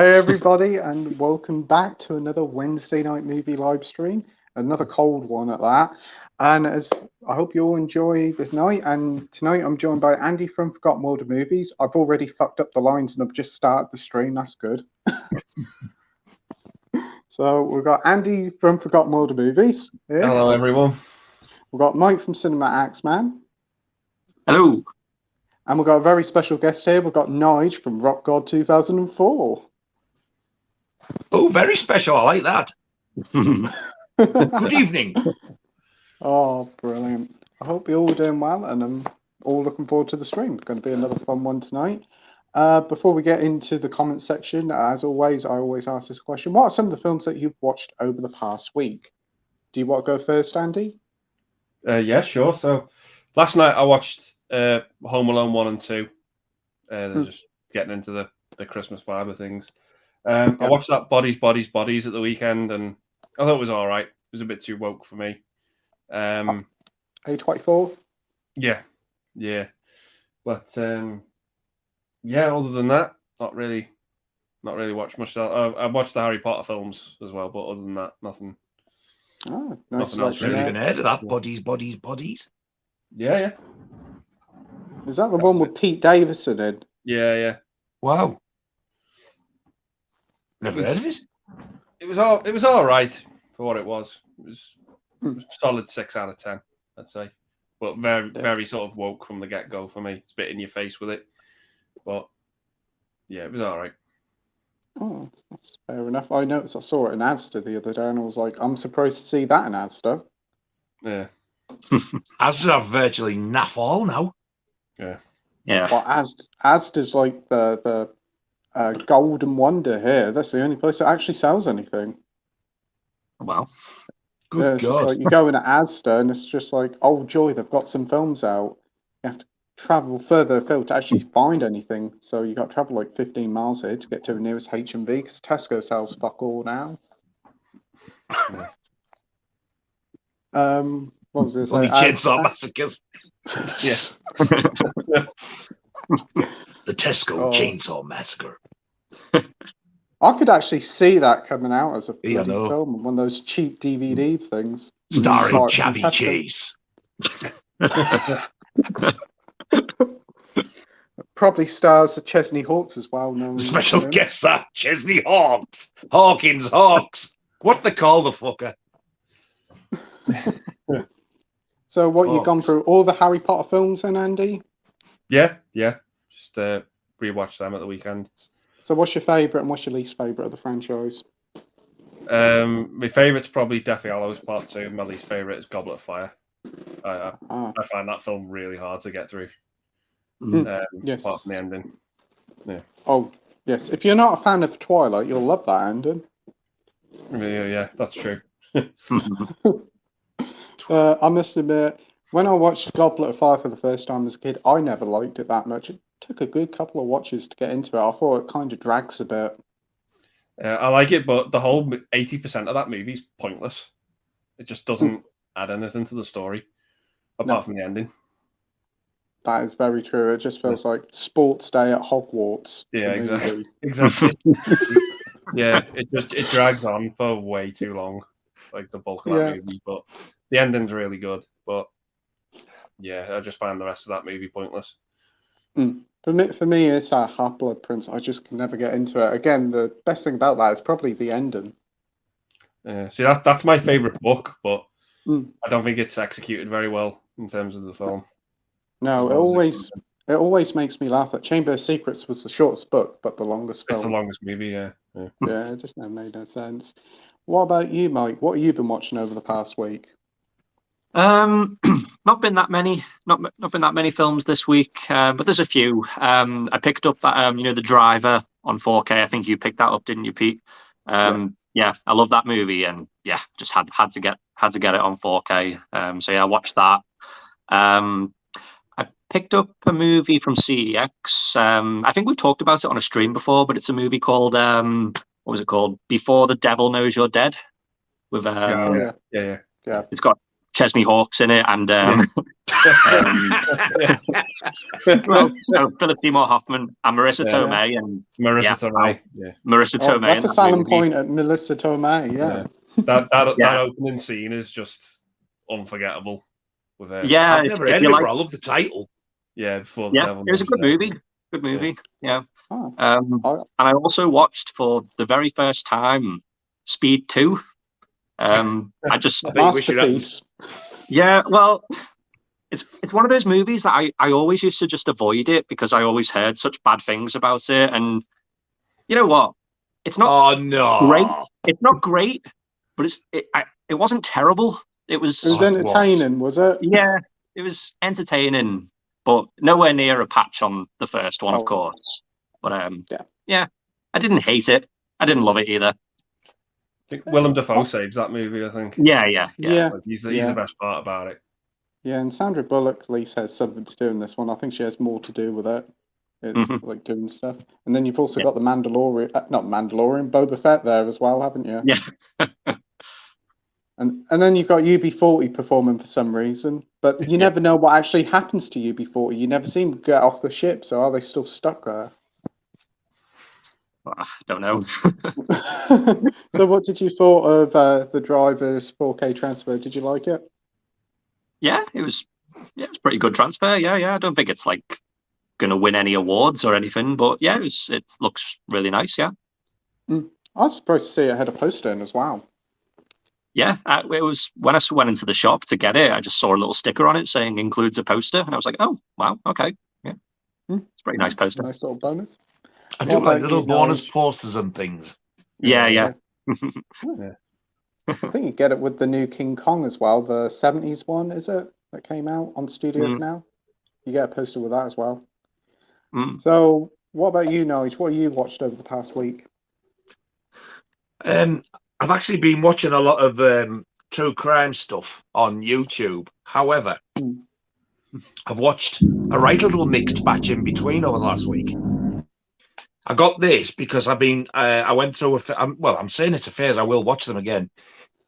Hey everybody, and welcome back to another Wednesday night movie live stream. Another cold one at that. And as I hope you all enjoy this night. And tonight I'm joined by Andy from Forgotten World of Movies. I've already fucked up the lines and I've just started the stream. That's good. So we've got Andy from Forgotten World of Movies here. Hello everyone. We've got Mike from Cinema Axeman. Hello. And we've got a very special guest here. We've got Nige from Rockgod 2004. Oh, very special. I like that. Good evening. Oh, brilliant. I hope you're all doing well, and I'm all looking forward to the stream. It's going to be another fun one tonight. Before we get into the comment section, as always, I always ask this question. What are some of the films that you've watched over the past week? Do you want to go first, Andy? Yeah, sure. So last night I watched Home Alone 1 and 2. They're just getting into the Christmas vibe of things. I watched that Bodies at the weekend, and I thought it was all right. It was a bit too woke for me. A24? Yeah. But yeah, other than that, not really watched much. I watched the Harry Potter films as well, but other than that, nothing. Oh, nice. I've never even heard of that. Bodies. Yeah. Is that the one with Pete Davidson in? Yeah. Wow. Never heard of it. It was all right for what it was. It was a solid 6 out of 10, I'd say. But very sort of woke from the get-go for me. It's a bit in your face with it. But yeah, it was all right. Oh, that's fair enough. I noticed I saw it in Asda the other day, and I was like, I'm surprised to see that in Asda. Yeah. Asda are virtually naff all now. Yeah. Well, Asda's like the golden wonder here. That's the only place that actually sells anything. Wow. Good God. Like you go in at Asda and it's just like, oh joy, they've got some films out. You have to travel further afield to actually find anything. So you got to travel like 15 miles here to get to the nearest H&V because Tesco sells fuck all now. What was this? Bloody Chainsaw Massacres. Yes. The Tesco Chainsaw Massacre. I could actually see that coming out as a bloody I know. film, one of those cheap DVD things. Starring Chavy Chase. Probably stars of Chesney Hawkes as well. No, Special guest star Chesney Hawks. Hawks. What they call the fucker? So what, you've gone through all the Harry Potter films then, Andy? Yeah. Just rewatched them at the weekend. So what's your favourite and what's your least favourite of the franchise? My favourite's probably Deathly Hallows Part 2. My least favourite is Goblet of Fire. I find that film really hard to get through. Yes. Apart from the ending. Yeah. Oh, yes. If you're not a fan of Twilight, you'll love that ending. Yeah, that's true. I must admit, when I watched Goblet of Fire for the first time as a kid, I never liked it that much. It took a good couple of watches to get into it. I thought it kind of drags a bit. I like it, but the whole 80% of that movie is pointless. It just doesn't add anything to the story, apart from the ending. That is very true. It just feels like sports day at Hogwarts. Yeah, exactly. Yeah, it drags on for way too long, like the bulk of that movie. But the ending's really good. But yeah, I just find the rest of that movie pointless. For me, it's a Half-Blood Prince. I just can never get into it. Again, the best thing about that is probably the ending. See, that's my favourite book, but I don't think it's executed very well in terms of the film. No, it always makes me laugh that Chamber of Secrets was the shortest book, but the longest film. It's the longest movie, yeah. Yeah, it just never made no sense. What about you, Mike? What have you been watching over the past week? Not been that many films this week, but there's a few. I picked up that The Driver on 4K. I think you picked that up, didn't you, Pete? Yeah, I love that movie, and yeah, just had to get it on 4K. So yeah, I watched that. I picked up a movie from CEX. I think we've talked about it on a stream before, but it's a movie called what was it called? Before the Devil Knows You're Dead. With Yeah. It's got Chesney Hawkes in it, and Well, Philip Seymour Hoffman and Marissa Yeah. Tomei, and Marissa Tomei. Yeah. Marissa Oh, Tomei. that's in a that selling movie. point at Melissa Tomei. Yeah. That opening scene is just unforgettable. With her. Yeah, I've never if heard you of it, like, but I love the title. Yeah, before the yeah, devil. it was a Knows good the devil. movie. Good movie. Yeah. Oh. And I also watched for the very first time Speed 2. I just I bet you wish you hadn't. Masterpiece. Yeah, well, it's one of those movies that I always used to just avoid it because I always heard such bad things about it. And you know what? It's not Oh no! great. It's not great, but it wasn't terrible. It was It was Oh, it entertaining, was it? yeah, it was entertaining, but nowhere near a patch on the first one, Oh. of course. But Yeah. I didn't hate it. I didn't love it either. I think Willem Dafoe saves that movie. I think. Yeah. Like, he's the best part about it. Yeah, and Sandra Bullock at least has something to do in this one. I think she has more to do with it, like doing stuff. And then you've also got the Mandalorian, not Mandalorian, Boba Fett there as well, haven't you? Yeah. And then you've got UB40 performing for some reason, but you never know what actually happens to UB40. You never see him get off the ship, so are they still stuck there? I don't know. So what did you thought of the driver's 4K transfer? Did you like it? Yeah, it was pretty good transfer. Yeah. I don't think it's like gonna win any awards or anything, but yeah, it looks really nice. Yeah. I was surprised to see it had a poster in as well. Yeah, it was when I went into the shop to get it. I just saw a little sticker on it saying includes a poster, and I was like, "Oh, wow, okay, yeah, it's a pretty nice poster." Nice little bonus. I do What like about little you, bonus Nige? posters and things. Yeah. I think you get it with the new King Kong as well, the 70s one, is it? That came out on Studio Canal. You get a poster with that as well. So, what about you, Nige? What have you watched over the past week? I've actually been watching a lot of true crime stuff on YouTube. However, I've watched a right little mixed batch in between over the last week. I got this because I've been, I went through I'm saying it's a phase. I will watch them again.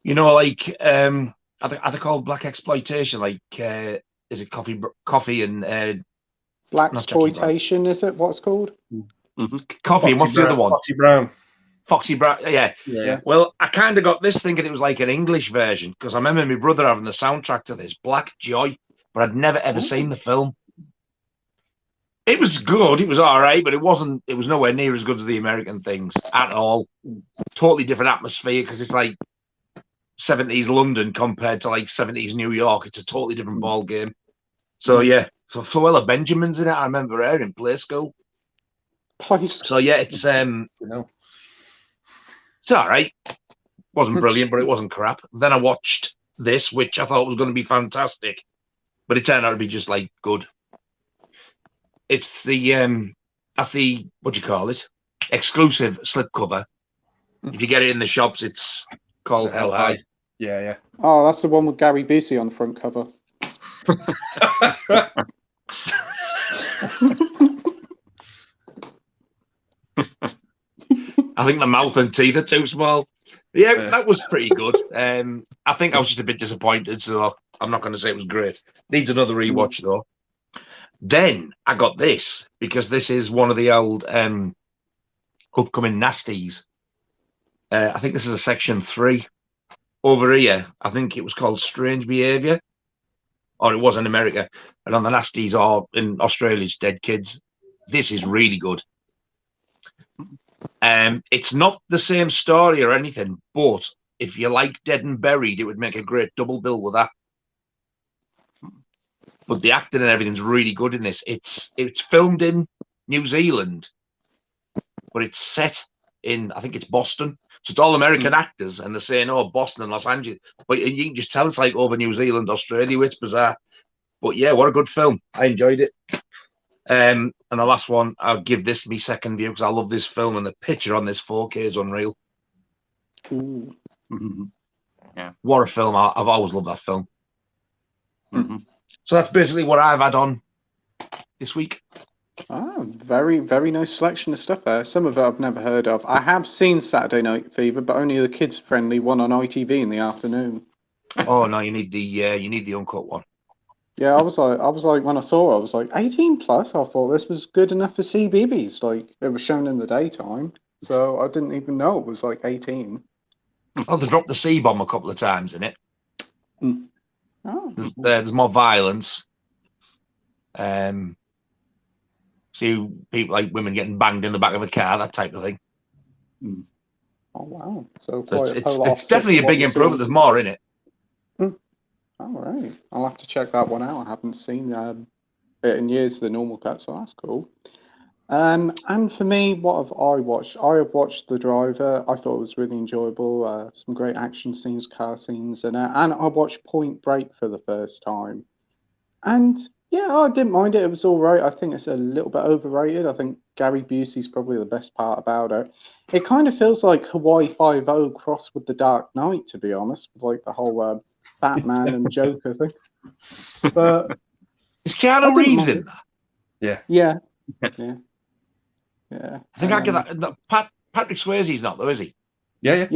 You know, like, are they called black exploitation? Like, is it coffee and Black exploitation, is it? What's called? Coffee. And what's the other one? Foxy Brown. Yeah. Well, I kind of got this thinking it was like an English version because I remember my brother having the soundtrack to this, Black Joy, but I'd never ever seen the film. It was good. It was all right, but it was nowhere near as good as the American things at all. Totally different atmosphere because it's like 70s London compared to like 70s New York. It's a totally different ball game. So yeah, Fluella Benjamin's in it. I remember her in Play School. So yeah, it's it's all right. Wasn't brilliant, but it wasn't crap. Then I watched this, which I thought was going to be fantastic, but it turned out to be just like good. It's the what do you call it? Exclusive slipcover. If you get it in the shops, it's called Hell High. Yeah. Oh, that's the one with Gary Busey on the front cover. I think the mouth and teeth are too small. Yeah, that was pretty good. I think I was just a bit disappointed, so I'm not going to say it was great. Needs another rewatch though. Then I got this because this is one of the old upcoming nasties. I think this is a section 3 over here. I think it was called Strange Behavior, or it was in America, and on the nasties or in Australia, it's Dead Kids. This is really good. It's not the same story or anything, but if you like Dead and Buried, it would make a great double bill with that. But the acting and everything's really good in this. It's filmed in New Zealand, but it's set in, I think it's Boston. So it's all American actors, and they're saying, oh, Boston and Los Angeles. But you can just tell it's like over New Zealand, Australia. It's bizarre. But yeah, what a good film. I enjoyed it. And the last one, I'll give this me second view because I love this film, and the picture on this 4K is unreal. Yeah. What a film. I've always loved that film. So that's basically what I've had on this week. Oh, very, very nice selection of stuff there. Some of it I've never heard of. I have seen Saturday Night Fever, but only the kids-friendly one on ITV in the afternoon. Oh no, you need the uncut one. Yeah, I was like, when I saw it, I was like, 18 plus. I thought this was good enough for CBeebies. Like it was shown in the daytime, so I didn't even know it was like 18. Oh, they dropped the C-bomb a couple of times in it. Mm. Oh. There's more violence. See people like women getting banged in the back of a car, that type of thing. Oh wow! So it's definitely a big improvement. There's more in it. All right, I'll have to check that one out. I haven't seen it in years, the normal cut, so that's cool. And for me, what have I watched? I have watched The Driver. I thought it was really enjoyable. Some great action scenes, car scenes, and I watched Point Break for the first time. And yeah, I didn't mind it. It was all right. I think it's a little bit overrated. I think Gary Busey's probably the best part about it. It kind of feels like Hawaii Five-O crossed with The Dark Knight, to be honest, with like the whole Batman and Joker thing. But is Keanu Reeves in that? Yeah. I think I get that. Patrick Swayze's not though, is he? Yeah.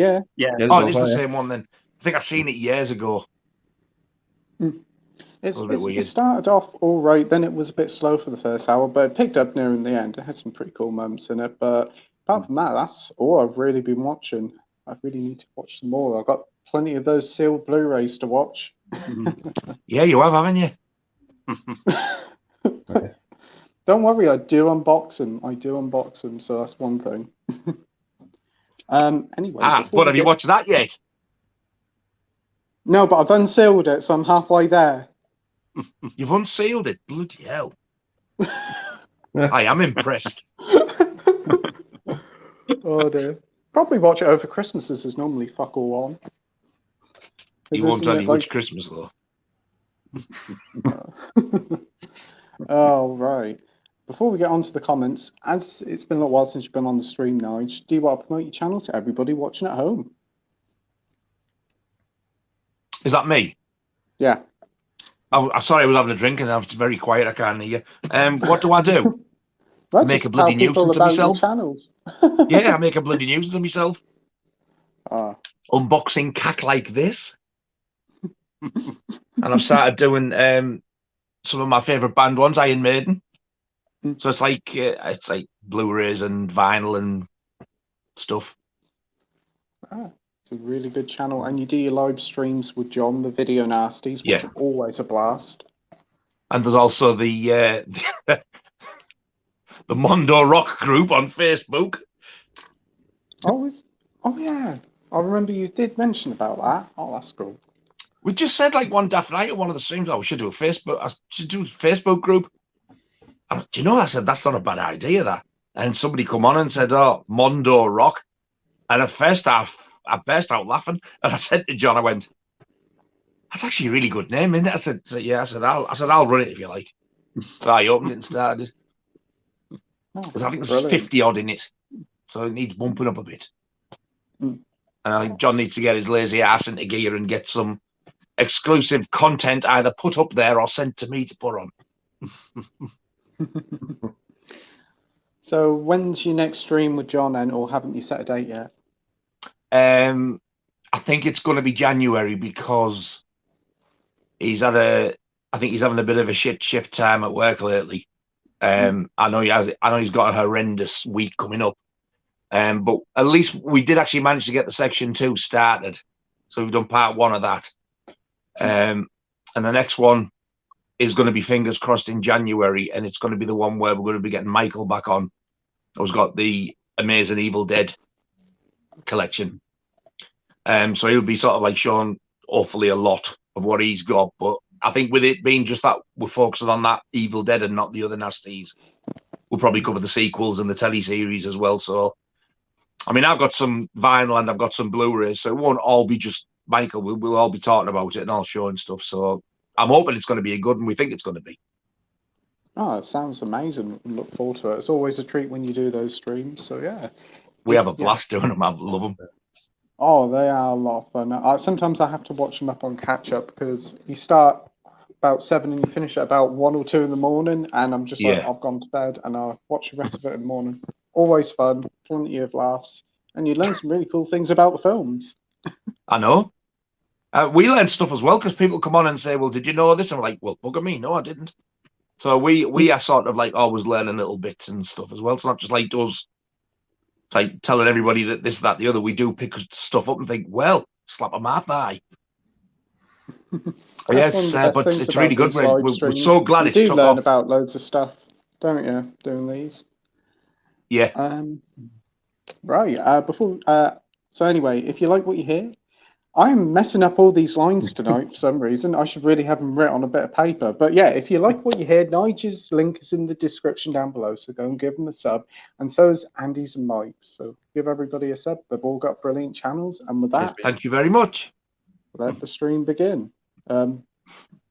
Oh, it's the same one then. I think I seen it years ago. It started off all right, then it was a bit slow for the first hour, but it picked up near in the end. It had some pretty cool moments in it, but apart from that, that's all I've really been watching. I really need to watch some more. I've got plenty of those sealed Blu-rays to watch. Yeah, you have, haven't you? Don't worry, I do unbox them, so that's one thing. Anyway. But have you watched that yet? No, but I've unsealed it, so I'm halfway there. You've unsealed it? Bloody hell. I am impressed. Oh dear. Probably watch it over Christmas, as is normally fuck all on. You won't tell you which Christmas, though. Oh, right. Before we get on to the comments, as it's been a little while since you've been on the stream, Nige, do you want to promote your channel to everybody watching at home? Is that me? Yeah. I'm sorry, I was having a drink and I was very quiet. I can't hear you. What do I do? Well, make a bloody nuisance of myself. Yeah, I make a bloody nuisance of myself. Unboxing cack like this. And I've started doing some of my favourite band ones, Iron Maiden. So it's like Blu-rays and vinyl and stuff. It's a really good channel, and you do your live streams with John, the Video Nasties, which are always a blast. And there's also the Mondo Rock group on Facebook. Oh yeah, I remember you did mention about that. Oh, that's cool. We just said like one daft night at one of the streams, we should do a Facebook group. And, do you know, I said that's not a bad idea, that. And somebody come on and said, "Oh, Mondo Rock," and at first I burst out laughing, and I said to John, I went, "That's actually a really good name, isn't it?" I said, "Yeah." I said, "I'll run it if you like." So I opened it and started. Because I think there's 50 odd in it, so it needs bumping up a bit. And I think John needs to get his lazy ass into gear and get some exclusive content either put up there or sent to me to put on. So when's your next stream with John, or haven't you set a date yet? I think it's going to be January because he's having a bit of a shit shift time at work lately. I know he's got a horrendous week coming up. But at least we did actually manage to get the section 2 started. So we've done part 1 of that. And the next one is going to be, fingers crossed, in January, and it's going to be the one where we're going to be getting Michael back on, who's got the Amazing Evil Dead collection. So he'll be sort of like showing hopefully a lot of what he's got. But I think with it being just that we're focusing on that Evil Dead and not the other nasties, we'll probably cover the sequels and the teleseries as well. So, I mean, I've got some vinyl and I've got some Blu-rays, so it won't all be just Michael. We'll all be talking about it and all showing stuff. So I'm hoping it's going to be a good one. We think it's going to be. Oh, it sounds amazing. Look forward to it. It's always a treat when you do those streams. So yeah, we have a blast doing them. I love them. Oh, they are a lot of fun. Sometimes I have to watch them up on catch up because you start about 7 and you finish at about 1 or 2 in the morning, and I'm just like, I've gone to bed and I'll watch the rest of it in the morning. Always fun, plenty of laughs, and you learn some really cool things about the films. I know. We learn stuff as well because people come on and say, "Well, did you know this?" And we're like, "Well, bugger me, no, I didn't." So we are sort of like always learning little bits and stuff as well. It's not just like us like telling everybody that this, that, the other. We do pick stuff up and think, "Well, slap a math eye." Yes, but it's really good. We're so glad it's took learn off. about loads of stuff, don't you? Doing these. Yeah. Right. So anyway, if you like what you hear, I'm messing up all these lines tonight for some reason. I should really have them written on a bit of paper. But yeah, if you like what you hear, Nigel's link is in the description down below. So go and give them a sub. And so is Andy's and Mike's. So give everybody a sub. They've all got brilliant channels. And with that, thank you very much. Let the stream begin.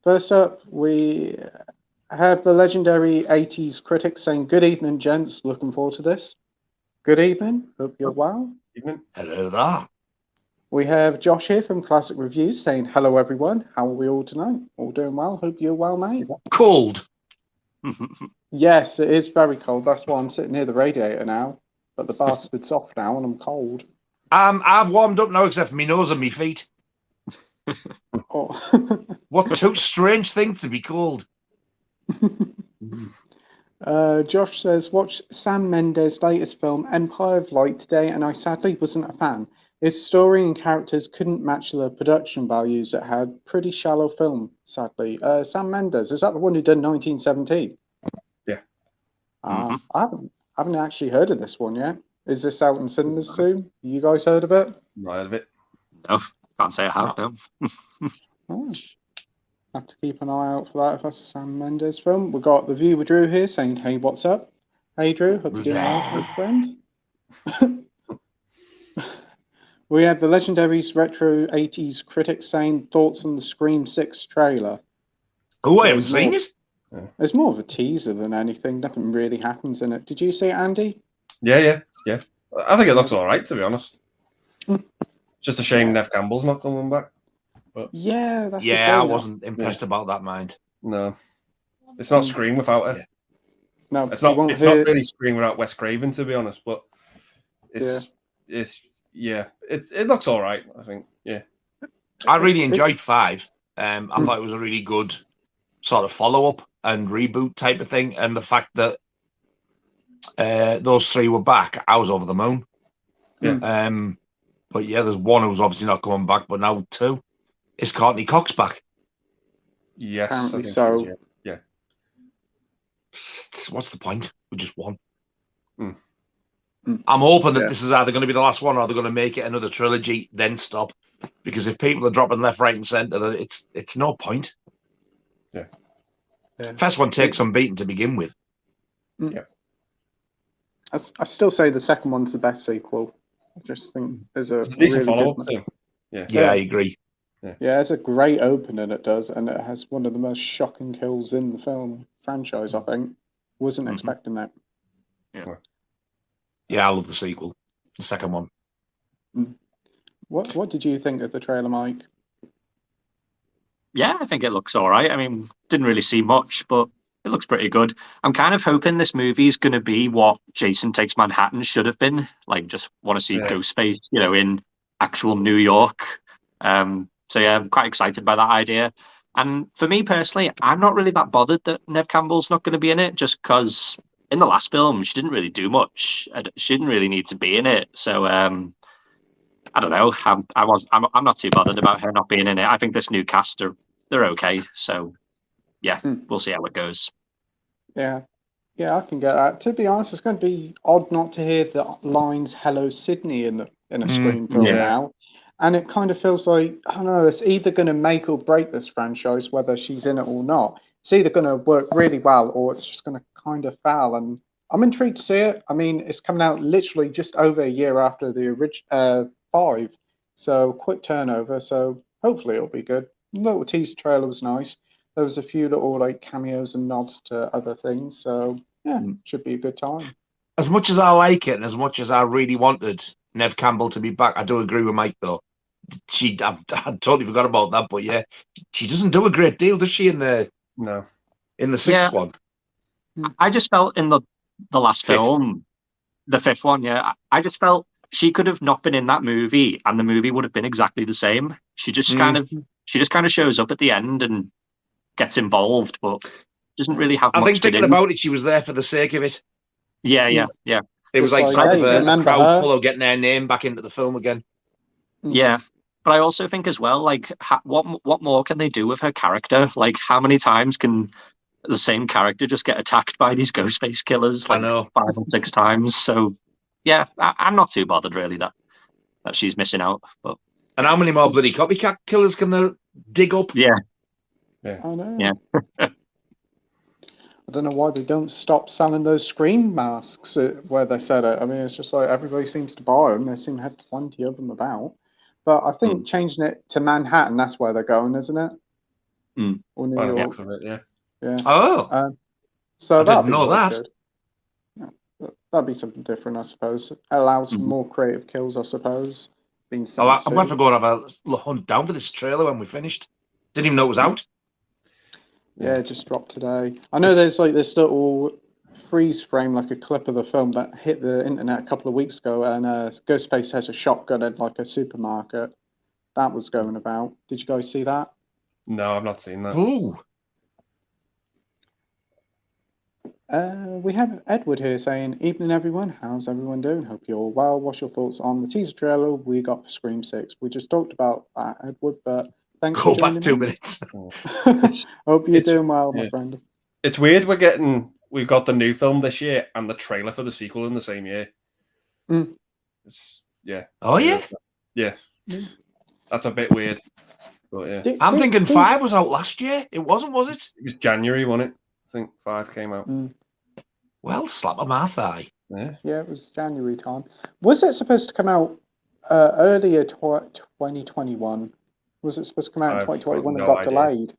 First up, we have the legendary 80s critic saying, "Good evening, gents. Looking forward to this." Good evening. Hope you're well. Evening. Hello there. We have Josh here from Classic Reviews saying, "Hello, everyone. How are we all tonight? All doing well? Hope you're well, mate." Cold. Yes, it is very cold. That's why I'm sitting near the radiator now. But the bastard's off now and I'm cold. I've warmed up now except for my nose and my feet. Oh. What two strange things to be cold. Josh says, "Watch Sam Mendes' latest film, Empire of Light, today, and I sadly wasn't a fan. Its story and characters couldn't match the production values it had. Pretty shallow film, sadly." Sam Mendes, is that the one who did 1917? Yeah. I haven't actually heard of this one yet. Is this out in cinemas soon? You guys heard of it? Not heard of it. No, can't say I have, no. Oh. Have to keep an eye out for that if that's a Sam Mendes film. We've got the viewer Drew here saying, "Hey, what's up? Hey, Drew, hope you're doing well, my friend." We have the legendaries retro 80s critics saying, "Thoughts on the Scream 6 trailer?" Oh, I haven't seen it. It's more of a teaser than anything. Nothing really happens in it. Did you see it, Andy? Yeah. I think it looks all right, to be honest. Just a shame Nev Campbell's not coming back. But yeah, that's I wasn't impressed about that, mind. No, it's not Scream without her. Yeah. No, it's not. It's not really Scream without Wes Craven, to be honest. But it looks all right. I think. Yeah, I really enjoyed 5. I thought it was a really good sort of follow-up and reboot type of thing, and the fact that those 3 were back, I was over the moon. Yeah. But yeah, there's one who's obviously not coming back, but now 2. Is Courtney Cox back? Yes, apparently so. Yeah. What's the point? We just won. I'm hoping that this is either going to be the last one or they're going to make it another trilogy, then stop. Because if people are dropping left, right, and centre, then it's no point. Yeah. First one takes some beating to begin with. Yeah. I still say the second one's the best sequel. I just think there's a decent really follow-up. Yeah, I agree. Yeah, it's a great opening it does, and it has one of the most shocking kills in the film franchise, I think. Wasn't expecting that. Yeah, I love the sequel. The second one. What did you think of the trailer, Mike? Yeah, I think it looks all right. I mean, didn't really see much, but it looks pretty good. I'm kind of hoping this movie is going to be what Jason Takes Manhattan should have been. Like, just want to see Ghostface, in actual New York. So yeah, I'm quite excited by that idea. And for me personally, I'm not really that bothered that Nev Campbell's not going to be in it, just because in the last film she didn't really do much. She didn't really need to be in it. So I don't know. I'm not too bothered about her not being in it. I think this new cast they're okay. So yeah, we'll see how it goes. Yeah, I can get that. To be honest, it's going to be odd not to hear the lines "Hello, Sydney" in a Scream film now. And it kind of feels like, I don't know, it's either going to make or break this franchise, whether she's in it or not. It's either going to work really well or it's just going to kind of fail. And I'm intrigued to see it. I mean, it's coming out literally just over a year after the original 5. So quick turnover. So hopefully it'll be good. The little teaser trailer was nice. There was a few little cameos and nods to other things. So yeah, should be a good time. As much as I like it and as much as I really wanted Nev Campbell to be back, I do agree with Mike though. I totally forgot about that, but yeah, she doesn't do a great deal, does she? In the 6th one, I just felt in the last film, the 5th one, I just felt she could have not been in that movie, and the movie would have been exactly the same. She just kind of shows up at the end and gets involved, but doesn't really have much I think to thinking do. about it, she was there for the sake of it. Yeah. It was like sort of a crowd puller getting their name back into the film again. Yeah. But I also think as well, like, what more can they do with her character? Like, how many times can the same character just get attacked by these Ghostface killers? Like, 5 or 6 times. So, yeah, I'm not too bothered really that she's missing out. But and how many more bloody copycat killers can they dig up? Yeah. I know. Yeah. I don't know why they don't stop selling those Scream masks where they said it. I mean, it's just like everybody seems to buy them. They seem to have plenty of them about. But I think changing it to Manhattan, that's where they're going, isn't it? Or New York. Yeah. Oh. So I didn't know that. Good. Yeah. That'd be something different, I suppose. It allows for more creative kills, I suppose. I'm going to go and have a hunt down for this trailer when we finished. Didn't even know it was out. Yeah, it just dropped today. I know there's like this little freeze frame, like a clip of the film that hit the internet a couple of weeks ago, and Ghostface has a shotgun at like a supermarket. That was going about. Did you guys see that? No, I've not seen that. Ooh. We have Edward here saying, "Evening, everyone. How's everyone doing? Hope you're all well. What's your thoughts on the teaser trailer we got for Scream 6? We just talked about that, Edward, but thanks for joining. Go back 2 minutes. Hope you're doing well, my friend. It's weird we've got the new film this year and the trailer for the sequel in the same year. Oh, yeah? Yeah. That's a bit weird. But yeah. I'm thinking 5 was out last year. It wasn't, was it? It was January, wasn't it? I think 5 came out. Well, slap on my thigh. Yeah, it was January time. Was it supposed to come out earlier 2021? Was it supposed to come out in 2021 and got delayed?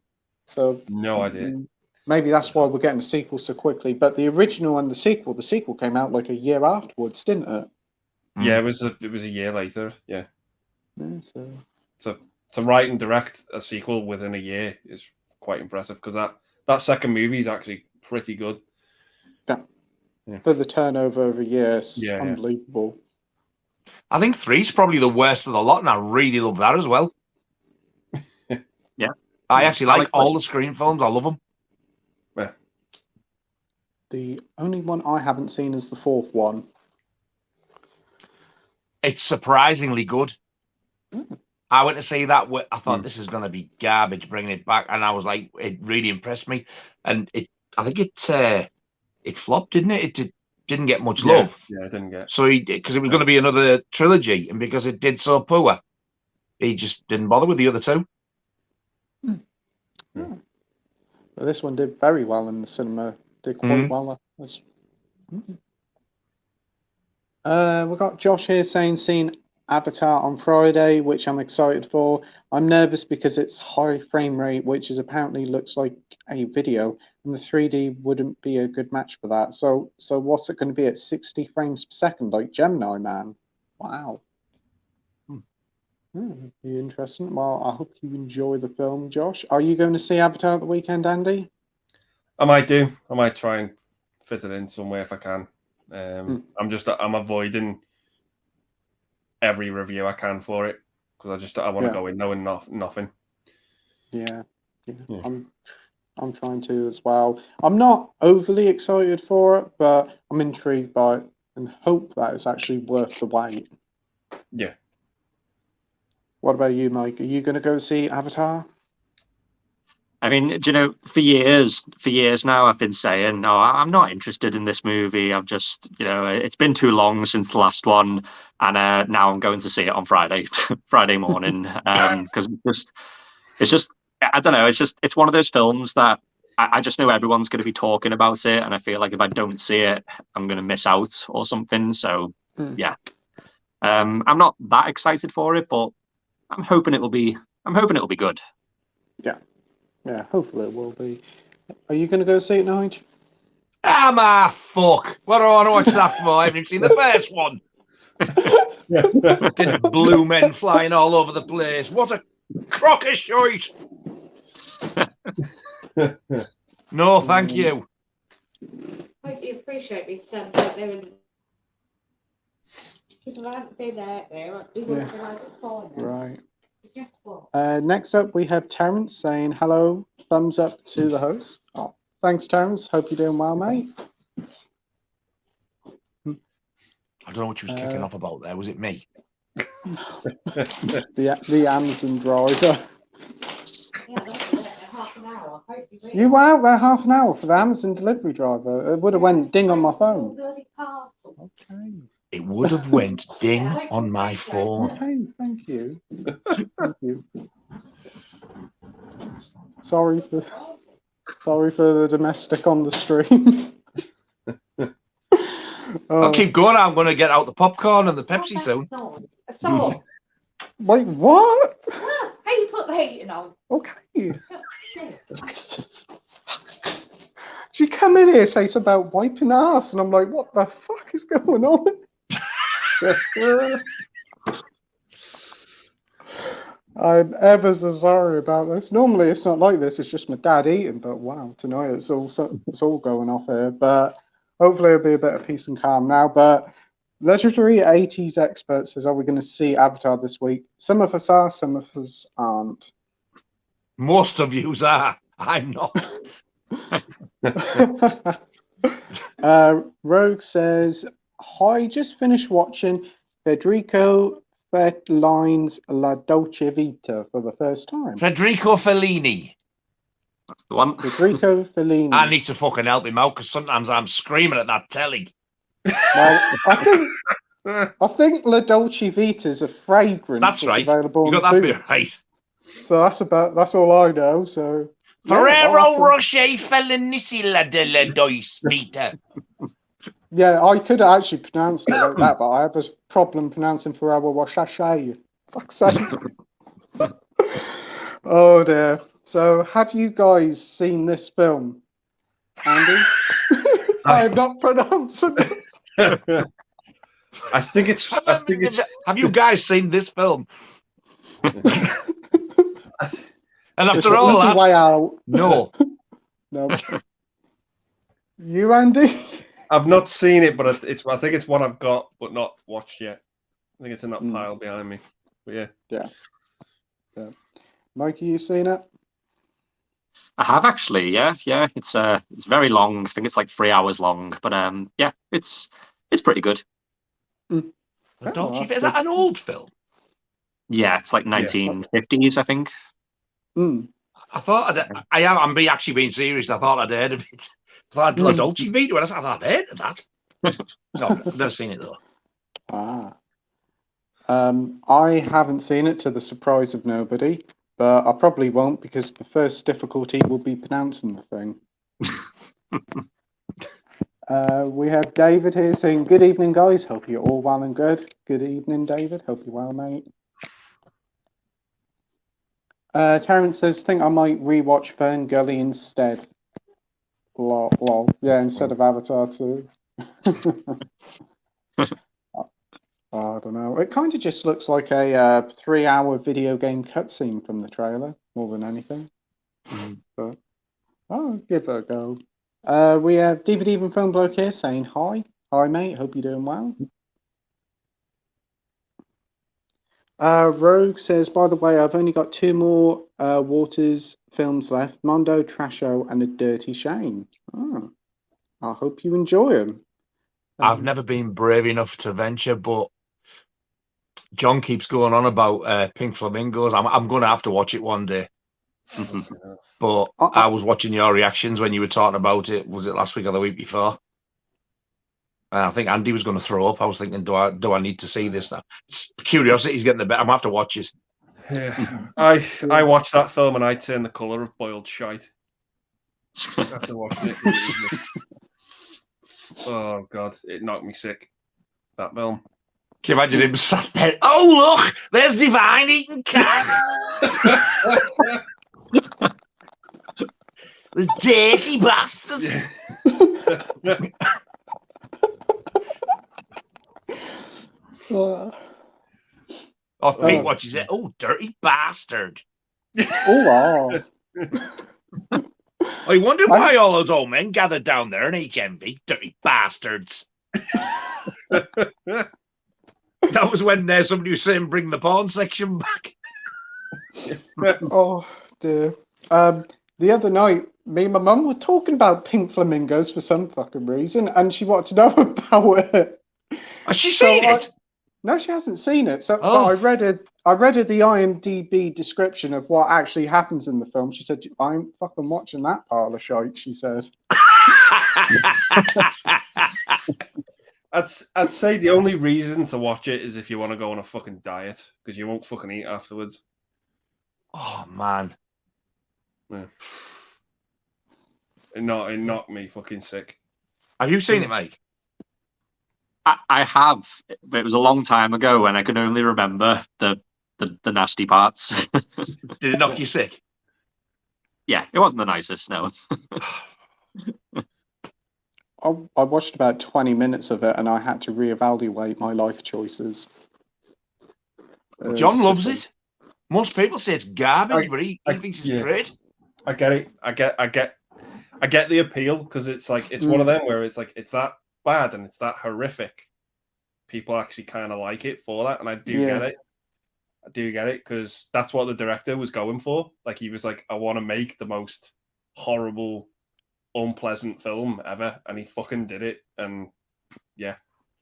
So no idea. Maybe that's why we're getting a sequel so quickly. But the original and the sequel came out like a year afterwards, didn't it? Yeah, it was a year later. Yeah. So to write and direct a sequel within a year is quite impressive because that second movie is actually pretty good. For the turnover of a year, it's unbelievable. I think 3's probably the worst of the lot, and I really love that as well. Yeah. I actually like all the Scream films. I love them. Yeah. The only one I haven't seen is the 4th one. It's surprisingly good. I went to see that. I thought this is going to be garbage, bringing it back, and I was like, it really impressed me. And I think it flopped, didn't it? It didn't get much love. Yeah, it didn't get. So because it was going to be another trilogy, and because it did so poor, he just didn't bother with the other 2. Well, this one did very well in the cinema. Did quite well. We got Josh here saying seen Avatar on Friday, which I'm excited for. I'm nervous because it's high frame rate, which is apparently looks like a video, and the 3D wouldn't be a good match for that. So what's it going to be at 60 frames per second, like Gemini Man? Wow. Be interesting. Well, I hope you enjoy the film, Josh. Are you going to see Avatar at the weekend, Andy? I might do. I might try and fit it in somewhere if I can. I'm avoiding every review I can for it because I want to go in knowing nothing. Yeah. I'm trying to as well. I'm not overly excited for it, but I'm intrigued by it and hope that it's actually worth the wait. Yeah. What about you, Mike? Are you going to go see Avatar? I mean, for years now, I've been saying, no, I'm not interested in this movie. I've just, it's been too long since the last one, and now I'm going to see it on Friday morning, because it's just, I don't know, it's one of those films that I just know everyone's going to be talking about it, and I feel like if I don't see it, I'm going to miss out or something. So, yeah, I'm not that excited for it, but I'm hoping it'll be good. Yeah, hopefully it will be. Are you going to go see it, Nige? Fuck. What do I want to watch that for? I haven't even seen the first one. Blue men flying all over the place. What a crock of shite. No, thank you. Hope you appreciate me standing out there in the... Because if I hadn't been out there, we wouldn't be like a corner. Right. Next up, we have Terence saying hello, thumbs up to the host. Oh, thanks, Terence. Hope you're doing well, mate. I don't know what you was kicking off about there. Was it me? the Amazon driver. Yeah, that's it, half an hour. You were out there half an hour for the Amazon delivery driver. It would have went ding on my phone. Okay. It would have went ding on my phone. Okay, thank you. Thank you. Sorry for the domestic on the stream. I'll keep going. I'm going to get out the popcorn and the Pepsi soon. So, Wait, what? how you put the heating on? Okay. Jesus. She come in here say something about wiping ass, and I'm like, what the fuck is going on? I'm ever so sorry about this. Normally it's not like this. It's just my dad eating, but wow, tonight it's all going off here. But hopefully it'll be a bit of peace and calm now. But legendary 80s expert says, are we going to see Avatar this week? Some of us are, some of us aren't. Most of yous are. I'm not. Rogue says, hi, just finished watching Federico Fellini's La Dolce Vita for the first time. Federico Fellini. That's the one. Federico Fellini. I need to fucking help him out because sometimes I'm screaming at that telly. Well, I think La Dolce Vita is a fragrance. That's right. Available You got that bit right. So that's all I know. So Ferrero Rocher Fellinissi La Dolce Vita. Yeah, I could have actually pronounced it like that, but I have a problem pronouncing Ferrero Rocher. Fuck's sake. Oh dear. So, have you guys seen this film, Andy? I am not pronouncing it. I think it's. Have you guys seen this film? And after all that, way out. No. No. You, Andy? I've not seen it, but I think it's one I've got, but not watched yet. I think it's in that pile behind me. But yeah. Mikey, you seen it? I have actually, yeah. It's very long. I think it's like 3 hours long, but yeah, it's pretty good. Is that an old film? Yeah, it's like 1950s, I think. I thought I'm actually being serious. I thought I'd heard of it. I thought La Dolce Vita. I thought I'd heard of that. No, I've never seen it though. I haven't seen it, to the surprise of nobody, but I probably won't because the first difficulty will be pronouncing the thing. We have David here saying, good evening, guys. Hope you're all well and good. Good evening, David. Hope you're well, mate. Terence says, think I might rewatch Fern Gully instead. Lol. Yeah, instead of Avatar 2. I don't know. It kind of just looks like a 3-hour video game cutscene from the trailer, more than anything. But I'll give it a go. We have DVD and Phone Bloke here saying hi. Hi, mate. Hope you're doing well. Rogue says, by the way, I've only got 2 more Waters films left, Mondo, Trasho, and A Dirty Shame. Oh, I hope you enjoy them. I've never been brave enough to venture, but John keeps going on about Pink Flamingos. I'm going to have to watch it one day. But I was watching your reactions when you were talking about it. Was it last week or the week before? And I think Andy was going to throw up. I was thinking, do I need to see this now? Curiosity's getting a bit. I'm going to have to watch it. Yeah, I watched that film and I turned the colour of boiled shite after watching it. Oh God, it knocked me sick. That film. Can you imagine him sat there? Oh look, there's Divine eating cat. The dirty bastards. Pete watches it. Oh, dirty bastard. Oh, wow. I wonder why all those old men gathered down there in HMV. Dirty bastards. That was when somebody was saying bring the porn section back. Oh dear. The other night, me and my mum were talking about Pink Flamingos for some fucking reason, and she wanted to know about it. Has she seen it? No, she hasn't seen it. So, Oh. but I read her the IMDb description of what actually happens in the film. She said, "I ain't fucking watching that pile of shite." She said. I'd say the only reason to watch it is if you want to go on a fucking diet, because you won't fucking eat afterwards. Oh man. Yeah. It knocked me fucking sick. Have you seen it, Mike? I have, but it was a long time ago, and I can only remember the nasty parts. Did it knock you sick? Yeah, it wasn't the nicest. No. I watched about 20 minutes of it, and I had to reevaluate my life choices. John loves it. Most people say it's garbage, but he thinks it's great. I get it. I get the appeal, because it's like it's one of them where it's like it's that bad and it's that horrific. People actually kind of like it for that, and I do get it. I do get it, because that's what the director was going for. Like, he was like, I want to make the most horrible, unpleasant film ever, and he fucking did it. And yeah,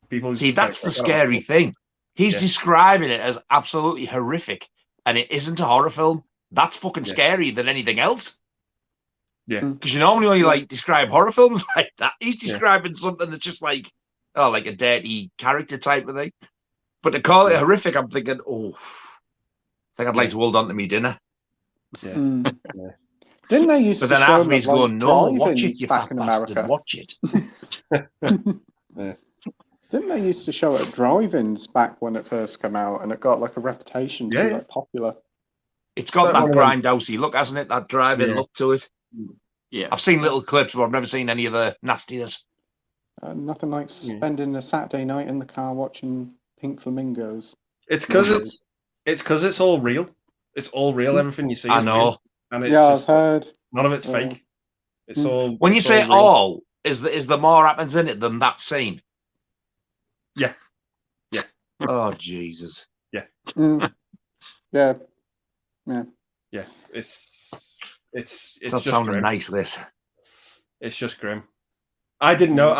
people see, that's the scary thing. He's describing it as absolutely horrific, and it isn't a horror film. That's fucking scarier than anything else. Yeah, because you normally only like describe horror films like that. He's describing something that's just like, oh, like a dirty character type of thing. But to call it horrific, I'm thinking, I think I'd like to hold on to me dinner. Yeah. Didn't they used but to then show after he's going, no, watch it, you fat bastard, America. Watch it. Didn't they used to show it at drive-ins back when it first came out, and it got like a reputation to be like popular? It's got that grindhousey look, hasn't it? That driving look to it. Yeah, I've seen little clips, but I've never seen any of the nastiness. Nothing like spending a Saturday night in the car watching Pink Flamingos. It's because it's all real. It's all real. Everything you see. I know. Real. And it's I've heard. None of it's fake. It's all. When you say all, is there more happens in it than that scene? Yeah. Yeah. Oh Jesus. Yeah. Yeah. It's not just sounding grim. nice. This. It's just grim. I didn't know.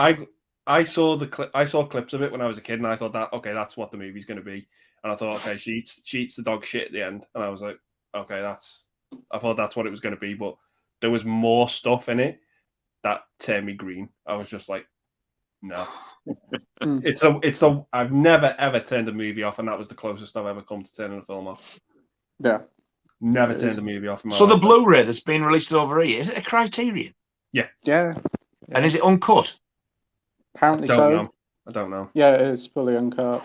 I saw I saw clips of it when I was a kid, and I thought that's what the movie's going to be. And I thought, okay, she eats the dog shit at the end, and I was like, okay, I thought that's what it was going to be, but there was more stuff in it that turned me green. I was just like, no. I've never ever turned a movie off, and that was the closest I've ever come to turning a film off. Yeah. Never turned a movie off. So the Blu-ray that's been released over here, is it a Criterion? Yeah. Yeah. And is it uncut? Apparently so. I don't know. Yeah, it is fully uncut.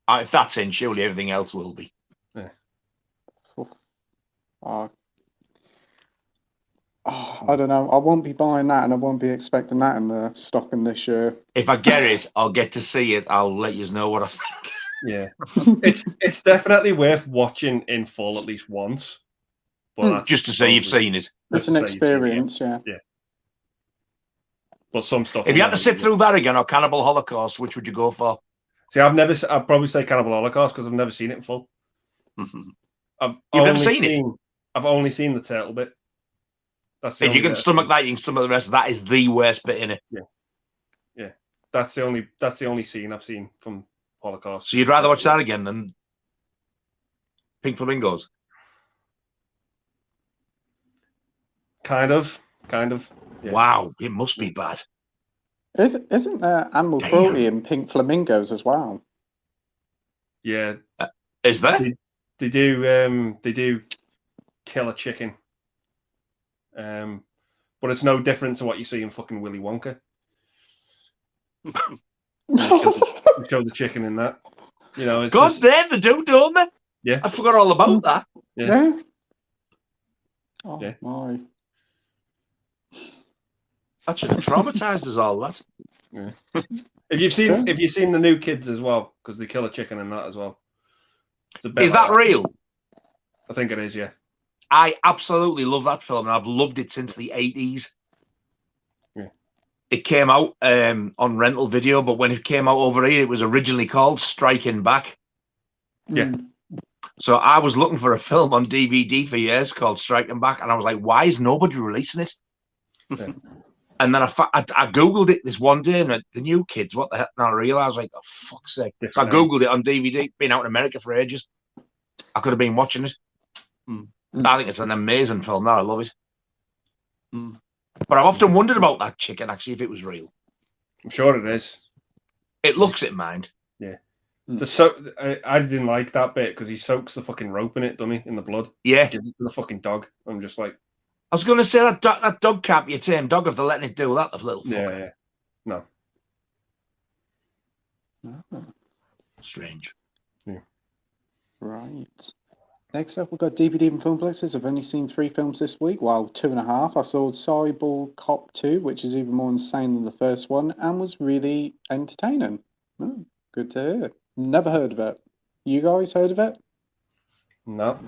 If that's in, surely everything else will be. Yeah. I don't know. I won't be buying that, and I won't be expecting that in the stocking this year. If I get it, I'll get to see it. I'll let you know what I think. Yeah, it's definitely worth watching in full at least once. But just to say you've seen it. It's an experience, yeah. But some stuff. If you had to sit through that again or Cannibal Holocaust, which would you go for? See, I'd probably say Cannibal Holocaust because I've never seen it in full. You've never seen it? I've only seen the turtle bit. If you can stomach that, you can stomach the rest. That is the worst bit in it. Yeah. That's the only scene I've seen from Holocaust. So you'd rather watch that again than Pink Flamingos? Kind of. Yeah. Wow, it must be bad. Isn't there animal cruelty in Pink Flamingos as well? Yeah. Is there? They do kill a chicken. But it's no different to what you see in fucking Willy Wonka. They show the chicken in that. You know, it's God damn, they do, don't they? Yeah. I forgot all about that. Yeah. Oh yeah. My. That should have traumatized us all, that. Yeah. If you've seen the new Kids as well, because they kill a chicken in that as well. Is that real? I think it is, yeah. I absolutely love that film, and I've loved it since the 80s. Yeah. It came out on rental video, but when it came out over here, it was originally called Striking Back. Yeah. So I was looking for a film on DVD for years called Striking Back, and I was like, why is nobody releasing it? Yeah. And then I Googled it this one day and went, the new kids, what the hell? And I realised, like, oh, fuck's sake. So I Googled it on DVD, been out in America for ages. I could have been watching it. I think it's an amazing film. Now I love it. But I've often wondered about that chicken, actually, if it was real. I'm sure it is. It looks it, mind. Yeah. So I didn't like that bit because he soaks the fucking rope in it, doesn't he? In the blood. Yeah. Gives it to the fucking dog. I'm just like, I was going to say that dog can't be a tame dog if they're letting it do that, the little fucker. Yeah. No. Strange. Yeah. Right. Next up, we've got DVD and film places. I've only seen 3 films this week. Well, 2.5. I saw Cyborg Cop 2, which is even more insane than the first one, and was really entertaining. Good to hear. Never heard of it. You guys heard of it? No.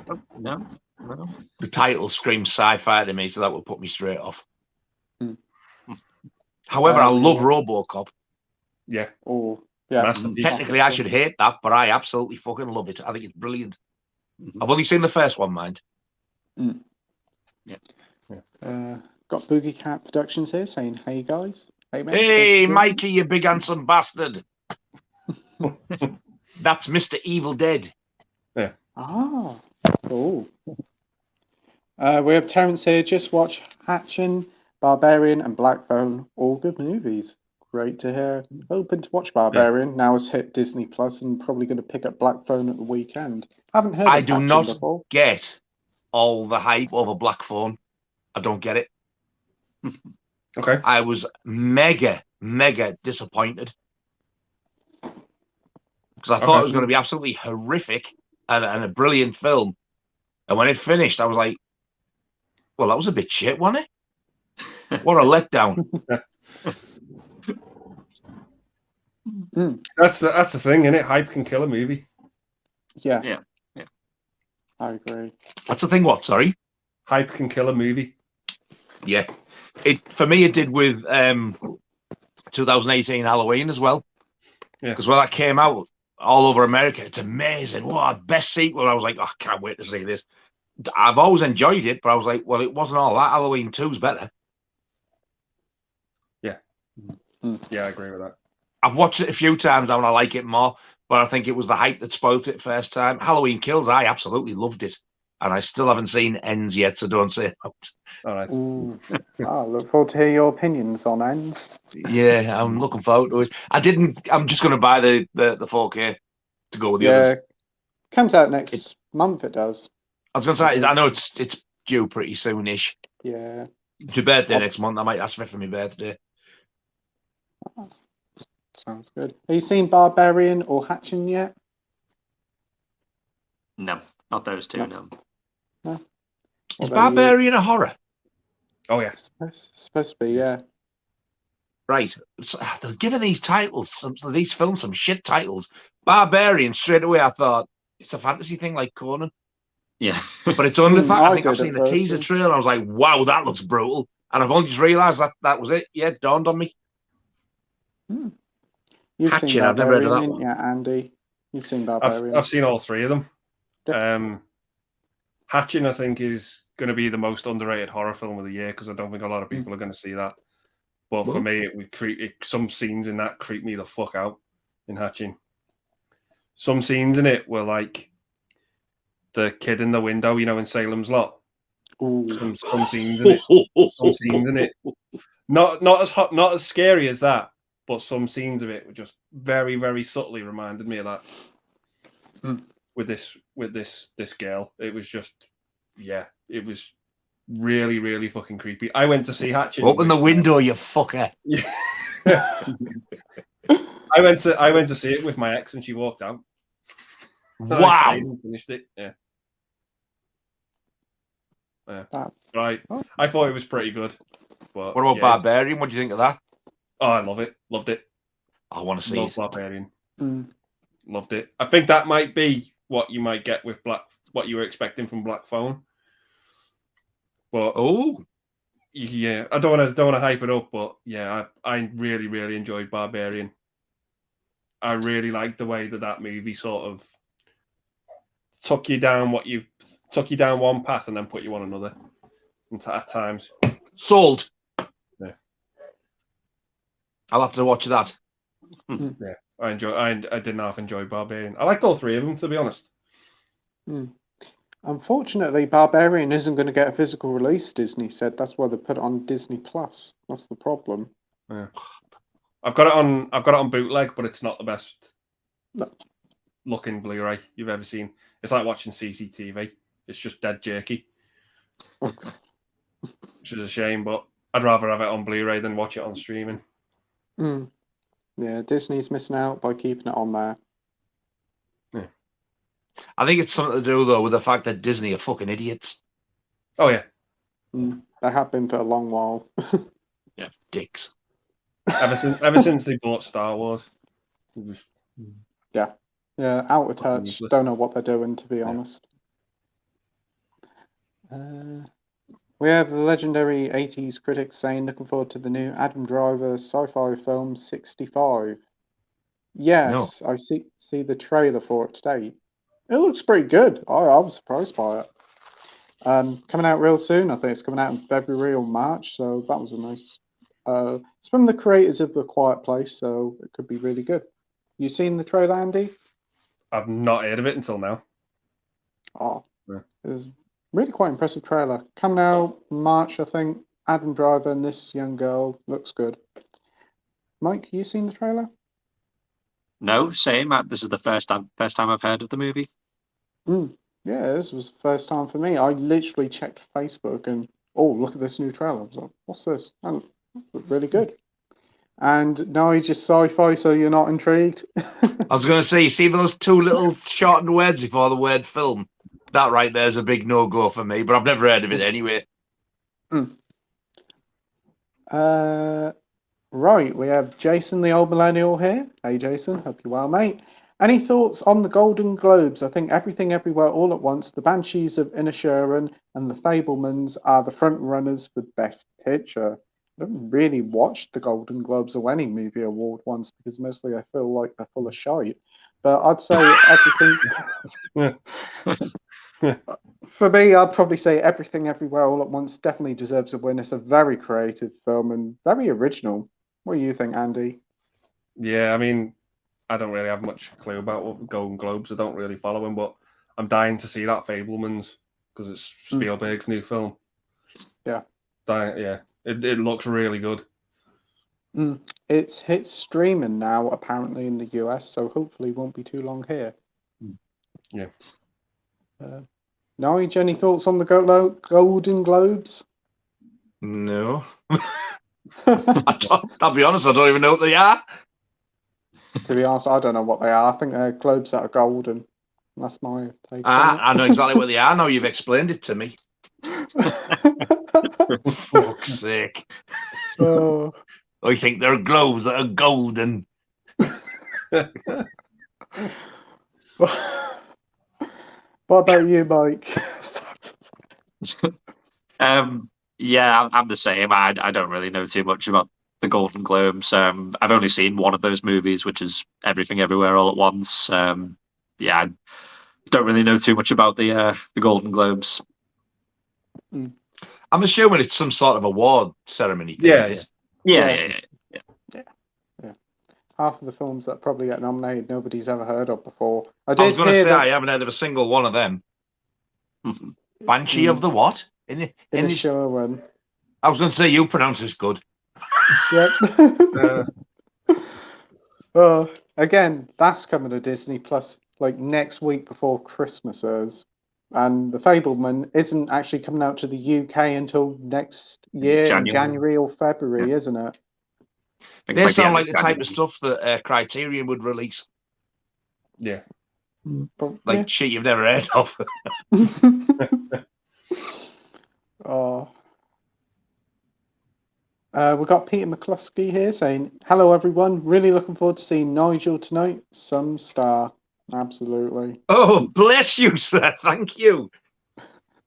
The title screams sci-fi to me, so that would put me straight off. However, I love RoboCop. Yeah. Yeah. Technically, I should hate that, but I absolutely fucking love it. I think it's brilliant. I've only seen the first one, mind. Yeah. Got Boogie Cat Productions here saying, hey guys. Hey, mate. Hey, Mikey, you big handsome bastard. That's Mr. Evil Dead. Yeah. Ah, cool. We have Terence here. Just watch Hatchin', Barbarian, and Black Phone. All good movies. Great to hear. Open to watch Barbarian. Now it's hit Disney Plus, and probably going to pick up Black Phone at the weekend. Haven't heard. I do not get all the hype over Black Phone. I don't get it. Okay. I was mega disappointed because I thought it was going to be absolutely horrific and a brilliant film. And when it finished, I was like, well, that was a bit shit, wasn't it? What a letdown. That's the thing, isn't it? Hype can kill a movie. Yeah. I agree. That's the thing. What? Sorry. Hype can kill a movie. Yeah. For me, it did with 2018 Halloween as well. Yeah. Because when that came out all over America, it's amazing. What best sequel! I was like, oh, I can't wait to see this. I've always enjoyed it, but I was like, well, it wasn't all that. Halloween 2's better. Yeah. Yeah, I agree with that. I've watched it a few times now and I like it more, but I think it was the hype that spoilt it first time. Halloween Kills, I absolutely loved it. And I still haven't seen Ends yet, so don't say it. All right. I look forward to hear your opinions on Ends. Yeah, I'm looking forward to it. I'm just going to buy the 4K to go with the others. Comes out next month, it does. I was going to say, I know it's due pretty soonish. Yeah. It's your birthday next month. I might ask me for my birthday. Sounds good. Have you seen Barbarian or Hatchin' yet? No, not those two, no. Is Barbarian a horror? Oh, yeah. Supposed to be, yeah. Right. So, they're giving these titles, these films, some shit titles. Barbarian, straight away, I thought, it's a fantasy thing like Conan. Yeah. But it's only the fact I think I've seen a teaser trailer and I was like, wow, that looks brutal. And I've only just realised that was it. Yeah, it dawned on me. You've Hatchin', seen I've never heard of that one. Yeah, Andy. You've seen Barbarian. I've seen all 3 of them. Hatchin', I think, is going to be the most underrated horror film of the year because I don't think a lot of people are going to see that. But for me, it would some scenes in that creep me the fuck out in Hatchin'. Some scenes in it were like the kid in the window, in Salem's Lot. Some scenes in it. Some scenes in it. Not as scary as that, but some scenes of it were just very, very subtly reminded me of that. With this girl, it was just, it was really, really fucking creepy. I went to see Hatchin'. Open the window, you fucker. I went to see it with my ex, and she walked out. Wow! I finished it. Yeah. Right. I thought it was pretty good. But what about Barbarian? What do you think of that? Oh, I love it. Loved it. I want to see it. Barbarian. Loved it. I think that might be what you might get with what you were expecting from Black Phone. But yeah, I don't want to hype it up, but yeah, I really, really enjoyed Barbarian. I really liked the way that movie sort of took you down one path and then put you on another at times. Sold. Yeah. I'll have to watch that. Yeah, I didn't half enjoy Barbarian. I liked all three of them, to be honest. Unfortunately, Barbarian isn't going to get a physical release, Disney said. That's why they put it on Disney Plus. That's the problem. Yeah. I've got it on bootleg, but it's not the best looking Blu-ray you've ever seen. It's like watching CCTV. It's just dead jerky. Which is a shame, but I'd rather have it on Blu-ray than watch it on streaming. Yeah, Disney's missing out by keeping it on there. Yeah. I think it's something to do, though, with the fact that Disney are fucking idiots. Oh, yeah. They have been for a long while. Yeah, dicks. Ever since they bought Star Wars. Yeah, out of touch. Don't know what they're doing, to be honest. We have the legendary 80s critics saying looking forward to the new Adam Driver sci-fi film 65. Yes, I see the trailer for it today. It looks pretty good. I was surprised by it. Coming out real soon. I think it's coming out in February or March, so that was a nice... it's from the creators of The Quiet Place, so it could be really good. You seen the trailer, Andy? I've not heard of it until now. Oh, yeah. It was really quite impressive trailer. Coming out March, I think. Adam Driver and this young girl looks good. Mike, you seen the trailer? No, same. This is the first time I've heard of the movie. Yeah, this was the first time for me. I literally checked Facebook and look at this new trailer. I was like, what's this? And it looked really good. And now he's just sci-fi, so you're not intrigued. I was going to say, see those two little shortened words before the word film? That right there's a big no-go for me, but I've never heard of it anyway. Right, we have Jason, the old millennial here. Hey, Jason, hope you're well, mate. Any thoughts on the Golden Globes? I think Everything Everywhere All at Once, The Banshees of Inisherin, and The Fabelmans are the front runners for Best Picture. I don't really watch the Golden Globes or any movie award ones because mostly I feel like they're full of shite. But I'd say everything... For me, I'd probably say Everything Everywhere All at Once definitely deserves a win. It's a very creative film and very original. What do you think, Andy? Yeah, I mean, I don't really have much clue about what Golden Globes. I don't really follow them, but I'm dying to see that Fabelmans because it's Spielberg's new film. Yeah. It looks really good. It's hit streaming now, apparently, in the US, so hopefully it won't be too long here. Yeah. Nige, any thoughts on the Golden Globes? No. I'll be honest, I don't even know what they are. To be honest, I don't know what they are. I think they're globes that are golden. That's my take. I know exactly what they are now. You've explained it to me. For fuck's sake. I think they're globes that are golden. What about you, Mike? Yeah, I'm the same. I don't really know too much about the Golden Globes. I've only seen one of those movies, which is Everything Everywhere All at Once. Yeah, I don't really know too much about the Golden Globes. I'm assuming it's some sort of award ceremony thing. Yeah. Half of the films that probably get nominated, nobody's ever heard of before. I was going to say I haven't heard of a single one of them. Banshee of the what? Inisherin. I was going to say you pronounce this good. Yep. Again, that's coming to Disney Plus like next week before Christmas is. And The Fabelman isn't actually coming out to the UK until next year, January or February, isn't it? They sound like the type of stuff that Criterion would release. Yeah. Like shit you've never heard of. We've got Peter McCluskey here saying, hello everyone, really looking forward to seeing Nigel tonight. Some star. Absolutely. Oh, bless you, sir. Thank you.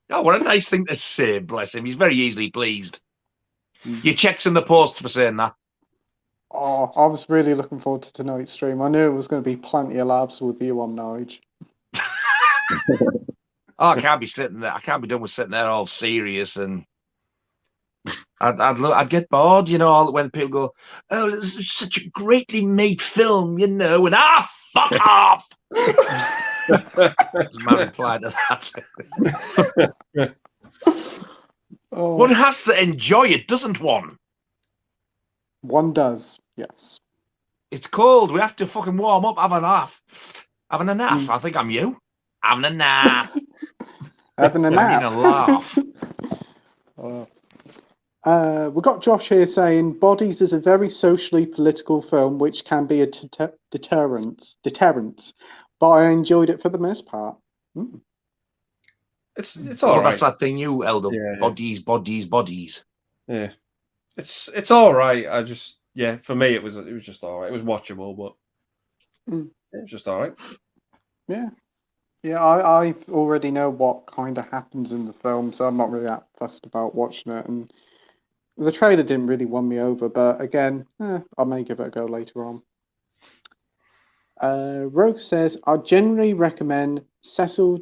Oh, what a nice thing to say, bless him. He's very easily pleased. Your check's in the post for saying that. Oh, I was really looking forward to tonight's stream. I knew it was going to be plenty of laughs with you on Nige. I can't be sitting there. I can't be done with sitting there all serious, and I'd get bored, you know, when people go, "Oh, this is such a greatly made film," you know, and fuck off. Was my reply to that. One has to enjoy it, doesn't one? One does, yes. It's cold. We have to fucking warm up, have a laugh. Having a naff. I think I'm you. Having a naff. Having a I nap. mean a laugh. We've got Josh here saying Bodies is a very socially political film which can be a deterrent, but I enjoyed it for the most part. It's all right. That's that thing you held up. Yeah, bodies. Yeah, it's all right. For me it was just all right. It was watchable, but it was just all right. Yeah. Yeah, I already know what kind of happens in the film, so I'm not really that fussed about watching it. And the trailer didn't really win me over, but again, I may give it a go later on. Rogue says, I generally recommend Cecil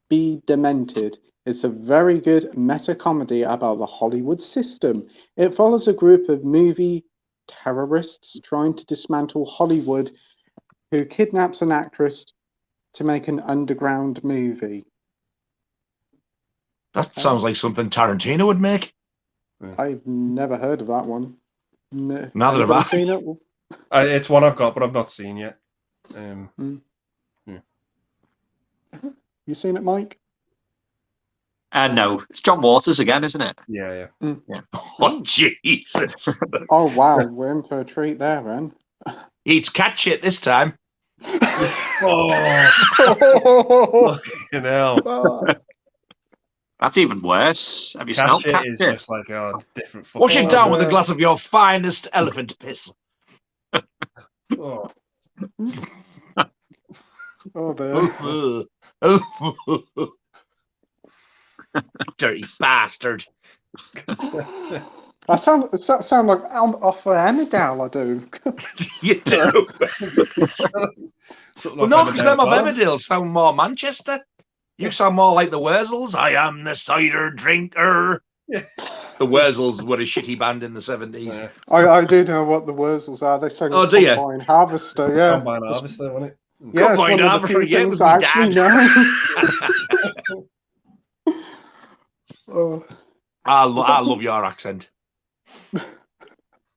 B. Demented. It's a very good meta-comedy about the Hollywood system. It follows a group of movie terrorists trying to dismantle Hollywood who kidnaps an actress to make an underground movie. That sounds like something Tarantino would make. I've never heard of that one. Neither have I. Seen it? It's one I've got, but I've not seen yet. Yeah. You seen it, Mike? No, it's John Waters again, isn't it? Yeah. Oh, Jesus. Oh, wow. We're in for a treat there, then. Eats cat shit this time. Oh, fucking hell. That's even worse. Have you smelled cat shit? Just like different. Wash it down with a glass of your finest elephant piss. Oh. Oh, dear. Dirty bastard. I sound like I'm off for Emmerdale, I do. You do. Well, no, because them of Emmerdale sound more Manchester. You sound more like the Wurzels. I am the cider drinker. Yeah. The Wurzels were a shitty band in the 70s. Yeah. I do know what the Wurzels are. They sang Combine Harvester, yeah. Combine Harvester, wasn't it? Yeah, it's one of the few things I actually know. I love your accent.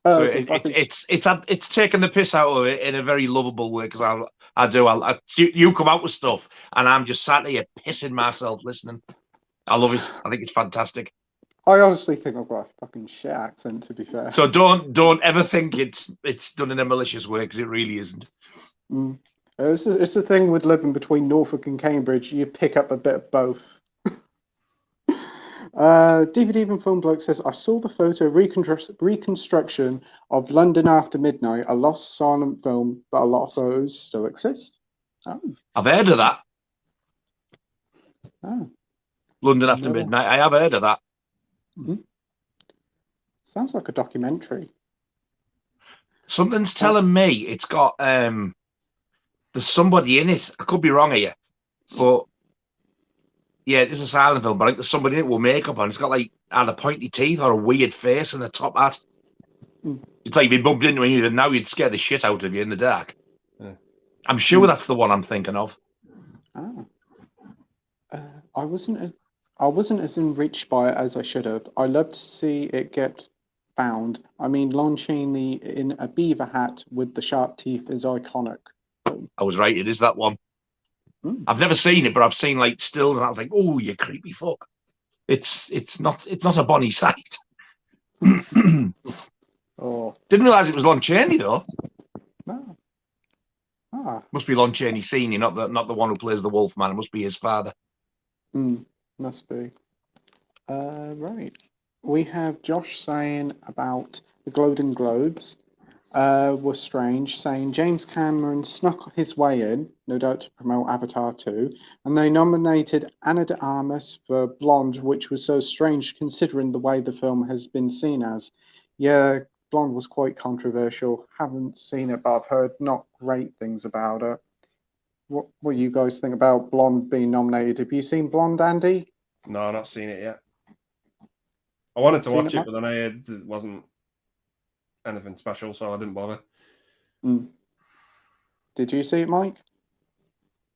So it's taken the piss out of it in a very lovable way, because you come out with stuff and I'm just sat here pissing myself listening. I love it. I think it's fantastic. I honestly think I've got a fucking shit accent, to be fair. So don't ever think it's done in a malicious way, because it really isn't. It's the thing with living between Norfolk and Cambridge. You pick up a bit of both. DVD Even Film Bloke says, I saw the photo reconstruction of London After Midnight, a lost silent film, but a lot of photos still exist. I've heard of that. London After No. Midnight. I have heard of that. Sounds like a documentary. Something's telling me it's got there's somebody in it. I could be wrong here, but yeah, it's a silent film, but I think there's somebody in it with makeup on. It's got like either pointy teeth or a weird face and a top hat. It's like you've been bumped into you, and now you'd scare the shit out of you in the dark. I'm sure that's the one I'm thinking of. I wasn't as enriched by it as I should have. I love to see it get found. I mean, Lon Chaney in a beaver hat with the sharp teeth is iconic. I was right. It is that one. I've never seen it, but I've seen like stills, and I think, oh, you creepy fuck. It's not a bonny sight. Didn't realise it was Lon Chaney though. No. Must be Lon Chaney Senior, not the one who plays the Wolfman. It must be his father. Must be. Right. We have Josh saying about the Golden Globes were strange, saying James Cameron snuck his way in, no doubt to promote Avatar 2, and they nominated Ana de Armas for Blonde, which was so strange considering the way the film has been seen as. Yeah, Blonde was quite controversial. Haven't seen it, but I've heard not great things about it. what you guys think about Blonde being nominated. Have you seen Blonde, Andy? No, I've not seen it yet. I wanted to watch it, but then I heard it wasn't anything special, so I didn't bother. Did you see it, Mike?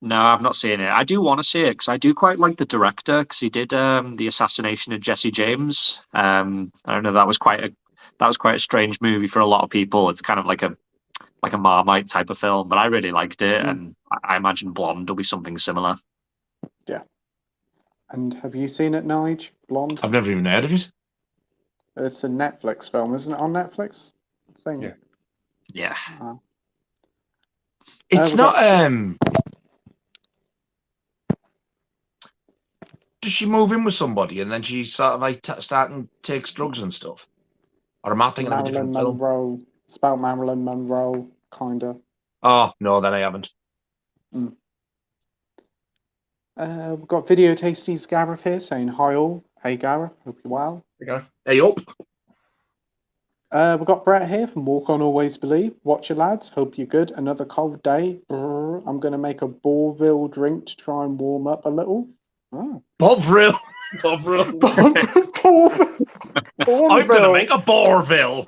No, I've not seen it. I do want to see it because I do quite like the director because he did the assassination of Jesse James. I don't know, that was quite a strange movie for a lot of people. It's kind of like a Marmite type of film, but I really liked it, and I imagine Blonde will be something similar. Yeah. And have you seen it, Nige? Blonde? I've never even heard of it. It's a Netflix film, isn't it? On Netflix? I think. Yeah. It's not. Does she move in with somebody and then she sort of like starting takes drugs and stuff? Or am I thinking of a different film? It's about Marilyn Monroe, kinda. Oh no, then I haven't. We've got Video Tasties Gareth here saying hi all. Hey Gareth, hope you're well. Hey Gareth. Hey up. We've got Brett here from Walk On Always Believe. Watch your lads, hope you're good. Another cold day. I'm going to make a Bovril drink to try and warm up a little. Oh. Bovril. Bovril. I'm going to make a Bovril.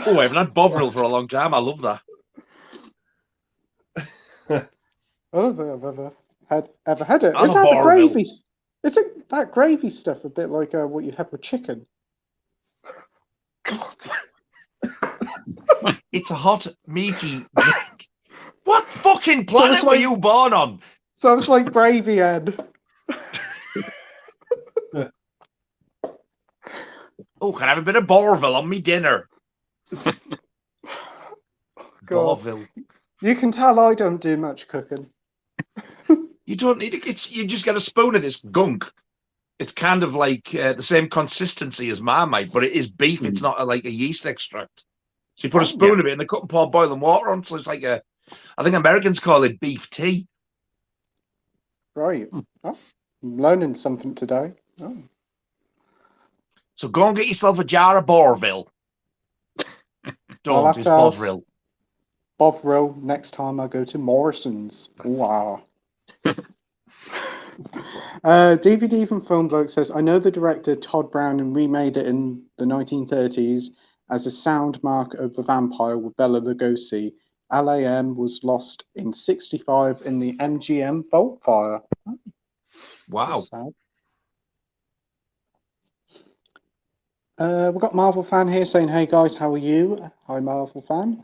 Oh, I haven't had Bovril for a long time. I love that. I don't think I've ever had it. I'm Is that the gravy? Isn't that gravy stuff a bit like what you have with chicken? God. It's a hot, meaty drink. What fucking planet were you born on? So it's like gravy, Ed. Oh, can I have a bit of Bovril on me dinner? Bovril. You can tell I don't do much cooking. You don't need it. You just get a spoon of this gunk. It's kind of like the same consistency as Marmite, but it is beef. It's not like a yeast extract. So you put a spoon of it in the cup and pour boiling water on. So it's like I think Americans call it beef tea. Right. Oh, I'm learning something today. Oh. So go and get yourself a jar of Bovril. Don't, it's Bovril. Bovril next time I go to Morrison's. Wow. DVD from Film Bloke says, I know the director Todd Browning remade it in the 1930s as a sound mark of the vampire with Bela Lugosi. LAM was lost in 65 in the MGM Vault Fire. Wow. We've got Marvel Fan here saying, hey guys, how are you? Hi Marvel Fan.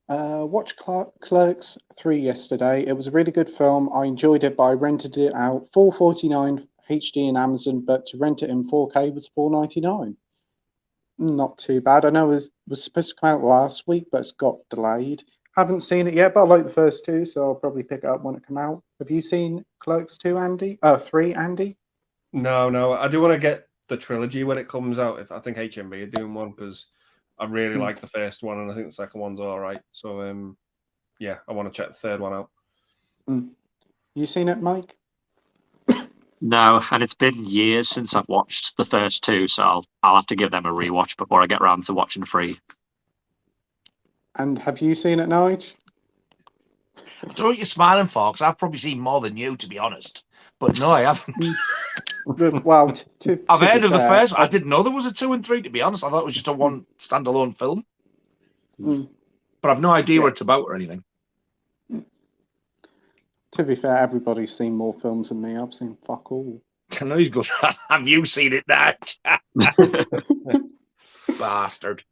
Watched Clerks 3 yesterday. It was a really good film. I enjoyed it, but I rented it out $4.49 HD in Amazon, but to rent it in 4K was $4.99. Not too bad. I know it was supposed to come out last week, but it's got delayed. Haven't seen it yet, but I like the first two, so I'll probably pick it up when it comes out. Have you seen Clerks 2, Andy? 3, Andy? No. I do want to get the trilogy when it comes out. If I think HMV are doing one because I really like the first one, and I think the second one's all right. So, I want to check the third one out. You seen it, Mike? No, and it's been years since I've watched the first two, so I'll have to give them a rewatch before I get around to watching 3. And have you seen it, Nige? I don't know what you're smiling for, because I've probably seen more than you, to be honest. But no, I haven't. Well, I've heard of the first. I didn't know there was a 2 and 3, to be honest. I thought it was just a one standalone film. But I've no idea what it's about or anything. To be fair, everybody's seen more films than me. I've seen fuck all. I know he's good. Have you seen it, Dad? Bastard.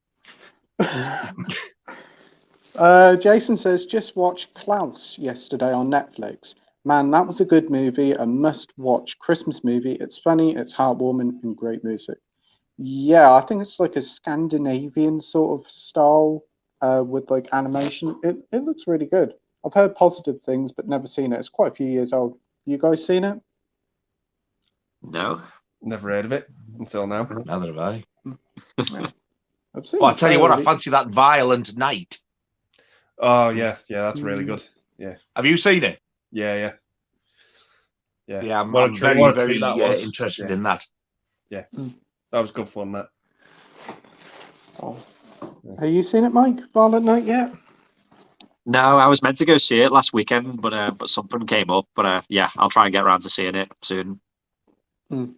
Jason says, just watched Klaus yesterday on Netflix. Man, that was a good movie, a must-watch Christmas movie. It's funny, it's heartwarming, and great music. Yeah, I think it's like a Scandinavian sort of style with like animation. It looks really good. I've heard positive things, but never seen it. It's quite a few years old. You guys seen it? No. Never heard of it until now. Neither have I. I've seen I'll tell you what, I fancy that Violent Night. Oh, yeah, that's really good. Yeah. Have you seen it? Yeah. I'm very interested in that. Yeah, that was good fun, that. Oh. Have you seen it, Mike? Violent Night yet? No, I was meant to go see it last weekend, but something came up. But yeah, I'll try and get around to seeing it soon. We've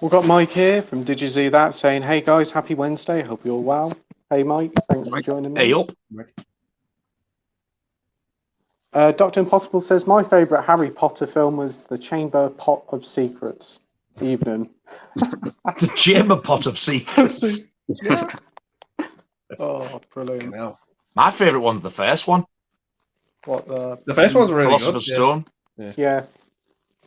got Mike here from Did You See That saying, "Hey guys, happy Wednesday. Hope you're well." Hey Mike, thanks for joining me. Hey up. Dr. Impossible says, "My favourite Harry Potter film was The Chamber Pot of Secrets." Evening. The Chamber Pot of Secrets. Yeah. Oh, brilliant. My favourite one's the first one. What the first one's really Philosopher's good. Stone. Yeah.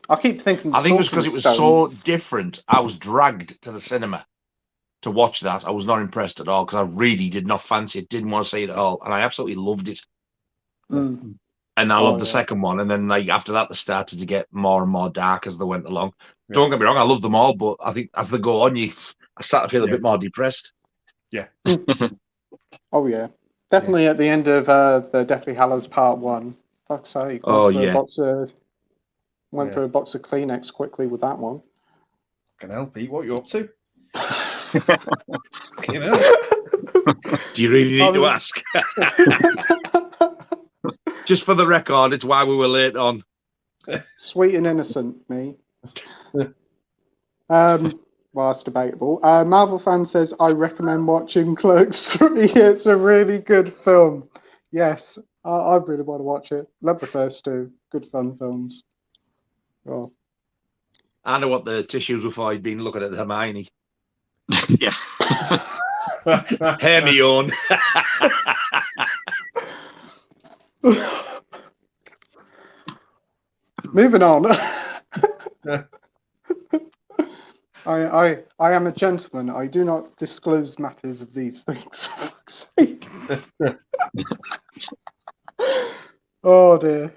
I keep thinking. I think it was because it was so different. I was dragged to the cinema to watch that. I was not impressed at all because I really did not fancy it. Didn't want to see it at all, and I absolutely loved it. And I loved the second one, and then like after that, they started to get more and more dark as they went along. Yeah. Don't get me wrong, I love them all, but I think as they go on, I start to feel a bit more depressed. Yeah. Oh yeah, definitely at the end of the Deathly Hallows Part 1. Fuck's sake. Went for a box of Kleenex quickly with that one. Fucking hell, Pete, what are you up to? Do you really need to ask? Just for the record, it's why we were late on. Sweet and innocent, me. Well, that's debatable. Marvel fan says, "I recommend watching Clerks 3. It's a really good film." Yes, I really want to watch it. Love the first two. Good fun films. Oh. I know what the tissues were for. He'd been looking at Hermione. Yeah. Hermione. Moving on. I am a gentleman. I do not disclose matters of these things. For fuck's sake. Oh dear.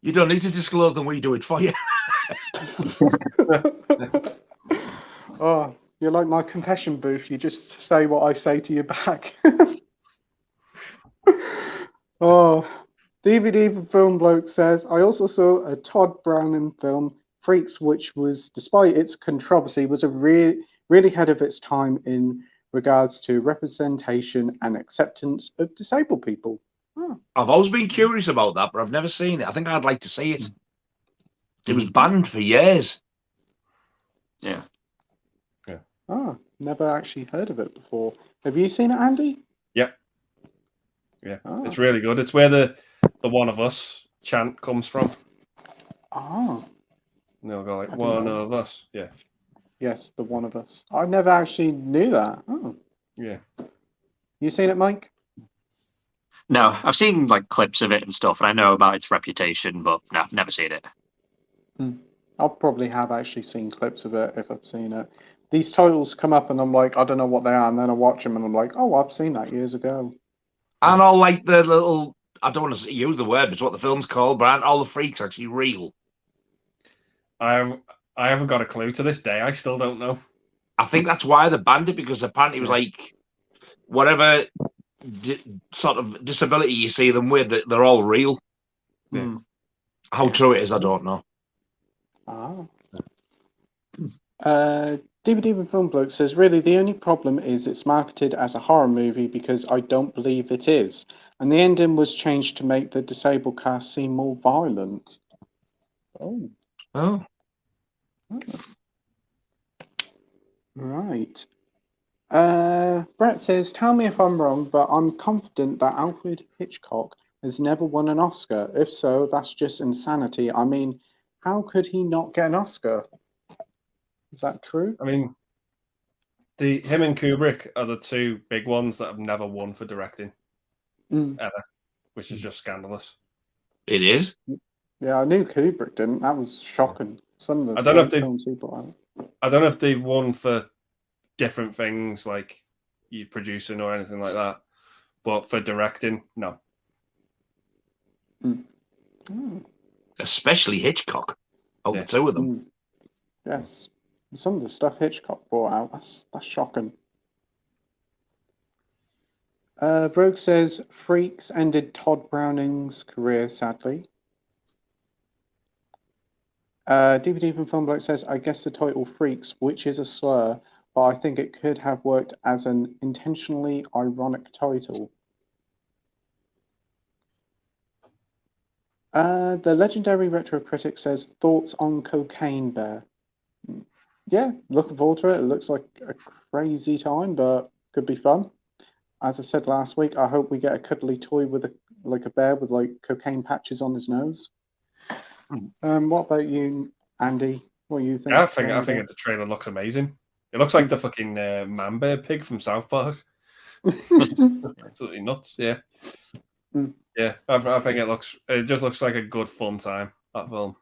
You don't need to disclose them. We do it for you. Oh, you're like my confession booth. You just say what I say to you back. Oh, DVD for Film Bloke says, "I also saw a Todd Browning film, Freaks, which was, despite its controversy, was a really ahead of its time in regards to representation and acceptance of disabled people." Oh. I've always been curious about that, but I've never seen it. I think I'd like to see it. It was banned for years. Yeah. Oh, never actually heard of it before. Have you seen it, Andy? Yep. Yeah, it's really good. It's where the "one of us" chant comes from. Oh. They'll go like, "one of us." Yeah. Yes, the "one of us." I never actually knew that. Oh. Yeah. You seen it, Mike? No, I've seen like clips of it and stuff, and I know about its reputation, but no, I've never seen it. I'll probably have actually seen clips of it if I've seen it. These titles come up and I'm like, I don't know what they are, and then I watch them and I'm like, oh, I've seen that years ago. And all like the little, I don't want to use the word, but it's what the film's called, but aren't all the freaks actually real? I haven't got a clue to this day. I still don't know. I think that's why they banned it, because apparently it was like whatever sort of disability you see them with, they're all real. Yeah. How true it is, I don't know. DVD with Film Bloke says, "Really, the only problem is it's marketed as a horror movie because I don't believe it is. And the ending was changed to make the disabled cast seem more violent." Oh. Right. Brett says, "Tell me if I'm wrong, but I'm confident that Alfred Hitchcock has never won an Oscar. If so, that's just insanity. I mean, how could he not get an Oscar? Is that true?" I mean, him and Kubrick are the two big ones that have never won for directing ever, which is just scandalous. It is. Yeah, I knew Kubrick didn't. That was shocking. Some of the films he brought out. I don't know if they've won for different things like you producing or anything like that, but for directing, no. Especially Hitchcock. Oh, the two of them. Yes. Some of the stuff Hitchcock brought out, that's shocking. Brogue says, "Freaks ended Todd Browning's career, sadly." DVD from Film Bloke says, "I guess the title Freaks, which is a slur, but I think it could have worked as an intentionally ironic title." The legendary retro critic says, thoughts on Cocaine Bear? Yeah, looking forward to it. It looks like a crazy time, but could be fun. As I said last week, I hope we get a cuddly toy with a bear with like cocaine patches on his nose. What about you, Andy? What do you think? I think the trailer looks amazing. It looks like the fucking man bear pig from South Park. Absolutely nuts. Yeah. Yeah, I think it just looks like a good fun time, that film.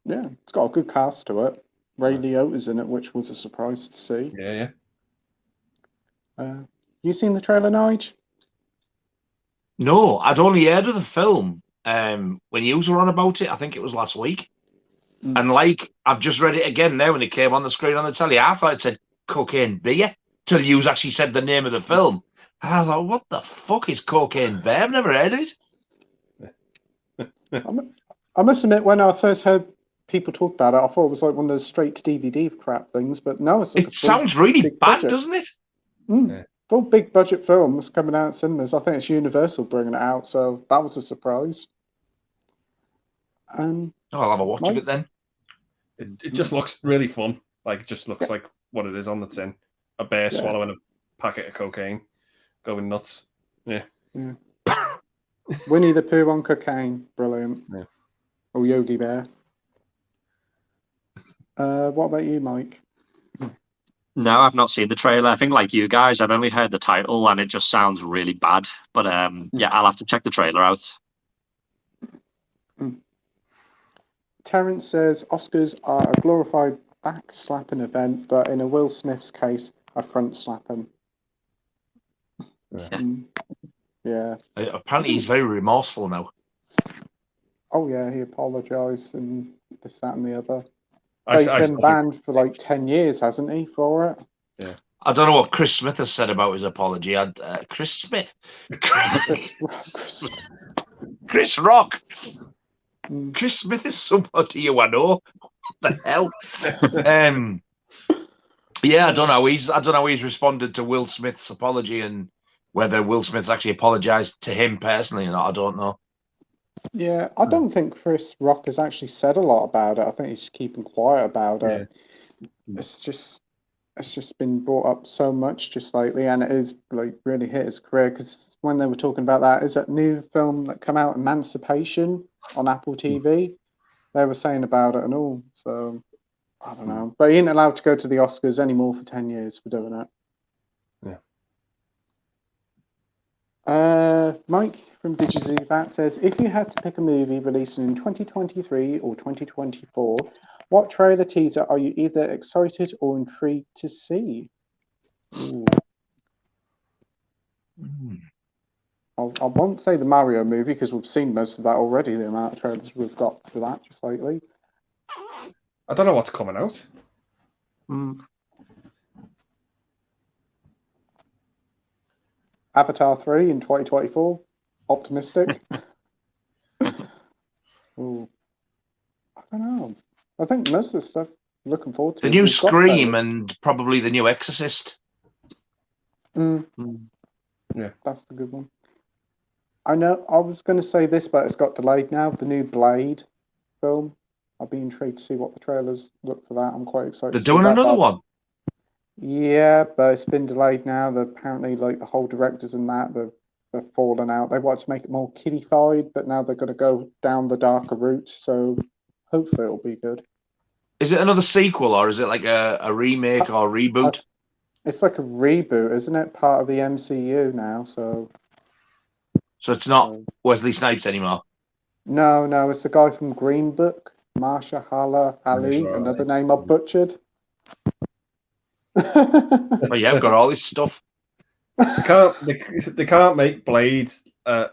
Yeah, it's got a good cast to it. Ray Liotta's in it, which was a surprise to see. Yeah. You seen the trailer, Nige? No, I'd only heard of the film when you were on about it. I think it was last week. And I've just read it again now when it came on the screen on the telly. I thought it said Cocaine Bear till you actually said the name of the film. And I thought, what the fuck is Cocaine Bear? I've never heard of it. I must admit, when I first heard people talk about it, I thought it was like one of those straight to DVD crap things. But no, it's like it sounds really bad, doesn't it? Full big budget films coming out in cinemas. I think it's Universal bringing it out, so that was a surprise. I'll have a watch of it then. It just looks really fun. Like, it just looks like what it is on the tin. A bear swallowing a packet of cocaine, going nuts. Yeah. Winnie the Pooh on cocaine. Brilliant. Yeah. Or Yogi Bear. What about you, Mike? No, I've not seen the trailer. I think, like you guys, I've only heard the title and it just sounds really bad. But yeah, I'll have to check the trailer out. Terence says Oscars are a glorified back-slapping event, but in a Will Smith's case, a front-slapping. Yeah. Apparently, he's very remorseful now. Oh, yeah, he apologised and this, that, and the other. He's been banned for like 10 years, hasn't he, for it? Yeah. I don't know what Chris Smith has said about his apology. Chris Smith? Chris Rock? Chris Smith is somebody you know. What the hell? Yeah, I don't know. I don't know how he's responded to Will Smith's apology and whether Will Smith's actually apologized to him personally or not. I don't know. Yeah, I don't think Chris Rock has actually said a lot about it. I think he's keeping quiet about it. It's just been brought up so much just lately, and it is like really hit his career. Because when they were talking about that, is that new film that come out, Emancipation, on Apple TV? They were saying about it and all. So I don't know, but he ain't allowed to go to the Oscars anymore for 10 years for doing it. Mike from DigiZbat says, if you had to pick a movie releasing in 2023 or 2024, what trailer teaser are you either excited or intrigued to see? I won't say the Mario movie because we've seen most of that already, the amount of trailers we've got for that just lately. I don't know what's coming out. Avatar 3 in 2024. Optimistic. Ooh. I don't know. I think most of the stuff looking forward to. The new Scream and probably the new Exorcist. Yeah, that's the good one. I know. I was going to say this, but it's got delayed now. The new Blade film. I'll be intrigued to see what the trailers look for that. I'm quite excited. They're doing another one. Yeah, but it's been delayed now. Apparently, like the whole directors and that, they've fallen out. They wanted to make it more kiddie-fied, but now they're going to go down the darker route. So hopefully it'll be good. Is it another sequel or is it like a remake or reboot? It's like a reboot, isn't it? Part of the MCU now, so it's not Wesley Snipes anymore? No, it's the guy from Green Book, Mahershala Ali, another name I've butchered. Oh yeah, I've got all this stuff. They can't make Blade a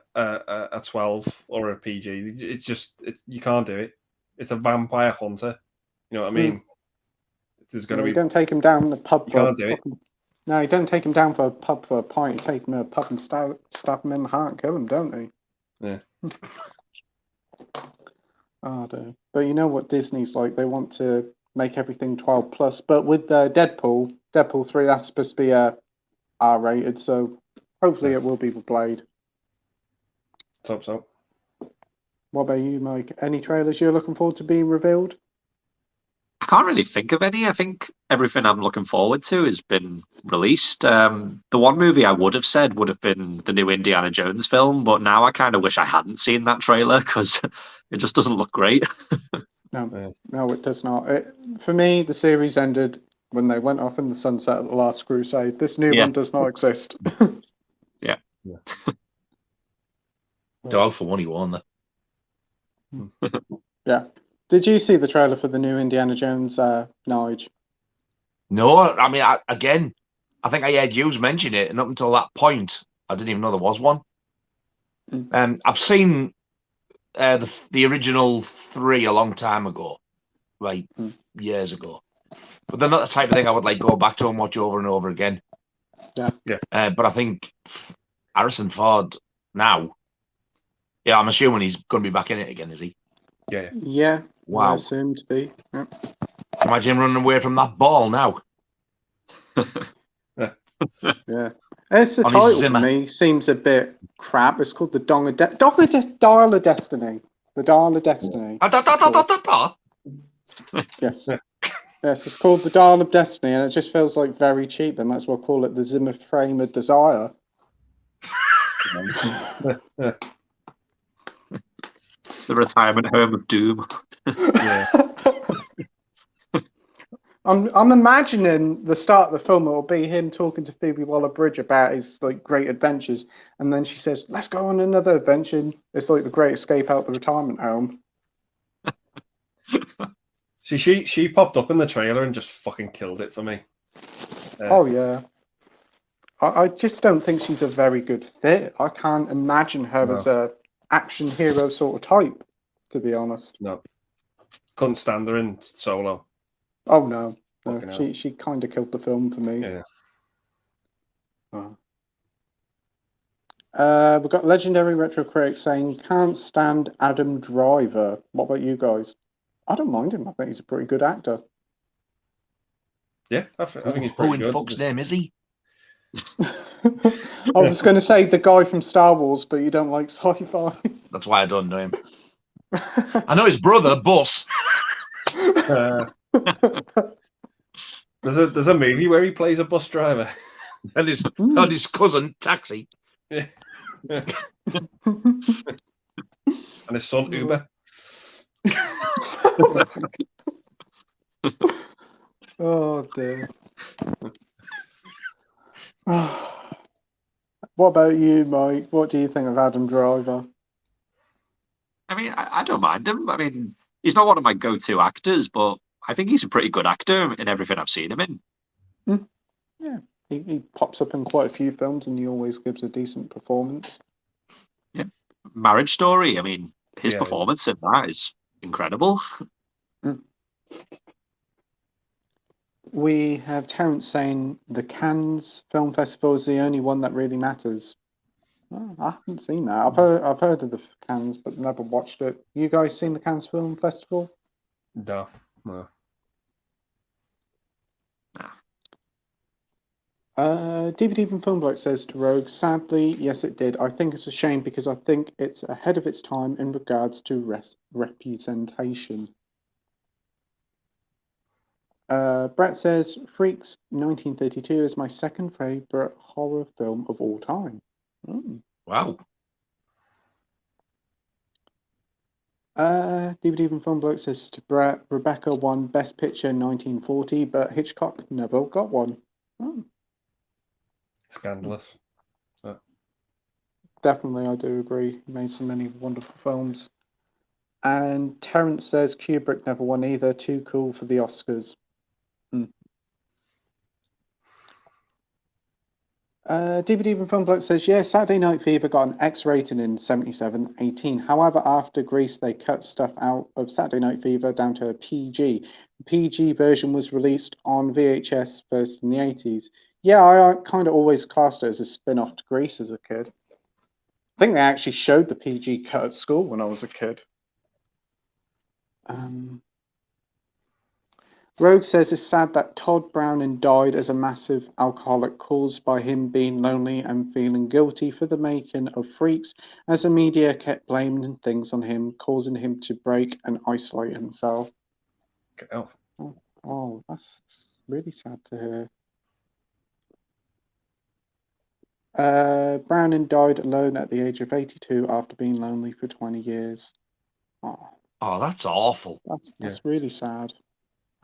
12 or a PG. It's just you can't do it. It's a vampire hunter. You know what I mean? There's going to be. You don't take him down the pub. You can't do it. No, you don't take him down for a pub for a pint. You take him to a pub and stab him in the heart and kill him, don't you? Yeah. Oh dear. But you know what Disney's like? They want to make everything 12 plus. But with Deadpool 3, that's supposed to be R-rated. So hopefully it will be with Blade. Let's hope so. What about you, Mike? Any trailers you're looking forward to being revealed? I can't really think of any. I think everything I'm looking forward to has been released. The one movie I would have said would have been the new Indiana Jones film, but now I kind of wish I hadn't seen that trailer because it just doesn't look great. No, it does not. For me, the series ended when they went off in the sunset at the Last Crusade. This new one does not exist. Yeah. Dog for one, he won there. Yeah. Did you see the trailer for the new Indiana Jones, Nige? No, I mean, I think I heard you mention it, and up until that point, I didn't even know there was one. I've seen the original 3 a long time ago, like years ago, but they're not the type of thing I would like go back to and watch over and over again. Yeah. But I think Harrison Ford now, yeah, I'm assuming he's going to be back in it again, is he? Yeah. Yeah. Wow. I assume to be. Yeah. Imagine him running away from that ball now. Yeah. It's the title for me. Seems a bit crap. It's called the Dial of Destiny. The Dial of Destiny. Yes. Yes, it's called the Dial of Destiny, and it just feels like very cheap. They might as well call it the Zimmer Frame of Desire. The retirement home of doom. Yeah. I'm imagining the start of the film. It will be him talking to Phoebe Waller-Bridge about his like great adventures, and then she says, "Let's go on another adventure." It's like the Great Escape out the retirement home. See, she popped up in the trailer and just fucking killed it for me. Oh yeah. I just don't think she's a very good fit. I can't imagine her as a action hero sort of type, to be honest. No. Couldn't stand her in Solo. Oh no. She kind of killed the film for me. Yeah. We've got Legendary Retro Critic saying, can't stand Adam Driver. What about you guys? I don't mind him. I think he's a pretty good actor. Yeah, I think he's pretty good. Who in fuck's name is he? I was going to say the guy from Star Wars, but you don't like sci-fi. That's why I don't know him. I know his brother, Bus. There's a movie where he plays a bus driver. And his cousin, Taxi. Yeah. And his son, Uber. Oh dear. What about you, Mike? What do you think of Adam Driver? I mean, I don't mind him. I mean, he's not one of my go-to actors, but I think he's a pretty good actor in everything I've seen him in. Yeah, he pops up in quite a few films, and he always gives a decent performance. Yeah, Marriage Story. I mean, his performance in that is incredible. We have Terence saying the Cannes Film Festival is the only one that really matters. Oh, I haven't seen that. I've heard of the Cannes, but never watched it. You guys seen the Cannes Film Festival? No. DVD from Film Bloke says to Rogue, sadly, yes, it did. I think it's a shame because I think it's ahead of its time in regards to representation. Brett says, Freaks 1932 is my second favourite horror film of all time. Wow. DVD from Film Bloke says to Brett, Rebecca won Best Picture in 1940, but Hitchcock never got one. Scandalous. Definitely, I do agree. He made so many wonderful films. And Terence says Kubrick never won either. Too cool for the Oscars. DVD from Film Bloke says, yeah, Saturday Night Fever got an X rating in 77-18. However, after Grease, they cut stuff out of Saturday Night Fever down to a PG. The PG version was released on VHS first in the 80s. Yeah, I kind of always classed it as a spin-off to Grease as a kid. I think they actually showed the PG cut at school when I was a kid. Rogue says it's sad that Todd Browning died as a massive alcoholic caused by him being lonely and feeling guilty for the making of Freaks, as the media kept blaming things on him, causing him to break and isolate himself. Oh, that's really sad to hear. Browning died alone at the age of 82 after being lonely for 20 years. Oh, that's awful. That's really sad.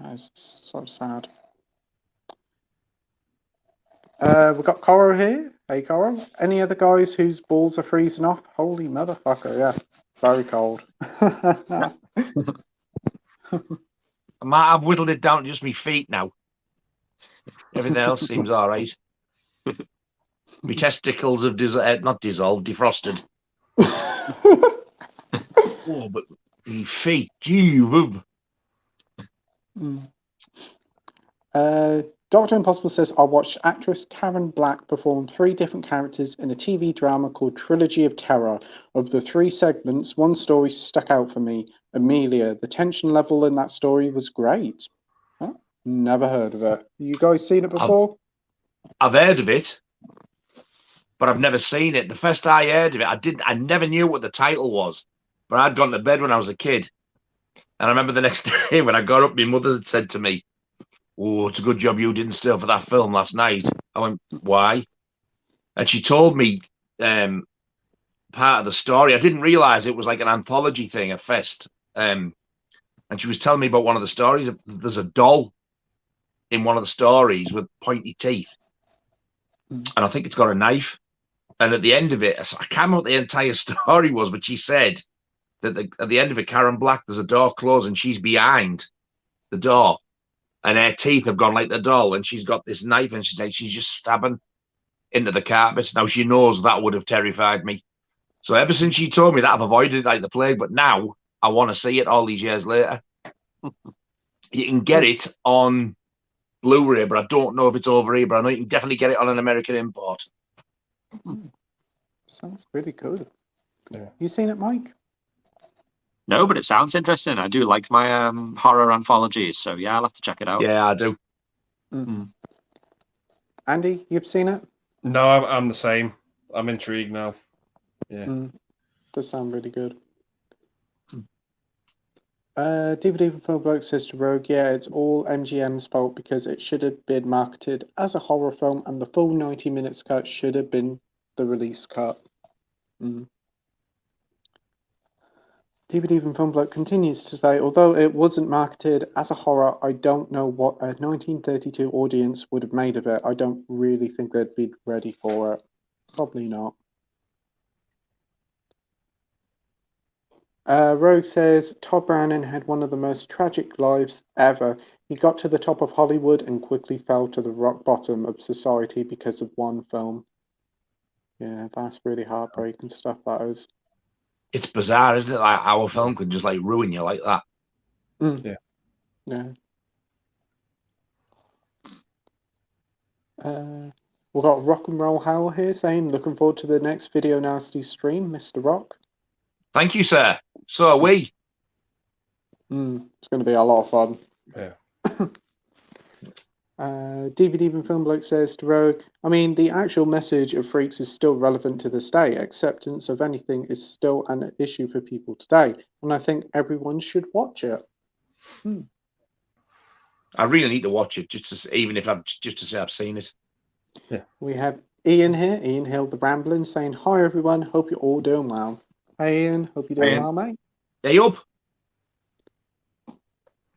That's so sad. We've got Coro here. Hey, Coro. Any other guys whose balls are freezing off? Holy motherfucker, yeah. Very cold. I might have whittled it down to just my feet now. Everything else seems all right. My testicles have not dissolved, defrosted. Oh, but my feet, gee, Dr. Impossible says, I watched actress Karen Black perform 3 different characters in a TV drama called Trilogy of Terror. Of the 3 segments, one story stuck out for me, Amelia. The tension level in that story was great. Huh? Never heard of it. You guys seen it before? I've heard of it, but I've never seen it. The first I heard of it, I never knew what the title was, but I'd gone to bed when I was a kid. And I remember the next day when I got up, my mother had said to me, "Oh, it's a good job you didn't stay up for that film last night." I went, "Why?" And she told me part of the story. I didn't realize it was like an anthology thing, a fest. And she was telling me about one of the stories. There's a doll in one of the stories with pointy teeth. And I think it's got a knife. And at the end of it, I can't remember what the entire story was, but she said that at the end of it, Karen Black, there's a door closed and she's behind the door. And her teeth have gone like the doll, and she's got this knife, and she's just stabbing into the carpet. Now she knows that would have terrified me. So ever since she told me that, I've avoided it like the plague. But now I want to see it all these years later. You can get it on Blu-ray, but I don't know if it's over here. But I know you can definitely get it on an American import. Sounds pretty good. Yeah. You seen it, Mike? No, but it sounds interesting. I do like my horror anthologies, so yeah, I'll have to check it out. Yeah, I do. Andy, you've seen it? No, I'm the same. I'm intrigued now. Yeah. Does sound really good. DVD from Film Bloke says to Rogue, yeah, it's all MGM's fault because it should have been marketed as a horror film and the full 90 minutes cut should have been the release cut. DVD from Film Bloke continues to say, although it wasn't marketed as a horror, I don't know what a 1932 audience would have made of it. I don't really think they'd be ready for it. Probably not. Rogue says, Todd Browning had one of the most tragic lives ever. He got to the top of Hollywood and quickly fell to the rock bottom of society because of one film. Yeah, that's really heartbreaking stuff, that is. It's bizarre, isn't it? Like our film could just like ruin you like that. Yeah. We've got Rock and Roll Howl here saying, looking forward to the next Video Nasty stream, Mr. Rock. Thank you, sir. So are we. It's going to be a lot of fun. Yeah. DVD from Film Bloke says to Rogue, I mean, the actual message of Freaks is still relevant to this day. Acceptance of anything is still an issue for people today, and I think everyone should watch it. I really need to watch it, just to say I've seen it. Yeah. We have Ian here, Ian Hill, the Rambling, saying, hi everyone, hope you're all doing well. Hey Ian, hope you're doing well, mate. Hey up.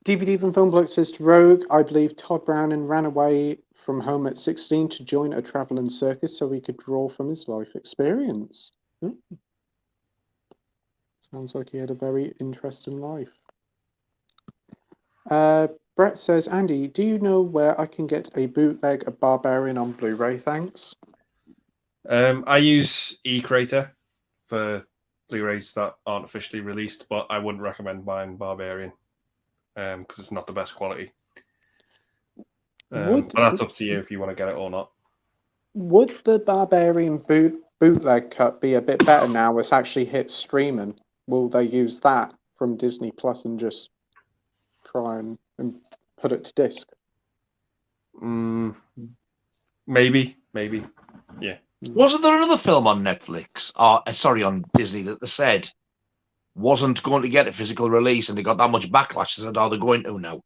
DVD from Film Bloke says to Rogue, I believe Todd Browning ran away from home at 16 to join a travelling circus so he could draw from his life experience. Sounds like he had a very interesting life. Brett says, Andy, do you know where I can get a bootleg of Barbarian on Blu-ray? Thanks. I use eCreator for Blu-rays that aren't officially released, but I wouldn't recommend buying Barbarian because it's not the best quality. But that's up to you if you want to get it or not. Would the Barbarian bootleg cut be a bit better now it's actually hit streaming? Will they use that from Disney Plus and just try and put it to disc. Maybe. Yeah. Wasn't there another film on Netflix, or sorry, on Disney, that they said wasn't going to get a physical release, and they got that much backlash? They said, "Oh, they're going to now."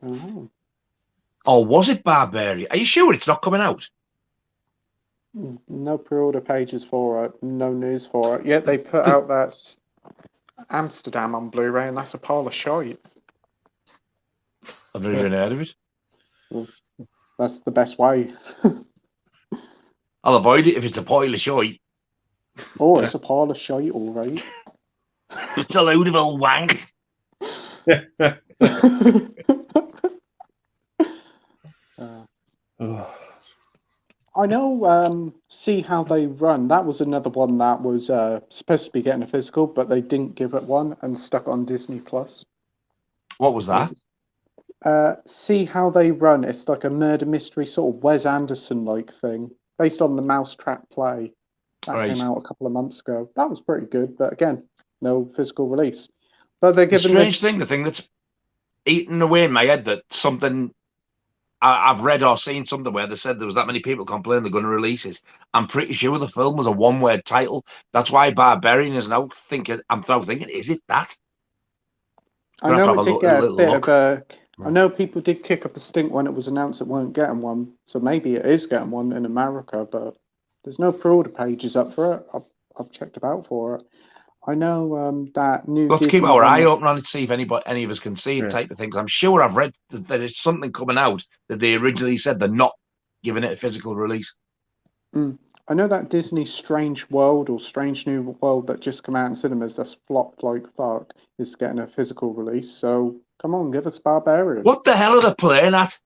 Oh. Or was it Barbarian? Are you sure it's not coming out? No pre-order pages for it. No news for it. Yet they put out that Amsterdam on Blu-ray, and that's a pile of shite. I've never even heard of it. Well, that's the best way. I'll avoid it if it's a pile of shite. Oh, it's a pile of shite, all right. It's a load of old wank. I know See How They Run. That was another one that was supposed to be getting a physical, but they didn't give it one and stuck it on Disney Plus. What was that? See How They Run. It's like a murder mystery, sort of Wes Anderson-like thing, based on the Mousetrap play that came out a couple of months ago. That was pretty good, but again, no physical release. But they're giving the thing that's eating away in my head, that something I've read or seen something where they said there was that many people complaining they're going to release it. I'm pretty sure the film was a one-word title. That's why Barbarian is now thinking. I'm now thinking, is it that? I know it did get a bit of a. I know people did kick up a stink when it was announced it weren't getting one, so maybe it is getting one in America, but there's no pre-order pages up for it. I've checked about for it. I know that new. We'll have to keep our eye open on it, see if any of us can see it, type of thing. Because I'm sure I've read that there's something coming out that they originally said they're not giving it a physical release. I know that Disney Strange World or Strange New World that just came out in cinemas that's flopped like fuck is getting a physical release. So come on, give us Barbarian. What the hell are they playing at?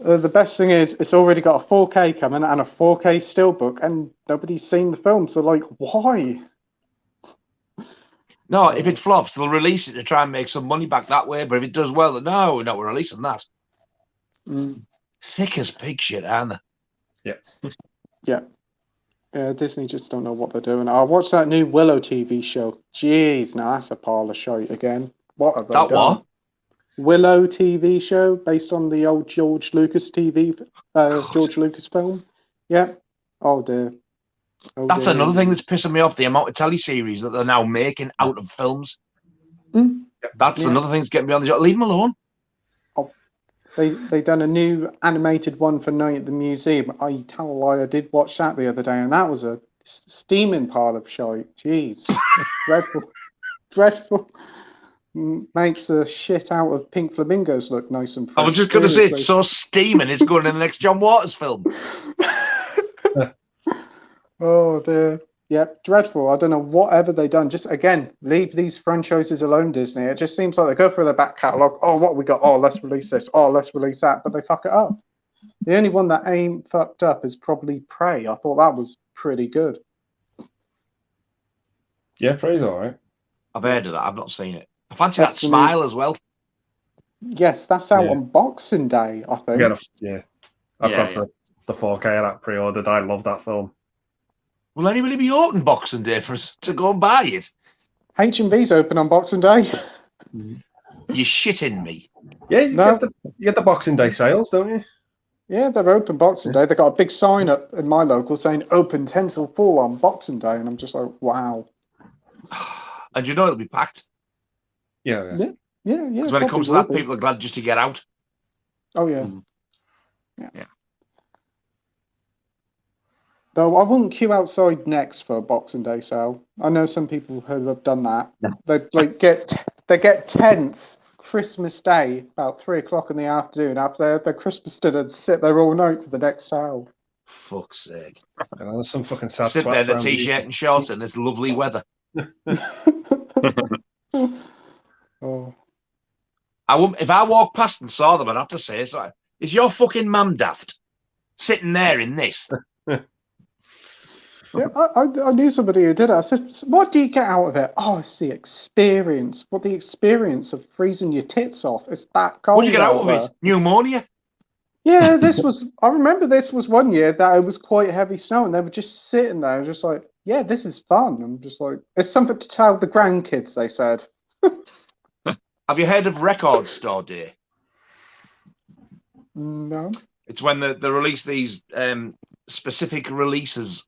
The best thing is it's already got a 4K coming and a 4K steelbook, and nobody's seen the film. So like, why? No, if it flops, they'll release it to try and make some money back that way. But if it does well, no, we're not releasing that. Thick as pig shit, aren't they? Yeah. Disney just don't know what they're doing. I watched that new Willow TV show. Jeez, now that's a pile of shite again. What have they done? What? Willow TV show based on the old George Lucas George Lucas film. Yeah. Oh dear. That's another thing that's pissing me off, the amount of teleseries that they're now making out of films. That's another thing that's getting me on the job. Leave them alone. They done a new animated one for Night at the Museum. I tell a lie, I did watch that the other day, and that was a steaming pile of shite. Jeez. Dreadful. Makes the shit out of Pink Flamingos look nice and fresh. I was just going to say, it's so steaming, it's going in the next John Waters film. Oh dear. Yep, dreadful. I don't know whatever they done. Just again, leave these franchises alone, Disney. It just seems like they go through their back catalogue. Oh, what we got? Oh, let's release this. Oh, let's release that. But they fuck it up. The only one that ain't fucked up is probably Prey. I thought that was pretty good. Yeah, Prey's all right. I've heard of that. I've not seen it. I fancy that Smile as well. Yes, that's out on Boxing Day, I think. I've got the 4K of that pre-ordered. I love that film. Will anybody be open Boxing Day for us to go and buy it? H&B's open on Boxing Day. You're shitting me. Yeah, you get the Boxing Day sales, don't you? Yeah, they're open Boxing Day. They've got a big sign up in my local saying open 10 till 4 on Boxing Day. And I'm just like, wow. And you know it'll be packed. Yeah. Because when it comes to that, people are glad just to get out. Oh, yeah. Yeah. Though I wouldn't queue outside next for a Boxing Day sale. I know some people who have done that. They get tents Christmas Day about 3 o'clock in the afternoon after their Christmas dinner and sit there all night for the next sale. Fuck's sake! There's some fucking sad. Sit there in the t-shirt and shorts in this lovely weather. Oh. If I walked past and saw them, I'd have to say, "Is your fucking mum daft sitting there in this?" Yeah, I knew somebody who did it. I said, "What do you get out of it?" Oh, it's the experience. What the experience of freezing your tits off? It's that cold. What do you get out of it? Pneumonia? Yeah, I remember this was one year that it was quite heavy snow, and they were just sitting there, just like, "Yeah, this is fun." I'm just like, it's something to tell the grandkids. They said. Have you heard of Record Store Day? No. It's when they release these specific releases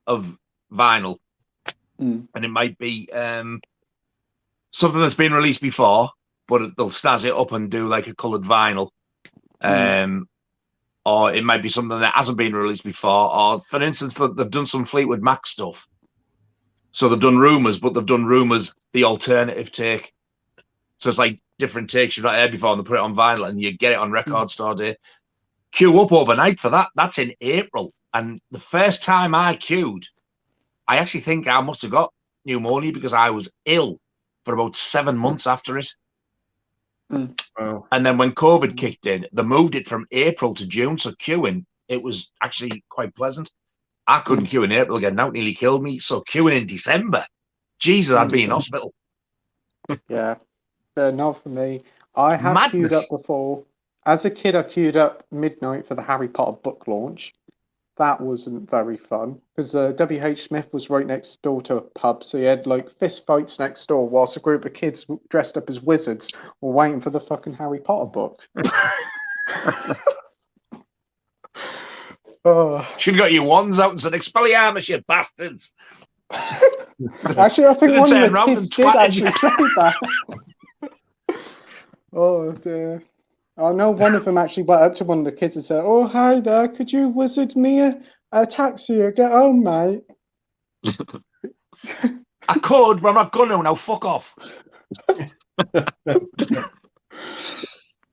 of vinyl. And it might be something that's been released before, but they'll stazz it up and do like a coloured vinyl. Or it might be something that hasn't been released before. Or, for instance, they've done some Fleetwood Mac stuff. So they've done Rumours, but they've done Rumours, the alternative take. So it's like different takes you've not heard before, and they put it on vinyl, and you get it on Record Store Day. Queue up overnight for that. That's in April. And the first time I queued, I actually think I must have got pneumonia because I was ill for about 7 months after it. Wow. And then when COVID kicked in, they moved it from April to June. So queuing, it was actually quite pleasant. I couldn't queue in April again. Now it nearly killed me. So queuing in December, Jesus, I'd be in hospital. Yeah, not for me. I have queued up before. As a kid, I queued up midnight for the Harry Potter book launch. That wasn't very fun because W.H. Smith was right next door to a pub, so you had like fist fights next door whilst a group of kids dressed up as wizards were waiting for the fucking Harry Potter book. Should have got your wands out and said, "Expelliarmus, you bastards!" Actually, I think one of the kids did actually say that. Oh dear. I know one of them actually went up to one of the kids and said, "Oh, hi there, could you wizard me a taxi or get home, mate?" I could, but I'm not going to now. Fuck off.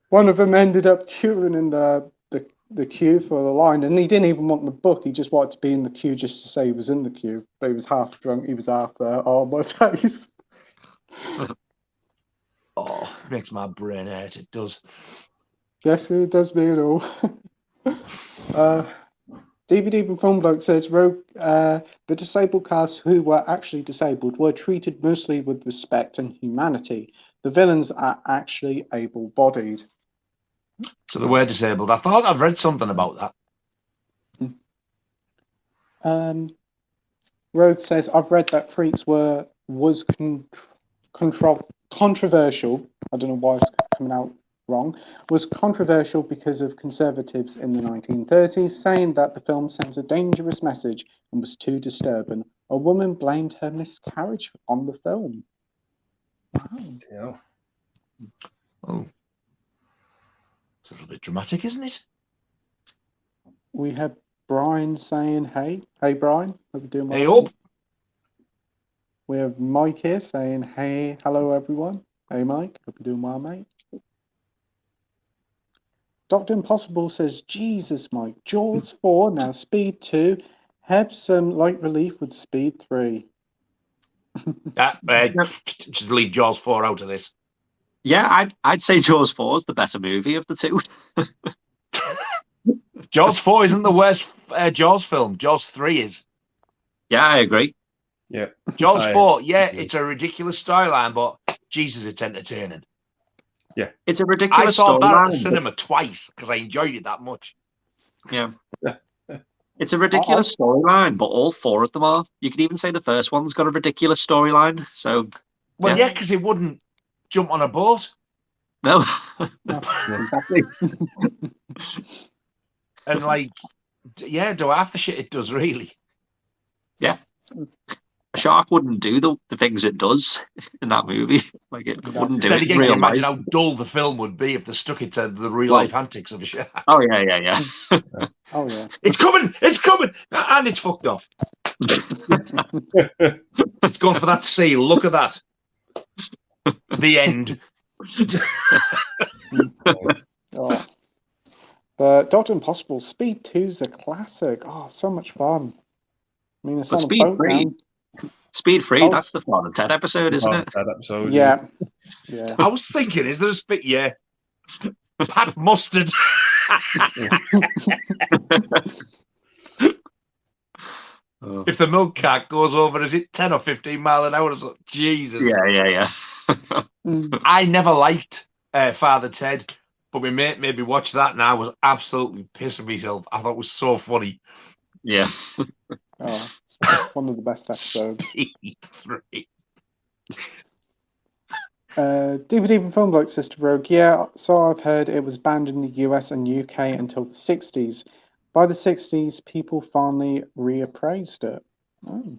One of them ended up queuing in the queue for the line, and he didn't even want the book. He just wanted to be in the queue just to say he was in the queue. But he was half drunk. He was half there. Oh, my days. Oh, it makes my brain hurt. It does. Yes, it does me at all. DVD from Film Bloke says, Rogue, the disabled cast who were actually disabled were treated mostly with respect and humanity. The villains are actually able-bodied. So they were disabled. I thought I've read something about that. Rogue says, I've read that Freaks was controversial. I don't know why it's coming out wrong. Was controversial because of conservatives in the 1930s saying that the film sends a dangerous message and was too disturbing. A woman blamed her miscarriage on the film. Wow. Yeah. Oh. It's a little bit dramatic, isn't it? We have Brian saying, hey. Hey, Brian. Hope you're doing well. Hey, up. We have Mike here saying, hey, hello, everyone. Hey, Mike. Hope you're doing well, mate. Dr. Impossible says, Jesus, Mike. Jaws 4, now Speed 2. Have some light relief with Speed 3. Just leave Jaws 4 out of this. Yeah, I'd say Jaws 4 is the better movie of the two. Jaws 4 isn't the worst Jaws film. Jaws 3 is. Yeah, I agree. Yeah. Jaws 4, yeah, it's a ridiculous storyline, but Jesus, it's entertaining. Yeah. It's a ridiculous storyline. I saw that at the but... cinema twice because I enjoyed it that much. Yeah. It's a ridiculous storyline, but all four of them are. You could even say the first one's got a ridiculous storyline. So, well, yeah, because it wouldn't jump on a boat. No. Exactly. And like, yeah, do half the shit it does really. Yeah. A shark wouldn't do the things it does in that movie. Like it wouldn't do then it. Again, can you imagine how dull the film would be if they stuck it to the real life antics of a shark? Oh yeah. Oh yeah. It's coming, and it's fucked off. It's gone for that seal. Look at that. The end. Oh. But Dr. Impossible Speed 2's a classic. Oh, so much fun. I mean, it's on a boat now. Speed 3, that's the Father Ted episode, isn't it? Ted episode, yeah. I was thinking, is there a speed? Yeah. Pat Mustard. If the milk cart goes over, is it 10 or 15 mile an hour? Jesus. Yeah. I never liked Father Ted, but my mate made me watch that and I was absolutely pissing myself. I thought it was so funny. Yeah. One of the best episodes. Speed 3. DVD from film like Sister Rogue. Yeah, so I've heard it was banned in the US and UK until the 60s. By the 60s, people finally reappraised it. Oh.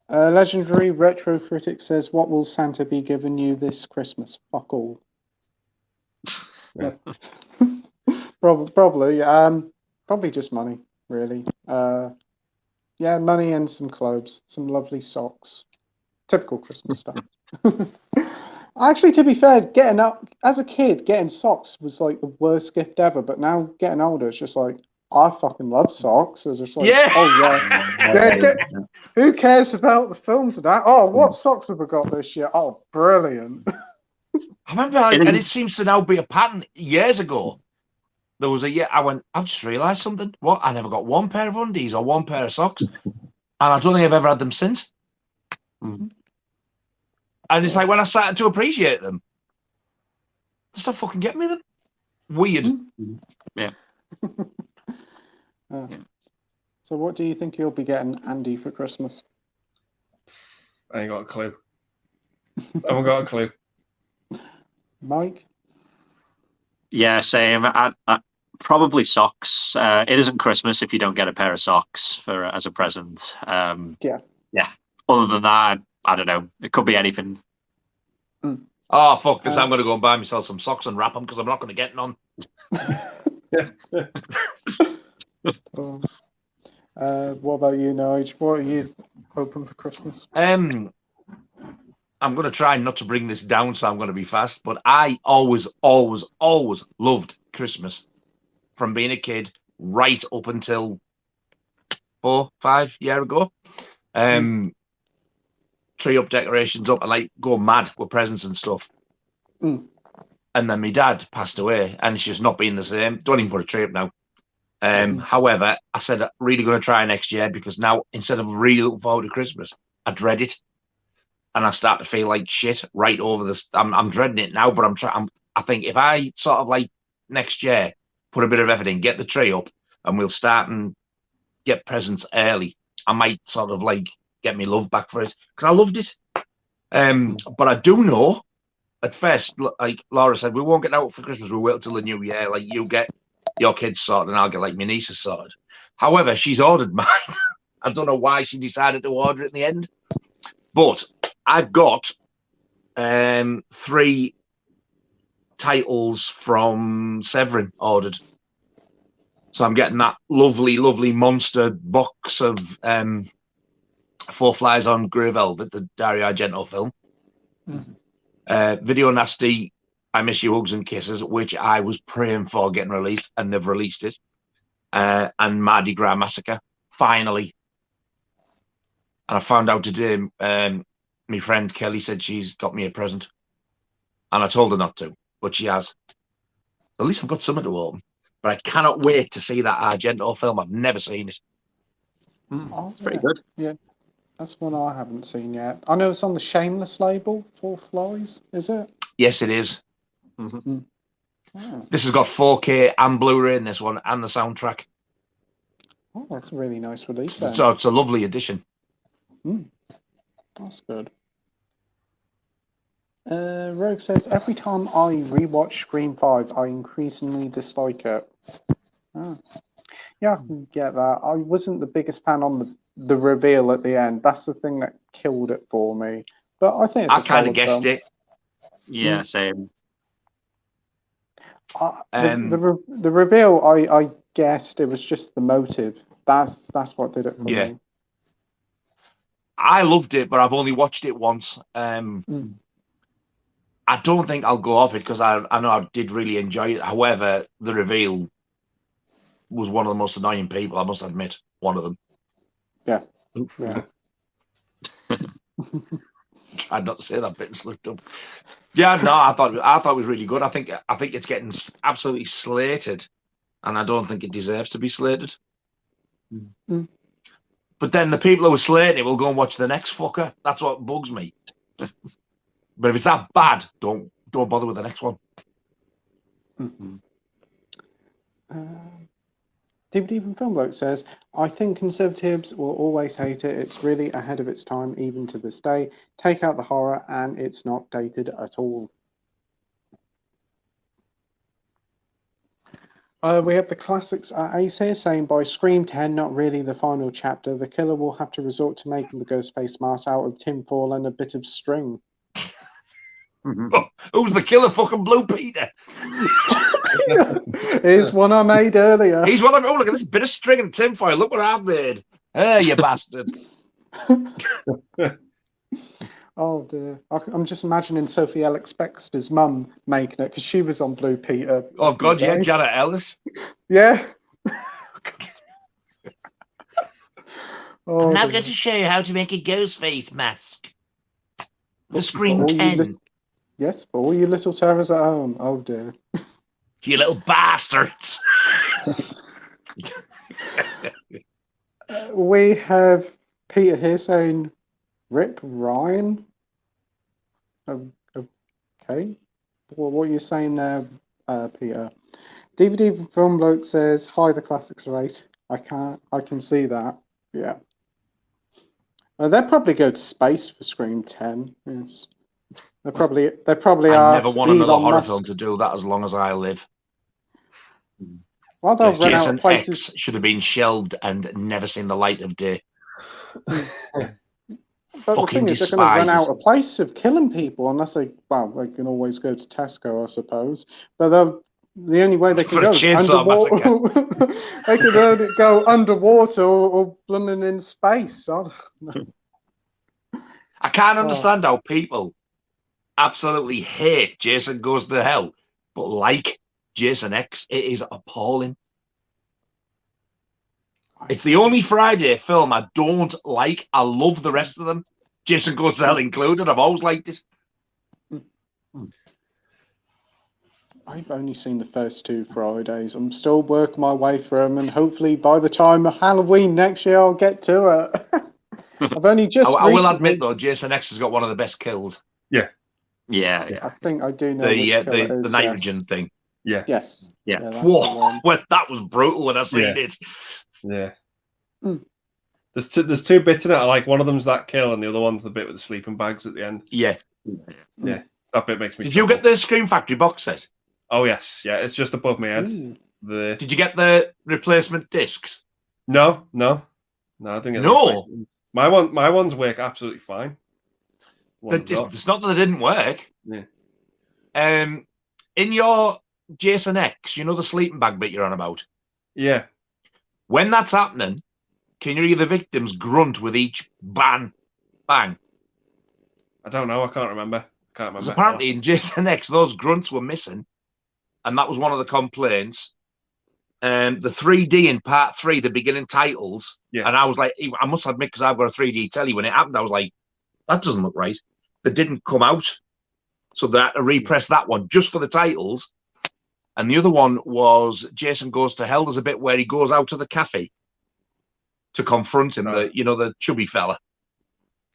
Legendary Retro Critic says, "What will Santa be giving you this Christmas?" Fuck all. Yeah. Probably. Probably just money, really. Yeah, money and some clothes, some lovely socks. Typical Christmas stuff. Actually, to be fair, getting up as a kid, getting socks was like the worst gift ever. But now getting older, it's just like I fucking love socks. It's just like, oh yeah, who cares about the films and that? Oh, what socks have I got this year? Oh, brilliant. I remember, and it seems to now be a pattern. Years ago, there was a year I went, I've just realised something. What? I never got one pair of undies or one pair of socks. And I don't think I've ever had them since. Mm. And it's like when I started to appreciate them, they stop fucking getting me them. Weird. Yeah. So what do you think you'll be getting Andy for Christmas? I ain't got a clue. I haven't got a clue. Mike? Yeah, same. Probably socks. It isn't Christmas if you don't get a pair of socks as a present. Yeah. Other than that, I don't know. It could be anything. Oh, fuck this. I'm going to go and buy myself some socks and wrap them because I'm not going to get none. What about you, Nige? What are you hoping for Christmas? I'm going to try not to bring this down, so I'm going to be fast. But I always loved Christmas from being a kid right up until 4-5 years ago. Tree up, decorations up, and like go mad with presents and stuff. And then my dad passed away, and it's just not been the same. Don't even put a tree up now. However, I said I'm really going to try next year because now instead of really looking forward to Christmas, I dread it, and I start to feel like shit right over this. I'm dreading it now, but I think if I sort of like next year put a bit of effort in, get the tree up, and we'll start and get presents early, I might sort of like get me love back for it because I loved it. But I do know at first, like Laura said, we won't get out for Christmas. We'll wait till the new year. Like you get your kids sorted and I'll get like my nieces sorted. However, she's ordered mine. I don't know why she decided to order it in the end, but I've got 3 titles from Severin ordered. So I'm getting that lovely monster box of 4 Flies on Grey Velvet, the Dario Argento film. Video Nasty, I Miss You, Hugs and Kisses, which I was praying for getting released, and they've released it. And Mardi Gras Massacre, finally. And I found out today, my friend Kelly said she's got me a present. And I told her not to, but she has. At least I've got something to open. But I cannot wait to see that Argento film. I've never seen it. It's pretty good. Yeah, that's one I haven't seen yet. I know it's on the Shameless label, 4 Flies, is it? Yes, it is. This has got 4K and Blu-ray in this one, and the soundtrack. Oh, that's a really nice release. So it's a lovely addition. That's good. Rogue says, every time I rewatch Scream 5, I increasingly dislike it. Yeah, I can get that. I wasn't the biggest fan on the reveal at the end. That's the thing that killed it for me. But I think it's I kind of guessed it. Yeah, same. The reveal, I guessed it was just the motive. That's what did it for me. I loved it, but I've only watched it once. I don't think I'll go off it because I know I did really enjoy it. However, the reveal was one of the most annoying people, I must admit. One of them. Yeah. Tried not to say that bit and slipped up. Yeah, no, I thought it was really good. I think it's getting absolutely slated, and I don't think it deserves to be slated. But then the people who are slating it will go and watch the next fucker. That's what bugs me. But if it's that bad, don't bother with the next one. DVD from Film Bloke says, I think conservatives will always hate it. It's really ahead of its time, even to this day. Take out the horror, and it's not dated at all. We have the classics Ace here saying, by Scream 10, not really the final chapter. The killer will have to resort to making the ghost face mask out of tinfoil and a bit of string. Who's the killer? Fucking Blue Peter. Here's one I made earlier. He's one I made. Oh, look at this bit of string and tinfoil. Look what I've made. Hey, you bastard. Oh dear. I'm just imagining Sophie Ellis-Bextor's mum making it because she was on Blue Peter. Oh, God, yeah, Janet Ellis. Yeah. Oh, I'm now going to show you how to make a ghost face mask. The Scream 10. Yes, for all you little terrors at home. Oh dear. You little bastards. We have Peter here saying, Rip Ryan. Okay. Well, what are you saying there, Peter? DVD from Film Bloke says, hi, the classics rate. I can see that. Yeah. They'll probably go to space for Scream 10. Yes. They probably are. I never want another horror film to do that as long as I live. Well, they'll run out of places. X should have been shelved and never seen the light of day. But the thing is, they're going to run out of place of killing people unless they can always go to Tesco, I suppose. But the only way they can go is underwater. They can only go underwater or blooming in space. I can't understand how people absolutely hate Jason Goes to Hell, but like Jason X. It is appalling. It's the only Friday film I don't like. I love the rest of them. Jason Goes to Hell included. I've always liked it. I've only seen the first 2 Fridays. I'm still working my way through them, and hopefully by the time of Halloween next year, I'll get to it. I've only just. I will admit though, Jason X has got one of the best kills. Yeah. I think I do know the nitrogen thing. Yeah. Yes. Yeah. Whoa! Well, that was brutal when I seen it. Yeah. There's 2 bits in it. I like one of them's that kill, and the other one's the bit with the sleeping bags at the end. Yeah. Yeah. That bit makes me. Did you get the Scream Factory box set? Oh yes, yeah. It's just above my head. Did you get the replacement discs? No. I think no. My ones work absolutely fine. It's not that they didn't work. Yeah. In your Jason X, you know the sleeping bag bit you're on about? Yeah. When that's happening, can you hear the victims grunt with each bang? I don't know. I can't remember. Because apparently in Jason X, those grunts were missing, and that was one of the complaints. The 3D in part 3, the beginning titles, and I was like, I must admit, because I've got a 3D telly, when it happened, I was like, that doesn't look right. They didn't come out, so they had to repress that one just for the titles. And the other one was Jason Goes to Hell. There's a bit where he goes out to the cafe to confront him, the chubby fella.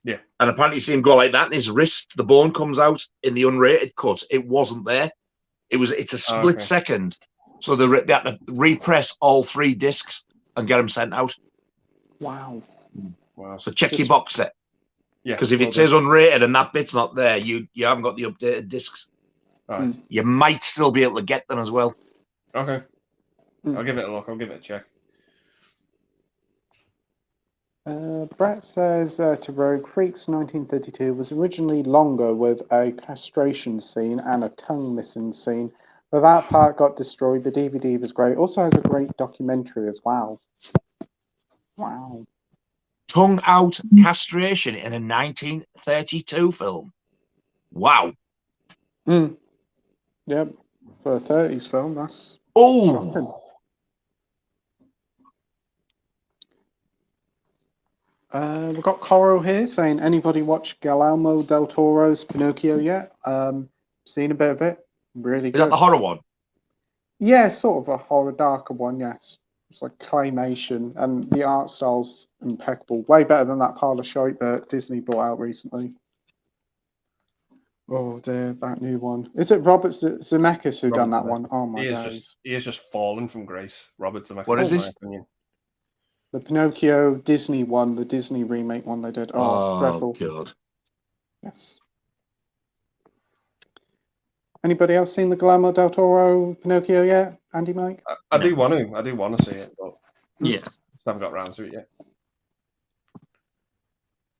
Yeah. And apparently you see him go like that, and his wrist, the bone comes out in the unrated cut. It wasn't there. It's a split second. So they had to repress all 3 discs and get them sent out. Wow. So check your box set. Yeah. Because if it says unrated and that bit's not there, you haven't got the updated discs. Right. You might still be able to get them as well. Okay. I'll give it a look. I'll give it a check. Brett says to Rogue, Freaks 1932 was originally longer with a castration scene and a tongue missing scene. But that part got destroyed. The DVD was great. Also has a great documentary as well. Wow. Tongue out castration in a 1932 film. Wow. Yep. For a 30s film, that's... Oh! We've got Coral here saying, anybody watch Guillermo del Toro's Pinocchio yet? Seen a bit of it. Really good. Is that the horror one? Yeah, sort of a horror, darker one, yes. It's like claymation, and the art style's impeccable. Way better than that pile of shite that Disney brought out recently. Oh dear, that new one. Is it Robert Zemeckis who done that one? Oh my days. He is just fallen from grace, Robert Zemeckis. What is this? The Pinocchio Disney one, the Disney remake one they did. Oh, dreadful. God. Yes. Anybody else seen the Guillermo del Toro Pinocchio yet? Andy, Mike? I do want to see it, but yeah, haven't got around to it yet.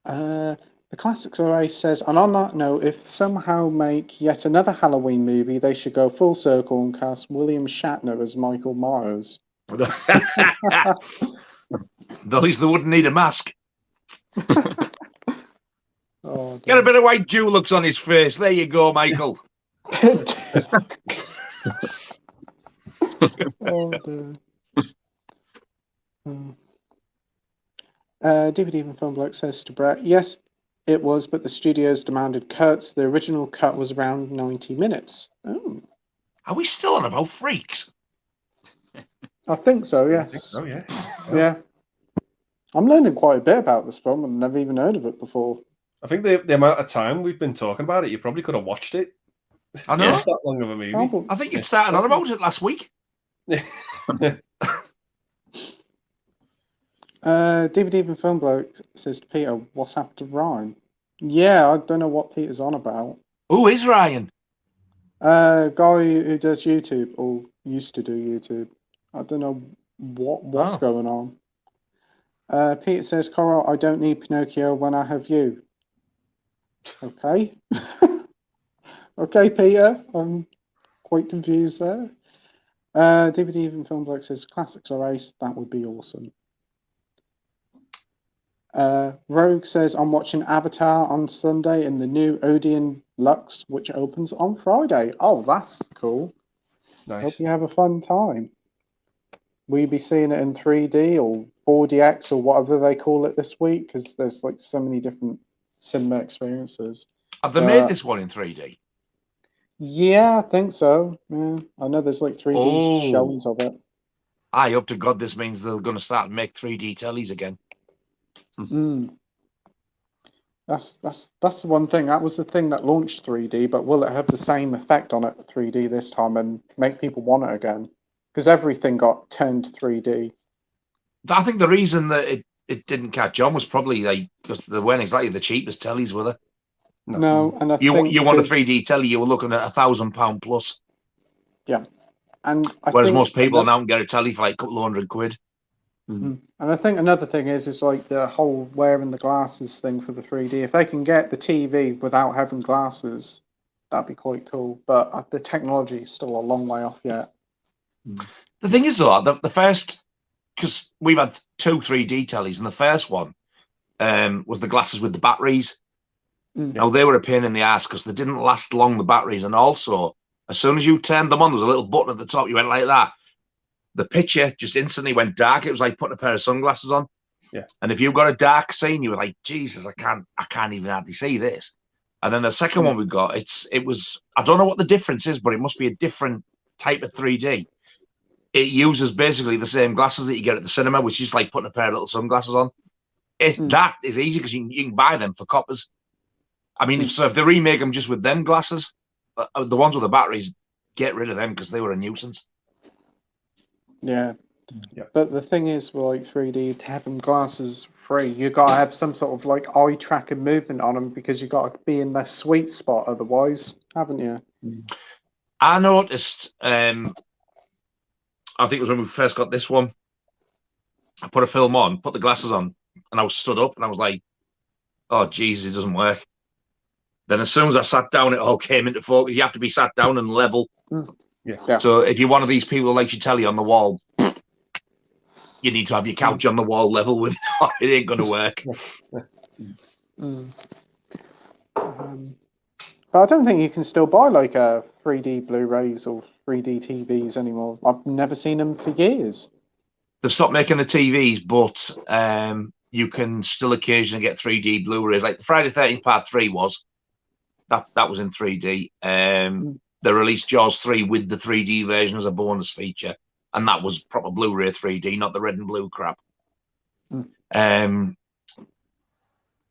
The Classics Race says, and on that note, if somehow make yet another Halloween movie, they should go full circle and cast William Shatner as Michael Myers. At least they wouldn't need a mask. Oh, get a bit of white Dulux on his face. There you go, Michael. Oh, dear. DVD and Film Bloke says to Brett, yes, it was, but the studios demanded cuts. The original cut was around 90 minutes. Oh. Are we still on about Freaks? I think so, yes. I think so, yeah. Yeah. I'm learning quite a bit about this film and never even heard of it before. I think the amount of time we've been talking about it, you probably could have watched it. I know. It's not that long of a movie. Oh, I think it started on about it last week. DVD and Film Bloke says to Peter, what's happened to Ryan? Yeah, I don't know what Peter's on about. Who is Ryan? Guy who does YouTube, or used to do YouTube. I don't know what's going on. Peter says, Coral, I don't need Pinocchio when I have you. Okay. Okay, Peter. I'm quite confused there. DVD and Film Bloke says, Classics are ace. That would be awesome. Rogue says, I'm watching Avatar on Sunday in the new Odeon Lux, which opens on Friday. Oh, that's cool. Nice. Hope you have a fun time. Will you be seeing it in 3D or 4DX or whatever they call it this week? Because there's like so many different cinema experiences. Have they made this one in 3D? Yeah, I think so. Yeah, I know there's like 3D showings of it. I hope to God this means they're going to start and make 3D tellies again. That's the one thing. That was the thing that launched 3D, but will it have the same effect on it 3D this time and make people want it again? Because everything got turned 3D. I think the reason that it didn't catch on was probably like because they weren't exactly the cheapest tellies, were they? No, and you want a 3D telly, you were looking at £1,000 plus. Yeah, and whereas most people now can get a telly for like a couple of £100. And I think another thing is like the whole wearing the glasses thing for the 3D. If they can get the TV without having glasses, that'd be quite cool. But the technology is still a long way off yet. The thing is, though, the first, because we've had 2 3D tellies, and the first one was the glasses with the batteries. Now, they were a pain in the ass because they didn't last long, the batteries. And also, as soon as you turned them on, there was a little button at the top. You went like that. The picture just instantly went dark. It was like putting a pair of sunglasses on. Yeah. And if you got a dark scene, you were like, Jesus, I can't even hardly see this. And then the second one we got, it was, I don't know what the difference is, but it must be a different type of 3D. It uses basically the same glasses that you get at the cinema, which is like putting a pair of little sunglasses on. That is easy because you can buy them for coppers. I mean, so if they remake them just with them glasses, the ones with the batteries, get rid of them because they were a nuisance. Yeah. But the thing is, with like 3D, to have them glasses free, you got to have some sort of like eye tracking movement on them because you got to be in the sweet spot otherwise, haven't you? I noticed, I think it was when we first got this one, I put a film on, put the glasses on, and I was stood up and I was like, oh, Jesus, it doesn't work. Then as soon as I sat down, it all came into focus. You have to be sat down and level. Yeah. So if you're one of these people who likes your telly on the wall, you need to have your couch on the wall level with it. It ain't going to work. But I don't think you can still buy like 3D Blu-rays or 3D TVs anymore. I've never seen them for years. They've stopped making the TVs, but you can still occasionally get 3D Blu-rays. Like the Friday 13th Part 3 was. That was in 3D. They released Jaws 3 with the 3D version as a bonus feature, and that was proper Blu-ray 3D, not the red and blue crap.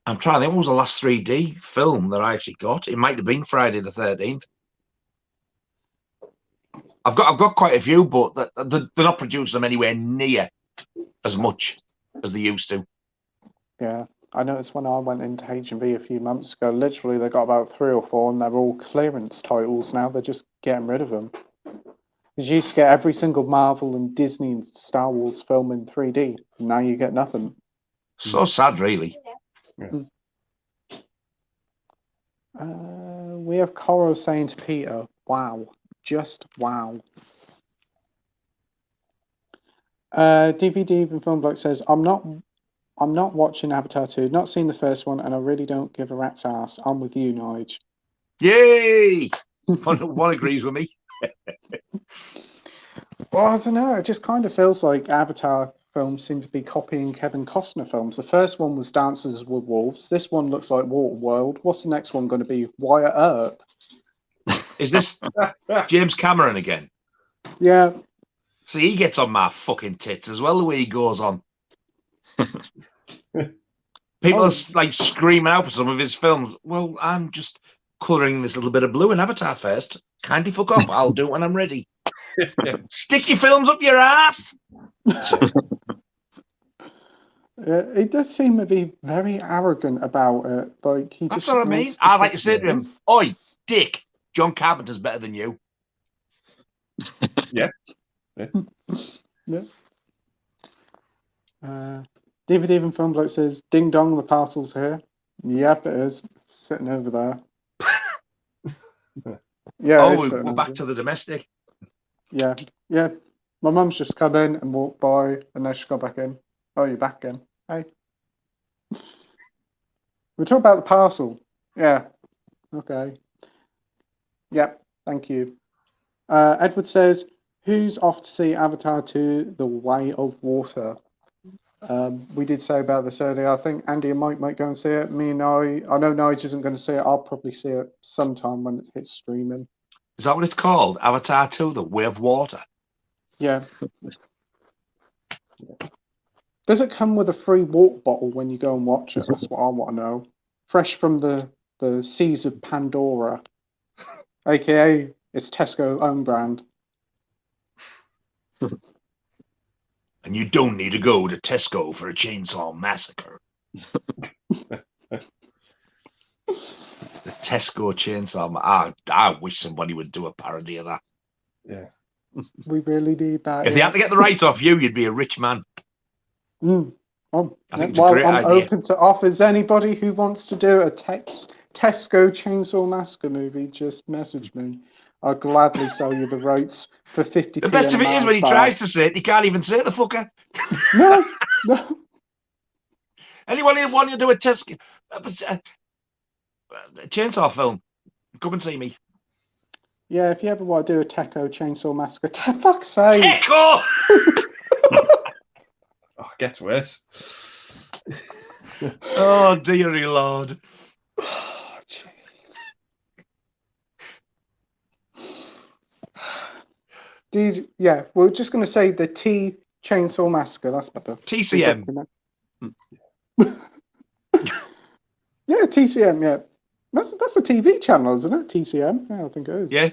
I'm trying to think, what was the last 3D film that I actually got? It might have been Friday the 13th. I've got quite a few, but they're not producing them anywhere near as much as they used to. Yeah, I noticed when I went into H&B a few months ago, literally they got about 3 or 4 and they're all clearance titles now. They're just getting rid of them. Because you used to get every single Marvel and Disney and Star Wars film in 3D. And now you get nothing. So sad, really. Yeah. We have Coro saying to Peter, wow. Just wow. DVD Even Film Bloke says, I'm not watching Avatar 2, not seen the first one, and I really don't give a rat's ass. I'm with you, Nige. Yay! One agrees with me. Well, I don't know. It just kind of feels like Avatar films seem to be copying Kevin Costner films. The first one was Dances with Wolves. This one looks like Waterworld. What's the next one going to be? Wyatt Earp. Is this James Cameron again? Yeah. See, he gets on my fucking tits as well, the way he goes on. People are like screaming out for some of his films. Well, I'm just colouring this little bit of blue in Avatar first. Kindly fuck off. I'll do it when I'm ready. Stick your films up your ass. He does seem to be very arrogant about it. Like That's what I mean. I'd like to say to him, "Oi, dick, John Carpenter's better than you." Yeah. Yeah. DVD Even Film Bloke says, "Ding dong, the parcel's here." Yep, it is. Sitting over there. Yeah. Oh, we're back to the domestic. Yeah. Yeah. My mum's just come in and walked by, and then she got back in. Oh, you're back in. Hey. We're talking about the parcel. Yeah. Okay. Yep. Thank you. Edward says, "Who's off to see Avatar 2: The Way of Water?" We did say about this earlier. I think Andy and Mike might go and see it. Me and I know Nige isn't going to see it. I'll probably see it sometime when it hits streaming. Is that what it's called? Avatar 2: The Way of Water? Yeah. Does it come with a free water bottle when you go and watch it? That's what I want to know. Fresh from the seas of Pandora, aka it's Tesco own brand. And you don't need to go to Tesco for a chainsaw massacre. The Tesco chainsaw. I wish somebody would do a parody of that. Yeah. We really need that. If they had to get the rights off you, you'd be a rich man. I think it's a great I'm idea. open to offers. Anybody who wants to do a Tesco Chainsaw Massacre movie, just message me. I'll gladly sell you the rights for 50p. The best of it is when he tries to say it, he can't even say the fucker. No. Anyone who wants to do a chainsaw film, come and see me. Yeah, if you ever want to do a Teco Chainsaw Massacre, fuck's sake. Teco! Oh, it gets worse. Oh, dearie Lord. Oh, jeez. Dude, yeah, we're just going to say the T Chainsaw Massacre. That's better. TCM. Yeah, TCM, yeah. That's a TV channel, isn't it? TCM? Yeah, I think it is. Yeah.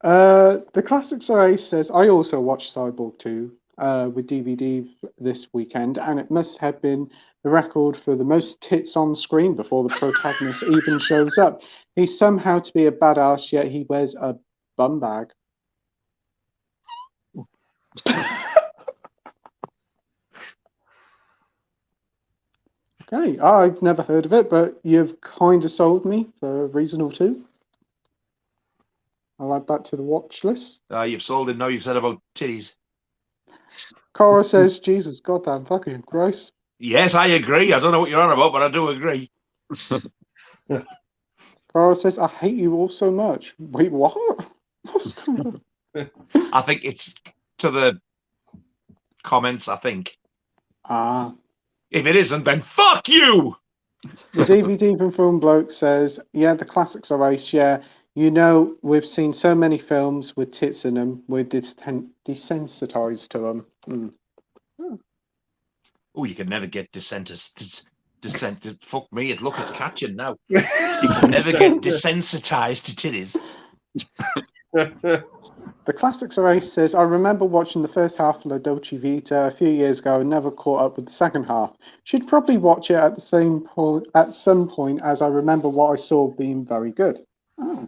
The Classics Race says, I also watched Cyborg 2 with DVD this weekend, and it must have been the record for the most tits on screen before the protagonist even shows up. He's somehow to be a badass, yet he wears a bum bag. Okay, I've never heard of it, but you've kind of sold me for a reason or two. I'll add that to the watch list. You've sold it now. You've said about titties. Cora says, Jesus, goddamn fucking Christ. Yes, I agree. I don't know what you're on about, but I do agree. Cora says, I hate you all so much. Wait, what? What's going on? I think it's to the comments, I think. If it isn't, then fuck you! The DVD from Film Bloke says, yeah, the classics are ace, yeah. You know, we've seen so many films with tits in them, we're desensitized to them. Oh, you can never get desensitized Fuck me, look, it's catching now. You can never get desensitized to titties. The Classics Race says, I remember watching the first half of La Dolce Vita a few years ago and never caught up with the second half. Should probably watch it at some point, as I remember what I saw being very good. Oh,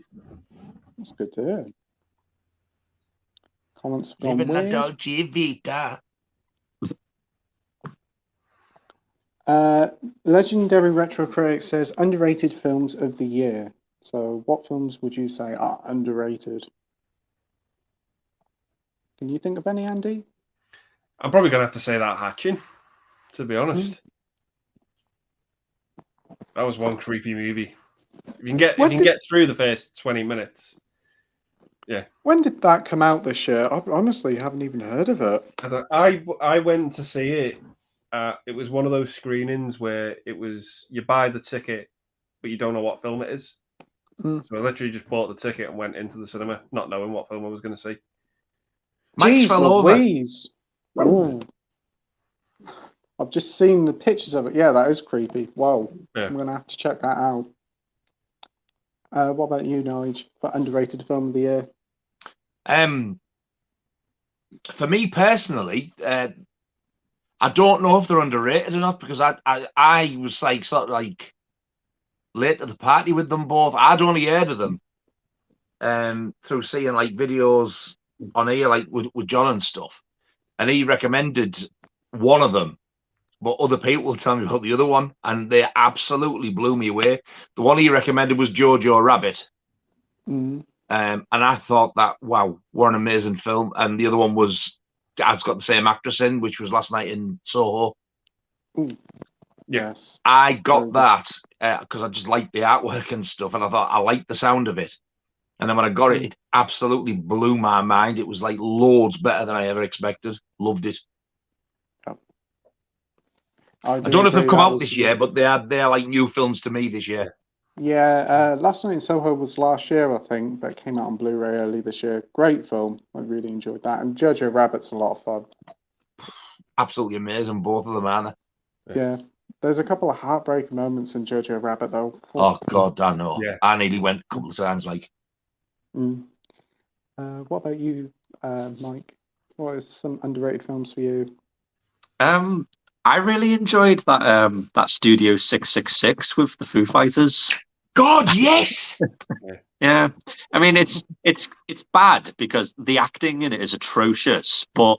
that's good to hear. Comments from Living La Dolce Vita. Legendary Retro Critic says, underrated films of the year. So what films would you say are underrated? Can you think of any, Andy? I'm probably going to have to say that Hatching, to be honest. That was one creepy movie. If you can get through the first 20 minutes. Yeah. When did that come out this year? I honestly haven't even heard of it. I went to see it. It was one of those screenings where it was you buy the ticket, but you don't know what film it is. So I literally just bought the ticket and went into the cinema, not knowing what film I was going to see. Mike's fell over. Oh. I've just seen the pictures of it. Yeah, that is creepy. Wow. Yeah. I'm going to have to check that out. What about you, Nige, for underrated film of the year? For me personally, I don't know if they're underrated or not, because I was like sort of like late to the party with them both. I'd only heard of them through seeing like videos on here, like with John and stuff, and he recommended one of them, but other people will tell me about the other one, and they absolutely blew me away. The one he recommended was Jojo Rabbit, and I thought that, wow, what an amazing film. And the other one was, it's got the same actress in, which was Last Night in Soho. Yes, I got that because I just liked the artwork and stuff, and I thought I liked the sound of it. And then when I got it, it absolutely blew my mind. It was like loads better than I ever expected. Loved it. I don't know if they've come out this year, but they're like new films to me this year. Yeah, Last Night in Soho was last year, I think, but it came out on Blu-ray early this year. Great film. I really enjoyed that. And Jojo Rabbit's a lot of fun. Absolutely amazing, both of them, aren't they? Yeah. There's a couple of heartbreaking moments in Jojo Rabbit, though. Oh, God, I know. Yeah. I nearly went a couple of times, like. What about you, Mike? What is some underrated films for you? I really enjoyed that Studio 666 with the Foo Fighters. God, yes. Yeah, I mean it's bad because the acting in it is atrocious. But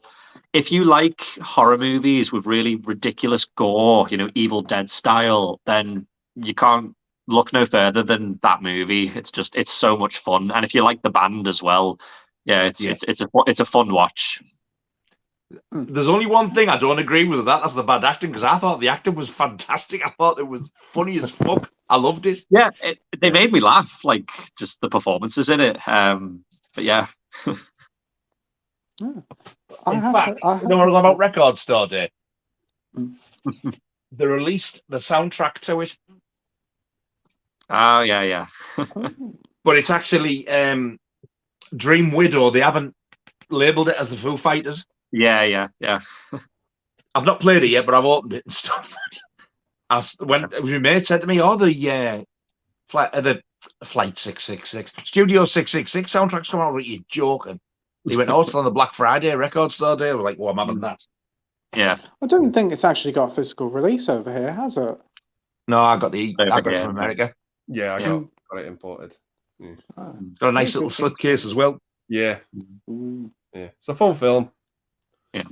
if you like horror movies with really ridiculous gore, Evil Dead style, then you can't look no further than that movie. It's so much fun, and if you like the band as well, it's a fun watch. There's only one thing I don't agree with that's the bad acting, because I thought the acting was fantastic. I thought it was funny as fuck. I loved it. Yeah, they made me laugh, like just the performances in it. But yeah. In fact, you know what I was about Record Store Day? They released the soundtrack to it. Oh, yeah. But it's actually Dream Widow. They haven't labelled it as the Foo Fighters. Yeah. I've not played it yet, but I've opened it and stuff. When my mate said to me, the Flight 666, Studio 666 soundtrack's come out, are you joking? He went, it's on the Black Friday Record Store Day. I was like, well, I'm having that. Yeah. I don't think it's actually got a physical release over here, has it? No, I got it from America. Yeah, I got it imported. Yeah. Got a nice little slipcase as well. Yeah. Yeah. It's a fun film. Yeah.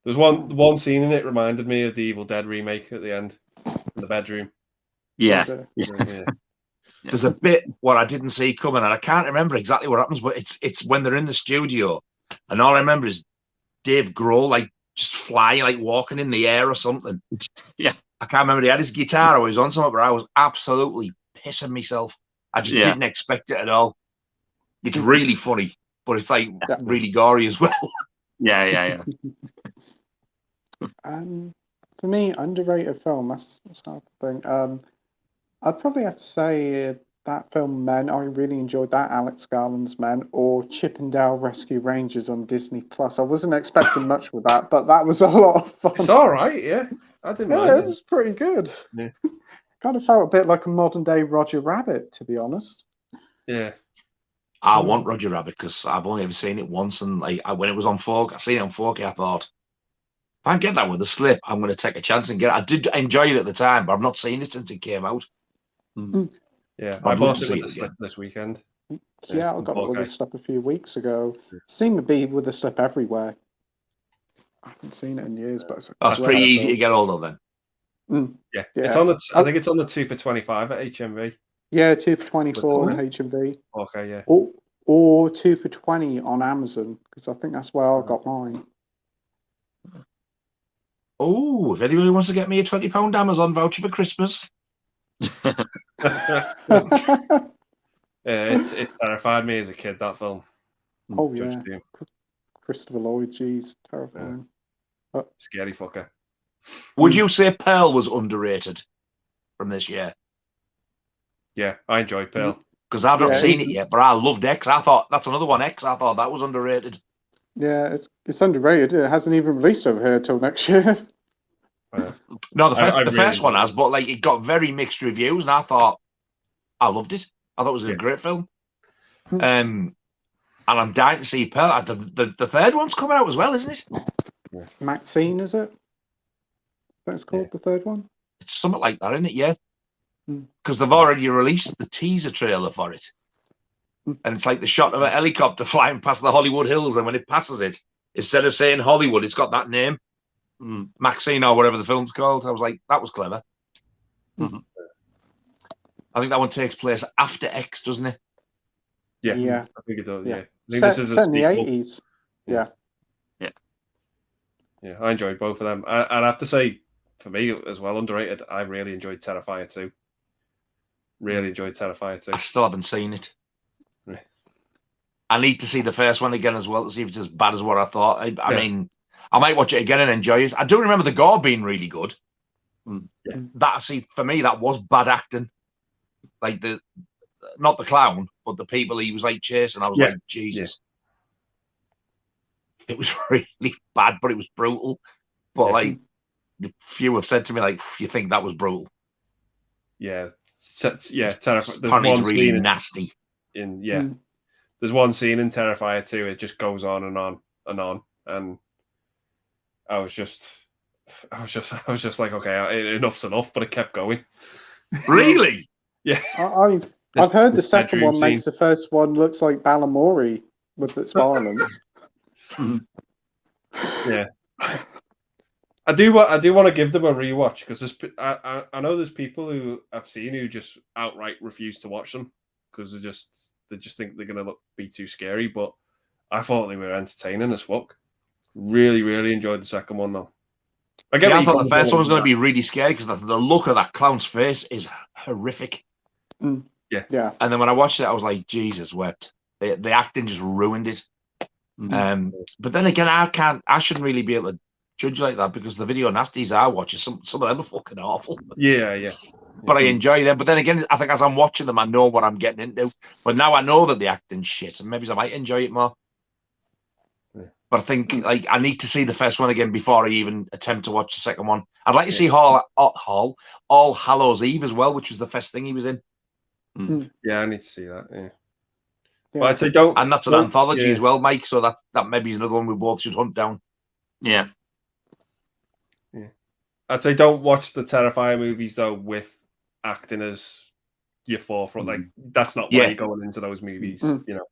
There's one scene in it reminded me of the Evil Dead remake at the end in the bedroom. Yeah. There's a bit what I didn't see coming, and I can't remember exactly what happens, but it's when they're in the studio, and all I remember is Dave Grohl like just flying, like walking in the air or something. Yeah. I can't remember. He had his guitar or he was on something, but I was absolutely pissing myself. I just didn't expect it at all. It's really funny, but it's like really gory as well. Yeah. For me, underrated film. That's hard to think. I'd probably have to say that film Men. I really enjoyed that. Alex Garland's Men, or Chippendale Rescue Rangers on Disney Plus. I wasn't expecting much with that, but that was a lot of fun. It's all right, yeah. I didn't mind it was pretty good. Yeah. Kind of felt a bit like a modern day Roger Rabbit, to be honest. Yeah. I want Roger Rabbit because I've only ever seen it once, and like when it was on 4K, I seen it on 4K. I thought, if I get that with a slip, I'm going to take a chance and get it. I did enjoy it at the time, but I've not seen it since it came out. Yeah, I'd I love bought to it see with it the slip again. this weekend. Yeah, I got it with a slip a few weeks ago. Seemed to be with a slip everywhere. I haven't seen it in years, but it's pretty easy to get hold of then. Yeah, it's on the. I think it's on the 2 for $25 at HMV. Yeah, 2 for $24 at HMV. Okay, yeah. Or 2 for $20 on Amazon, because I think that's where I got mine. Oh, if anybody wants to get me a £20 Amazon voucher for Christmas. Yeah, it terrified me as a kid, that film. Oh, yeah. Christopher Lloyd, geez, terrifying. Yeah. Scary fucker. Would you say Pearl was underrated from this year? Yeah, I enjoyed Pearl. Because I've not seen it yet, but I loved X. I thought that's another one, X. I thought that was underrated. Yeah, it's underrated. It hasn't even released over here till next year. No, the first one has, but like it got very mixed reviews, and I thought I loved it. I thought it was a great film. And I'm dying to see Pearl. The third one's coming out as well, isn't it? Yeah. Maxine, is it? That's called the third one. It's something like that, isn't it? Yeah. Because they've already released the teaser trailer for it, and it's like the shot of a helicopter flying past the Hollywood Hills, and when it passes it, instead of saying Hollywood, it's got that name. Maxine or whatever the film's called. I was like, that was clever. I think that one takes place after X, doesn't it? Yeah. I think it does. Yeah. I think this is set in the 80s. Yeah. I enjoyed both of them. And I have to say, for me as well, underrated. I really enjoyed Terrifier 2. Really enjoyed Terrifier 2. I still haven't seen it. I need to see the first one again as well to see if it's as bad as what I thought. I mean, I might watch it again and enjoy it. I do remember the gore being really good. That, see, for me, that was bad acting. Like not the clown, but the people he was like chasing. I was like, Jesus. It was really bad, but it was brutal. But like, few have said to me, like, you think that was brutal? Yeah, Terrifier. Apparently, it's really nasty. There's one scene in Terrifier 2. It just goes on and on and on, and I was just like, okay, enough's enough. But it kept going. Really? Yeah. I've heard the second one makes the first one looks like Balamori with its violence. Yeah. I do want to give them a rewatch because I know there's people who I've seen who just outright refuse to watch them because they just think they're gonna be too scary. But I thought they were entertaining as fuck. Really, really enjoyed the second one though. I thought the first one was going to be really scary because the look of that clown's face is horrific. Yeah. And then when I watched it, I was like, Jesus wept. The acting just ruined it. But then again, I shouldn't really be able to judge like that because the video nasties I watch, some of them are fucking awful. Yeah. But I enjoy them. But then again, I think as I'm watching them, I know what I'm getting into. But now I know that the acting's shit, and maybe I might enjoy it more. But I think like I need to see the first one again before I even attempt to watch the second one. I'd like to see All Hallows Eve as well, which was the first thing he was in. Yeah, I need to see that. Yeah. But I'd say don't. And that's an anthology as well, Mike. So that maybe is another one we both should hunt down. Yeah. I'd say don't watch the Terrifier movies though with acting as your forefront. Like that's not why you're going into those movies. You know,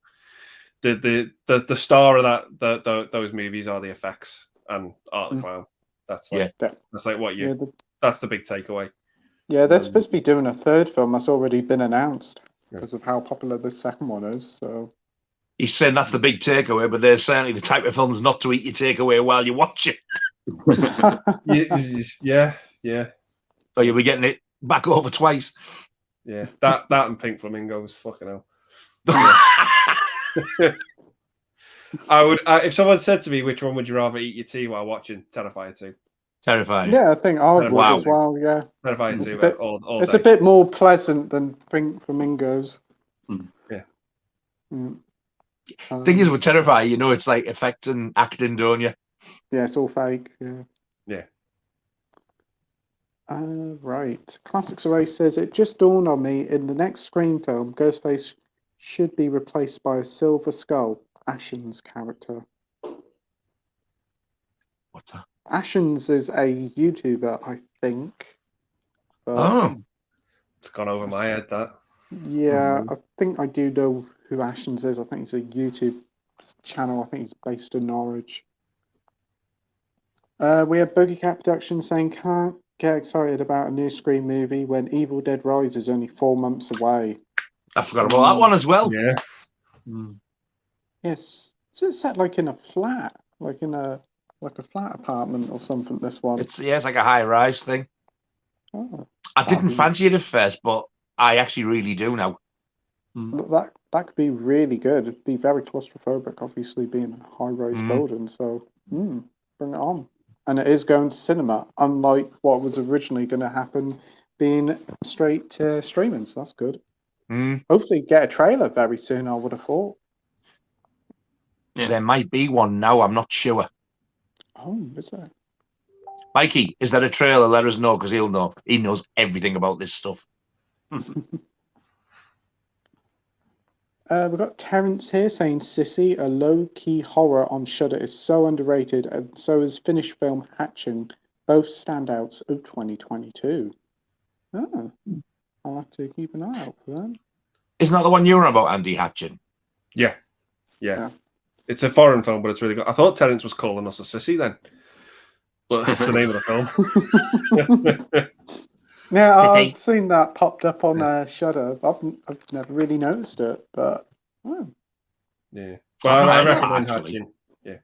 the star of those movies are the effects and Art the Clown. That's like that's like what that's the big takeaway. Yeah, they're supposed to be doing a third film that's already been announced because of how popular the second one is. So he's saying that's the big takeaway, but they're certainly the type of films not to eat your takeaway while you watch it. Yeah. So you'll be getting it back over twice. Yeah, that and Pink Flamingos, fucking hell. I would if someone said to me, which one would you rather eat your tea while watching Terrifier 2? Terrifying. Yeah, I think I would as well. Yeah, Terrifier 2. It's a bit more pleasant than Pink Flamingos. Yeah. Thing is with Terrifier, you know, it's like effects and acting, don't you? Yeah, it's all fake. Yeah. Right. Classics Away says, it just dawned on me, in the next Scream film, Ghostface should be replaced by a Silver Skull, Ashen's character. What's that? Ashens is a YouTuber, I think. But, it's gone over my head, that. Yeah, I think I do know who Ashens is. I think it's a YouTube channel. I think he's based in Norwich. We have Bogey Cat Productions saying, can't get excited about a new Scream movie when Evil Dead Rise is only 4 months away. I forgot about that one as well. Yeah. Yes. Is it set like in a flat? Like a flat apartment or something, this one? It's like a high-rise thing. Oh, I didn't fancy it at first, but I actually really do now. That could be really good. It'd be very claustrophobic, obviously, being a high-rise building. So, bring it on. And it is going to cinema, unlike what was originally going to happen, being straight to streaming. So that's good. Hopefully, get a trailer very soon, I would have thought. Yeah. There might be one now, I'm not sure. Oh, is there? Mikey, is there a trailer? Let us know, because he'll know. He knows everything about this stuff. We've got Terence here saying Sissy, a low-key horror on Shudder, is so underrated, and so is Finnish film Hatching, both standouts of 2022. Oh, I'll have to keep an eye out for that. Isn't that the one you were about, Andy Hatchin? Yeah. It's a foreign film, but it's really good. I thought Terence was calling us a sissy then, but it's the name of the film. Yeah, I've seen that popped up on Shudder. I've never really noticed it, but yeah. Well, I recommend Hatching. Yeah.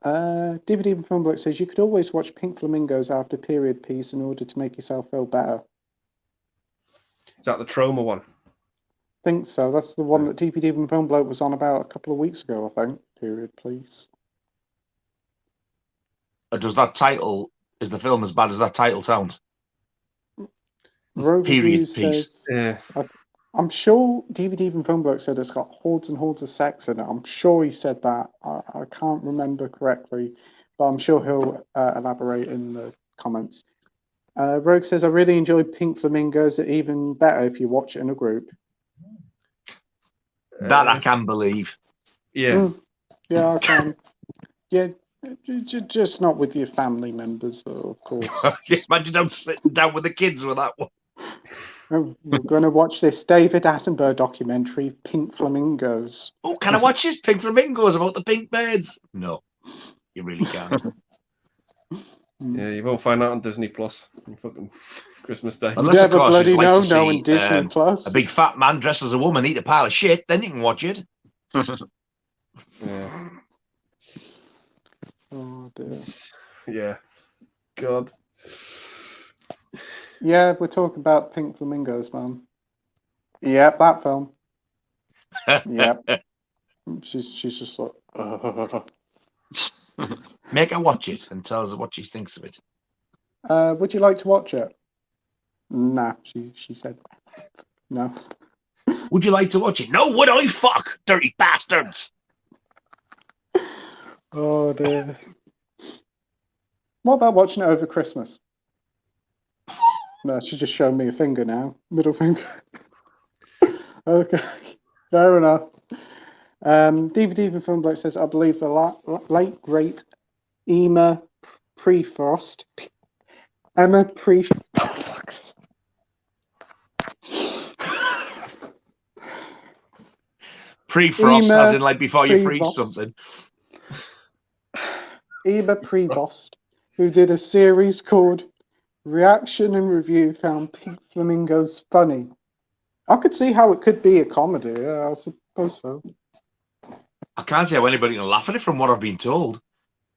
DVD and Film Book says you could always watch Pink Flamingos after period piece in order to make yourself feel better. Is that the trauma one? I think so. That's the one that DVD and Film Bloke was on about a couple of weeks ago, I think. Period, please. Does that title, is the film as bad as that title sounds? Period piece. Yeah. I'm sure DVD and Film Bloke said it's got hordes and hordes of sex in it. I'm sure he said that. I can't remember correctly, but I'm sure he'll elaborate in the comments. Rogue says, I really enjoyed Pink Flamingos. It's even better if you watch it in a group. That I can believe. Yeah. Yeah, I can. Yeah, just not with your family members, though, of course. Imagine I'm sitting down with the kids with that one. We're going to watch this David Attenborough documentary, Pink Flamingos. Oh, can I watch this Pink Flamingos about the pink birds? No, you really can't. Yeah, you won't find that on Disney Plus. Fucking Christmas Day. Unless, of course, you'd like to see Disney Plus. A big fat man dressed as a woman eat a pile of shit, then you can watch it. Yeah. Oh, dear. Yeah. God. Yeah, we're talking about Pink Flamingos, man. Yep, that film. Yep. She's just like... Make her watch it and tell us what she thinks of it. Would you like to watch it? Nah, she said no. Would you like to watch it? No, would I? Fuck, dirty bastards. Oh dear. What about watching it over Christmas? No, she just showed me a finger now. Middle finger. Okay, fair enough. DVD and Film Bloke says, I believe the late great Emma Prefrost. Pre-frost, as in like before you freeze something. Emma Prevost, who did a series called Reaction and Review, found Pink Flamingos funny. I could see how it could be a comedy. Yeah, I suppose so. I can't see how anybody can laugh at it from what I've been told.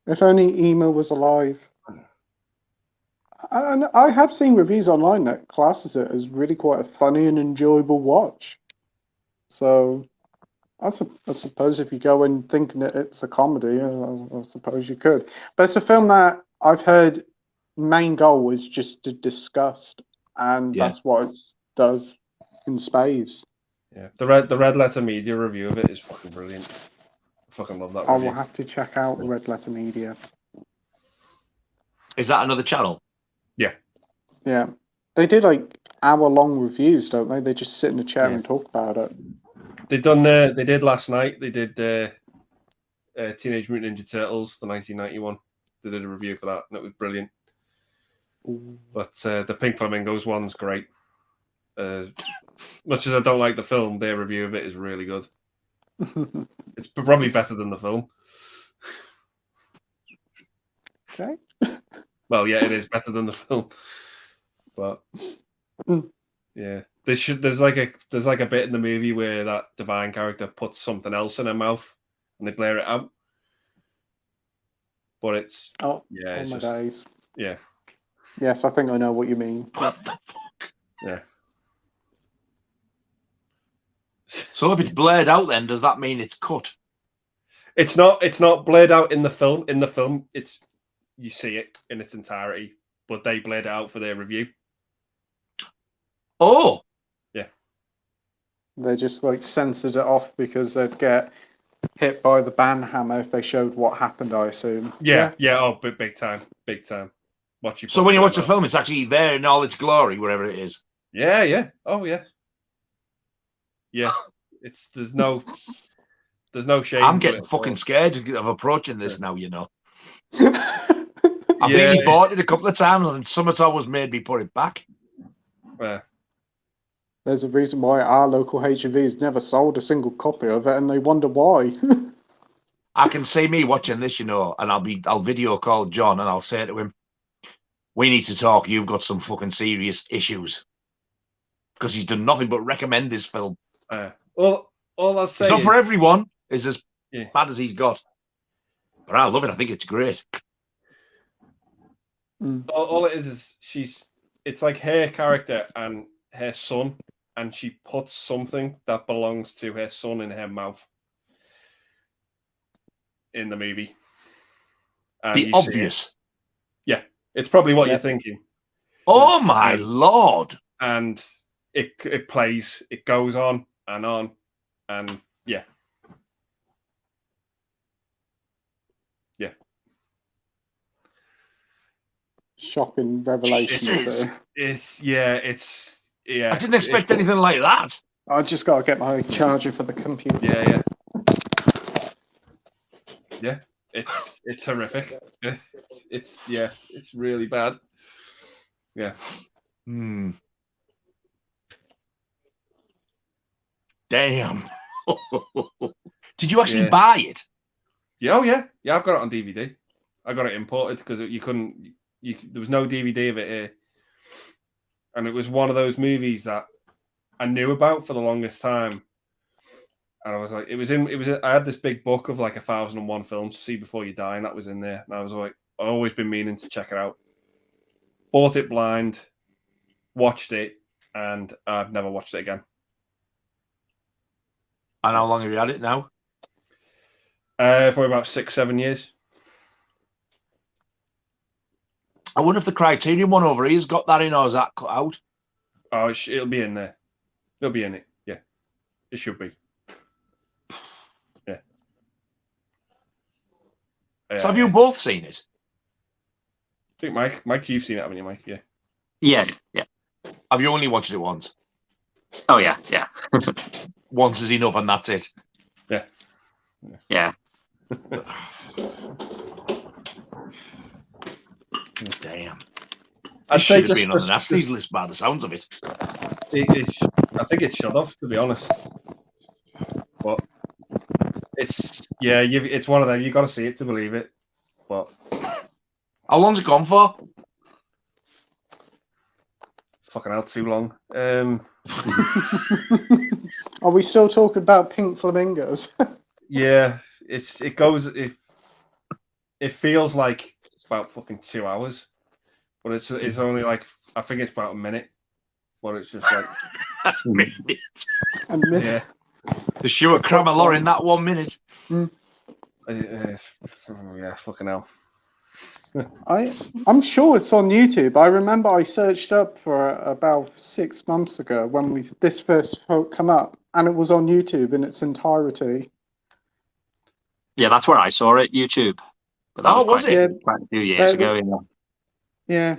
If only Emma was alive. And I have seen reviews online that classes it as really quite a funny and enjoyable watch. So I suppose if you go in thinking that it's a comedy, I suppose you could. But it's a film that I've heard main goal is just to discuss, and that's what it does in spades. Yeah, the Red Letter Media review of it is fucking brilliant. I fucking love that review. I will have to check out the Red Letter Media. Is that another channel? Yeah. Yeah. They do like hour-long reviews, don't they? They just sit in a chair and talk about it. They did last night. They did Teenage Mutant Ninja Turtles, the 1991. They did a review for that, and it was brilliant. But the Pink Flamingos one's great. Much as I don't like the film, their review of it is really good. It's probably better than the film. Okay. Well, yeah, it is better than the film. But yeah, there's like a bit in the movie where that divine character puts something else in her mouth and they blare it out. But it's it's my just days. Yeah. Yes, I think I know what you mean. What the fuck? Yeah. So if it's blurred out, then does that mean it's cut? It's not blurred out in the film. In the film, you see it in its entirety, but they blurred it out for their review. Oh. Yeah. They just like censored it off because they'd get hit by the ban hammer if they showed what happened, I assume. Yeah. Oh, but big time. So when you watch the film, it's actually there in all its glory, wherever it is. Yeah. Oh, yeah. Yeah. There's no shame. I'm getting fucking scared of approaching this now, you know. I've really bought it a couple of times, and Summer's always made me put it back. Yeah. There's a reason why our local HMV has never sold a single copy of it, and they wonder why. I can see me watching this, you know, and I'll video call John, and I'll say to him, "We need to talk. You've got some fucking serious issues," because he's done nothing but recommend this film. Well, all I'll say it's not for everyone. It's as bad as he's got, but I love it. I think it's great. All it is it's like her character and her son, and she puts something that belongs to her son in her mouth in the movie. And the obvious. Yeah, it's probably what you're thinking. Oh my lord! And it plays, it goes on, and yeah. Shocking revelation. It's I didn't expect it's anything like that. I just got to get my charger for the computer. Yeah. It's horrific. It's really bad. Yeah. Damn. Did you actually buy it? Yeah. Oh yeah. Yeah, I've got it on DVD. I got it imported because there was no DVD of it here. And it was one of those movies that I knew about for the longest time. And I was like, I had this big book of like 1001 films to see before you die, and that was in there. And I was like, I've always been meaning to check it out. Bought it blind, watched it, and I've never watched it again. And how long have you had it now? Probably about 6-7 years. I wonder if the Criterion one over here's got that in, or is that cut out? Oh, it'll be in there. It'll be in it. Yeah, it should be. Yeah. So have you both seen it? I think Mike, you've seen it, haven't you, Mike? Yeah. Yeah. Have you only watched it once? Oh yeah. Once is enough, and that's it. Yeah. Damn. I'd say should have been on the nasties list by the sounds of it. I think it should have, to be honest. But it's one of them. You got to see it to believe it. But how long's it gone for? Fucking hell, too long. Are we still talking about Pink Flamingos? Yeah, it feels like about fucking 2 hours, but it's only like, I think it's about a minute, but it's just like a minute. Yeah, the shoe of Cramalor in that 1 minute. Yeah, fucking hell. I'm sure it's on YouTube. I remember I searched up for about 6 months ago when this first come up, and it was on YouTube in its entirety. Yeah, that's where I saw it, YouTube. But that was it? Quite a few years ago. Yeah.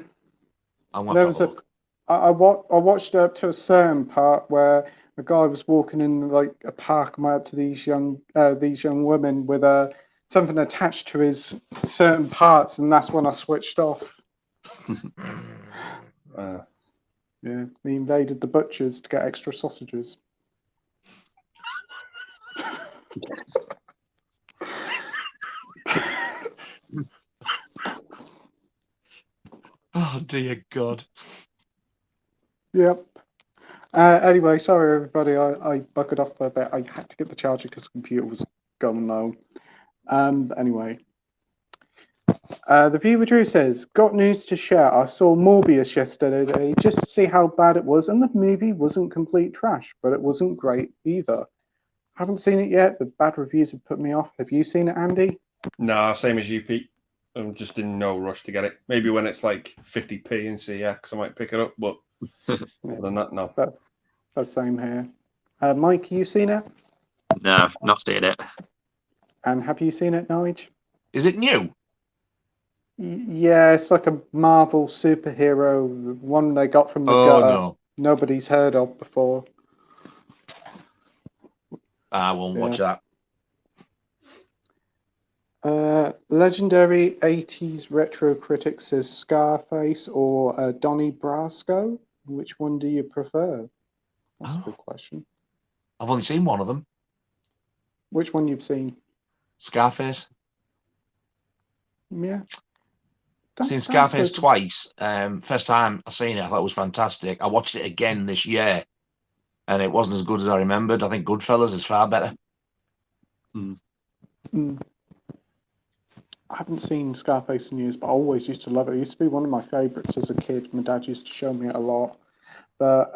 I watched up to a certain part where a guy was walking in like a park and went up to these young women with something attached to his certain parts, and that's when I switched off. Yeah, they invaded the butchers to get extra sausages. Oh dear God. Yep. Anyway, sorry everybody, I buggered off for a bit. I had to get the charger because the computer was going low. Anyway. The viewer Drew says, got news to share. I saw Morbius yesterday just to see how bad it was, and the movie wasn't complete trash, but it wasn't great either. Haven't seen it yet. The bad reviews have put me off. Have you seen it, Andy? No, same as you, Pete. I'm just in no rush to get it. Maybe when it's like 50p in CX, I might pick it up, but other than that, no. That's same here. Mike, you seen it? No, not seen it. And have you seen it, Nige? Is it new? Yeah, it's like a Marvel superhero, one they got from the gutter. No. Nobody's heard of before. I won't watch that. Legendary 80s retro critic says Scarface or Donnie Brasco. Which one do you prefer? That's a good question. I've only seen one of them. Which one you've seen? Scarface. Yeah. I've seen Scarface twice. First time I seen it, I thought it was fantastic. I watched it again this year, and it wasn't as good as I remembered. I think Goodfellas is far better. I haven't seen Scarface in years, but I always used to love it. It used to be one of my favourites as a kid. My dad used to show me it a lot. But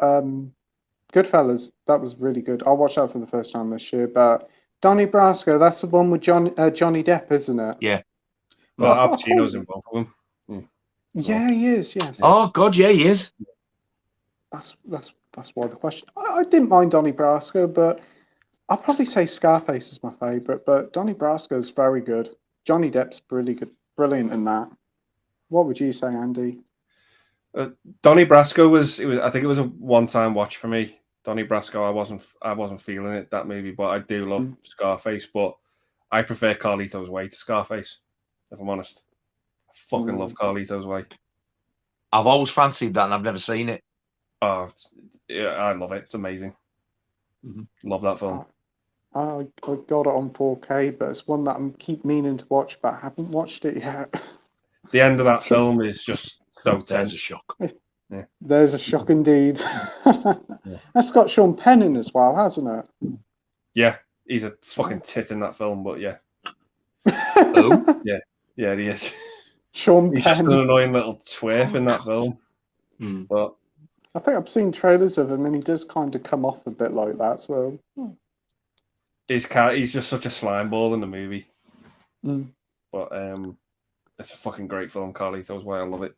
Goodfellas, that was really good. I watched that for the first time this year. But Donnie Brasco, that's the one with Johnny Depp, isn't it? Yeah. Well, Al Pacino's in both of them. Yeah, he is. Yes. Oh God, yeah, he is. That's why the question. I didn't mind Donnie Brasco, but I'll probably say Scarface is my favourite. But Donnie Brasco is very good. Johnny Depp's brilliant in that. What would you say, Andy? Donnie Brasco was. I think it was a one-time watch for me. Donnie Brasco, I wasn't feeling it, that movie, but I do love Scarface. But I prefer Carlito's Way to Scarface, if I'm honest. I fucking love Carlito's Way. I've always fancied that, and I've never seen it. Oh, yeah, I love it. It's amazing. Love that film. I got it on 4K, but it's one that I keep meaning to watch, but I haven't watched it yet. The end of that film is just so tense. There's a shock. Yeah. There's a shock indeed. That's got Sean Penn in as well, hasn't it? Yeah, he's a fucking tit in that film, but yeah. Oh? Yeah, he is. Sean He's Penn. just an annoying little twerp in that film. But I think I've seen trailers of him, and he does kind of come off a bit like that. So he's just such a slime ball in the movie. But it's a fucking great film, Carlito's Way. I love it.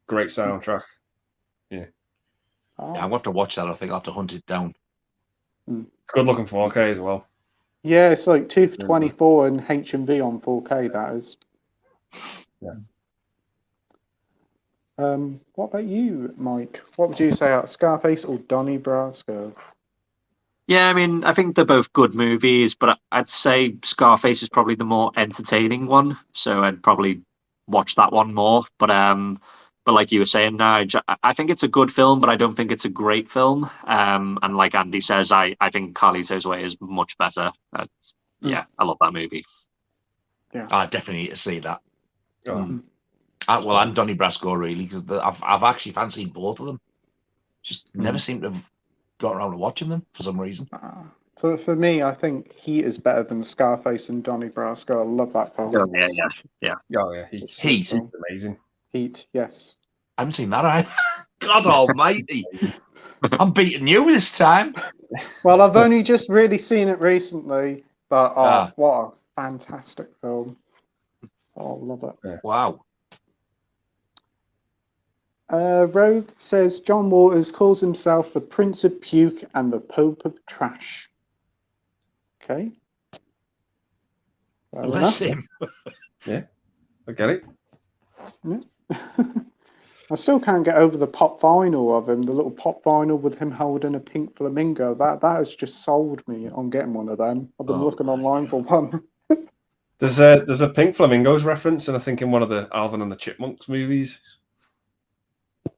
Great soundtrack. Yeah. Yeah, I'm going to have to watch that. I think I'll have to hunt it down. It's good looking 4K as well. Yeah, it's like 2 for 24 and HMV on 4K, that is. Yeah. What about you, Mike? What would you say out Scarface or Donnie Brasco? Yeah, I mean, I think they're both good movies, but I'd say Scarface is probably the more entertaining one, so I'd probably watch that one more. But like you were saying, Nige, I think it's a good film, but I don't think it's a great film. And like Andy says, I think Carlito's Way is much better. Yeah, I love that movie. Yeah, I definitely need to see that. Well, and Donnie Brasco, really, because I've actually fancied both of them. Just never seem to have got around to watching them for some reason. For me, I think Heat is better than Scarface and Donnie Brasco. I love that film. Yeah. Oh yeah, Heat. Amazing. Heat, yes. I haven't seen that either. God almighty. I'm beating you this time. Well, I've only just really seen it recently, but what a fantastic film. Oh, love it. Yeah. Wow. Rogue says John Waters calls himself the Prince of Puke and the Pope of Trash. Okay. Bless him. Yeah, I get it. Yeah. I still can't get over the pop vinyl of him, the little pop vinyl with him holding a pink flamingo. That has just sold me on getting one of them. I've been looking online for one. There's a Pink Flamingos reference, and I think in one of the Alvin and the Chipmunks movies.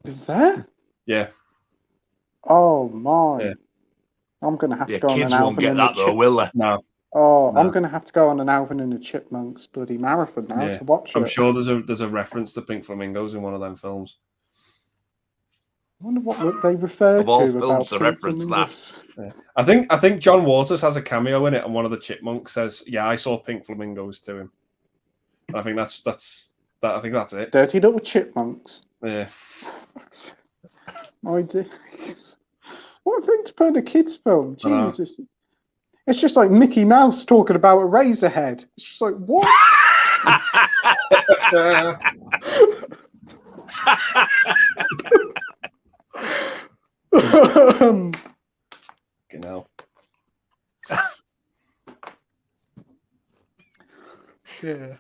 Is there? Yeah. Oh my! Yeah. I'm gonna have to go on kids an won't Alvin get and that the though, will they? No. Oh, No. I'm gonna have to go on an Alvin and the Chipmunks bloody marathon now to watch it. I'm sure there's a reference to Pink Flamingos in one of them films. I wonder what they refer Of all to films about to reference flamingos. Yeah. I think John Waters has a cameo in it, and one of the Chipmunks says, "Yeah, I saw Pink Flamingos" to him. And I think that's it. Dirty little chipmunks. Yeah. My days. What a thing to put in a kids' film. Jesus. It's just like Mickey Mouse talking about a razor head. It's just like, what? Genau. Yeah.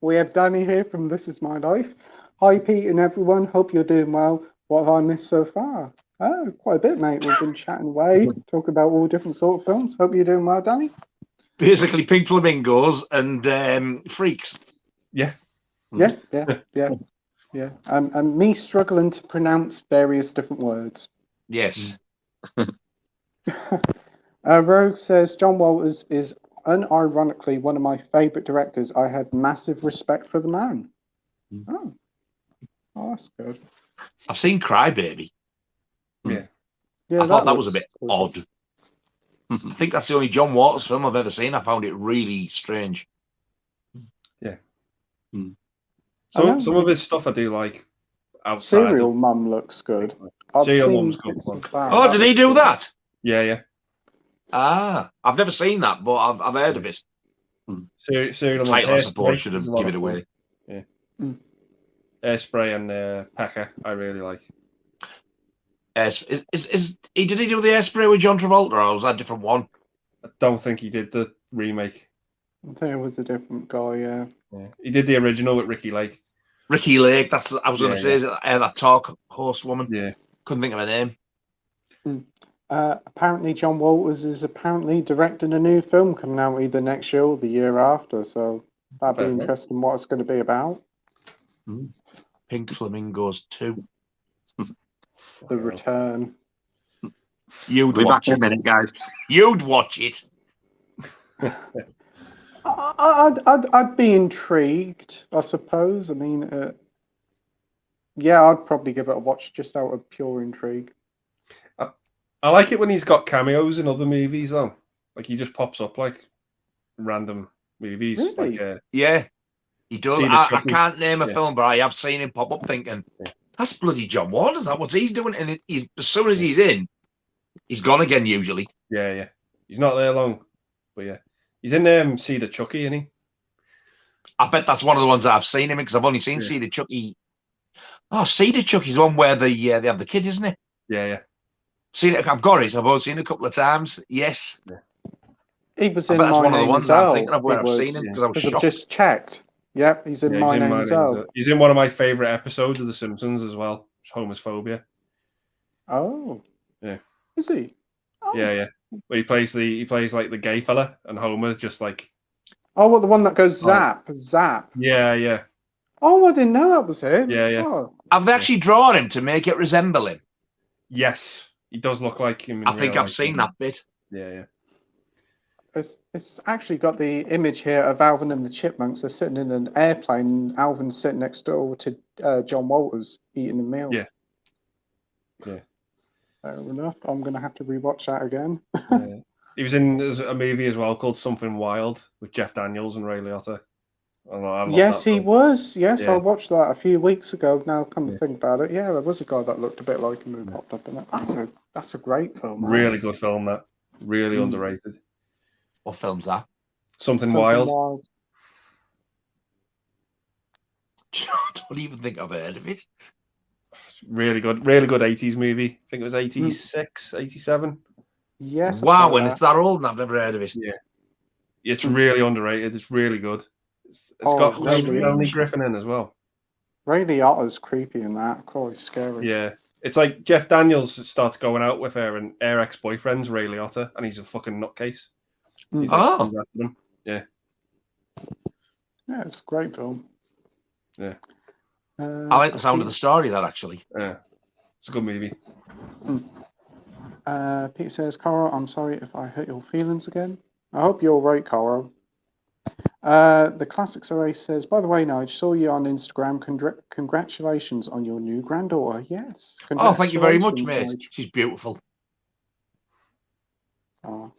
We have Danny here from This Is My Life. Hi, Pete and everyone. Hope you're doing well. What have I missed so far? Oh, quite a bit, mate. We've been chatting away, talking about all different sort of films. Hope you're doing well, Danny. Basically, Pink Flamingos and Freaks. Yeah. Yeah. And me struggling to pronounce various different words. Yes. Rogue says John Waters is unironically one of my favourite directors. I had massive respect for the man. Oh, that's good. I've seen Crybaby. Yeah. I thought that was a bit odd. I think that's the only John Waters film I've ever seen. I found it really strange. Yeah. Some of his stuff I do like. Outside Serial Mum looks good. Serial Mum's good one. Oh, did he do that? Yeah. I've never seen that, but I've heard of it. Serial Mum. I suppose should have given it away. Yeah. Hairspray and Pecker, I really like. Did he do the Hairspray with John Travolta, or was that a different one? I don't think he did the remake. I think it was a different guy. Yeah. He did the original with Ricky Lake. Ricky Lake. That's I was going to say. Is that talk host woman? Yeah. Couldn't think of her name. Apparently, John Waters is apparently directing a new film coming out either next year or the year after. So that'd be interesting. What it's going to be about. Pink Flamingos 2. The Return. You'd be watch back in a minute, guys. You'd watch it. I'd be intrigued, I suppose. I mean, I'd probably give it a watch just out of pure intrigue. I like it when he's got cameos in other movies, though. Like he just pops up like random movies. Really? Like, yeah, he does. I can't name a film, but I have seen him pop up thinking, that's bloody John Waters. That's what he's doing. And as soon as he's in, he's gone again, usually. Yeah. He's not there long. But yeah. He's in Cedar Chucky, isn't he? I bet that's one of the ones that I've seen him in, because I've only seen Cedar Chucky. Oh, Cedar Chucky's the one where they have the kid, isn't it? Yeah. Seen it. I've got it. I've only seen it a couple of times. Yes. Yeah. He was I in bet that's My one of the Name ones Is that I'm Earl. thinking of where I've seen him, because I was shocked. I've just checked. Yep, he's in My Name Is Earl. He's in one of my favourite episodes of The Simpsons as well. Homophobia. Oh. Yeah. Is he? Oh. Yeah. But he plays like the gay fella, and Homer just like. Oh, what, the one that goes zap? Yeah. Oh, I didn't know that was him. Yeah. Oh. Have they actually drawn him to make it resemble him? Yes, he does look like him. I think I've seen that bit. Yeah. It's actually got the image here of Alvin and the Chipmunks. They're sitting in an airplane, and Alvin's sitting next door to John Waters eating a meal. Yeah. Fair enough. I'm going to have to rewatch that again. He was in a movie as well called Something Wild with Jeff Daniels and Ray Liotta. Yes, he was. Yes, I watched that a few weeks ago. Now, come to think about it, there was a guy that looked a bit like him who popped up in it. That's a great film. Really good film, that. Really underrated. What film's that? Something Wild. I don't even think I've heard of it. Really good 80s movie. I think it was 86, 87. Yes. Wow, and it's that old and I've never heard of it. Yeah. It's really underrated. It's really good. It's got Melanie Griffin in as well. Ray Liotta's creepy in that. Quite scary. Yeah. It's like Jeff Daniels starts going out with her, and her ex-boyfriend's Ray Liotta, and he's a fucking nutcase. He's like, him. Yeah. Yeah, it's a great film. Yeah. I like the sound of the story of that, actually. Yeah. It's a good movie. Peter says, Caro, I'm sorry if I hurt your feelings again. I hope you're right, Caro. The Classics Array says, by the way, Nige, saw you on Instagram. Congratulations on your new granddaughter. Yes. Oh, thank you very much, mate. Nige. She's beautiful. Oh.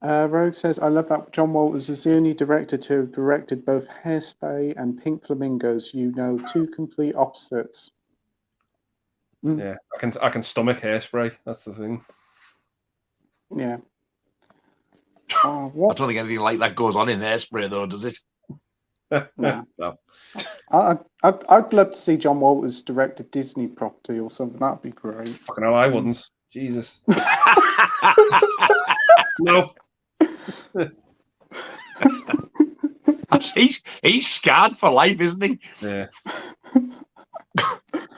Rogue says, I love that John Walters is the only director to have directed both Hairspray and Pink Flamingos. You know, two complete opposites. Yeah, I can stomach Hairspray. That's the thing. Yeah. I don't think anything like that goes on in Hairspray, though, does it? No. No. I'd love to see John Walters direct a Disney property or something. That'd be great. Fucking hell, I wouldn't. Jesus. No. He's scarred for life, isn't he? Yeah.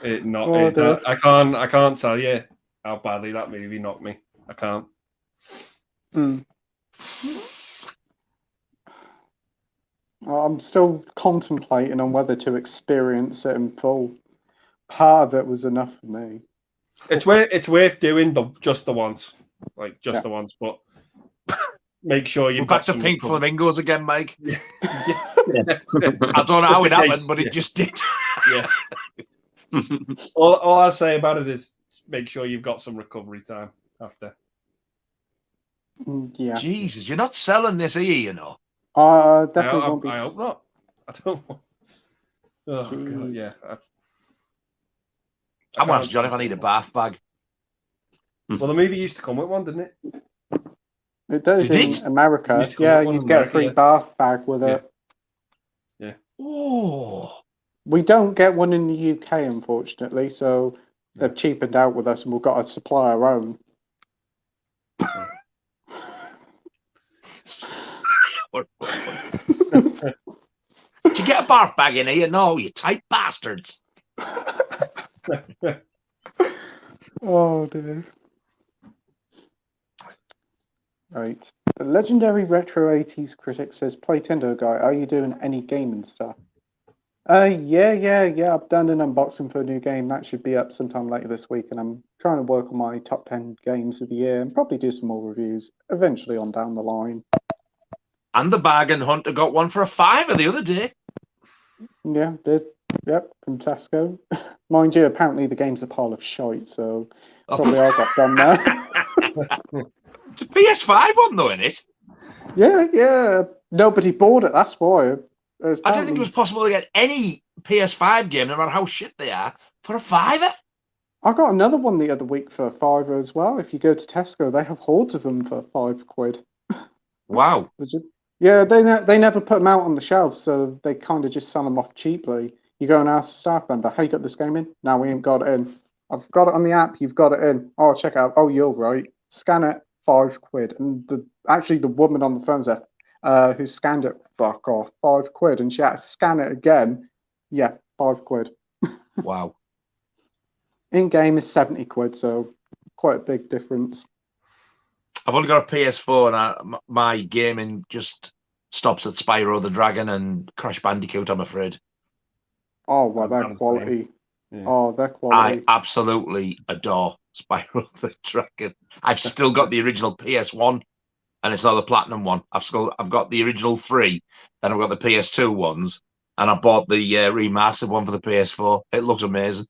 I can't tell you how badly that movie knocked me. I can't. Well, I'm still contemplating on whether to experience it in full. Part of it was enough for me. It's worth doing just the once, the once, but make sure you've got back to Pink Flamingos again, Mike. Yeah. I don't know how it happened, but it just did. Yeah. all I'll say about it is make sure you've got some recovery time after. Yeah. Jesus, you're not selling this, are you? You know. Definitely won't be. I hope not. I don't. Oh God, yeah. I'm asking John if I need a bath bag. Well, the movie used to come with one, didn't it? It does in America. Yeah, you get a free bath bag with it. Yeah. Oh. We don't get one in the UK, unfortunately, so they've cheapened out with us, and we've got to supply our own. Did you get a bath bag in here? No, you tight bastards. Oh dear. Right. The legendary retro 80s critic says, Playtendoguy, are you doing any gaming stuff? Yeah. I've done an unboxing for a new game. That should be up sometime later this week, and I'm trying to work on my top 10 games of the year and probably do some more reviews eventually on down the line. And the bargain hunter got one for $5 the other day. Yeah, did. Yep, from Tesco. Mind you, apparently the game's a pile of shite, so probably I got done there. It's a PS5 one, though, isn't it? Yeah. Nobody bought it, that's why. I don't think it was possible to get any PS5 game, no matter how shit they are, for $5. I got another one the other week for $5 as well. If you go to Tesco, they have hordes of them for £5. Wow. They never put them out on the shelves, so they kind of just sell them off cheaply. You go and ask the staff member, "Hey, you got this game in?" "No, we ain't got it in." "I've got it on the app. You've got it in." "Oh, check it out." "Oh, you're right." Scan it, £5. And the woman on the phone said, who scanned it, fuck off, £5. And she had to scan it again. Yeah, £5. Wow. In game is £70, so quite a big difference. I've only got a PS4, and my gaming just stops at Spyro the Dragon and Crash Bandicoot, I'm afraid. Oh, well, they're quality. Yeah. Oh, they're quality. I absolutely adore Spyro the Dragon. I've still got the original PS1, and it's not the Platinum one. I've got the original 3, then I've got the PS2 ones, and I bought the remastered one for the PS4. It looks amazing.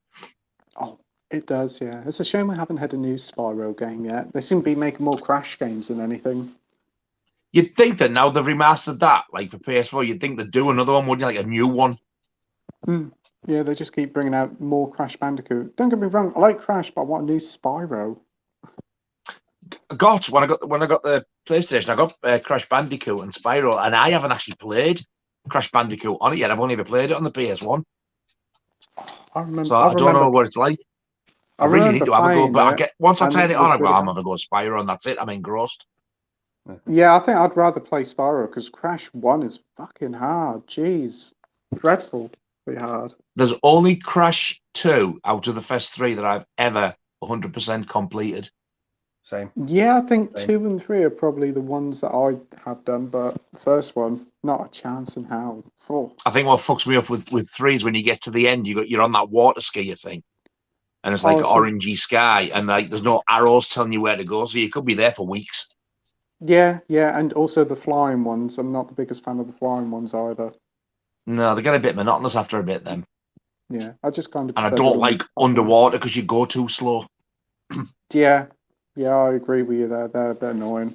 Oh, it does, yeah. It's a shame we haven't had a new Spyro game yet. They seem to be making more Crash games than anything. You'd think that now they've remastered that, like for PS4, you'd think they'd do another one, wouldn't you? Like a new one. Yeah, they just keep bringing out more Crash Bandicoot. Don't get me wrong, I like Crash, but I want a new Spyro. When I got the PlayStation, I got Crash Bandicoot and Spyro, and I haven't actually played Crash Bandicoot on it yet. I've only ever played it on the PS1. I don't know what it's like. I really need to have a go, but once I turn it on, I'm having a go Spyro, and that's it. I'm engrossed. Yeah, I think I'd rather play Spyro because Crash 1 is fucking hard. Jeez, dreadful. Pretty hard. There's only Crash 2 out of the Fest 3 that I've ever 100% completed. Same. Yeah, I think Same. 2 and 3 are probably the ones that I have done, but the first one, not a chance in hell. Oh. I think what fucks me up with 3 is when you get to the end, you're on that water skier thing, and it's like orangey sky, and like there's no arrows telling you where to go, so you could be there for weeks. Yeah, and also the flying ones. I'm not the biggest fan of the flying ones either. No, they get a bit monotonous after a bit then. Yeah, I just kind of. And I don't like underwater because you go too slow. Yeah, I agree with you there. They're a bit annoying.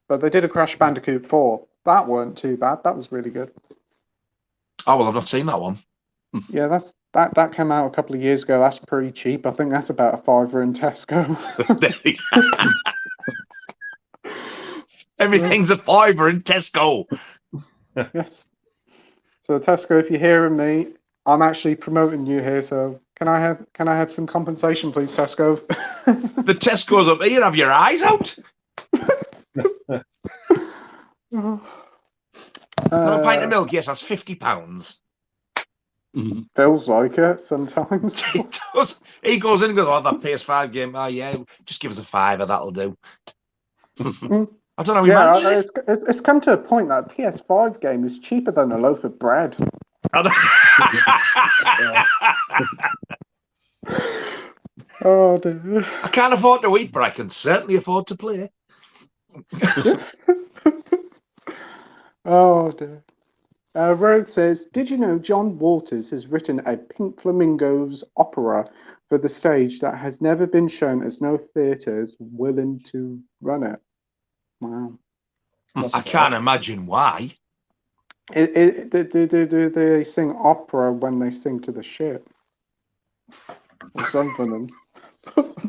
But they did a Crash Bandicoot 4. That weren't too bad. That was really good. Oh, well, I've not seen that one. Yeah, that came out a couple of years ago. That's pretty cheap. I think that's about a £5 in Tesco. Everything's a £5 in Tesco. Yes. So Tesco, if you're hearing me, I'm actually promoting you here. So can I have some compensation, please, Tesco? The Tesco's up here. Have your eyes out. A pint of milk. Yes, that's £50. Feels like it sometimes. It does. He goes in and goes, "Oh, that PS5 game. Oh yeah, just give us a £5. That'll do." I don't know. Yeah, it's come to a point that a PS5 game is cheaper than a loaf of bread. Oh, dear. I can't afford to eat, but I can certainly afford to play. Oh, dear. Rogue says, did you know John Waters has written a Pink Flamingos opera for the stage that has never been shown as no theatres willing to run it? Wow. I can't imagine why. Do they sing opera when they sing to the ship? Or something.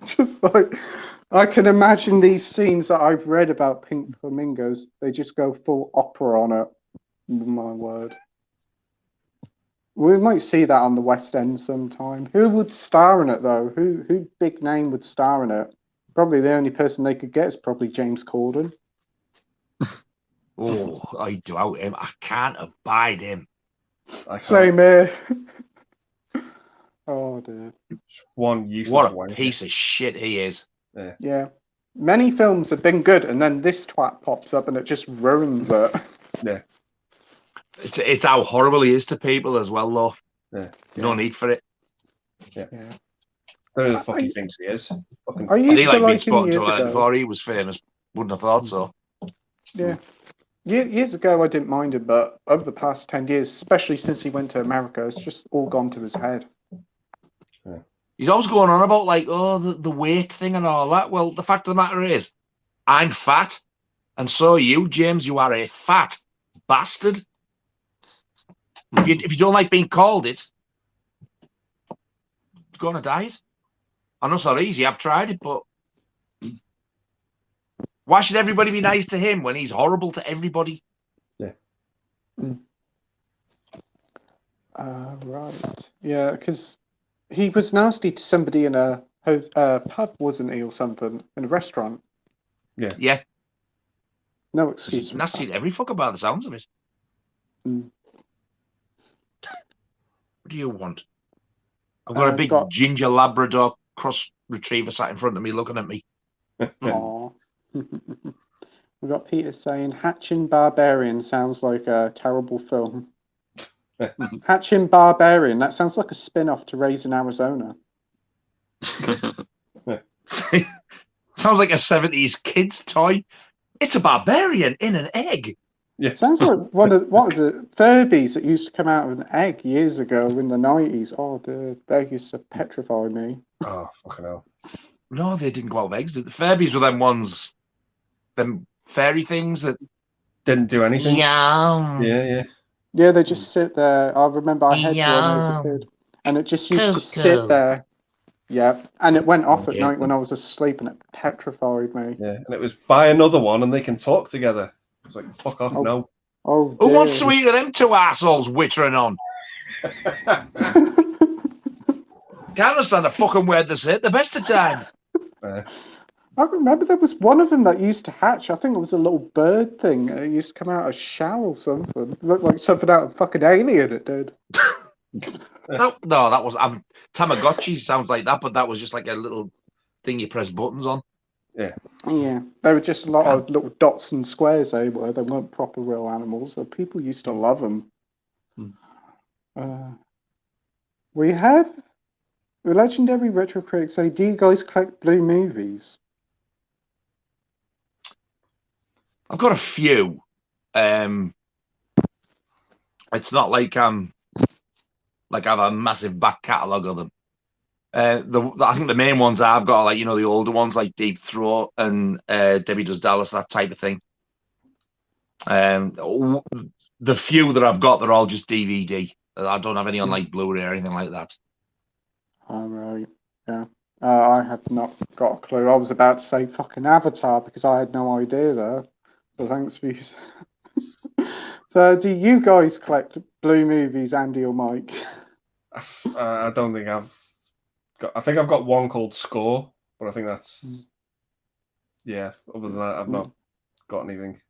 Just like, I can imagine these scenes that I've read about Pink Flamingos. They just go full opera on it. My word. We might see that on the West End sometime. Who would star in it, though? Who big name would star in it? Probably the only person they could get is probably James Corden. Oh, I doubt him. I can't abide him. Same here. Oh, dear. One useless what a piece of shit he is. Yeah. Many films have been good, and then this twat pops up and it just ruins it. Yeah. It's how horrible he is to people as well, though. Yeah. No need for it. Yeah. Who the fuck he thinks he is? I think like being him spoken years to ago. before he was famous. Wouldn't have thought so. Yeah. Years ago, I didn't mind him, but over the past 10 years, especially since he went to America, it's just all gone to his head. Yeah. He's always going on about, like, the weight thing and all that. Well, the fact of the matter is, I'm fat, and so are you, James. You are a fat bastard. If you don't like being called it, go on a diet. I know it's not easy. I've tried it, but why should everybody be nice to him when he's horrible to everybody? Yeah. Right. Yeah, because he was nasty to somebody in a pub, wasn't he, or something, in a restaurant. Yeah. Yeah. No excuse. He's nasty to every fuck about the sounds of it. What do you want? I've got a big ginger Labrador cross retriever sat in front of me looking at me. Aww. We've got Peter saying, Hatching Barbarian sounds like a terrible film. Hatching Barbarian, that sounds like a spin-off to Raising Arizona. Sounds like a 70s kids toy. It's a barbarian in an egg. Yeah. Sounds like what was it? Furbies that used to come out of an egg years ago in the 90s. Oh, they used to petrify me. Oh, fucking hell. No, they didn't go out of eggs. The Furbies were them ones, them fairy things that didn't do anything. Yeah, they just sit there. I remember I had one as a kid, and it just used to sit there. Yeah, and it went off at night when I was asleep, and it petrified me. Yeah, and it was buy another one, and they can talk together. It's like, fuck off, no. Oh, who wants to eat them two assholes wittering on? Can't understand a fucking word they say at the best of times. I remember there was one of them that used to hatch. I think it was a little bird thing. It used to come out of a shell or something. It looked like something out of fucking Alien, it did. No, that was Tamagotchi sounds like that, but that was just like a little thing you press buttons on. Yeah, they were just a lot of little dots and squares. They weren't proper real animals. So people used to love them. We have legendary retro critics say, "Do you guys collect blue movies?" I've got a few. It's not like I have a massive back catalogue of them. I think the main ones I've got are like, the older ones like Deep Throat and Debbie Does Dallas, that type of thing. The few that I've got, they're all just DVD. I don't have any on like Blu-ray or anything like that. All right, yeah. I have not got a clue. I was about to say fucking Avatar because I had no idea there. So thanks for you. So do you guys collect blue movies, Andy or Mike? I don't think I've got one called Score, but I think that's other than that I've not got anything.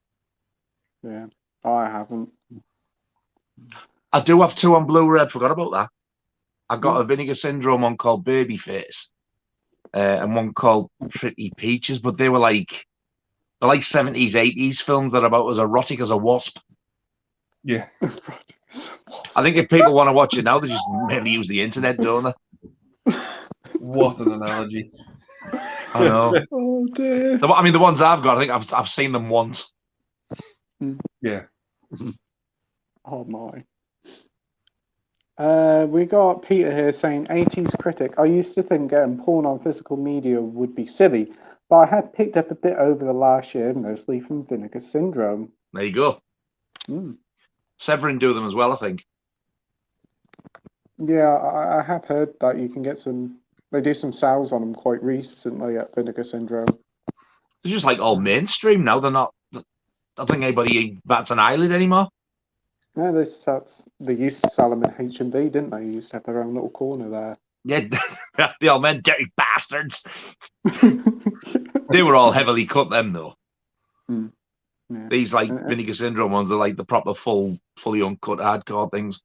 Yeah, I haven't. I do have two on Blu-ray. I forgot about that. I got a Vinegar Syndrome one called Babyface, and one called Pretty Peaches, but they're like 70s, 80s films that are about as erotic as a wasp. Yeah. I think if people want to watch it now, they just mainly use the internet, don't they? What an analogy. I know. Oh dear. The ones I've got, I think I've seen them once. Yeah. Oh my. We got Peter here saying, 80s critic. I used to think getting porn on physical media would be silly, but I have picked up a bit over the last year, mostly from Vinegar Syndrome. There you go. Severin do them as well, I think. Yeah, I have heard that you can get some. They do some sales on them quite recently at Vinegar Syndrome. They're just like all mainstream now. They're not. I don't think anybody bats an eyelid anymore. No, they used to sell them in H&B, didn't they? They used to have their own little corner there. Yeah, the old men, dirty bastards. They were all heavily cut, them though. Yeah. These like Vinegar Syndrome ones are like the proper fully uncut hardcore things.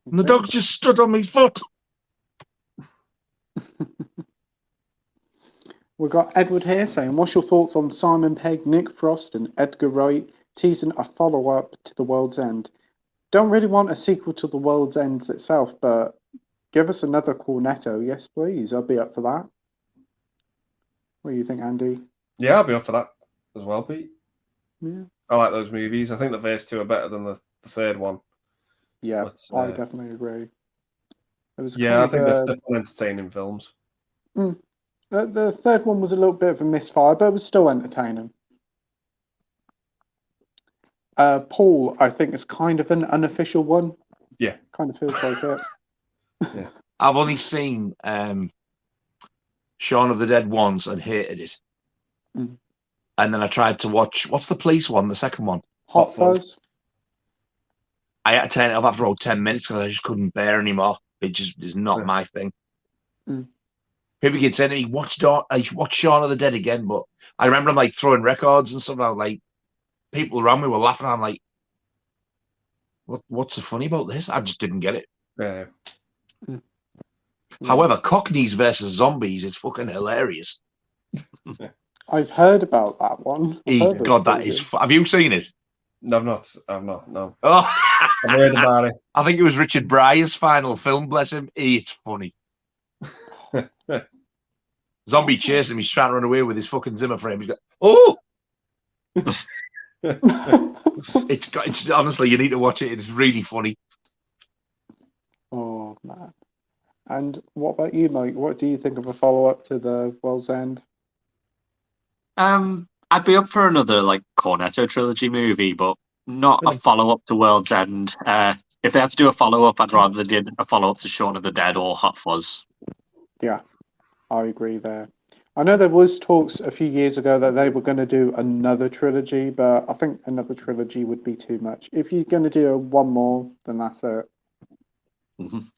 And the dog just stood on my foot. We've got Edward here saying, what's your thoughts on Simon Pegg, Nick Frost and Edgar Wright teasing a follow-up to The World's End? Don't really want a sequel to The World's End itself, but give us another Cornetto. Yes, please. I'll be up for that. What do you think, Andy? Yeah, I'll be up for that as well, Pete. Yeah. I like those movies. I think the first two are better than the third one. Yeah, but, I definitely agree. I think they're fun, entertaining films. The third one was a little bit of a misfire, but it was still entertaining. Paul, I think, is kind of an unofficial one. Yeah. Kind of feels like it. Yeah. I've only seen Shaun of the Dead once and hated it. And then I tried to watch, what's the police one, the second one? Hot Fuzz. I had to turn it off after about 10 minutes because I just couldn't bear anymore. It just is not my thing. People keep saying to me, watch Shaun of the Dead again, but I remember I'm like throwing records and stuff. I was like, people around me were laughing. I'm like, what's so funny about this? I just didn't get it. Yeah. However, Cockneys versus Zombies is fucking hilarious. I've heard about that one. God, that is. Have you seen it? No, I've not. No. Oh, I've heard about it. I think it was Richard Breyer's final film. Bless him. It's funny. Zombie chasing him. He's trying to run away with his fucking Zimmer frame. He's got, oh! It's honestly, you need to watch it. It's really funny. Oh man! And what about you, Mike? What do you think of a follow-up to The World's End? I'd be up for another like Cornetto trilogy movie, but not a follow-up to World's End. If they had to do a follow-up, I'd rather they did a follow-up to Shaun of the Dead or Hot Fuzz. Yeah, I agree there. I know there was talks a few years ago that they were going to do another trilogy, but I think another trilogy would be too much. If you're going to do one more, then that's it. We've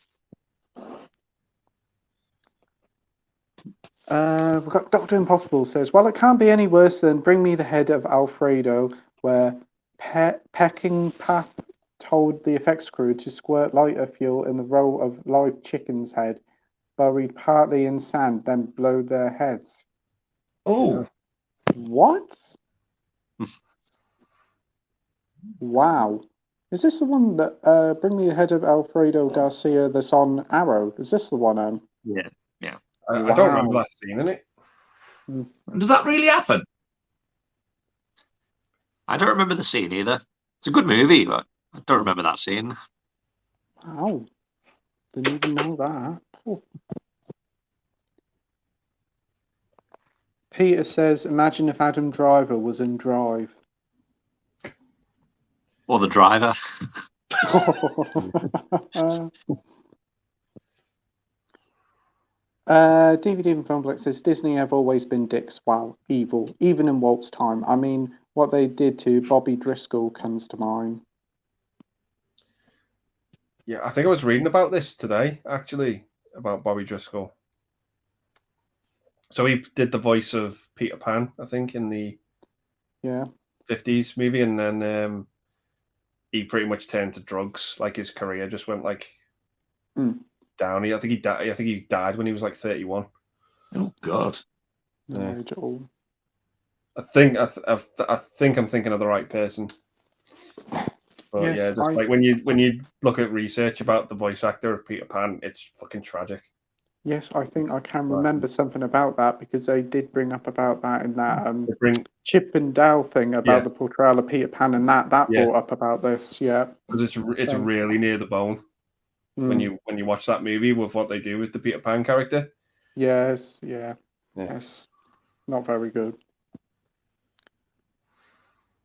got Dr. Impossible says, well, it can't be any worse than Bring Me the Head of Alfredo, where Peckinpah told the effects crew to squirt lighter fuel in the roll of live chicken's head, buried partly in sand, then blow their heads. Oh. What? Wow. Is this the one that Bring Me the Head of Alfredo Garcia that's on Arrow? Is this the one? Yeah. I don't remember that scene in it. Does that really happen? I don't remember the scene either. It's a good movie, but I don't remember that scene. Wow. Didn't even know that. Oh. Peter says, imagine if Adam Driver was in Drive. Or the driver. DVD and Filmflix says, Disney have always been dicks. Wow, evil. Even in Walt's time. I mean, what they did to Bobby Driscoll comes to mind. Yeah, I think I was reading about this today, actually, about Bobby Driscoll. So he did the voice of Peter Pan, I think, in the 50s movie, and then he pretty much turned to drugs. Like his career just went down. I think he died when he was like 31. Oh God! No age at all. I think I'm thinking of the right person. But yes, like when you look at research about the voice actor of Peter Pan, it's fucking tragic. Yes, I think I can remember something about that because they did bring up about that in that Chip and Dale thing about the portrayal of Peter Pan, and that brought up about this. Yeah, because it's really near the bone when you watch that movie with what they do with the Peter Pan character. Yes, not very good.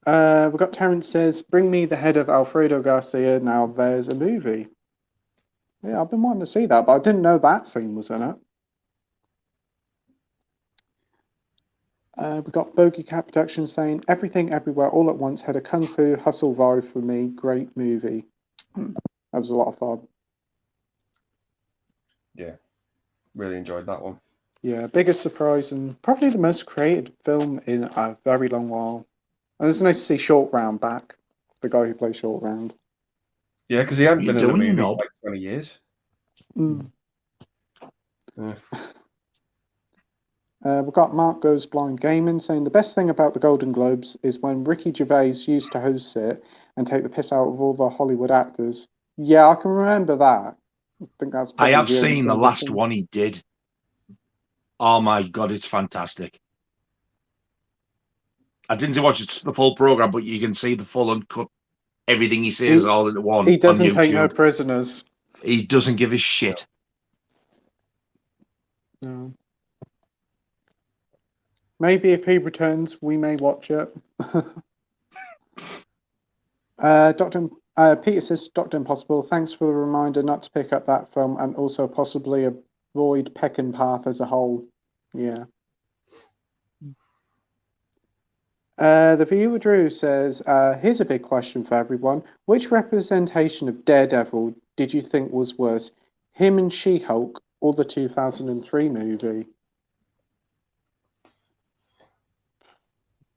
We've got Terrence says, bring me the head of Alfredo Garcia. Now there's a movie. Yeah, I've been wanting to see that, but I didn't know that scene was in it. We've got Bogey Cat Protection saying, everything everywhere all at once had a kung fu hustle vibe for me. Great movie. That was a lot of fun. Yeah, really enjoyed that one. Yeah, biggest surprise and probably the most creative film in a very long while. And it's nice to see Short Round back, the guy who plays Short Round. Yeah, because he hadn't been in the movie for like 20 years. Yeah. We've got Mark Goes Blind Gaming saying the best thing about the Golden Globes is when Ricky Gervais used to host it and take the piss out of all the Hollywood actors. Yeah, I can remember that. I have seen the last one he did. Oh my God, it's fantastic. I didn't watch the full program, but you can see the full uncut. Everything he says all in one. He doesn't take no prisoners. He doesn't give a shit. No. Maybe if he returns, we may watch it. Peter says, Dr. Impossible, thanks for the reminder not to pick up that film and also possibly avoid Peckinpah as a whole. Yeah. The viewer Drew says, here's a big question for everyone. Which representation of Daredevil did you think was worse, him and She-Hulk or the 2003 movie?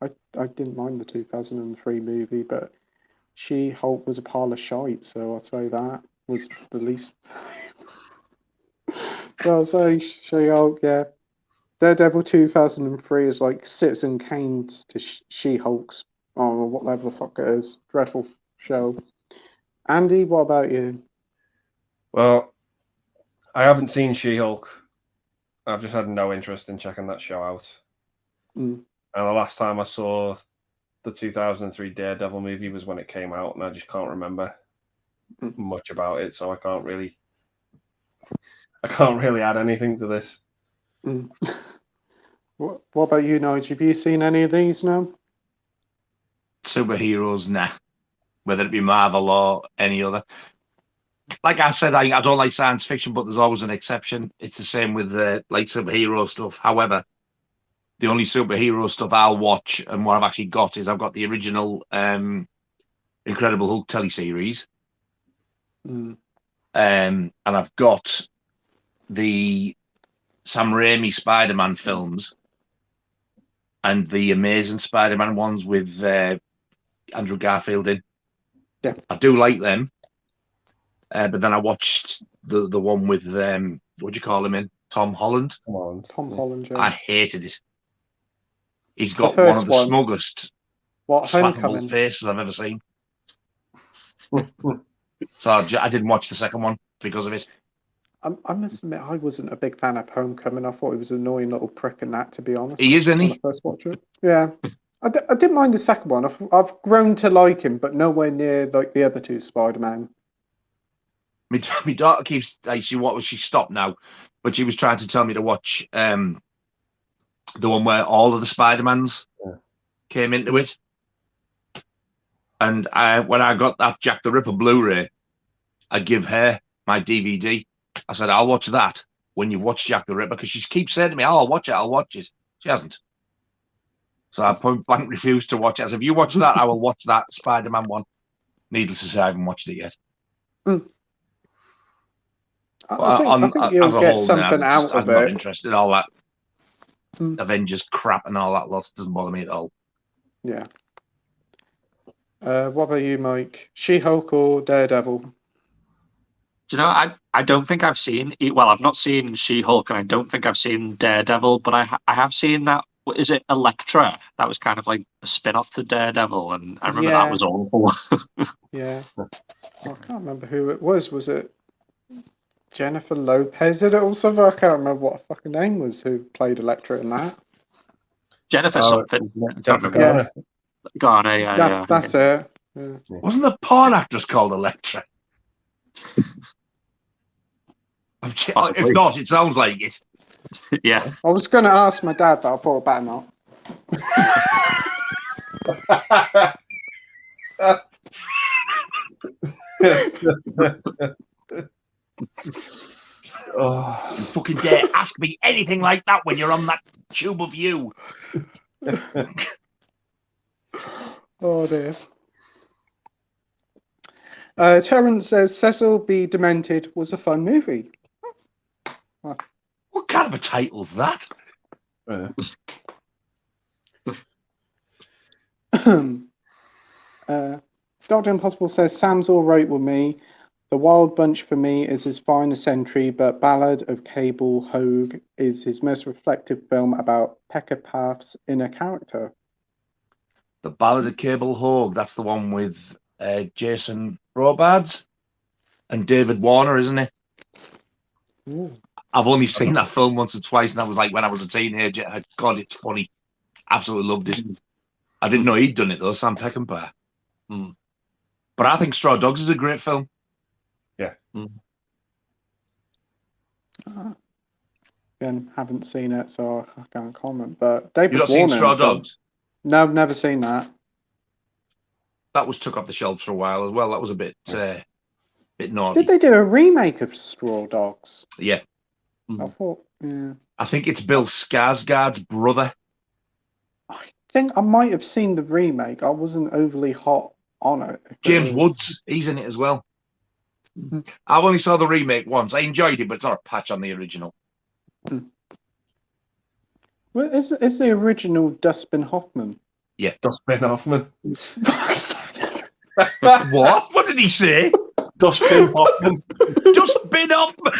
I didn't mind the 2003 movie, but She-Hulk was a pile of shite, so I'll say that was the least. So I'll say She-Hulk, yeah. Daredevil 2003 is like Citizen Kane's to She-Hulk's, or whatever the fuck it is. Dreadful show. Andy, what about you? Well, I haven't seen She-Hulk. I've just had no interest in checking that show out. And the last time I saw the 2003 Daredevil movie was when it came out, and I just can't remember much about it, so I can't really add anything to this. What about you, Nigel? Have you seen any of these now? Superheroes, nah. Whether it be Marvel or any other. Like I said, I don't like science fiction, but there's always an exception. It's the same with like superhero stuff. However, the only superhero stuff I'll watch and what I've actually got is I've got the original Incredible Hulk teleseries. And I've got the Sam Raimi Spider-Man films and the Amazing Spider-Man ones with Andrew Garfield in. Yeah. I do like them. But then I watched the one with what do you call him in? Tom Holland. Tom Holland. Yeah. I hated it. He's got one of the smugglest, slappable faces I've ever seen. So I didn't watch the second one because of it. I must admit, I wasn't a big fan of Homecoming. I thought he was an annoying little prick in that, to be honest. He is, isn't he? When I first watched it. Yeah. I didn't mind the second one. I've grown to like him, but nowhere near like the other two Spider-Man. My daughter keeps she stopped now, but she was trying to tell me to watch the one where all of the Spider-Mans came into it. And when I got that Jack the Ripper Blu-ray, I give her my DVD. I said, I'll watch that when you watch Jack the Ripper, because she keeps saying to me, I'll watch it. She hasn't. So I point blank refused to watch it. I said, if you watch that, I will watch that Spider-Man one. Needless to say, I haven't watched it yet. I think you'll get something out of it. I'm not interested in all that Avengers crap and all that lot. Doesn't bother me at all. Yeah. What about you, Mike? She-Hulk or Daredevil? Do you know, I don't think I've seen... Well, I've not seen She-Hulk, and I don't think I've seen Daredevil, but I have seen that... Is it Elektra? That was kind of like a spin-off to Daredevil, and I remember that was awful. Yeah. I can't remember who it was. Was it Jennifer Lopez in it or something? I can't remember what her fucking name was who played Elektra in that. Jennifer something. Jennifer Garner. Garner, yeah. That's it. Yeah. Wasn't the porn actress called Elektra? If not, it sounds like it. Yeah. I was going to ask my dad, but I thought better not. You fucking dare ask me anything like that when you're on that tube of you. Oh dear. Terence says Cecil B. Demented was a fun movie. What kind of a title's that? Dr. Impossible says Sam's all right with me. The Wild Bunch for me is his finest entry, but Ballad of Cable Hogue is his most reflective film about Peckerpath's inner character. The Ballad of Cable Hogue, that's the one with Jason Robards and David Warner, isn't it? Ooh. I've only seen that film once or twice, and that was like when I was a teenager. God, it's funny. Absolutely loved it. I didn't know he'd done it though, Sam Peckinpah. But I think Straw Dogs is a great film. Yeah. Again, haven't seen it, so I can't comment. But David You've not Warner, seen Straw Dogs? No, I've never seen that. That was took off the shelves for a while as well. That was a bit naughty. Did they do a remake of Straw Dogs? Yeah. I thought, yeah. I think it's Bill Skarsgård's brother. I think I might have seen the remake. I wasn't overly hot on it. James Woods, he's in it as well. I only saw the remake once. I enjoyed it, but it's not a patch on the original. Well, is the original Dustin Hoffman? Yeah. Dustbin Hoffman. What? What did he say? Dustbin Hoffman. Dustbin Hoffman.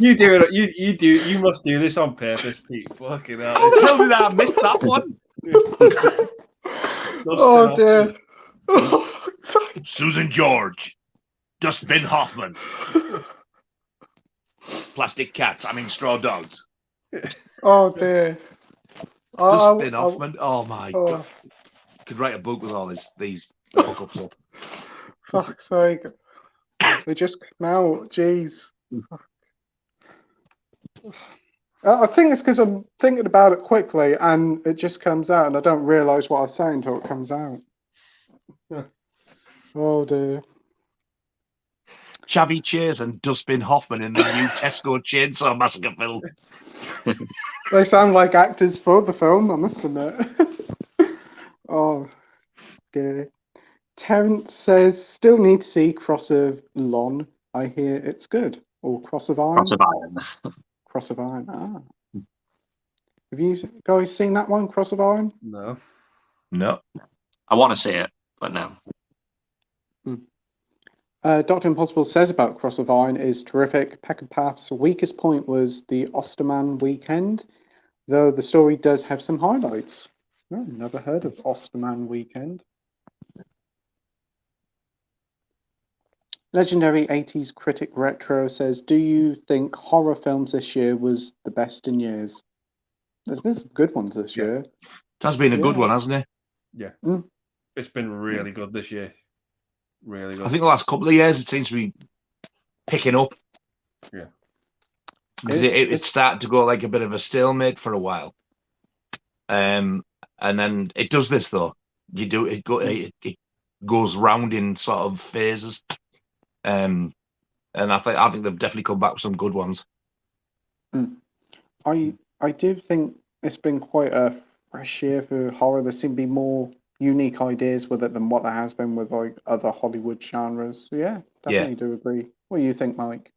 You do it. You do. You must do this on purpose, Pete. Fucking hell. Oh, tell me that I missed that one. Oh dear. Susan George. Dustbin Hoffman. Plastic cats. I mean, Straw Dogs. Oh dear. Dustbin Hoffman. Oh my god. Could write a book with all these fuck-ups up. Fuck's sake. They just come out. Jeez. I think it's because I'm thinking about it quickly and it just comes out and I don't realise what I'm saying until it comes out. Oh dear. Chevy Chase and Dustbin Hoffman in the new Tesco Chainsaw Massacre film. They sound like actors for the film, I must admit. Oh dear. Terence says, still need to see Cross of Lon. I hear it's good. Or Cross of Iron. Cross of Iron. Cross of Iron. Have you guys seen that one, Cross of Iron? No. No. I want to see it, but no. Dr. Impossible says about Cross of Iron is terrific. Peckerpath's weakest point was the Osterman weekend, though the story does have some highlights. Oh, never heard of Osterman weekend. Legendary 80s critic Retro says, do you think horror films this year was the best in years? There's been some good ones this year. It has been a good one, hasn't it? Yeah. It's been really good this year. Really good. I think the last couple of years it seems to be picking up. Yeah. Because it started to go like a bit of a stalemate for a while. And then it does this though. It goes round in sort of phases. And I think they've definitely come back with some good ones. I do think it's been quite a fresh year for horror. There seem to be more unique ideas with it than what there has been with like other Hollywood genres. So yeah, definitely do agree. What do you think, Mike?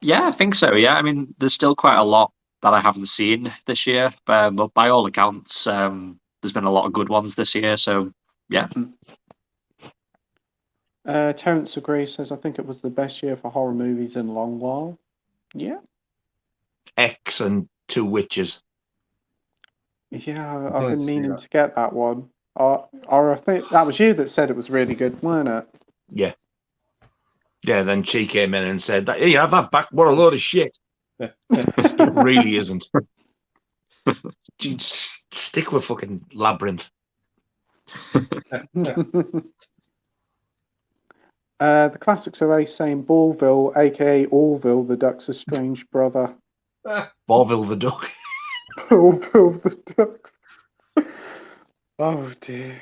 Yeah, I think so. Yeah, I mean, there's still quite a lot that I haven't seen this year, but by all accounts, there's been a lot of good ones this year. So yeah. Terence agrees, says I think it was the best year for horror movies in a long while. Yeah. X and Two Witches. Yeah, I've been meaning to get that one. Or I think that was you that said it was really good, weren't it? Yeah. Yeah, then she came in and said, "Hey, you have that back? What a load of shit." It really isn't. Stick with fucking Labyrinth. The classics are saying Ballville, aka Orville, the Duck's estranged brother. Ballville the Duck. Orville the Duck. Oh dear.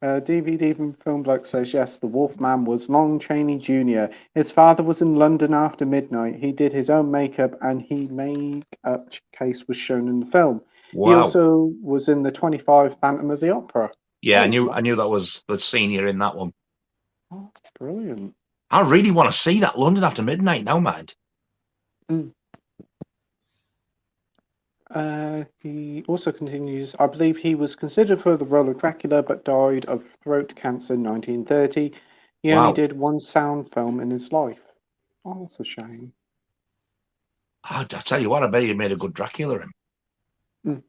DVD from Film Bloke says yes, the Wolfman was Lon Chaney Jr. His father was in London after midnight. He did his own makeup and his makeup case was shown in the film. Wow. He also was in the 25 Phantom of the Opera. Yeah, I knew that was the senior in that one. Oh, that's brilliant. I really want to see that London After Midnight now, mind. He also continues, I believe he was considered for the role of Dracula but died of throat cancer in 1930. He only did one sound film in his life. Oh, that's a shame. I tell you what, I bet he made a good Dracula him.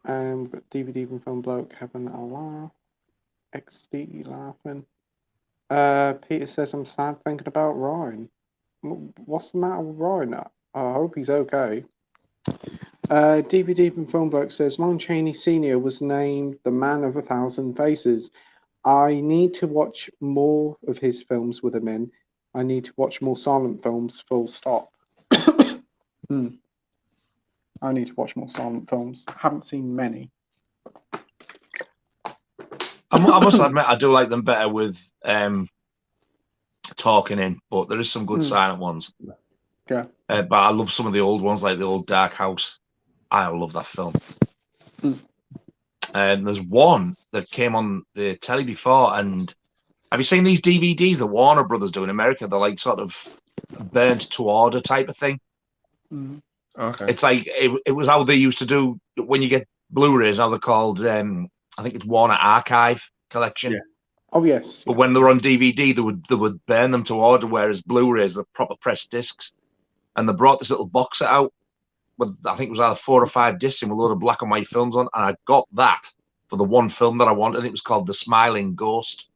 But DVD from Film Bloke having a laugh. XD laughing. Peter says, I'm sad thinking about Ryan. What's the matter with Ryan? I hope he's okay. DVD from Film Bloke says, Lon Chaney Sr. was named the Man of 1,000 Faces. I need to watch more of his films with him in. I need to watch more silent films, full stop. I need to watch more silent films. Haven't seen many. I must admit, I do like them better with talking in, but there is some good silent ones. Yeah. But I love some of the old ones, like the old Dark House. I love that film. And there's one that came on the telly before, and have you seen these DVDs that Warner Brothers do in America? They're like sort of burnt to order type of thing. Okay. It's like it was how they used to do when you get Blu-rays. How they're called? I think it's Warner Archive Collection. Yeah. Oh yes. But when they were on DVD, they would burn them to order, whereas Blu-rays are proper pressed discs. And they brought this little box set out with, I think it was either 4 or 5 discs and with a load of black and white films on. And I got that for the one film that I wanted. It was called The Smiling Ghost.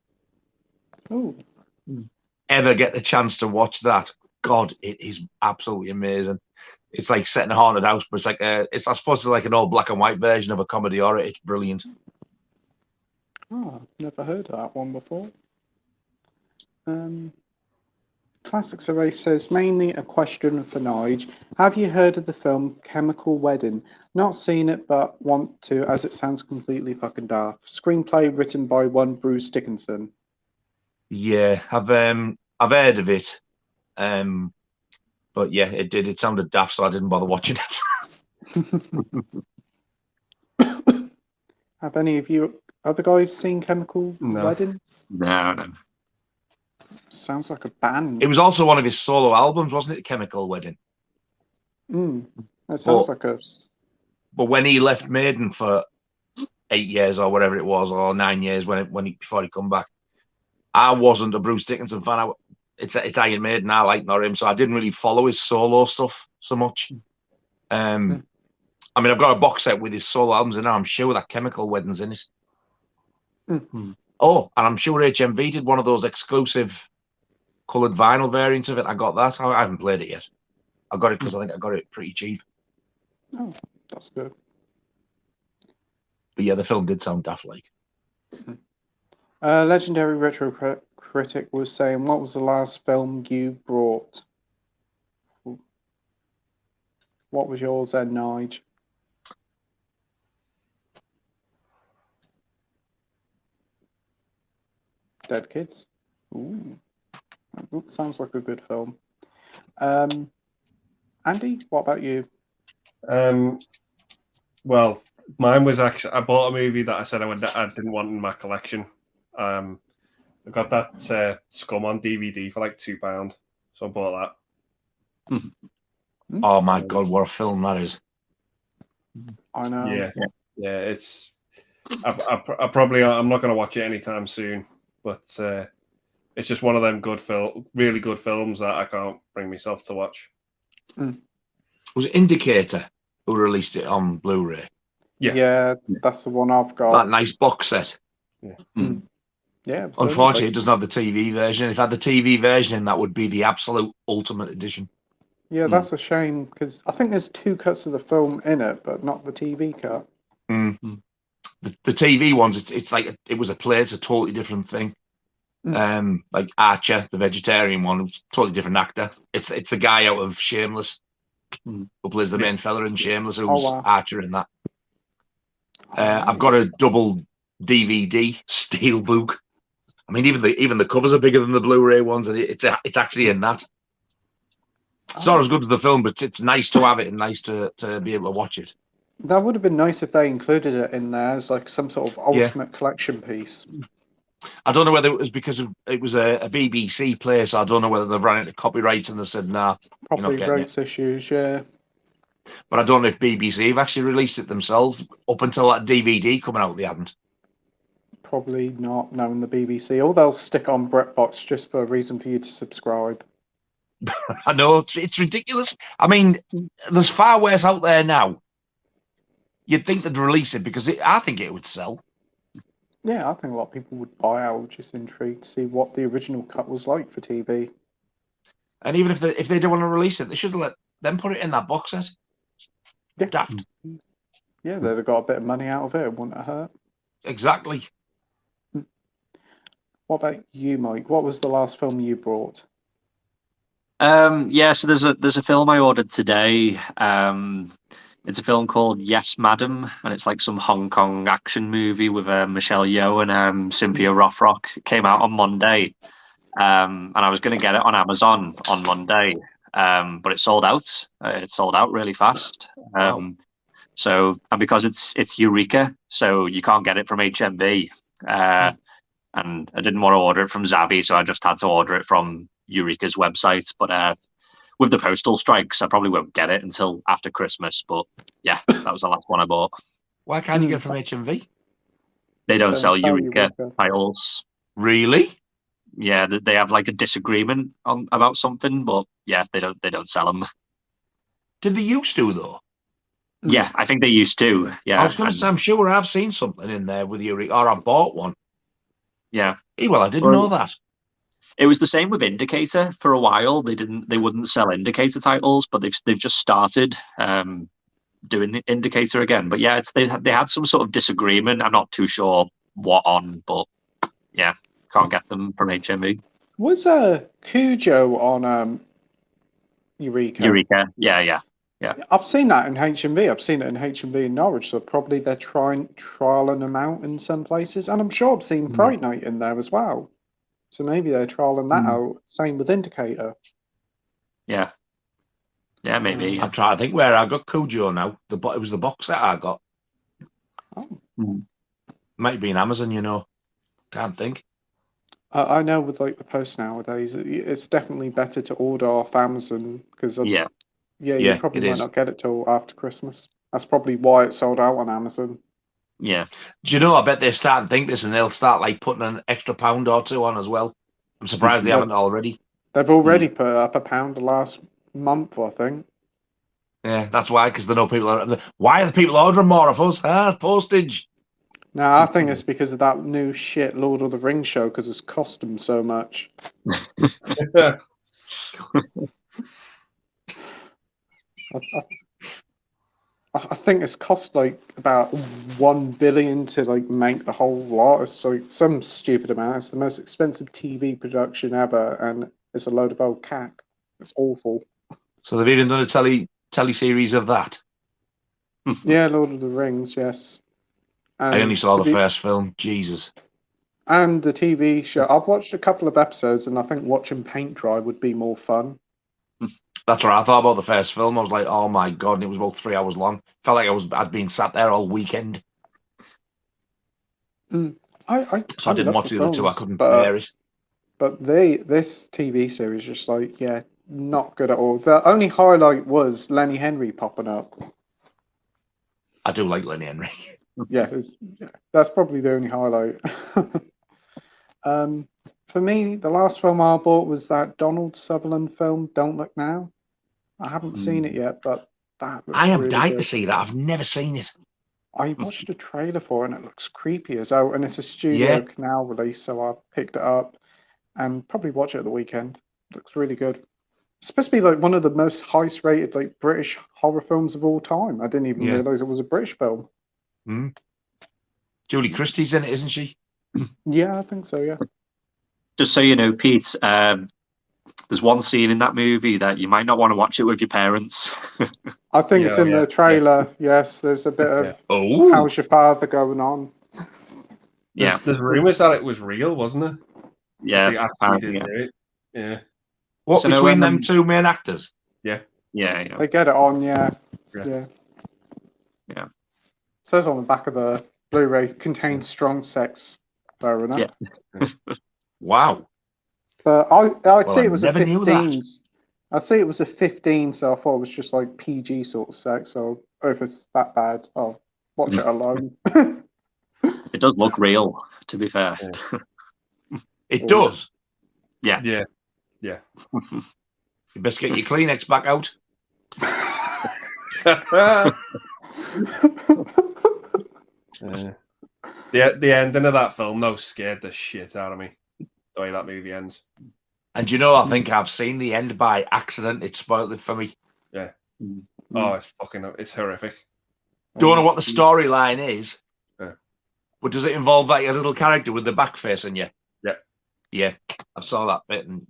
Oh. Ever get the chance to watch that? God, it is absolutely amazing. It's like set in a haunted house, but it's like I suppose it's like an old black and white version of a comedy horror. It's brilliant. Oh, I've never heard of that one before. Classics Array says, mainly a question for Nige. Have you heard of the film Chemical Wedding? Not seen it, but want to, as it sounds completely fucking daft. Screenplay written by one Bruce Dickinson. Yeah, I've heard of it. But yeah, it sounded daft, so I didn't bother watching it. Have any of you other guys seen Chemical Wedding? No. Sounds like a band. It was also one of his solo albums, wasn't it? Chemical Wedding. That sounds like a. But when he left Maiden for 8 years or whatever it was, or 9 years before he come back, I wasn't a Bruce Dickinson fan. It's Iron Maiden. I like not him, so I didn't really follow his solo stuff so much. I mean, I've got a box set with his solo albums in there. I'm sure that Chemical Wedding's in it. Oh, and I'm sure HMV did one of those exclusive coloured vinyl variants of it. I got that. I haven't played it yet. I got it because I think I got it pretty cheap. Oh, that's good. But yeah, the film did sound daft like. Legendary Retro Critic was saying, what was the last film you brought? What was yours then, Nige? Dead Kids? Ooh. That sounds like a good film. Andy, what about you? Well, mine was actually, I bought a movie that I said I didn't want in my collection. I got that Scum on DVD for like £2, so I bought that. Oh my God, what a film that is! I know. Yeah. It's. I'm not going to watch it anytime soon, but it's just one of them really good films that I can't bring myself to watch. Was it Indicator who released it on Blu-ray? Yeah, that's the one I've got. That nice box set. Yeah. Unfortunately, it doesn't have the TV version. If it had the TV version, that would be the absolute ultimate edition. Yeah, that's a shame because I think there's 2 cuts of the film in it, but not the TV cut. The TV ones, it's like it was a play. It's a totally different thing. Like Archer, the vegetarian one, was a totally different actor. It's the guy out of Shameless who plays the main fella in Shameless, who's Archer in that. I've got a double DVD steelbook. I mean, even the covers are bigger than the Blu-ray ones, and it's actually in that. It's not as good as the film, but it's nice to have it and nice to be able to watch it. That would have been nice if they included it in there as like some sort of ultimate collection piece. I don't know whether it was because it was a BBC play, so I don't know whether they've run into copyrights and they've said, nah, probably rights issues, yeah. But I don't know if BBC have actually released it themselves. Up until that DVD coming out, they hadn't. Probably not, knowing the BBC. Or they'll stick on BritBox just for a reason for you to subscribe. I know, it's ridiculous. I mean, there's far worse out there now. You'd think they'd release it because I think it would sell. Yeah, I think a lot of people would buy it. I was just intrigued to see what the original cut was like for TV. And even if they don't want to release it, they should let them put it in that box set. Yeah. Daft. Yeah, they'd have got a bit of money out of it. It wouldn't have hurt. Exactly. What about you, Mike? What was the last film you brought? So there's a film I ordered today. It's a film called Yes, Madam, and it's like some Hong Kong action movie with Michelle Yeoh and Cynthia Rothrock. It came out on Monday, and I was going to get it on Amazon on Monday, but it sold out. It sold out really fast. So, and because it's Eureka, so you can't get it from HMV, and I didn't want to order it from Zavi, so I just had to order it from Eureka's website. But with the postal strikes, I probably won't get it until after Christmas. But yeah, that was the last one I bought. Why can't you get it from HMV? They don't sell Eureka titles. Really? Yeah, they have like a disagreement about something, but yeah, they don't sell them. Did they used to though? Yeah, I think they used to. Yeah, I was going to say, I'm sure I've seen something in there with Eureka, or I bought one. Yeah. Well, I didn't know that. It was the same with Indicator for a while. They wouldn't sell Indicator titles, but they've just started doing the Indicator again. But yeah, they had some sort of disagreement. I'm not too sure what on, but yeah, can't get them from HMV. Was Cujo on Eureka? Eureka, yeah. I've seen that in HMV. I've seen it in HMV in Norwich. So probably they're trialing them out in some places, and I'm sure I've seen Fright Night in there as well. So maybe they're trialing that out. Same with Indicator. Yeah, maybe. I'm trying to think where I got Cujo now. It was the box set I got. Oh. Might be in Amazon, Can't think. I know with like the post nowadays, it's definitely better to order off Amazon because Yeah, you probably might not get it till after Christmas. That's probably why it sold out on Amazon. Yeah. Do you know, I bet they start to think this and they'll start like putting an extra £1 or £2 on as well. I'm surprised they haven't already. They've already put up £1 the last month, I think. Yeah, that's why, because they know people are... Why are the people ordering more of us? Postage. No, I think it's because of that new shit Lord of the Rings show, because it's cost them so much. I think it's cost like about 1 billion to like make the whole lot. It's like some stupid amount. It's the most expensive TV production ever, and it's a load of old cack. It's awful. So they've even done a teleseries of that. Yeah, Lord of the Rings, yes. And I only saw the first film. Jesus. And the TV show. I've watched a couple of episodes, and I think watching paint dry would be more fun. That's what I thought about the first film. I was like, oh my God, and it was about 3 hours long. Felt like I'd been sat there all weekend. So I didn't watch the other two. I couldn't bear it. But this TV series just like, yeah, not good at all. The only highlight was Lenny Henry popping up. I do like Lenny Henry. Yeah, that's probably the only highlight. For me, the last film I bought was that Donald Sutherland film, Don't Look Now. I haven't seen it yet, but that looks I am really dying good. to see that. I've never seen it. I watched a trailer for it, and it looks creepy as hell. And it's a Studio Canal release, so I picked it up and probably watch it at the weekend. Looks really good. It's supposed to be like one of the most highest rated like British horror films of all time. I didn't even realize it was a British film. Julie Christie's in it, isn't she? Yeah, I think so, yeah. Just so you know, Pete, there's one scene in that movie that you might not want to watch it with your parents. I think it's in the trailer. Yes, there's a bit of how's your father going on. There's rumours that it was real, wasn't it? Yeah, they actually did do it. Yeah. What, so between them two main actors? Yeah. Yeah. They get it on, yeah. Says on the back of the Blu-ray, contains strong sex. Fair enough. Yeah. Wow. But I see it was a 15. I see it was a 15, so I thought it was just like PG sort of sex. So if it's that bad, I'll watch it alone. It does look real, to be fair. It does. Yeah. You best get your Kleenex back out. The ending of that film, though, scared the shit out of me. The way that movie ends. And you know, I think I've seen the end by accident. It spoiled it for me. Yeah. Oh, it's horrific. Don't know what the storyline is. But does it involve that little character with the back facing you? Yeah. I saw that bit, and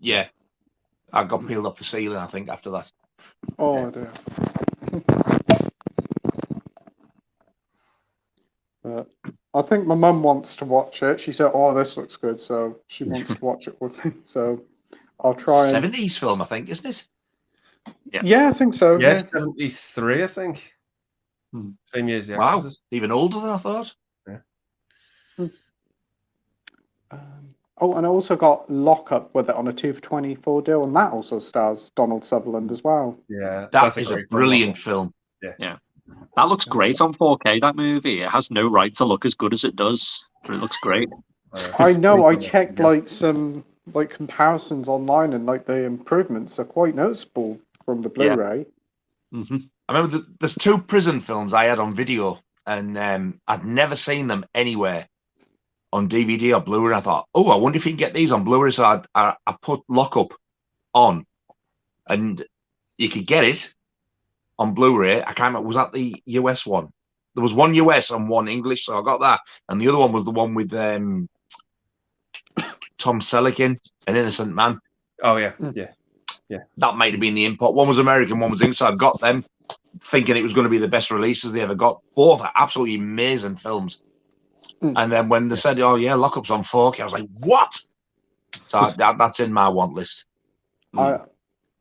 I got peeled off the ceiling, I think, after that. Oh, dear. I think my mum wants to watch it. She said, "Oh, this looks good," so she wants to watch it with me. So I'll try. 70s film, I think, isn't it? Yeah, I think so. Yeah, 73, I think. Same year as The Exorcist. Even older than I thought. Yeah. And I also got Lock Up with it on a 2 for 24 deal, and that also stars Donald Sutherland as well. Yeah, that is a brilliant film. Yeah. That looks great on 4K, that movie. It has no right to look as good as it does, but it looks great. I know, I checked like some like comparisons online, and like the improvements are quite noticeable from the Blu-ray. I remember there's 2 prison films I had on video, and I'd never seen them anywhere on DVD or Blu-ray. I thought, I wonder if you can get these on Blu-ray. So I put Lock Up on, and you could get it on Blu-ray. I can't remember, was that the US one? There was one US and one English, so I got that. And the other one was the one with Tom Selleck in, An Innocent Man. Oh, yeah. That might have been the import. One was American, one was English, so I got them thinking it was going to be the best releases they ever got. Both are absolutely amazing films. And then when they said, Lock Up's on 4K, I was like, what? So that's in my want list.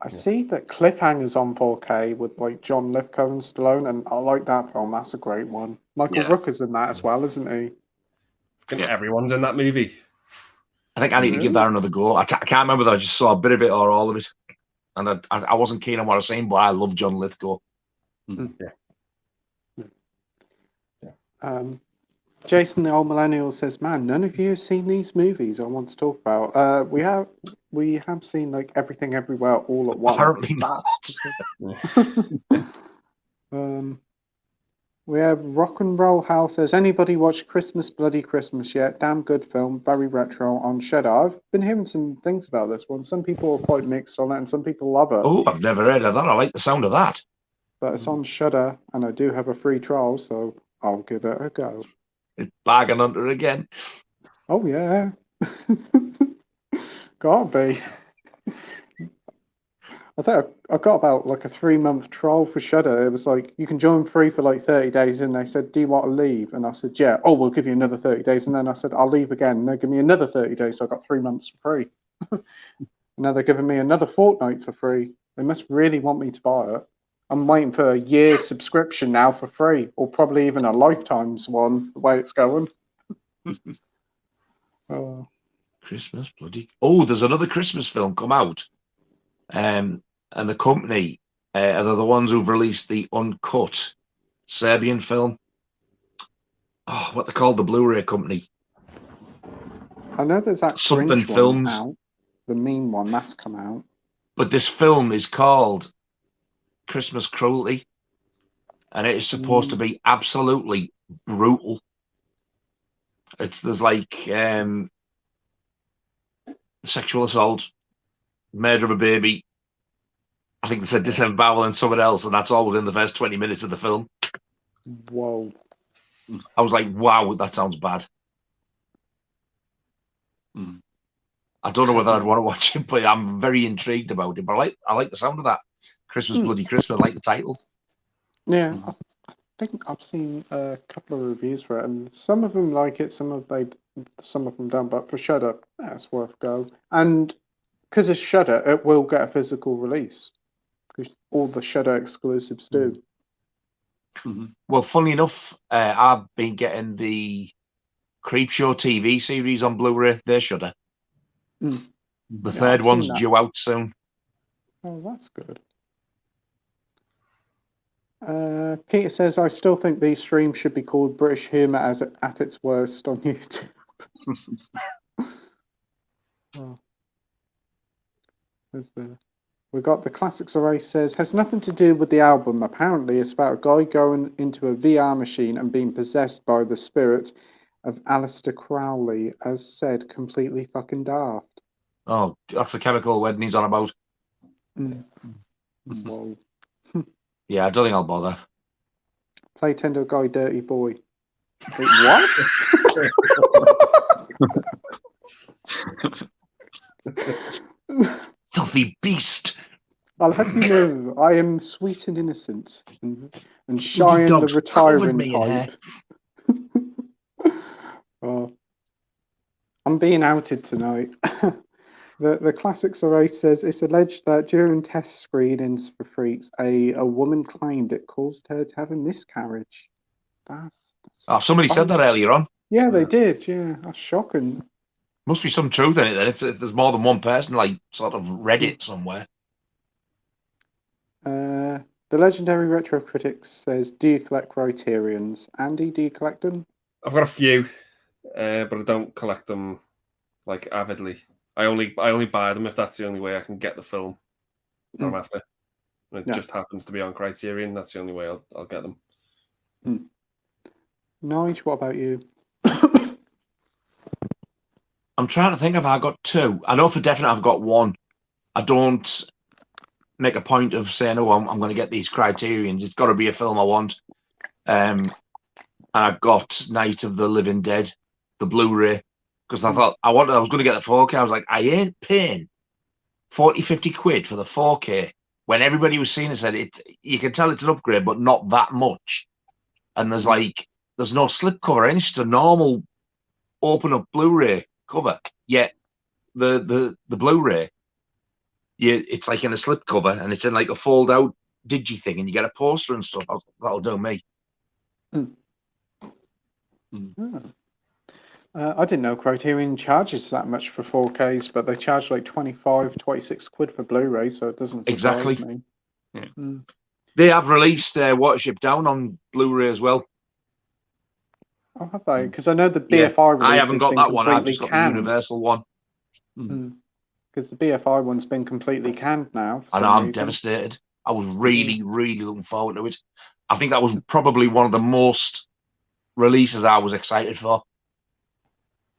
I see that Cliffhanger's on 4K with like John Lithgow and Stallone, and I like that film. That's a great one. Michael Rooker's in that as well, isn't he? I think everyone's in that movie. I think I need to give that another go. I can't remember that I just saw a bit of it or all of it. and I wasn't keen on what I was saying, but I love John Lithgow. Jason, the old millennial, says, "Man, none of you have seen these movies I want to talk about." We have seen like Everything Everywhere All at Once. Apparently not. We have Rock and Roll House. Has anybody watched Christmas Bloody Christmas yet? Damn good film, very retro on Shudder. I've been hearing some things about this one. Some people are quite mixed on it, and some people love it. Oh, I've never heard of that. I like the sound of that. But it's on Shudder, and I do have a free trial, so I'll give it a go. It's Bargain Hunter again. Oh yeah, gotta be. I think I got about like a 3-month trial for Shudder. It was like, you can join free for like 30 days, and they said, "Do you want to leave?" And I said, "Yeah." "Oh, we'll give you another 30 days." And then I said, "I'll leave again." And they give me another 30 days, so I got 3 months for free. And now they're giving me another fortnight for free. They must really want me to buy it. I'm waiting for a year's subscription now for free, or probably even a lifetime's one, the way it's going. Christmas bloody. Oh, there's another Christmas film come out. And the company are the ones who've released the uncut Serbian film. Oh, what they called, the Blu-ray company. I know there's that something Grinch films one out, the mean one that's come out. But this film is called Christmas Cruelty, and it is supposed to be absolutely brutal. There's like sexual assault, murder of a baby. I think they said disembowel and something else, and that's all within the first 20 minutes of the film. Whoa. I was like, wow, that sounds bad. I don't know whether I'd want to watch it, but I'm very intrigued about it. But I like the sound of that. Christmas Bloody Christmas, I like the title. Yeah, I think I've seen a couple of reviews for it, and some of them like it, some of them don't. But for Shudder, it's worth a go. And because it's Shudder, it will get a physical release. Because all the Shudder exclusives do. Well, funnily enough, I've been getting the Creepshow TV series on Blu-ray. They're Shudder. The third one's due out soon. Oh, that's good. Peter says, "I still think these streams should be called British Humour as at its worst on YouTube." We got the Classics Array says, "Has nothing to do with the album. Apparently, it's about a guy going into a VR machine and being possessed by the spirit of Aleister Crowley. As said, completely fucking daft." Oh, that's the Chemical Wedding he's on about. Whoa. Yeah, I don't think I'll bother. Playtendoguy, dirty boy. Wait, what? Filthy beast. I'll have you know, I am sweet and innocent, and shy and the retiring type. Oh, I'm being outed tonight. The Classics Array says, "It's alleged that during test screenings for Freaks, a woman claimed it caused her to have a miscarriage." Somebody said that earlier on. Yeah, they did. Yeah, that's shocking. Must be some truth in it then, if there's more than one person, like, sort of read it somewhere. The legendary retro critic says, "Do you collect Criterions?" Andy, do you collect them? I've got a few, but I don't collect them like avidly. I only buy them if that's the only way I can get the film. I'm after. It just happens to be on Criterion. That's the only way I'll get them. Nige, what about you? I'm trying to think if I got two. I know for definite I've got one. I don't make a point of saying, "Oh, I'm going to get these Criterions." It's got to be a film I want. And I got Night of the Living Dead, the Blu-ray, because I thought I was going to get the 4K. I was like, I ain't paying 40, 50 quid for the 4K when everybody was seeing it said it. You can tell it's an upgrade, but not that much. And there's no slipcover. It's just a normal open up Blu-ray cover. Yet the Blu-ray, it's like in a slipcover and it's in like a fold out digi thing, and you get a poster and stuff. That'll do me. I didn't know Criterion charges that much for 4Ks, but they charge like 25, 26 quid for Blu-ray, so it doesn't surprise me. Yeah. They have released Watership Down on Blu-ray as well. Oh, have they? Because I know the BFI release I haven't got that one. I've just got canned. the Universal one. Because the BFI one's been completely canned now. And I'm devastated. I was really, really looking forward to it. I think that was probably one of the most releases I was excited for.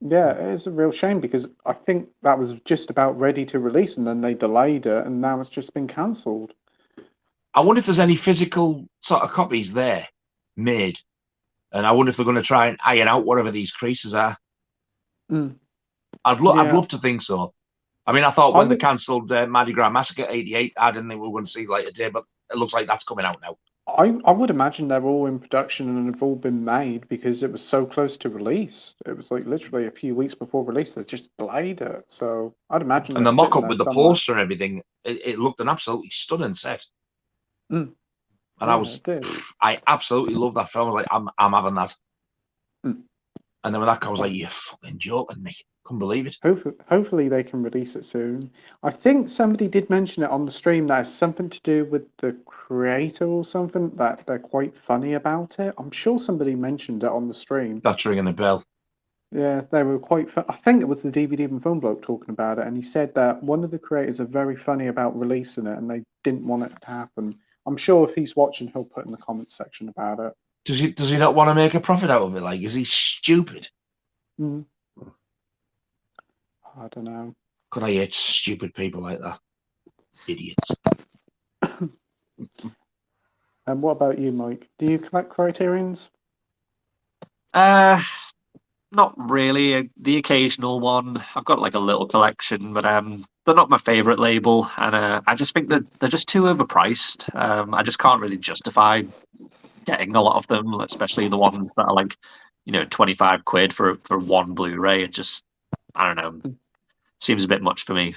Yeah, it's a real shame because I think that was just about ready to release and then they delayed it and now it's just been cancelled. I wonder if there's any physical sort of copies there made. And I wonder if they're going to try and iron out whatever these creases are. I'd love to think so. I mean, I thought when they cancelled Mardi Gras Massacre 88, I didn't think we were going to see light of day, but it looks like that's coming out now. I would imagine they're all in production and have all been made because it was so close to release. It was like literally a few weeks before release. They just delayed it. So I'd imagine. And the mock-up with the poster and everything, it looked an absolutely stunning set. And I absolutely love that film. I was like, I'm having that. And then when that guy was like, "You're fucking joking me." Couldn't believe it. Hopefully they can release it soon. I think somebody did mention it on the stream that it's something to do with the creator or something, that they're quite funny about it. I'm sure somebody mentioned it on the stream. That's ringing a bell. Yeah, they were quite I think it was the DVD and Film bloke talking about it, and he said that one of the creators are very funny about releasing it and they didn't want it to happen. I'm sure if he's watching, he'll put in the comments section about it. Does he not want to make a profit out of it? Like, is he stupid? I don't know. God, I hate stupid people like that. Idiots. And what about you, Mike? Do you collect Criterions? Not really. The occasional one. I've got like a little collection, but they're not my favorite label, and I just think that they're just too overpriced. I just can't really justify getting a lot of them, especially the ones that are like, 25 quid for one Blu-ray. It just, I don't know, seems a bit much for me.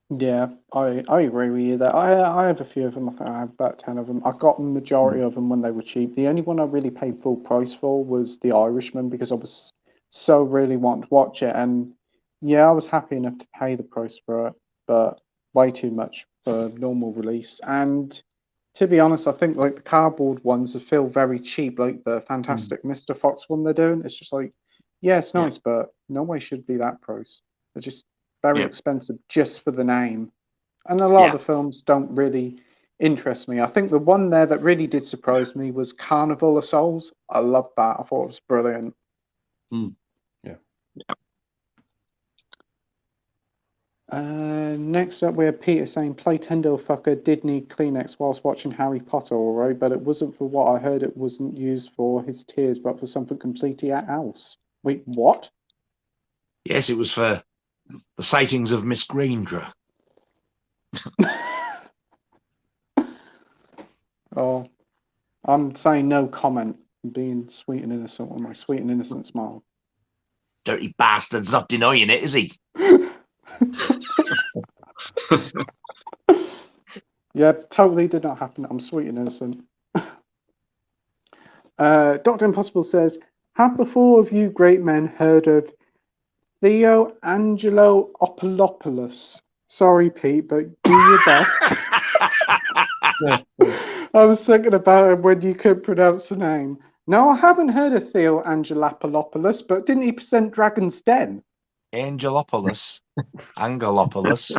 Yeah, I agree with you there. I have a few of them. I think I have about 10 of them. I got the majority of them when they were cheap. The only one I really paid full price for was The Irishman because I was so really wanting to watch it. And yeah, I was happy enough to pay the price for it, but way too much for normal release. And to be honest, I think like the cardboard ones feel very cheap, like the Fantastic Mr. Fox one they're doing. It's just like, yeah, it's nice, but no way should be that price. They're just very expensive just for the name. And a lot of the films don't really interest me. I think the one there that really did surprise me was Carnival of Souls. I loved that. I thought it was brilliant. Next up, we have Peter saying, Playtendo fucker did need Kleenex whilst watching Harry Potter, alright, but it wasn't for what I heard it wasn't used for, his tears, but for something completely else. Wait, what? Yes, it was for the sightings of Miss Granger. Oh, I'm saying no comment. I'm being sweet and innocent with my sweet and innocent smile. Dirty bastard's not denying it, is he? Yeah, totally did not happen. I'm sweet and innocent. Dr. Impossible says, have the four of you great men heard of Theo Angelo Opolopoulos? Sorry, Pete, but do your best. I was thinking about it when you couldn't pronounce the name. No, I haven't heard of Theo Angelopoulos, but didn't he present Dragon's Den? Angelopoulos. Angelopoulos.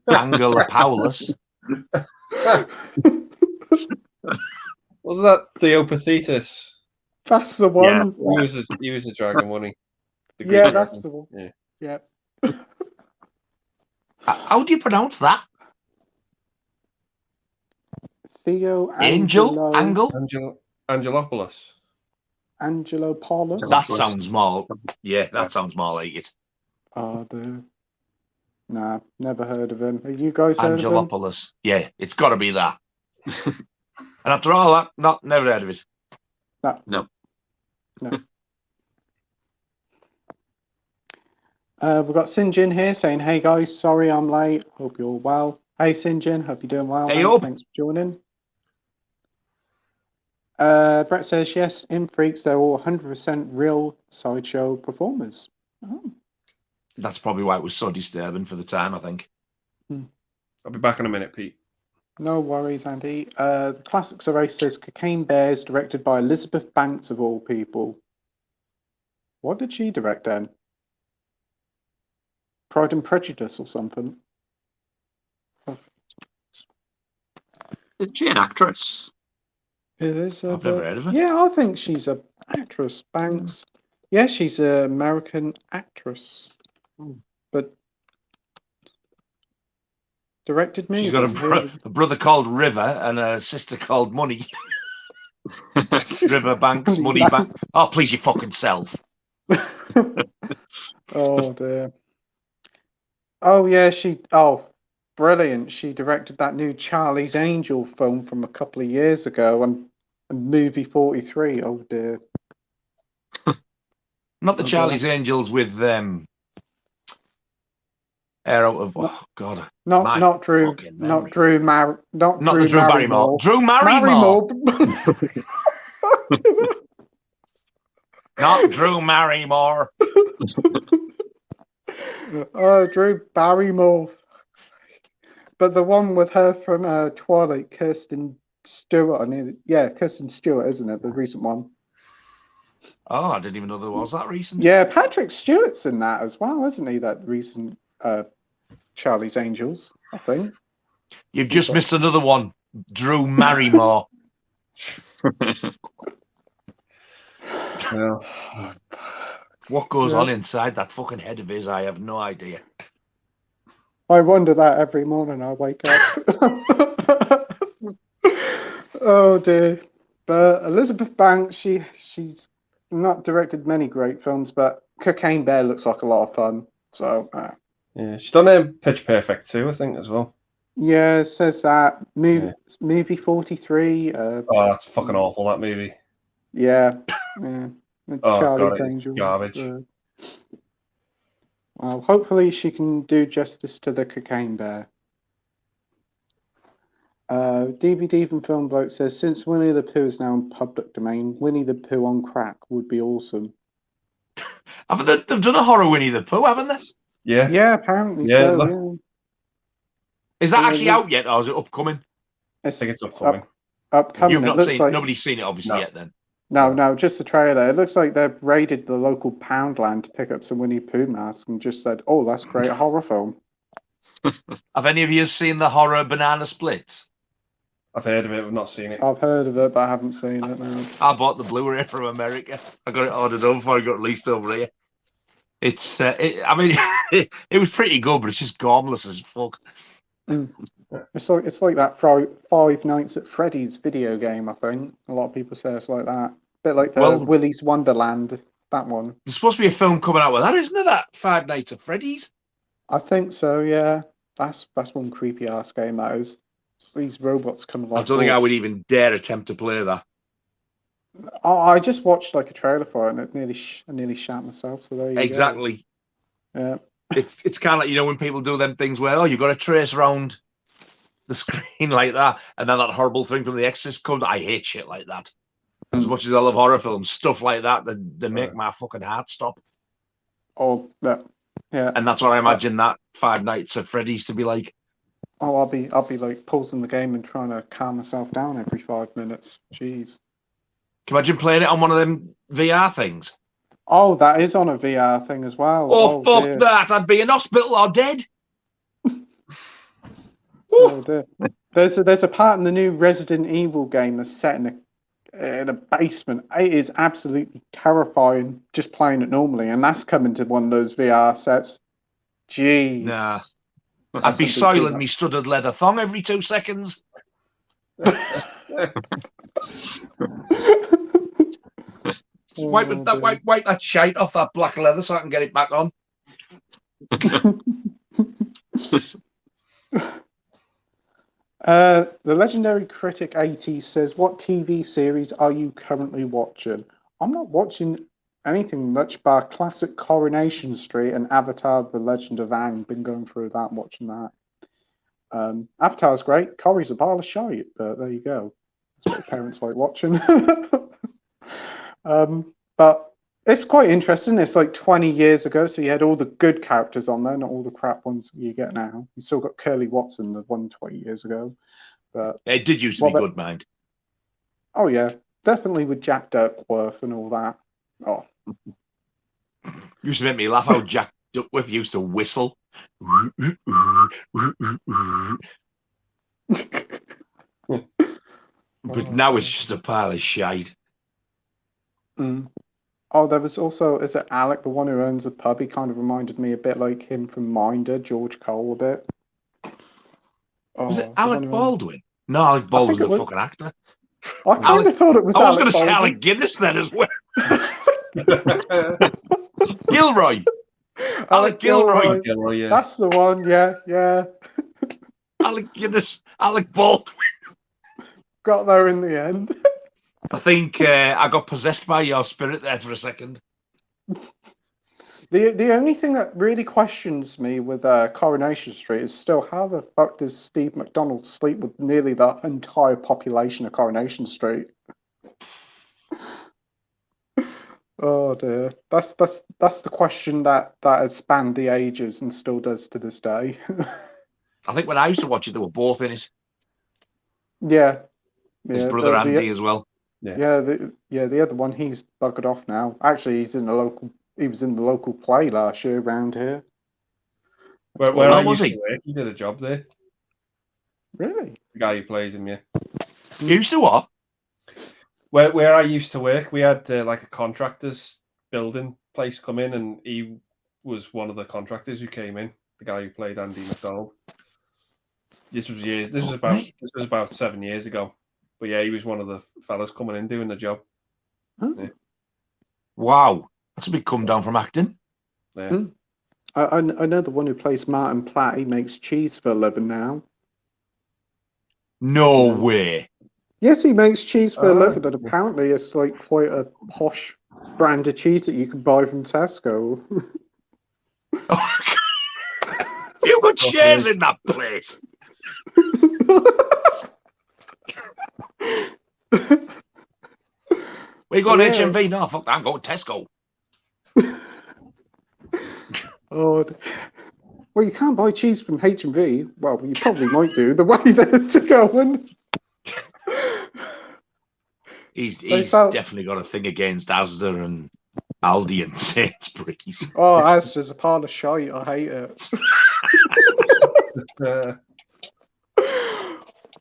Angelopoulos. Wasn't that Theopathetus? That's the one. Yeah. He was a dragon, wasn't he? Yeah, that's the one. Yeah. How do you pronounce that? Theo Angelopoulos. Angelopoulos. That sounds more. Yeah, that sounds more like it. Oh, dude. Nah, never heard of him. Have you guys heard of him? Angelopoulos. Yeah, it's got to be that. And after all that, never heard of it. No. We've got Sinjin here saying, hey guys, sorry I'm late. Hope you're well. Hey Sinjin, hope you're doing well. Hey, Thanks for joining. Brett says, yes, in Freaks, they're all 100% real sideshow performers. Oh. That's probably why it was so disturbing for the time, I think. I'll be back in a minute, Pete. No worries, Andy. The Classics of Race says, Cocaine Bears, directed by Elizabeth Banks, of all people. What did she direct then? Pride and Prejudice or something? Is she an actress? I've never heard of her. Yeah, I think she's an actress, Banks. Yeah, she's an American actress. But directed me. She's got a brother called River and a sister called Money. River Banks, Money Banks. Oh, please, your fucking self. Oh, dear. Oh, yeah, Oh, brilliant. She directed that new Charlie's Angel film from a couple of years ago and movie 43. Oh, dear. Not the Charlie's Angels with air out of God. Not Drew Barrymore. Drew Barrymore. Not Drew Barrymore. Oh, Drew Barrymore. But the one with her from Twilight, Kirsten Stewart. Kirsten Stewart, isn't it? The recent one. Oh, I didn't even know there was that recent. Yeah, Patrick Stewart's in that as well, isn't he? That recent Charlie's Angels, I think. You've just missed another one. Drew Barrymore. Well, what goes on inside that fucking head of his, I have no idea. I wonder that every morning I wake up. Oh dear. But Elizabeth Banks, she's not directed many great films, but Cocaine Bear looks like a lot of fun. So yeah, she's done Pitch Perfect too, I think, as well. Yeah, it says that movie 43. Oh, that's fucking awful, that movie. Yeah. Oh Charlie's God, Angels. garbage. Well, hopefully she can do justice to the Cocaine Bear. DVD from Film Bloke says, since Winnie the Pooh is now in public domain, Winnie the Pooh on crack would be awesome. They've done a horror Winnie the Pooh, haven't they? Yeah. Yeah, apparently so. Yeah. Is that actually out yet, or is it upcoming? I think it's upcoming. Upcoming. You've not seen it. Nobody's seen it, obviously, yet then. No, just the trailer. It looks like they've raided the local Poundland to pick up some Winnie the Pooh masks and just said, oh, that's a great horror film. Have any of you seen the horror Banana Splits? I've heard of it, I've not seen it. I've heard of it, but I haven't seen it, no. I bought the Blu-ray from America. I got it ordered over before it got released over here. It's, it was pretty good, but it's just gormless as fuck. It's like that Five Nights at Freddy's video game, I think. A lot of people say it's like that. A bit like the Willy's Wonderland, that one. There's supposed to be a film coming out with that, isn't there? That Five Nights at Freddy's? I think so, yeah. That's one creepy ass game, that is. These robots come alive. I don't think I would even dare attempt to play that. Oh, I just watched like a trailer for it and I nearly shat myself, so there you go. Exactly. Yeah. It's kind of like, you know, when people do them things where, you've got to trace around the screen like that, and then that horrible thing from The Exorcist comes. I hate shit like that. As much as I love horror films, stuff like that, they make my fucking heart stop. Oh, yeah. And that's what I imagine that Five Nights at Freddy's to be like. Oh, I'll be like pausing the game and trying to calm myself down every 5 minutes. Jeez. Can you imagine playing it on one of them VR things? Oh, that is on a VR thing as well. Oh fuck dear. That! I'd be in hospital or dead. Oh dear. There's a part in the new Resident Evil game that's set in a basement. It is absolutely terrifying just playing it normally, and that's coming to one of those VR sets. Jeez. Nah. I'd be soiling me studded leather thong every 2 seconds. Wipe that shite off that black leather so I can get it back on. The legendary critic 80 says, what TV series are you currently watching? I'm not watching anything much but classic Coronation Street and Avatar The Legend of Aang. Been going through that, watching that. Avatar's great. Corey's a pile of shite, but there you go. That's what parents like watching. But it's quite interesting. It's like 20 years ago, so you had all the good characters on there, not all the crap ones you get now. You still got Curly Watson, the one 20 years ago. But it did used to be good, mind. Oh yeah, definitely with Jack Duckworth and all that. Oh, used to make me laugh how Jack Duckworth used to whistle. But now it's just a pile of shite. Mm. Oh, there was also, is it Alec, the one who owns a pub? He kind of reminded me a bit like him from Minder, George Cole, a bit. Oh, was it Alec Baldwin? No, Alec Baldwin's a fucking actor. I kind of thought it was. I was going to say Alec Guinness then as well. Gilroy. Alec Gilroy. Gilroy, yeah. That's the one. Yeah, yeah. Alec Guinness. Alec Baldwin. Got there in the end. I think I got possessed by your spirit there for a second. The only thing that really questions me with Coronation Street is still how the fuck does Steve McDonald sleep with nearly the entire population of Coronation Street? Oh dear, that's the question that has spanned the ages and still does to this day. I think when I used to watch it, they were both in it. Yeah, his brother Andy as well. Yeah, the other one, he's buggered off now. Actually, he was in the local play last year around here. Where I used to work, he did a job there. Really? The guy who plays him, yeah. You used to what? Where I used to work, we had like a contractor's building place come in, and he was one of the contractors who came in. The guy who played Andy McDonald. This was years. This was about 7 years ago. But yeah, he was one of the fellas coming in doing the job. Huh? Yeah. Wow, that's a big come down from acting. Yeah. I know the one who plays Martin Platt. He makes cheese for a living now. No way. Yes, he makes cheese for a living, but apparently it's like quite a posh brand of cheese that you can buy from Tesco. You've got chairs in that place. We got HMV? No, fuck that. I'm going Tesco. Oh, well, you can't buy cheese from H&V. Well, you probably might do. The way they're going. He's definitely got a thing against Asda and Aldi and Sainsbury's. Oh, Asda's a pile of shite. I hate it.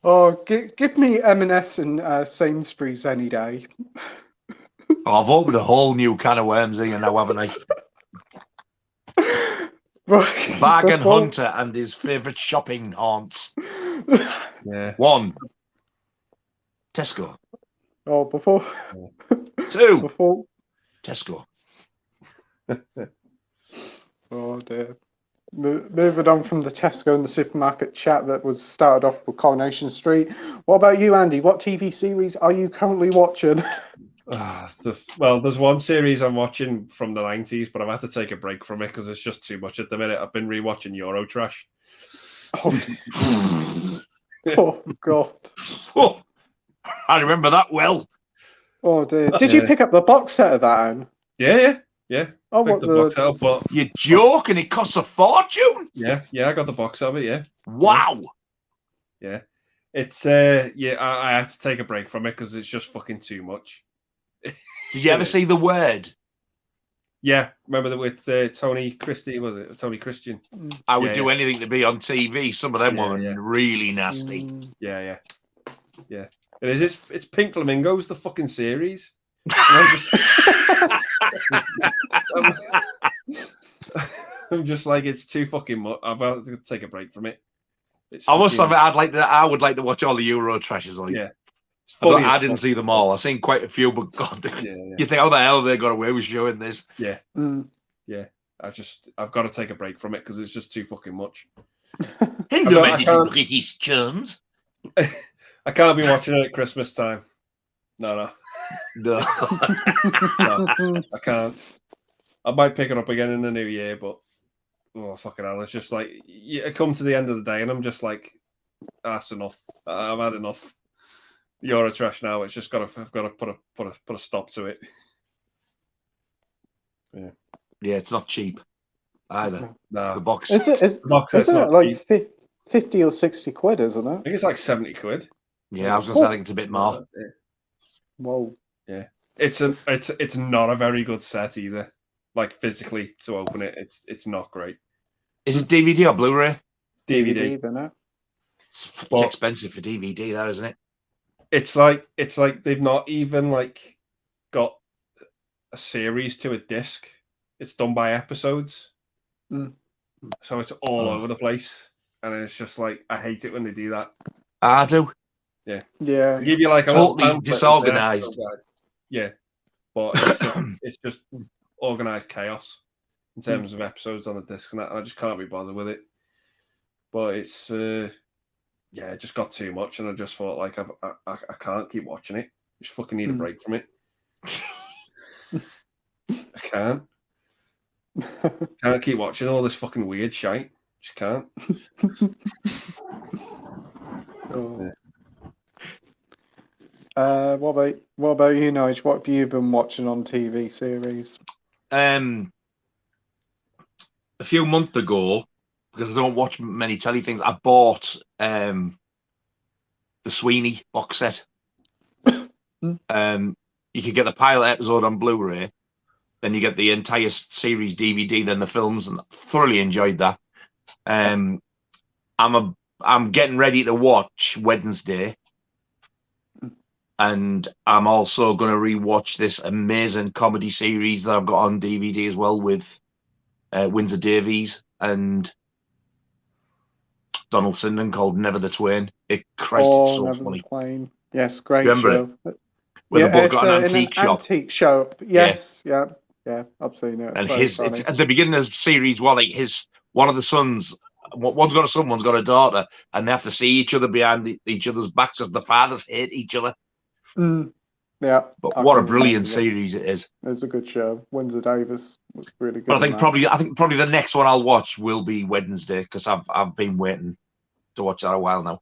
Oh, give me M&S and Sainsbury's any day. Oh, I've opened a whole new can of worms here now, haven't I? Right. Bargain Hunter and his favourite shopping haunts. Yeah. 1. Tesco. Oh, before. 2. Before. Tesco. Oh dear. Moving on from the Tesco and the supermarket chat that was started off with Coronation Street. What about you, Andy? What TV series are you currently watching? Well, there's one series I'm watching from the 90s, but I've had to take a break from it because it's just too much at the minute. I've been rewatching Eurotrash. Oh God. Oh, I remember that well. Oh dear. Did you pick up the box set of that, Anne? Yeah. Oh, Picked the box out, but you're joking? It costs a fortune. Yeah, I got the box of it. Yeah. Wow. Yeah. It's I have to take a break from it because it's just fucking too much. Did you ever see The Word? Yeah, remember that with Tony Christie, was it? Tony Christian. I would do anything to be on TV. Some of them were really nasty. Yeah. It's Pink Flamingos, the fucking series. I'm just like, it's too fucking much. I've got to take a break from it. I must admit, I would like to watch all the Euro trashes. Like, yeah. I didn't see them all. I've seen quite a few, but God, you think how the hell they got away with showing this? Yeah, yeah. I've got to take a break from it because it's just too fucking much. Hello, my little British chums. I can't be watching it at Christmas time. No, I can't. I might pick it up again in the new year, but fucking hell, it's just like I come to the end of the day and I'm just like, that's enough. I've had enough. Eurotrash now. It's just I've got to put a stop to it. Yeah, it's not cheap either. No. The box. Isn't it like 50 or 60 quid, isn't it? I think it's like 70 quid. Yeah, I was going to say I think it's a bit more. Whoa. Yeah, it's not a very good set either. Like physically to open it, it's not great. Is it DVD or Blu-ray? It's DVD. Isn't it? It's expensive for DVD, that isn't it? It's like they've not even like got a series to a disc. It's done by episodes, so it's all over the place, and it's just like I hate it when they do that. I do. Yeah. They give you like a totally disorganized. Yeah, but it's just organized chaos in terms of episodes on the disc, and I just can't be bothered with it. But it's it just got too much, and I just thought like I can't keep watching it. I just fucking need a break from it. I can't keep watching all this fucking weird shite. Just can't. What about you, Nige? What have you been watching on TV series? A few months ago, because I don't watch many telly things, I bought the Sweeney box set. You could get the pilot episode on Blu-ray, then you get the entire series DVD, then the films, and I thoroughly enjoyed that. I'm getting ready to watch Wednesday, and I'm also going to rewatch this amazing comedy series that I've got on DVD as well with Windsor Davies and Donald Sinden called Never the Twain. It's so Never funny. The Twain. Yes, great Remember show. Where they both got an antique shop. Antique shop. Yes, yeah, I've seen it. And it's at the beginning of the series, one of the sons, one's got a son, one's got a daughter, and they have to see each other behind each other's backs because the fathers hate each other. Yeah, but what a brilliant series it is. It's a good show. Windsor Davis was really good. But I think probably the next one I'll watch will be Wednesday because I've been waiting to watch that a while now.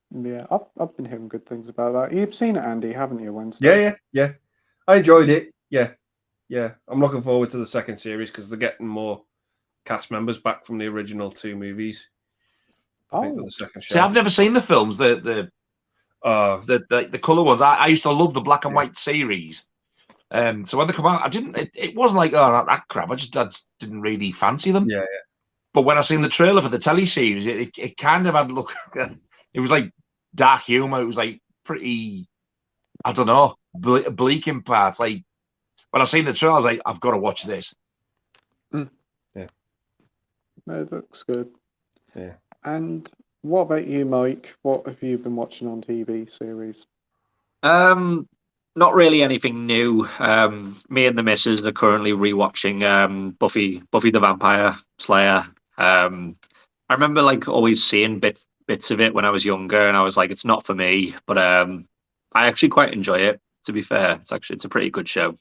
Yeah, I've been hearing good things about that. You've seen it, Andy, haven't you? Wednesday. Yeah. I enjoyed it. Yeah. I'm looking forward to the second series because they're getting more cast members back from the original 2 movies. I think the second show. See, I've never seen the films. The color ones. I used to love the black and white series. So when they come out, it wasn't like that crap. I didn't really fancy them. Yeah. But when I seen the trailer for the telly series, it kind of had look. It was like dark humor. It was like pretty, I don't know, bleak in parts. Like when I seen the trailer, I was like, I've got to watch this. Yeah, it looks good. Yeah. And what about you, Mike? What have you been watching on TV series? Not really anything new. Me and the missus are currently rewatching Buffy the Vampire Slayer. I remember like always seeing bits of it when I was younger, and I was like, it's not for me. But I actually quite enjoy it. To be fair, it's a pretty good show.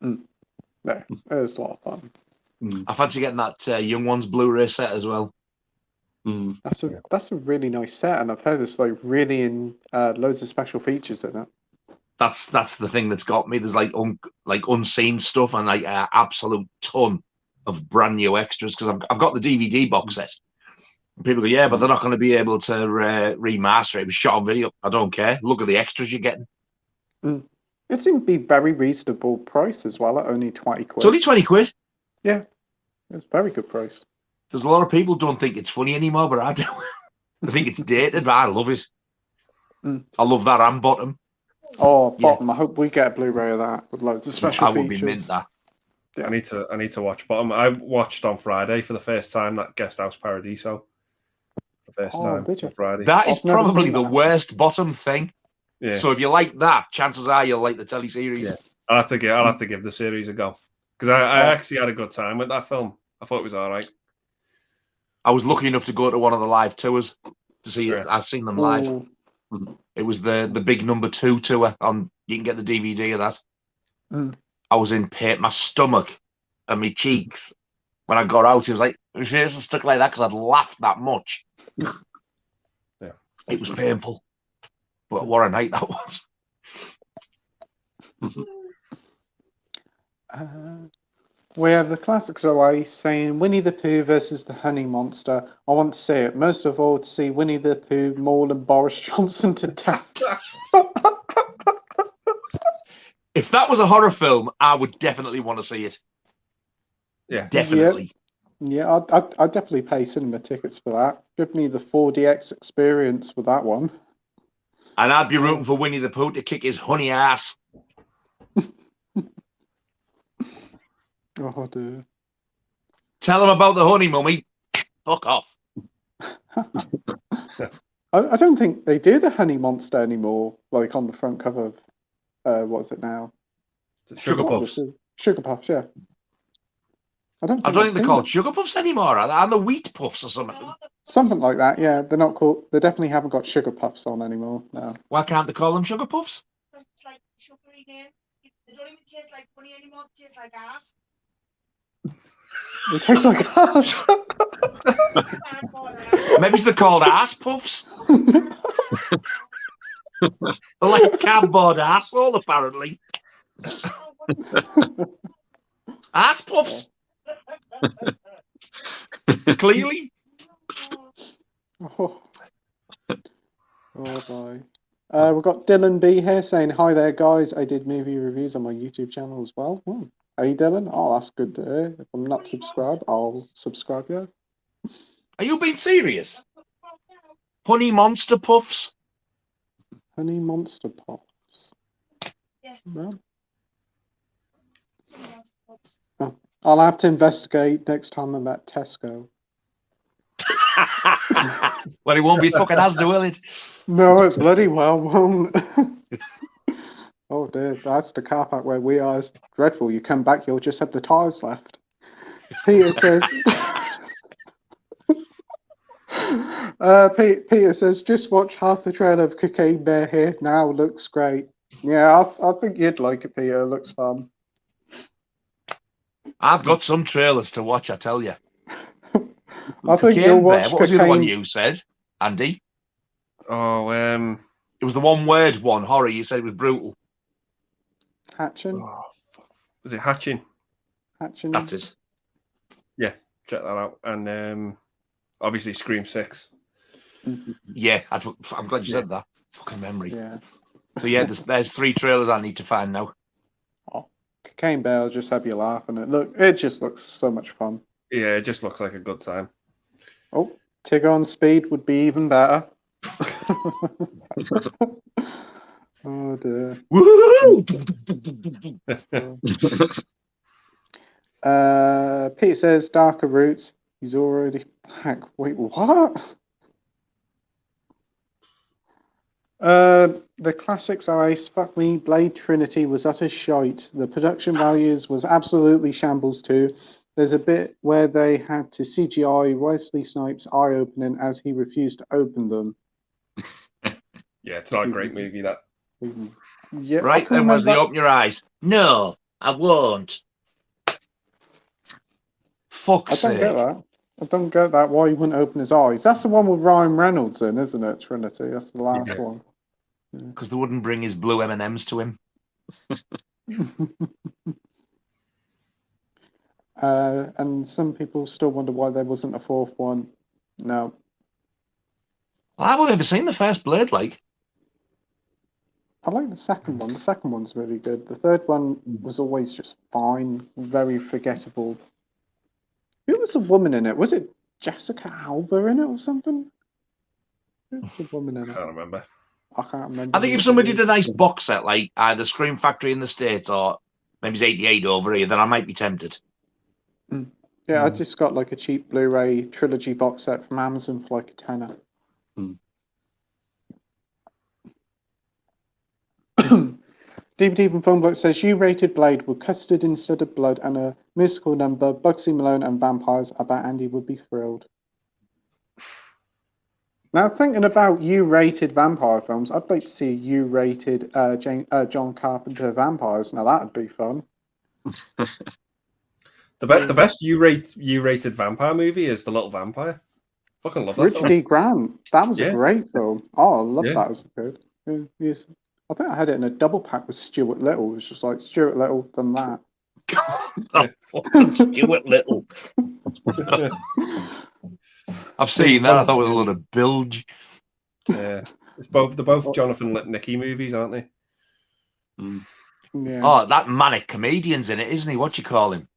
Yeah, it's a lot of fun. I fancy getting that Young Ones Blu-ray set as well. That's a really nice set, and I've heard it's like really in loads of special features in it. That's the thing that's got me. There's like unseen stuff and like an absolute ton of brand new extras because I've got the DVD box set. And people go, yeah, but they're not going to be able to remaster it. It was shot on video. I don't care. Look at the extras you're getting. It seemed to be very reasonable price as well at only 20 quid. It's only 20 quid. Yeah, it's a very good price. There's a lot of people don't think it's funny anymore, but I do. I think it's dated, but I love it. I love that and Bottom. Oh, Bottom! Yeah. I hope we get a Blu-ray of that with loads of special features. I would be mint that. Yeah. I need to watch Bottom. I watched on Friday for the first time that Guest House Paradiso. The first time did you? on Friday. That is probably the worst Bottom thing. Yeah. So if you like that, chances are you'll like the telly series. Yeah. I'll have to give the series a go because I actually had a good time with that film. I thought it was all right. I was lucky enough to go to one of the live tours to see it. I've seen them live. It was the big #2 tour on. You can get the DVD of that. I was in pain. My stomach and my cheeks when I got out. It was like my face was stuck like that because I'd laughed that much. Yeah, it was painful. But what a night that was. We have the classics away saying Winnie the Pooh versus the Honey Monster. I want to see it. Most of all, to see Winnie the Pooh maul and Boris Johnson to death. If that was a horror film, I would definitely want to see it. Yeah, definitely. Yeah, I'd definitely pay cinema tickets for that. Give me the 4DX experience for that one. And I'd be rooting for Winnie the Pooh to kick his honey ass. Oh, dear. Tell him about the honey, mummy. Fuck off. I don't think they do the Honey Monster anymore, like on the front cover of, what is it now? Sugar Puffs. Sugar Puffs, yeah. I don't think they're called Sugar Puffs anymore. Are they Wheat Puffs or something? Something like that, yeah. They're not called. They definitely haven't got Sugar Puffs on anymore. No. Why can't they call them Sugar Puffs? It's like sugary name. They don't even taste like honey anymore. They taste like ass. They taste like ass. Maybe they're called ass puffs. They're like cardboard asshole, apparently. Ass puffs. Clearly. Oh boy. We've got Dylan B here saying, "Hi there, guys. I did movie reviews on my YouTube channel as well." Hey, Dylan. Oh, that's good to hear. If I'm not subscribed, I'll subscribe, yeah. Are you being serious? Honey Monster Puffs? Honey Monster Puffs. Yeah. Well, I'll have to investigate next time I'm at Tesco. Well, it won't be fucking Asda, will it? No, it bloody well won't. Oh dear, that's the car park where we are. It's dreadful. You come back, you'll just have the tyres left. Peter says... Peter says, just watch half the trailer of Cocaine Bear here now. Looks great. Yeah, I think you'd like it, Peter. It looks fun. I've got some trailers to watch, I tell you. I think you'll watch What was the other one you said, Andy? Oh, it was the one-word one, horror. You said it was brutal. Hatching? Oh, was it Hatching? Hatching? That's it. Yeah, check that out. And obviously Scream 6. Yeah, I'm glad you said that. Fucking memory. Yeah. So yeah, there's 3 trailers I need to find now. Oh, Cocaine Bear will just have you laughing. It just looks so much fun. Yeah, it just looks like a good time. Oh, Tigger on Speed would be even better. Oh dear. Pete says darker roots. He's already back. Wait, what? The classics are ace. Fuck me, Blade Trinity was utter shite. The production values was absolutely shambles too. There's a bit where they had to CGI Wesley Snipes' eye opening as he refused to open them. Yeah, it's not a great movie, that. Yeah, right, then Wesley, open your eyes. No, I won't. Fuck's sake. Get that. I don't get that. Why he wouldn't open his eyes. That's the one with Ryan Reynolds in, isn't it, Trinity? That's the last one. Because they wouldn't bring his blue M&Ms to him. And some people still wonder why there wasn't a 4th one. No. Well, I've only ever seen the first Blade, like. I like the second one. The second one's really good. The third one was always just fine, very forgettable. Who was the woman in it? Was it Jessica Alba in it or something? Who was the woman in it? I can't remember. I can't remember. I think if somebody did a nice box set, like either Scream Factory in the States or maybe it's 88 over here, then I might be tempted. Yeah, I just got like a cheap Blu-ray trilogy box set from Amazon for like a tenner. DVD from Phoneblock says U-rated Blade with custard instead of blood and a musical number, Bugsy Malone and vampires. I bet Andy would be thrilled. Now, thinking about U-rated vampire films, I'd like to see U-rated John Carpenter vampires. Now, that'd be fun. The best U-rated vampire movie is The Little Vampire. Fucking love that Richard film. E. Grant. That was a great film. Oh, I love that as a kid. Yes. I think I had it in a double pack with Stuart Little. It was just like Stuart Little, then that. Stuart Little. I've seen that. I thought it was a lot of bilge. Yeah, they're both Jonathan Lipnicki movies, aren't they? Yeah. Oh, that manic comedian's in it, isn't he? What you call him?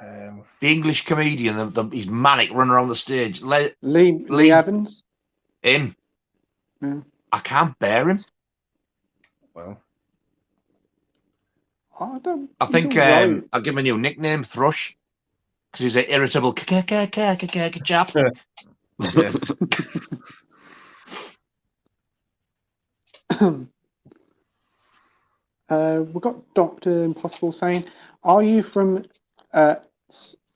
The English comedian. He's manic, running around the stage. Lee Evans. Him. Yeah. I can't bear him. Well, I think I'll give him a new nickname, Thrush, because he's an irritable chap. Yeah. We've got Dr. Impossible saying, are you from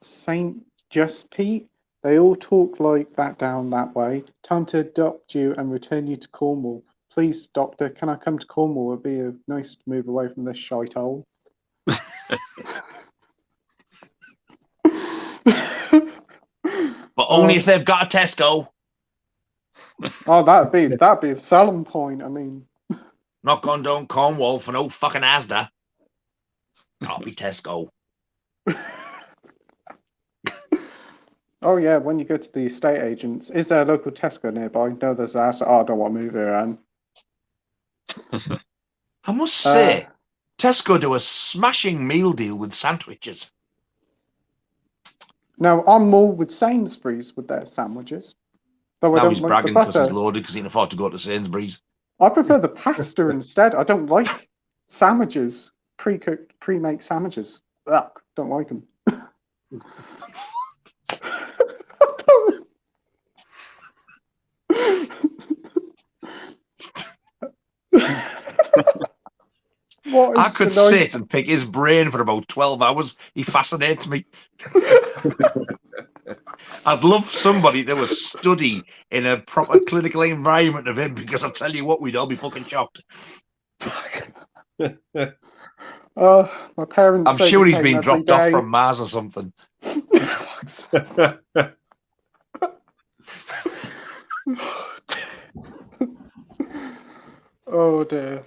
St. Just Pete? They all talk like that down that way. Time to adopt you and return you to Cornwall. Please, Doctor, can I come to Cornwall? It'd be nice to move away from this shithole. But only if they've got a Tesco. Oh, that'd be a selling point. I mean, not going down Cornwall for no fucking Asda. Can't be Tesco. Oh yeah, when you go to the estate agents, is there a local Tesco nearby? No, there's an Asda. Oh, I don't want to move here, Anne. I must say, Tesco do a smashing meal deal with sandwiches. No, I'm more with Sainsbury's with their sandwiches. Though now he's bragging because he's loaded because he can afford to go to Sainsbury's. I prefer the pasta instead. I don't like sandwiches, pre-cooked, pre-made sandwiches. Ugh, don't like them. I could sit and pick his brain for about 12 hours. He fascinates me. I'd love somebody to do a study in a proper clinical environment of him, because I tell you what, we'd all be fucking shocked. My parents. I'm sure he's been dropped off from Mars or something. Oh dear.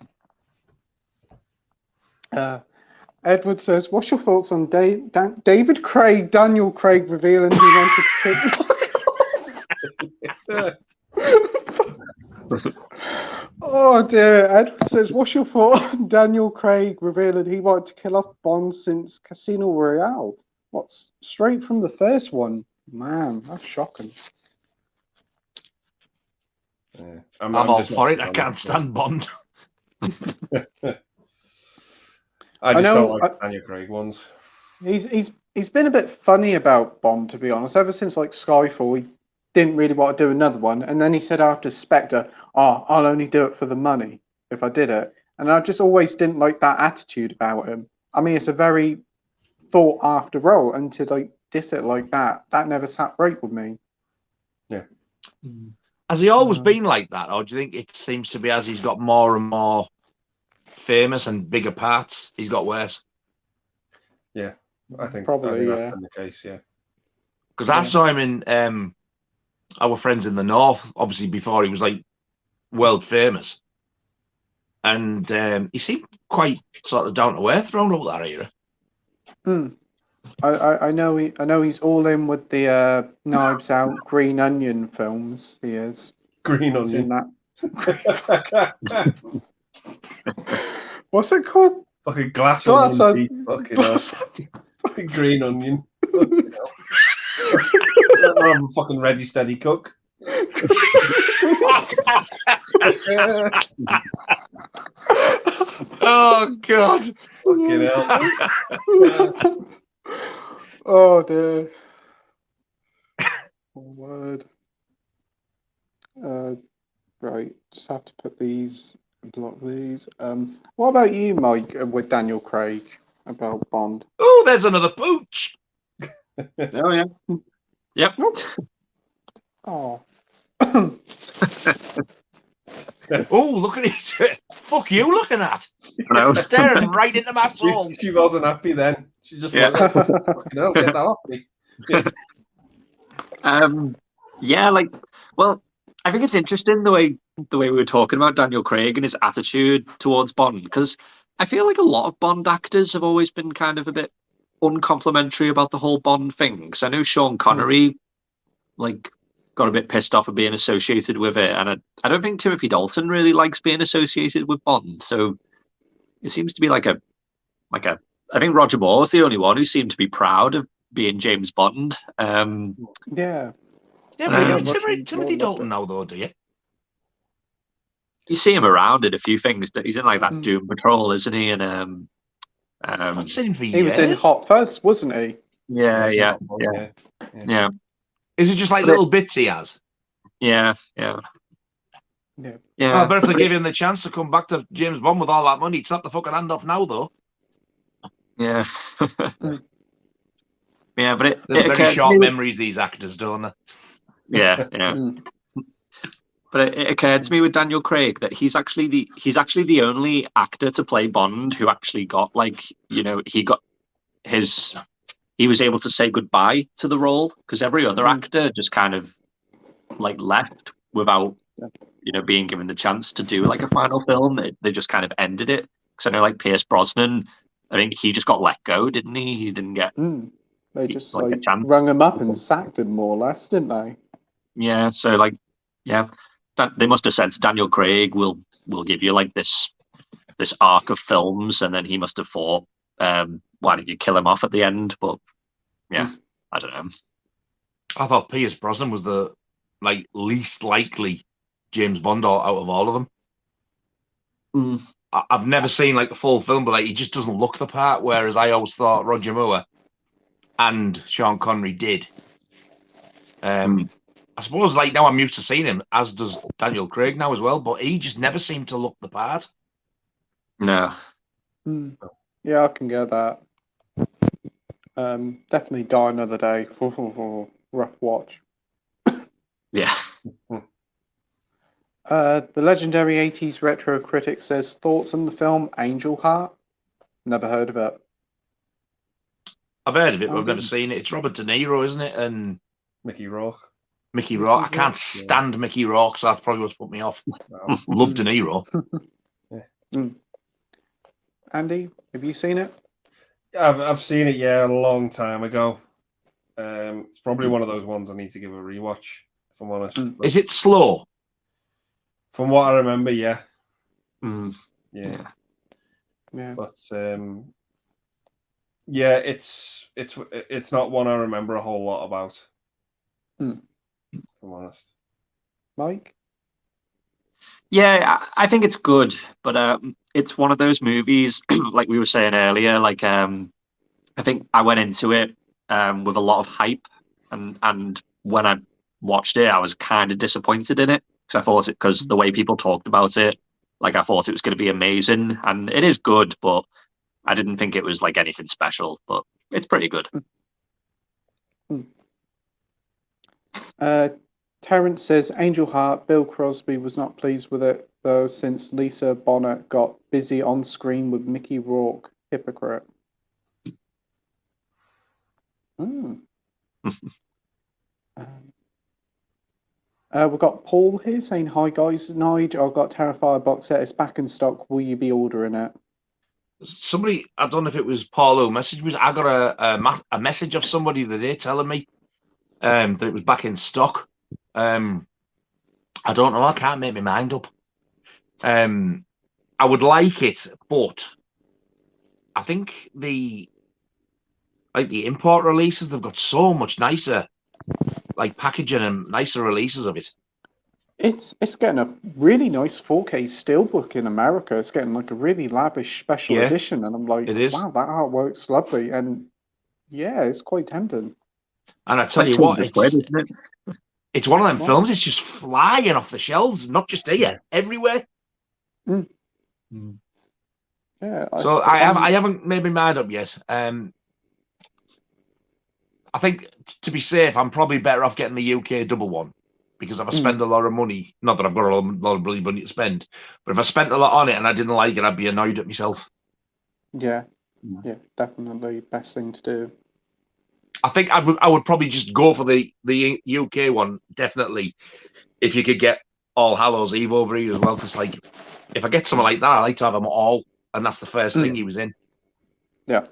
Edward says, what's your thoughts on David Craig, Daniel Craig revealing he wanted to kill... Oh dear. Edward says, what's your thought on Daniel Craig revealing he wanted to kill off Bond since Casino Royale? What's straight from the first one? Man, that's shocking. Yeah. I'm all for it. I can't stand Bond. I don't like Daniel Craig ones. He's been a bit funny about Bond, to be honest. Ever since like Skyfall, he didn't really want to do another one, and then he said after Spectre, "Oh, I'll only do it for the money if I did it." And I just always didn't like that attitude about him. I mean, it's a very thought after role, and to like diss it like that never sat right with me. Yeah. Has he always been like that, or do you think it seems to be as he's got more and more famous and bigger parts, he's got worse? Yeah, I think probably that's been the case. Yeah, because I saw him in Our Friends in the North, obviously before he was like world famous, and he seemed quite sort of down to earth around all that era. I know he's all in with the Knives Out, Green Onion films. He is Green Onion. In that. What's it called? Fucking glass onion. Fucking green onion. I'm a fucking ready, steady cook. Oh God! Fucking hell. Oh dear. Word. Right, just have to put these, block these. What about you, Mike, with Daniel Craig about Bond? Oh, there's another pooch. Oh yeah. Yep. Oh. Oh, look at it. Fuck you looking at. No. Staring right into my soul. She wasn't happy then. She just like, fucking hell, get that off me. Yeah, like, well, I think it's interesting the way we were talking about Daniel Craig and his attitude towards Bond, because I feel like a lot of Bond actors have always been kind of a bit uncomplimentary about the whole Bond thing. Because I know Sean Connery, like, got a bit pissed off of being associated with it, and I don't think Timothy Dalton really likes being associated with Bond. So it seems to be like a. I think Roger Moore was the only one who seemed to be proud of being James Bond. Yeah. Yeah, but Timothy Dalton now, though, do you? You see him around in a few things. He's in like that Doom Patrol, isn't he? And I've seen him for years. He was in Hot Fuzz, wasn't he? Yeah. Is it just like little bits he has? Yeah. Oh, but if they give him the chance to come back to James Bond with all that money, he'd slap the fucking hand off now, though. Yeah. Yeah, but they're very short memories, these actors, don't they? Yeah. But it occurred to me with Daniel Craig that he's actually the only actor to play Bond who actually got he was able to say goodbye to the role, because every other actor just kind of like left without being given the chance to do like a final film. They just kind of ended it. Because I know like Pierce Brosnan, I think he just got let go, didn't he? He didn't get. They just like rung him up and sacked him more or less, didn't they? Yeah. So they must have said to Daniel Craig, "We'll give you like this arc of films," and then he must have thought, "Why didn't you kill him off at the end?" But yeah, I don't know. I thought Pierce Brosnan was the least likely James Bond out of all of them. I've never seen like the full film, but he just doesn't look the part. Whereas I always thought Roger Moore and Sean Connery did. I suppose now I'm used to seeing him, as does Daniel Craig now as well, but he just never seemed to look the part. No. Yeah, I can get that. Definitely Die Another Day. Rough watch. Yeah. The legendary 80s retro critic says, thoughts on the film Angel Heart? Never heard of it. I've heard of it, but I've never seen it. It's Robert De Niro, isn't it? And Mickey Rourke. I can't stand Mickey Rourke, so that's probably what's put me off. Love De Niro. Andy, have you seen it? I've seen it, a long time ago. It's probably one of those ones I need to give a rewatch, if I'm honest. Is it slow? From what I remember, yeah. Yeah. But it's not one I remember a whole lot about. If I'm honest. Mike? Yeah, I think it's good, but it's one of those movies, like we were saying earlier, I think I went into it with a lot of hype, and when I watched it, I was kind of disappointed in it, because the way people talked about it, I thought it was going to be amazing, and it is good, but I didn't think it was like anything special, but it's pretty good. Terrence says, Angel Heart, Bill Crosby was not pleased with it, though, since Lisa Bonet got busy on screen with Mickey Rourke. Hypocrite. We've got Paul here saying, hi guys, Nigel, I've got Terrifier box set, it's back in stock, will you be ordering it? Somebody, I don't know if it was Paul who messaged me, I got a message of somebody the day telling me that it was back in stock. I don't know, I can't make my mind up. I would like it, but I think the import releases, they've got so much nicer packaging and nicer releases of it. It's getting a really nice 4K steelbook in America. It's getting a really lavish special edition, and I'm like, it is. Wow, that artwork's lovely, and it's quite tempting. And I tell you what, it's one of them films. It's just flying off the shelves, not just here, everywhere. Yeah. So I haven't made my mind up yet. I think to be safe, I'm probably better off getting the UK double one, because if I spend a lot of money, not that I've got a lot of bloody money to spend, but if I spent a lot on it and I didn't like it, I'd be annoyed at myself. Yeah, definitely best thing to do. I think I would probably just go for the UK one, definitely, if you could get All Hallows Eve over here as well. Because like, if I get something like that, I like to have them all, and that's the first thing he was in. Yeah.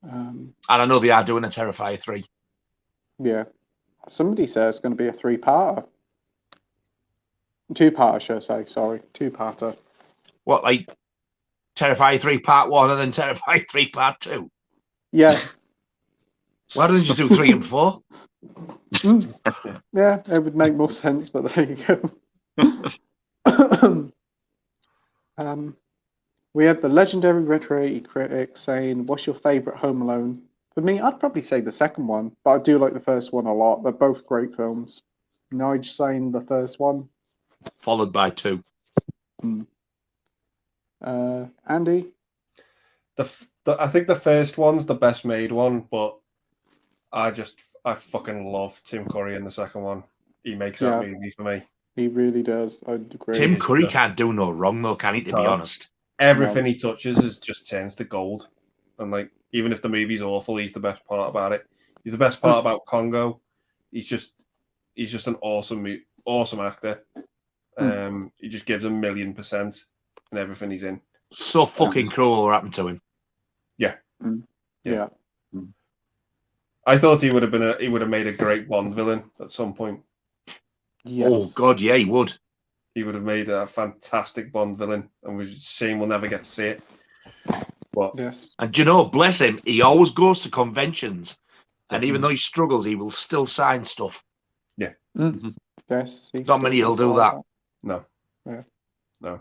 And I know they are doing a Terrifier 3. Yeah. Somebody says it's going to be a 3-parter. 2-parter, should I say? Sorry, 2-parter. What, like Terrifier 3 Part 1 and then Terrifier 3 Part 2? Yeah. Why don't you just do 3 and 4? Yeah, it would make more sense, but there you go. We have the legendary Retro critic saying, "What's your favourite Home Alone?" For me, I'd probably say the second one, but I do like the first one a lot. They're both great films. Nige saying the first one. Followed by 2. Andy? I think the first one's the best made one, but I fucking love Tim Curry in the second one. He makes that movie for me. He really does. I'd agree. Tim Curry can't do no wrong, though, can he, to be honest? Everything he touches just turns to gold. And like, even if the movie's awful, he's the best part about it. He's the best part about Congo. He's just an awesome actor. He just gives 1,000,000% in everything he's in. So fucking cruel what happened to him. Yeah. Yeah. I thought he would have made a great Bond villain at some point. Yes. Oh God, yeah, he would. He would have made a fantastic Bond villain, and we're shame we'll never get to see it. But yes. And you know, bless him, he always goes to conventions, and even though he struggles, he will still sign stuff. Yeah. Yes. Not many will do that. No. Yeah. No.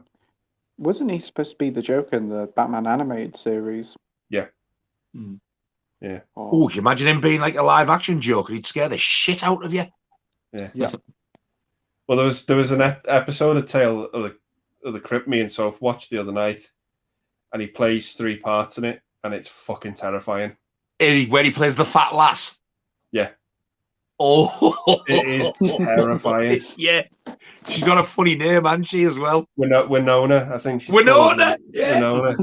Wasn't he supposed to be the Joker in the Batman animated series? Yeah. Yeah. Oh, can you imagine him being like a live action Joker? He'd scare the shit out of you. Yeah. Well, there was an episode of Tale of the Crypt me and Soph watched the other night, and he plays 3 parts in it, and it's fucking terrifying. Where he plays the fat lass. Yeah. Oh, it is terrifying. Yeah, she's got a funny name, hasn't she, as well? Winona, I think she's Winona. Yeah. Winona.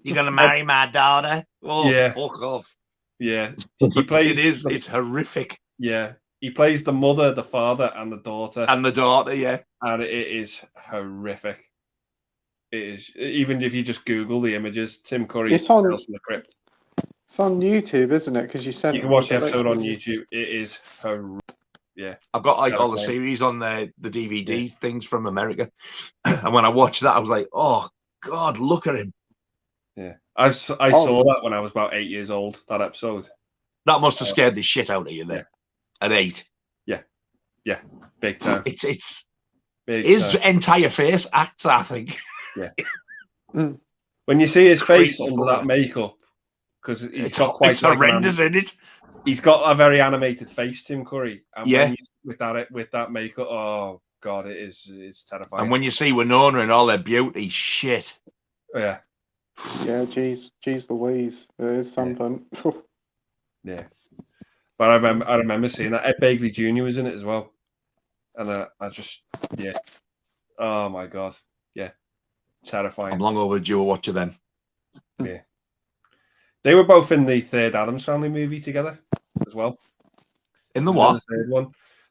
You're gonna marry my daughter? Oh, yeah. Fuck off. Yeah. He plays. It's horrific. Yeah. He plays the mother, the father, and the daughter. And the daughter, yeah. And it is horrific. It is. Even if you just Google the images, Tim Curry Tales from the Crypt. It's on YouTube, isn't it? Because you said you can watch the episode on YouTube. It is horrific. Yeah. I've got like all the series on the DVD things from America. And when I watched that, I was like, oh, God, look at him. Yeah. I saw that when I was about 8 years old, that episode. That must have scared the shit out of you then. At 8. Yeah. Big time. It's big his time. Entire face acts, I think. Yeah. When you see his face under that makeup, because he's got quite horrendous in it. He's got a very animated face, Tim Curry. And when with that makeup, oh God, it's terrifying. And when you see Winona and all their beauty, shit. Yeah. Yeah, geez Louise. It is something. Yeah. But I remember seeing that. Ed Begley Jr. was in it as well. And I just, oh my God. Yeah. Terrifying. I'm long overdue a watcher then. Yeah. They were both in the third Addams Family movie together as well. In the what? The third one.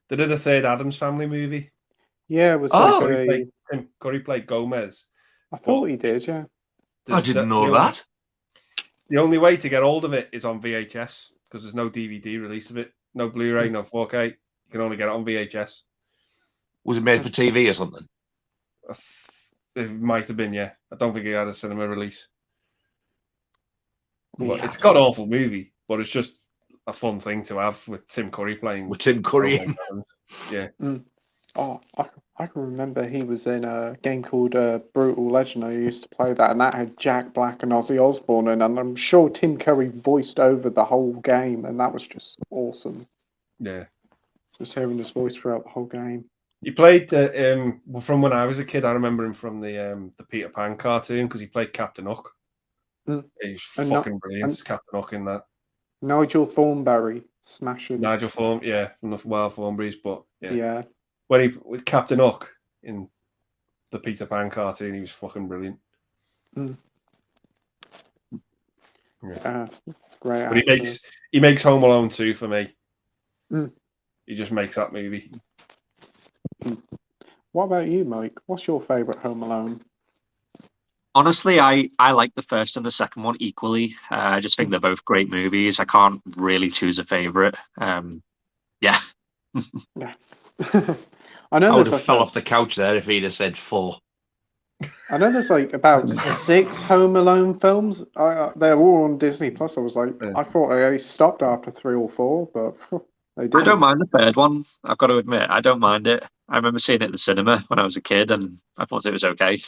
They did a third Addams Family movie. Yeah, it was Tim Curry played Gomez. I thought he did, yeah. I didn't know that. The only way to get hold of it is on VHS because there's no DVD release of it. No Blu-ray, no 4K. You can only get it on VHS. Was it made for TV or something? It might have been, yeah. I don't think it had a cinema release. But it's got an awful movie, but it's just a fun thing to have with Tim Curry playing. With Tim Curry. Yeah. Oh, I can remember he was in a game called Brutal Legend. I used to play that, and that had Jack Black and Ozzy Osbourne in, and I'm sure Tim Curry voiced over the whole game, and that was just awesome. Yeah. Just hearing his voice throughout the whole game. He played from when I was a kid. I remember him from the Peter Pan cartoon because he played Captain Hook. He's fucking brilliant, Captain Hook in that. Nigel Thornberry smashing. Nigel from the Wild Thornberrys, but yeah. With Captain Hook in the Peter Pan cartoon, he was fucking brilliant. It's great. But he makes Home Alone 2 for me. He just makes that movie. What about you, Mike? What's your favourite Home Alone? Honestly, I like the first and the second one equally. I just think they're both great movies. I can't really choose a favourite. Yeah. I would have fell off the couch there if he'd have said 4. I know there's like about 6 Home Alone films. They're all on Disney Plus. I was like, I thought they stopped after 3 or 4, but they didn't. I don't mind the third one. I've got to admit, I don't mind it. I remember seeing it at the cinema when I was a kid, and I thought it was okay.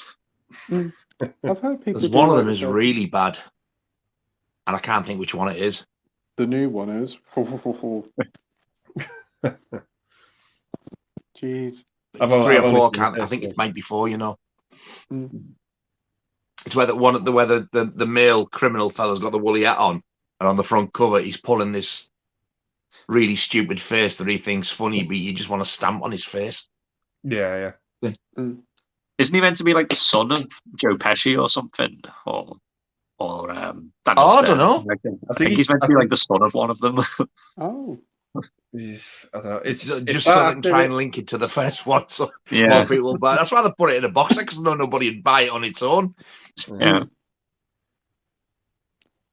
I've heard people. There's one of them is really bad, and I can't think which one it is. The new one is. Jeez. 3 or 4. I think it might be 4. You know. It's where the male criminal fella's got the woolly hat on, and on the front cover he's pulling this really stupid face that he thinks funny, but you just want to stamp on his face. Yeah. Isn't he meant to be like the son of Joe Pesci or something? Or Daniel I don't know. I think he's meant to be like the son of one of them. Oh. I don't know. It's just so they can try and link it to the first one, so more people buy. That's why they put it in a box, because nobody would buy it on its own. Yeah.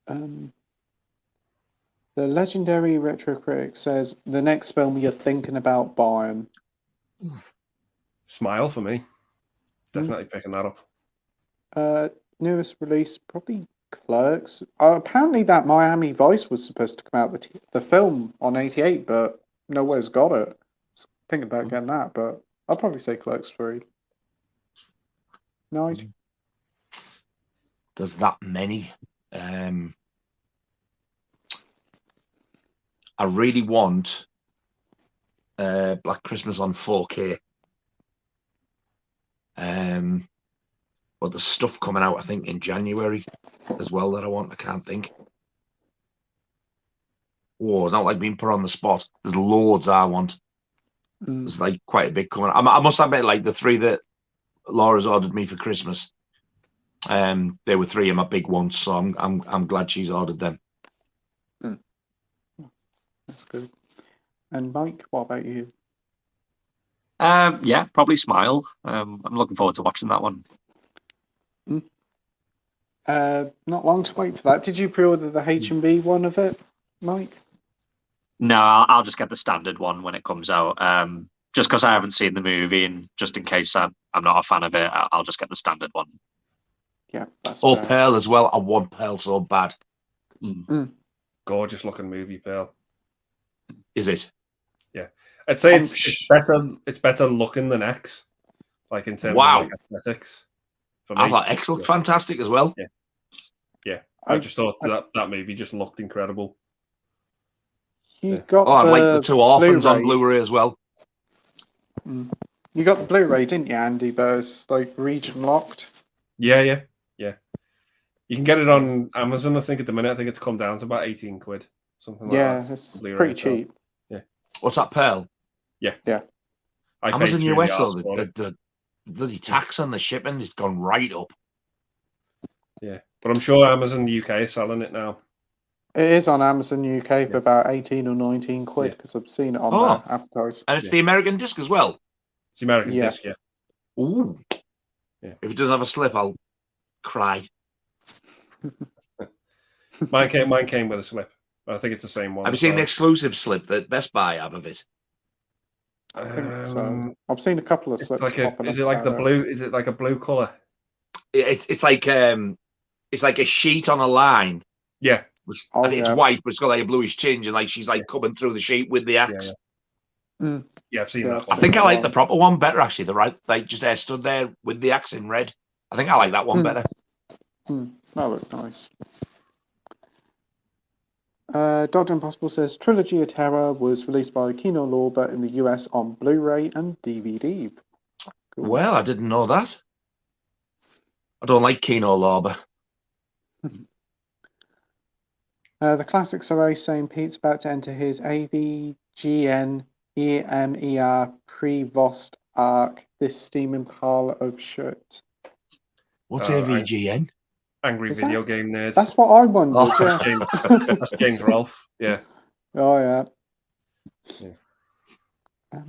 The legendary retro critic says the next film you're thinking about buying. Smile for me. Definitely picking that up. Newest release, probably Clerks. Apparently that Miami Vice was supposed to come out the film on 88, but nowhere's got it. Thinking about getting that, but I'll probably say Clerks 3. Nice. There's that many. I really want Black Christmas on 4K. But there's stuff coming out, I think, in January as well that I want. I can't think. Whoa, it's not like being put on the spot. There's loads I want. There's like quite a big coming. I must admit, like the 3 that Laura's ordered me for Christmas, they were 3 of my big ones, so I'm glad she's ordered them. That's good. And Mike, what about you? Yeah, probably Smile. I'm looking forward to watching that one. Not long to wait for that. Did you pre-order the H&B one of it, Mike? No, I'll just get the standard one when it comes out. Just because I haven't seen the movie, and just in case I'm not a fan of it, I'll just get the standard one. Yeah, that's fair. Pearl as well. I want Pearl so bad. Gorgeous looking movie, Pearl. Is it? Yeah, I'd say it's better. It's better looking than X, like in terms of like aesthetics. I thought X looked fantastic as well. Yeah. I just thought that movie just looked incredible. You got I like the 2 Orphans on Blu-ray as well. You got the Blu-ray, didn't you, Andy? But it's like region locked. Yeah. You can get it on Amazon, I think, at the minute. I think it's come down to about 18 quid, something like that. Yeah, it's pretty cheap. Yeah. What's that, Pearl? Yeah. Amazon US, though, the bloody tax on the shipping has gone right up. Yeah, but I'm sure Amazon UK is selling it now. It is on Amazon UK for about 18 or 19 quid, because I've seen it on there advertised. And it's the American disc as well? It's the American disc, yeah. Ooh. Yeah. If it doesn't have a slip, I'll cry. Mine came with a slip. I think it's the same one. Have you seen the exclusive slip that Best Buy have of it? I think so. I've seen a couple of slips. Is it like the blue? Is it like a blue color? It's like a sheet on a line. Yeah. I think it's white, but it's got like a bluish tinge, and like she's like coming through the sheet with the axe. Yeah, I've seen that. I think I like the proper one better, actually. The right, like just stood there with the axe in red. I think I like that one better. That looked nice. Dr. Impossible says Trilogy of Terror was released by Kino Lorber in the US on Blu-ray and DVD. Cool. Well, I didn't know that. I don't like Kino Lorber. The classics are saying Pete's about to enter his AVGN EMER pre-Vost arc, this steaming pile of shit. What's AVGN? Angry video game nerd. That's what I wondered. Oh. Yeah. That's James Rolfe. Yeah. Oh yeah. Yeah.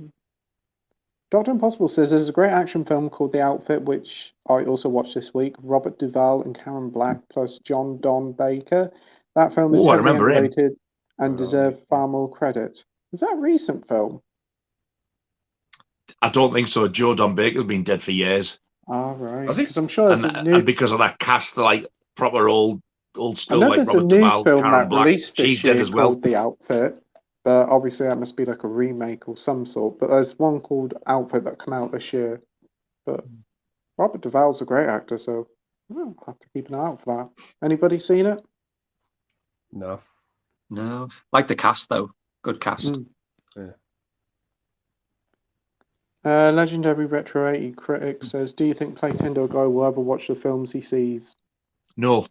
Dr. Impossible says there's a great action film called The Outfit, which I also watched this week. Robert Duvall and Karen Black plus John Don Baker. That film is heavily underrated and deserves far more credit. Is that a recent film? I don't think so. Joe Don Baker's been dead for years. Ah, right. Has he? Because I'm sure there's a new... And because of that cast, like proper old school, like there's Robert a new Duvall, film Karen that Black. released this She's year dead as well. called The Outfit. But obviously that must be like a remake or some sort. But there's one called Outfit that came out this year. But Robert Duvall's a great actor, so I'll have to keep an eye out for that. Anybody seen it? No. No. Like the cast, though. Good cast. Yeah. Legendary Retro 80 critic says, do you think Playtendoguy will ever watch the films he sees? No.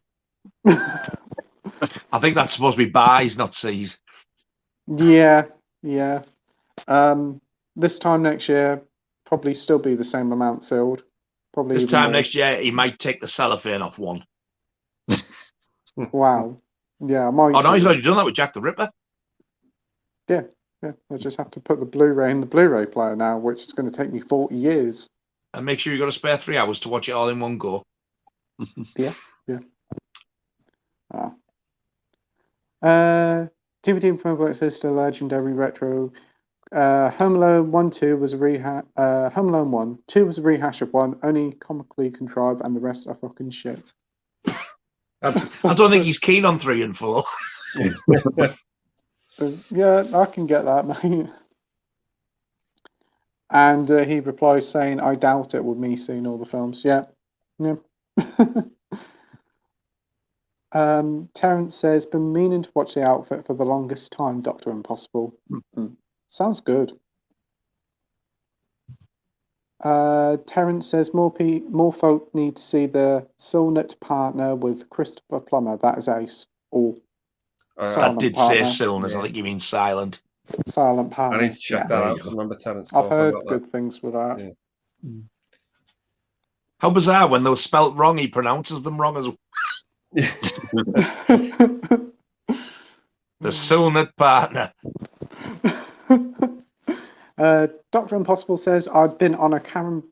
I think that's supposed to be buys, not sees. Yeah. This time next year, probably still be the same amount sealed. Probably This even time more. next year, he might take the cellophane off one. Wow. Yeah, I might. Oh, no, he's already done that with Jack the Ripper. Yeah. I just have to put the Blu-ray in the Blu-ray player now, which is going to take me 40 years. And make sure you've got to spare 3 hours to watch it all in one go. Yeah. DVD from Work says the legendary retro. Home Alone 1-2 was a rehash. Home Alone 1-2 was a rehash of 1, only comically contrived, and the rest are fucking shit. I don't think he's keen on 3 and 4. Yeah, I can get that, mate. And he replies saying, I doubt it with me seeing all the films. Yeah. Terence says, been meaning to watch The Outfit for the longest time, Dr. Impossible. Sounds good. Terence says, more folk need to see the Silnet Partner with Christopher Plummer. That is ace. That did say Silness. I think you mean silent. Silent Partner. I need to check that out. Remember Terence I've heard about good that. things with that. Yeah. How bizarre, when they were spelt wrong, he pronounces them wrong as well. The Silnet Partner. Dr. Impossible says, I've been on a Karen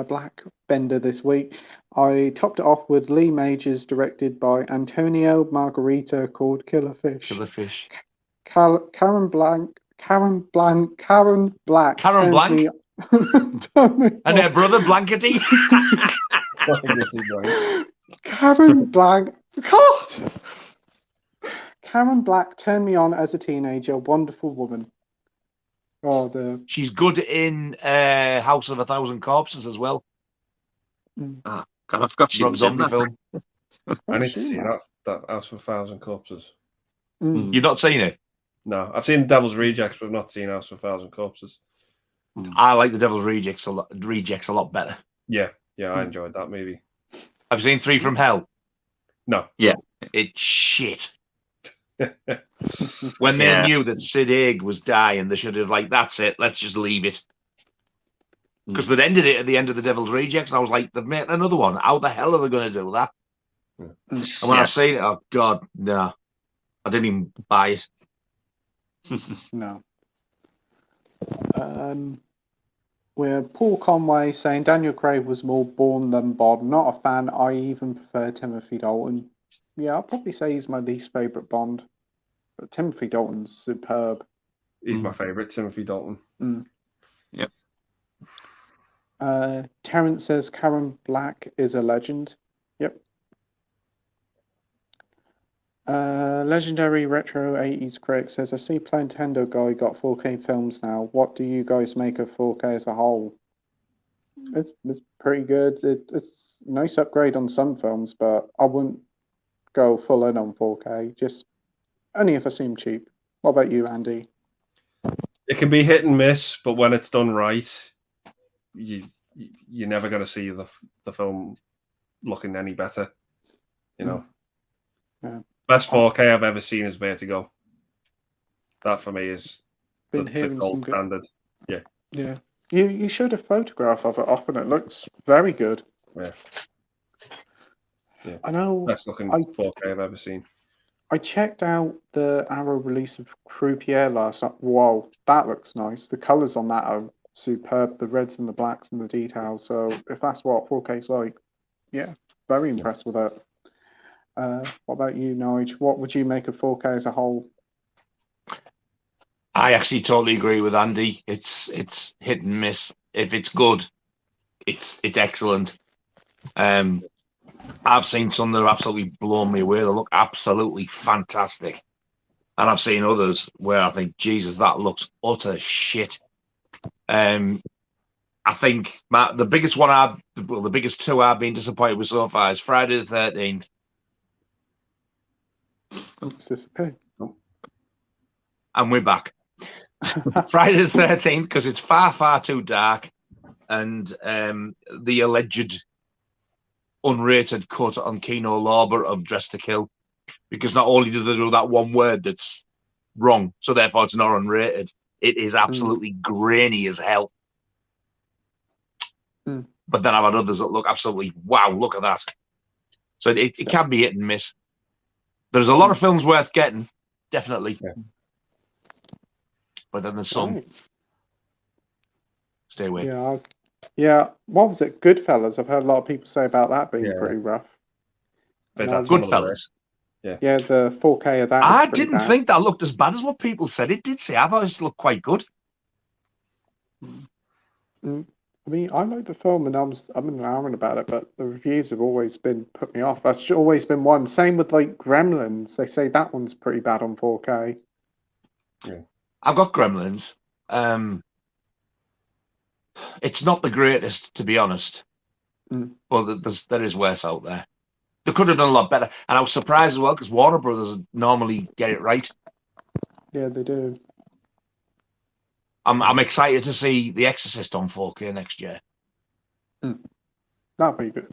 Black bender this week. I topped it off with Lee Majors, directed by Antonio Margarita, called Killerfish. Karen Black. Karen Blank? And her brother Blankety? Karen Blank. God! Karen Black turned me on as a teenager. Wonderful woman. Oh, she's good in House of a Thousand Corpses as well. God, I forgot she was in that film. I need to see that House of a Thousand Corpses. You've not seen it? No, I've seen Devil's Rejects, but I've not seen House of a Thousand Corpses. I like the Devil's Rejects a lot better. Yeah, I enjoyed that movie. Have you seen 3 from Hell? No. Yeah. It's shit. When they knew that Sid Haig was dying, they should have that's it, let's just leave it. Because they'd ended it at the end of the Devil's Rejects, and I was like, they've made another one. How the hell are they going to do that? And when I seen it, oh God, no. I didn't even buy it. No. We're Paul Conway saying Daniel Craig was more Bourne than Bond. Not a fan. I even prefer Timothy Dalton. Yeah, I'll probably say he's my least favourite Bond. But Timothy Dalton's superb. He's my favourite, Timothy Dalton. Yep. Terence says Karen Black is a legend. Yep. Legendary Retro 80s critic says, I see Playtendoguy got 4K films now. What do you guys make of 4K as a whole? It's pretty good. It's a nice upgrade on some films, but I wouldn't go full in on 4K. Just only if I seem cheap. What about you, Andy? It can be hit and miss, but when it's done right, you're never going to see the film looking any better. You know. Yeah. Best 4K I've ever seen is Vertigo. That for me is the gold standard. Yeah. Yeah. You showed a photograph of it off, and it looks very good. Yeah. Yeah. I know. Best looking 4K I've ever seen. I checked out the Arrow release of Croupier last night. Whoa, that looks nice. The colours on that are superb. The reds and the blacks and the details. So if that's what 4K's like, yeah, very impressed with it. What about you, Nige? What would you make of 4K as a whole? I actually totally agree with Andy. It's hit and miss. If it's good, it's excellent. I've seen some that have absolutely blown me away. They look absolutely fantastic. And I've seen others where I think, Jesus, that looks utter shit. I think the biggest one the biggest two I've been disappointed with so far is Friday the 13th. Oops, disappeared. And we're back. Friday the 13th, because it's far, far too dark. And the alleged unrated cut on Kino Lorber of Dress to Kill, because not only do they do that one word that's wrong, so therefore it's not unrated, it is absolutely grainy as hell. But then I've had others that look absolutely, wow, look at that. So it can be hit and miss. There's a lot of films worth getting, definitely. Yeah. But then there's some. Stay away. Yeah. What was it? Goodfellas. I've heard a lot of people say about that being pretty rough. But that's Goodfellas. Yeah, the 4K of that. I didn't think that looked as bad as what people said it did. I thought it looked quite good. I mean, I like the film, and I'm an hour about it, but the reviews have always been put me off. That's always been one. Same with like Gremlins. They say that one's pretty bad on 4K. Yeah. I've got Gremlins. It's not the greatest, to be honest. But there is worse out there. They could have done a lot better. And I was surprised as well, because Warner Brothers normally get it right. Yeah, they do. I'm excited to see The Exorcist on 4K next year. That'll be good.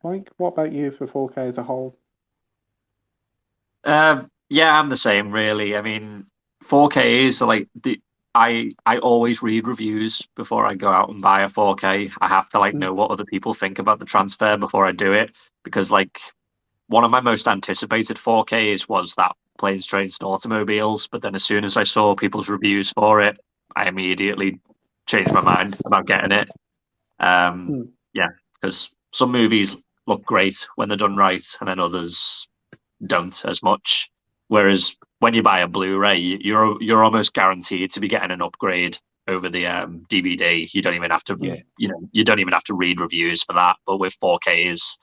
Mike, what about you for 4K as a whole? Yeah, I'm the same, really. I mean, 4K is like I always read reviews before I go out and buy a 4K. I have to know what other people think about the transfer before I do it, because one of my most anticipated 4Ks was that Planes, Trains and Automobiles, but then as soon as I saw people's reviews for it, I immediately changed my mind about getting it. Yeah, because some movies look great when they're done right, and then others don't as much. Whereas when you buy a Blu-ray, you're almost guaranteed to be getting an upgrade over the DVD. You don't even have to, you don't even have to read reviews for that. But with 4Ks,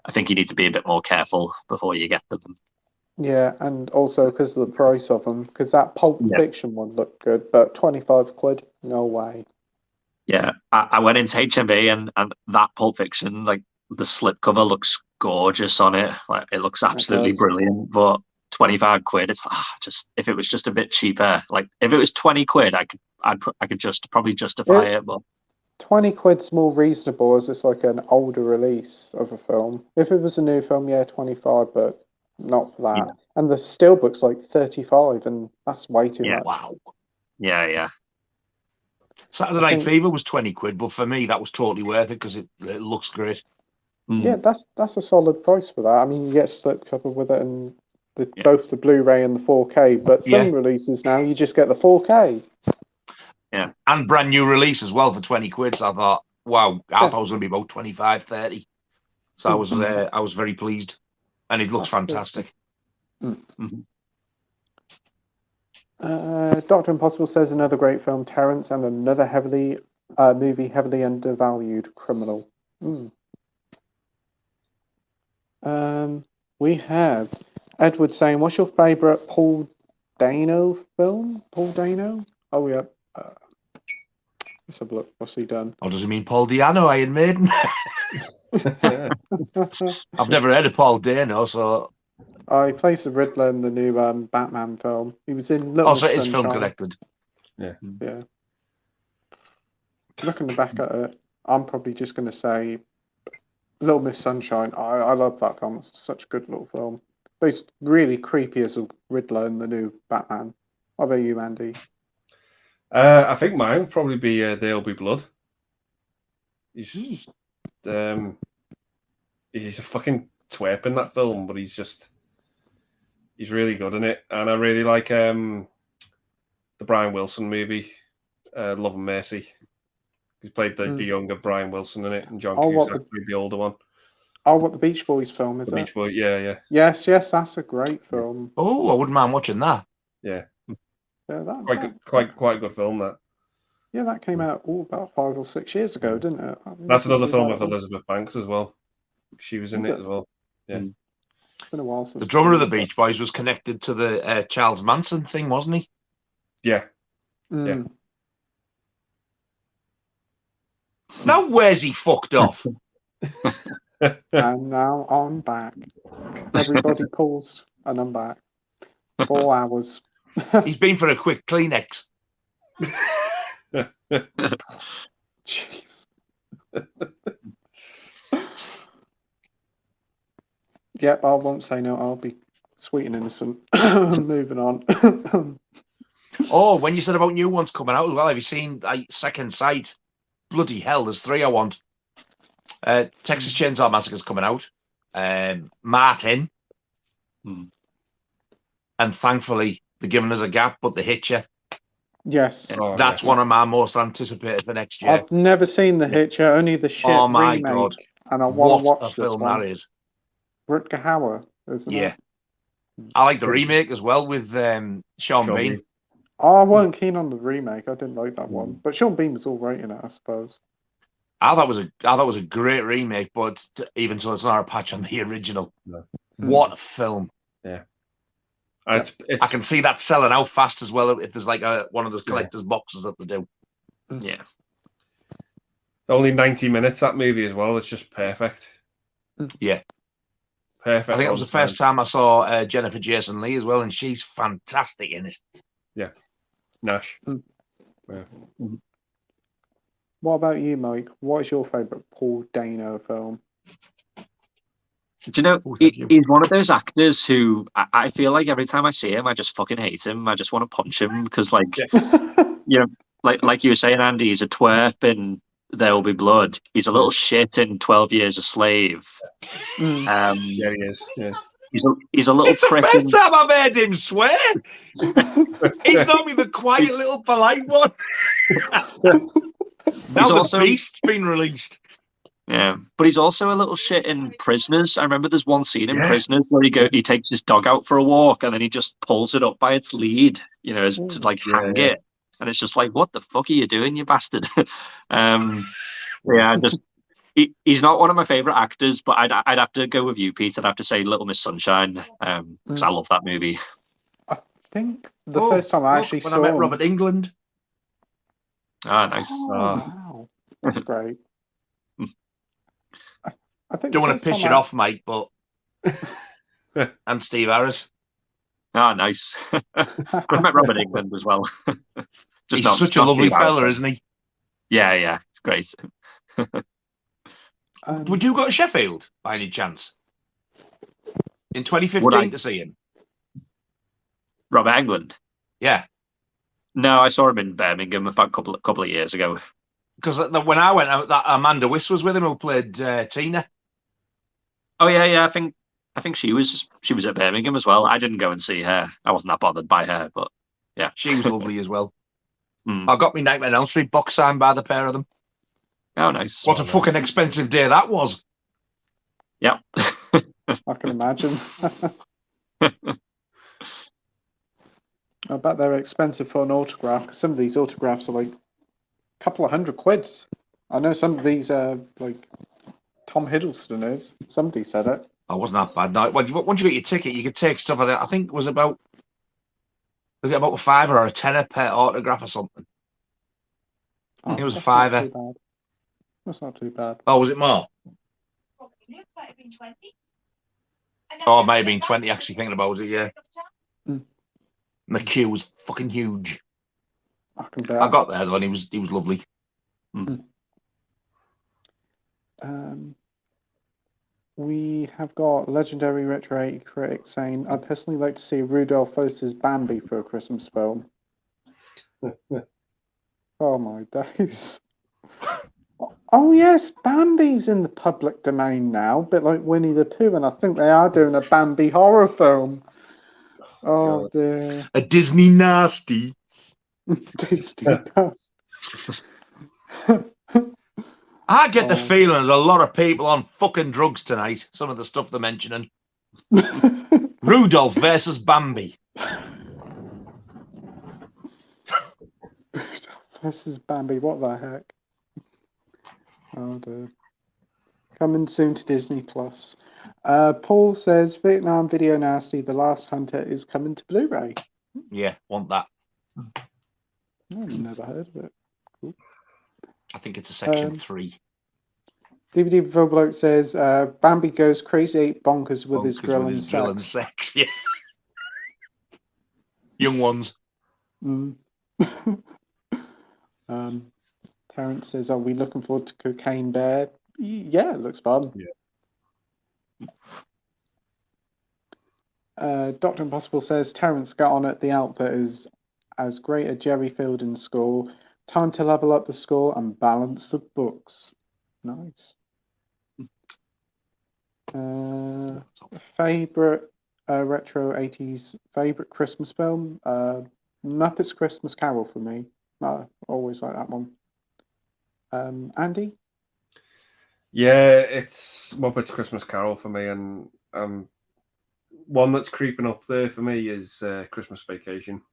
I think you need to be a bit more careful before you get them. Yeah, and also because of the price of them, because that Pulp Fiction one looked good, but 25 quid, no way. Yeah, I went into HMV and that Pulp Fiction, the slipcover looks gorgeous on it. It looks absolutely brilliant, but 25 quid, it's just, if it was just a bit cheaper, if it was 20 quid, I could probably justify it, but 20 quid's more reasonable as it's like an older release of a film. If it was a new film, 25, but not for that. Yeah. And the steelbook's 35, and that's way too much. Wow. Yeah. Saturday Night Fever was 20 quid, but for me that was totally worth it because it looks great. Yeah, that's a solid price for that. I mean, you get slipcover with it and both the Blu-ray and the 4K, but some releases now you just get the 4K. Yeah, and brand new release as well for 20 quid. So I thought, wow, I thought it was going to be about 25, 30. So I was very pleased, and it looks fantastic. Dr. Impossible says another great film, Terrence, and another movie heavily undervalued, Criminal. We have Edward saying, what's your favourite Paul Dano film? Paul Dano? Oh, yeah. Let's have a look. What's he done? Oh, does he mean Paul Dano, Iron Maiden? I've never heard of Paul Dano, so... Oh, he plays the Riddler in the new Batman film. He was in Little Miss so it is Sunshine. film connected. Yeah. Looking back at it, I'm probably just going to say Little Miss Sunshine. I love that film. It's such a good little film. But he's really creepy as a Riddler in the new Batman. What about you, Andy? I think mine would probably be There'll Be Blood. He's he's a fucking twerp in that film, but he's really good in it. And I really like the Brian Wilson movie, Love and Mercy. He played the younger Brian Wilson in it, and John Cusack played the older one. Oh, what the Beach Boys film is? The Beach Boys, yeah. Yes, that's a great film. Oh, I wouldn't mind watching that. Yeah, that quite a good film. That. Yeah, that came out about 5 or 6 years ago, didn't it? That's another film with Elizabeth Banks as well. She was in it as well. Yeah. It's been a while since. The drummer of the Beach Boys was connected to the Charles Manson thing, wasn't he? Yeah. Yeah. Now where's he fucked off? And now I'm back. Everybody paused, and I'm back. 4 hours. He's been for a quick Kleenex. Jeez. Yep, I won't say no. I'll be sweet and innocent. Moving on. Oh, when you said about new ones coming out as well, have you seen Second Sight? Bloody hell, there's 3 I want. Texas Chainsaw Massacre's coming out. Martin. And thankfully, they're giving us a gap, but The Hitcher. Yes. That's one of my most anticipated for next year. I've never seen The Hitcher, only the shit Oh my remake, God. And I want to watch a this film one. that is. Rutger Hauer, isn't it? Yeah. I like the remake as well with Sean Bean. Oh, I wasn't keen on the remake. I didn't like that one. But Sean Bean was all right in it, I suppose. I thought it was a great remake, but even so, it's not a patch on the original. No. What a film! Yeah, I can see that selling out fast as well. If there's like one of those collector's boxes that they do. Yeah, only 90 minutes that movie as well. It's just perfect. Yeah, perfect. I think it was the first time I saw Jennifer Jason Leigh as well, and she's fantastic in it. Yeah, Nash. Yeah. What about you, Mike? What is your favourite Paul Dano film? Do you know, he's one of those actors who I feel like every time I see him, I just fucking hate him. I just want to punch him because, like, you know, like you were saying, Andy, he's a twerp in There Will Be Blood. He's a little shit in 12 Years a Slave. Yeah, he is. Yeah. He's a little prick. It's the first time I've heard him swear. He's normally the quiet little polite one. Now the beast's been released. Yeah, but he's also a little shit in Prisoners. I remember there's one scene in Prisoners where he takes his dog out for a walk and then he just pulls it up by its lead, you know, to like hang it. And it's just like, what the fuck are you doing, you bastard? He's not one of my favorite actors, but I'd have to go with you, Pete. I'd have to say Little Miss Sunshine, because I love that movie. I think the first time I actually saw I met Robert Englund. Ah, nice. Oh, wow. That's great. I think don't want to piss it off, Mike, but and Steve Harris. Ah, nice. I met Robert Englund as well. He's such a lovely fella, isn't he? Yeah, it's great. Would you go to Sheffield by any chance in 2015 to see him? Robert Englund? Yeah. No, I saw him in Birmingham about a couple of years ago. Because when I went out, that Amanda Wiss was with him, who played Tina. Oh yeah. I think she was at Birmingham as well. I didn't go and see her. I wasn't that bothered by her, but yeah, she was lovely as well. I got me Nightmare on Elm Street box signed by the pair of them. Oh, nice. What a fucking expensive day that was. Yeah. I can imagine. I bet they're expensive for an autograph, because some of these autographs are like a couple of £100. I know some of these are like Tom Hiddleston is. Somebody said it. Oh, wasn't that bad. No, once you got your ticket, you could take stuff like that. I think it was about a £5 or a £10 per autograph or something. I think it was a £5. That's not too bad. Oh, was it more? It might have been 20. Oh, it might have been 20, actually, thinking about it, yeah. And the queue was fucking huge. I got there, though, and he was lovely. We have got legendary Retro 80 critic saying, I'd personally like to see Rudolph Foster's Bambi for a Christmas film. Oh, my days. Oh yes, Bambi's in the public domain now, a bit like Winnie the Pooh, and I think they are doing a Bambi horror film. Oh dear. A Disney nasty. Disney dust. I get the feeling there's a lot of people on fucking drugs tonight. Some of the stuff they're mentioning. Rudolph versus Bambi. Versus Bambi, what the heck? Oh dear. Coming soon to Disney Plus. Paul says Vietnam Video Nasty, The Last Hunter is coming to Blu-ray. Yeah, want that. I've never heard of it. Cool. I think it's a section 3. DVD Before Bloke says Bambi goes crazy bonkers with his grill and sex. Yeah. Young ones. Terence says, are we looking forward to Cocaine Bear? Yeah, it looks fun. Yeah. Dr. Impossible says, Terence got on it. The outfit is as great a Jerry Fielding score. Time to level up the score and balance the books. Nice. Favorite retro 80s favorite Christmas film? Muppets Christmas Carol for me. I always like that one. Andy? Yeah, it's Muppets Christmas Carol for me, and one that's creeping up there for me is Christmas Vacation.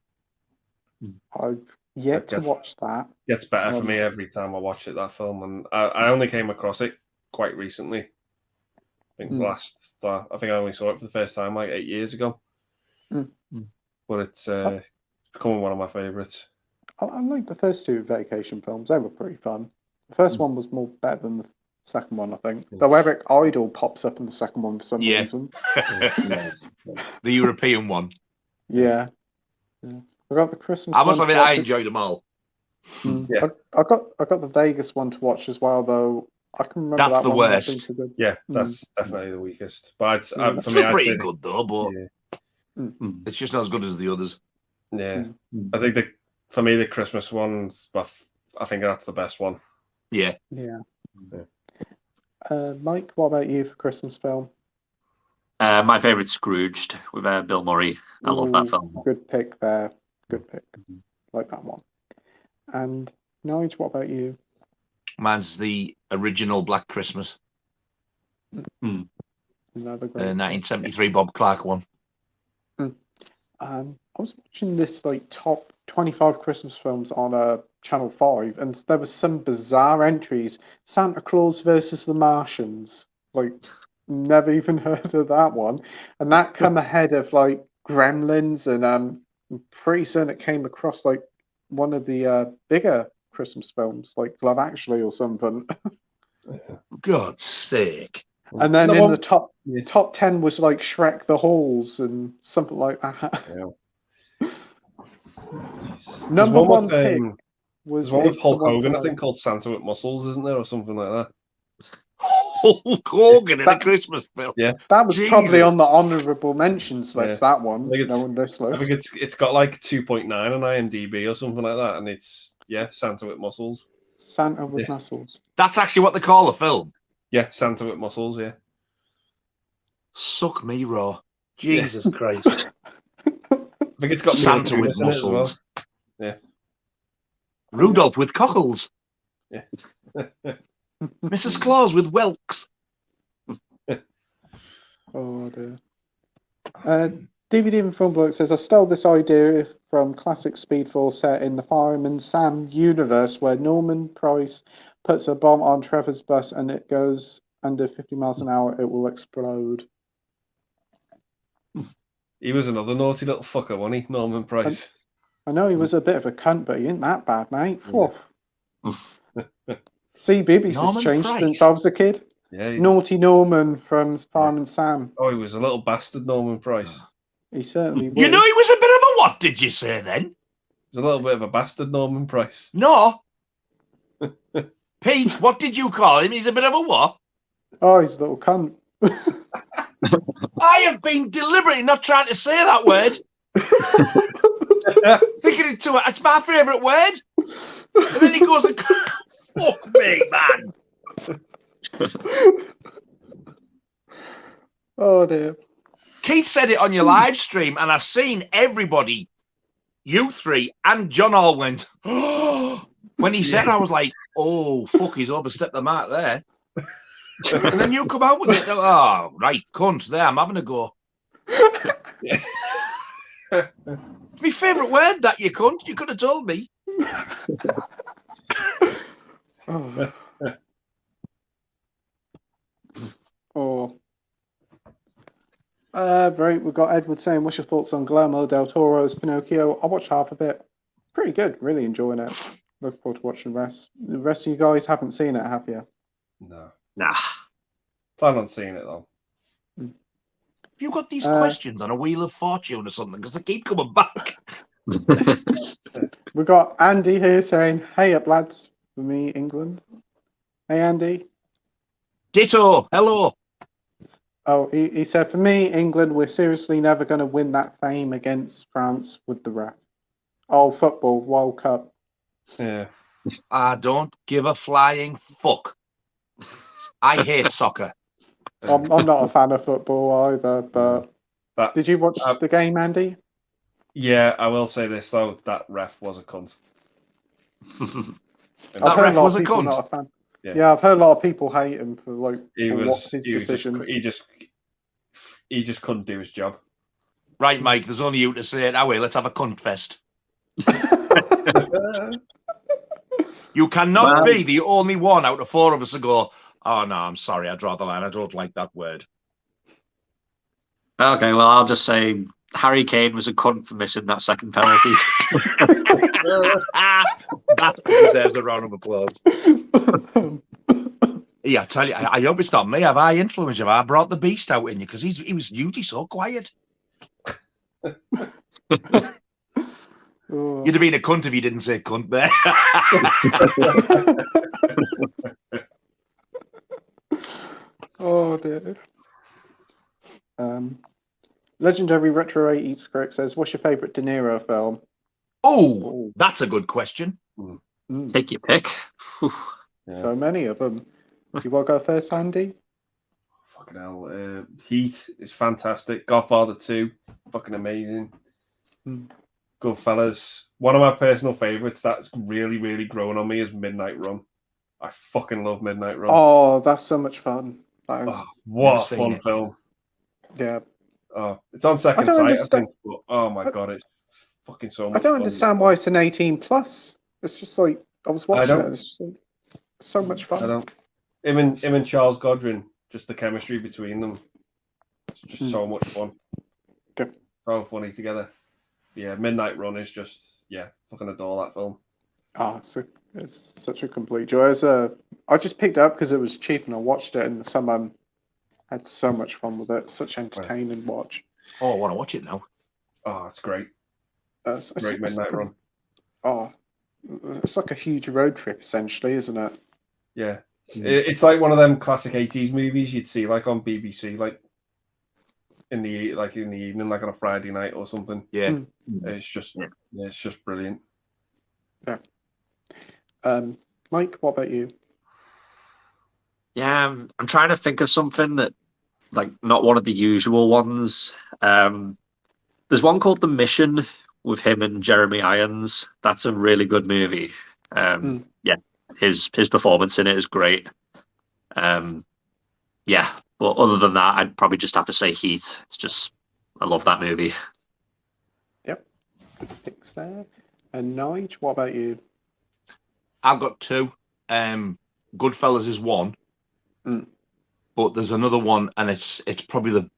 I've yet to watch that. Gets better for me every time I watch it, that film, and I only came across it quite recently. I think I think I only saw it for the first time like 8 years ago. But it's becoming one of my favourites. I like the first two Vacation films. They were pretty fun. The first one was more better than the second one, I think. Though Eric Idle pops up in the second one for some reason. The European one. Yeah. I got the Christmas I must one. admit, I enjoyed them all. Yeah. I got the Vegas one to watch as well, though. I can remember that's that the one worst. Yeah, that's definitely the weakest. But for it's me, still pretty good though. But it's just not as good as the others. Yeah, I think for me the Christmas one's, I think that's the best one. Yeah. Mike, what about you for Christmas film? My favourite's Scrooged with Bill Murray. I love that film. Good pick there. Good pick. Like that one. And Nige, what about you? Mine's the original Black Christmas. Another great 1973 Bob Clark one. I was watching this like top 25 Christmas films on Channel 5, and there were some bizarre entries. Santa Claus versus the Martians. Like, never even heard of that one. And that come ahead of like Gremlins, and I'm pretty certain it came across like one of the bigger Christmas films, like Love Actually or something. God's sake. And then in the top 10 was like Shrek the Halls and something like that. Number one pick was one with Hulk Hogan, I think, called Santa with Muscles, isn't there, or something like that? Hulk Hogan in a Christmas film. Yeah, that was probably on the honourable mentions list. That one, on this list. I think it's got like 2.9 on IMDb or something like that, and it's Santa with Muscles. Santa with Muscles. That's actually what they call the film. Yeah, Santa with Muscles. Yeah. Suck me raw. Jesus Christ. I think it's got Santa with muscles. Well. Yeah. Rudolph with cockles. Yeah. Mrs. Claus with whelks. Oh dear. DVD and Film Bloke says, I stole this idea from classic Speedball set in the Fireman Sam universe where Norman Price puts a bomb on Trevor's bus and it goes under 50 miles an hour, it will explode. He was another naughty little fucker, wasn't he, Norman Price? I know he was a bit of a cunt, but he ain't that bad, mate. See, Bibby's has changed since I was a kid. Yeah, Naughty Norman from Fireman Sam. Oh, he was a little bastard, Norman Price. He certainly was. You know he was a bit of a what, did you say then? He was a little bit of a bastard, Norman Price. No. Pete, what did you call him? He's a bit of a what? Oh, he's a little cunt. I have been deliberately not trying to say that word. Thinking it's my favourite word. And then he goes, fuck me, man. Oh dear. Keith said it on your live stream, and I've seen everybody, you three and John all went, oh, when he said, I was like, oh, fuck, he's overstepped the mark there. And then you come out with it. Oh, right, cunt, there, I'm having a go. It's my favourite word, that, you cunt. You could have told me. Oh. Oh. Right, we've got Edward saying, what's your thoughts on Guillermo del Toro's Pinocchio? I watched half of it. Pretty good, really enjoying it. Looking forward to watching the rest. The rest of you guys haven't seen it, have you? No. Nah. Plan on seeing it, though. Have you got these questions on a Wheel of Fortune or something? Because they keep coming back. We've got Andy here saying, hey up, lads, for me, England. Hey, Andy. Ditto, hello. Oh, he said, for me, England, we're seriously never going to win that fame against France with the ref. Oh, football, World Cup. Yeah. I don't give a flying fuck. I hate soccer. I'm not a fan of football either, but did you watch the game, Andy? Yeah, I will say this, though. That ref was a cunt. That ref was a cunt? Not a fan. Yeah, I've heard a lot of people hate him for his decision. He just couldn't do his job. Right, Mike, there's only you to say it. Let's have a cunt fest. You cannot be the only one out of four of us to go, oh, no, I'm sorry, I draw the line. I don't like that word. Okay, well, I'll just say Harry Kane was a cunt for missing that second penalty. That deserves a round of applause. Yeah, I tell you, I hope it's not me. Have I influenced you? I brought the beast out in you because he was usually so quiet. You'd have been a cunt if you didn't say cunt there. Oh dear. Legendary Retro 80s Clerks says, what's your favourite De Niro film? Oh, that's a good question. Take your pick. So many of them. You want to go first, Andy? Fucking hell. Heat is fantastic. Godfather 2, fucking amazing. Goodfellas. One of my personal favourites that's really, really grown on me is Midnight Run. I fucking love Midnight Run. Oh, that's so much fun. What a fun film. Yeah. Oh, it's on second sight, I think. But, oh my god, it's fucking so much fun. I don't understand why it's an 18+. It's just like, I was watching it, it's just like, so much fun. I don't. Him and Charles Godwin, just the chemistry between them. It's just so much fun. Okay. So funny together. Yeah, Midnight Run is just, fucking adore that film. Oh, it's such a complete joy. I just picked it up because it was cheap and I watched it in the summer. Had so much fun with it. Such entertaining watch. Oh, I want to watch it now. Oh, it's great. Great Midnight Run. Oh, it's like a huge road trip, essentially, isn't it? Yeah. It's like one of them classic 80s movies you'd see like on BBC, like in the evening, like on a Friday night or something. Yeah. It's just brilliant. Yeah. Mike, what about you? Yeah, I'm trying to think of something that, like, not one of the usual ones. There's one called The Mission with him and Jeremy Irons. That's a really good movie. Yeah, his performance in it is great. Yeah, but other than that, I'd probably just have to say Heat. It's just, I love that movie. Yep. Good picks there. And Nige, what about you? I've got two. Goodfellas is one. But there's another one, and it's probably the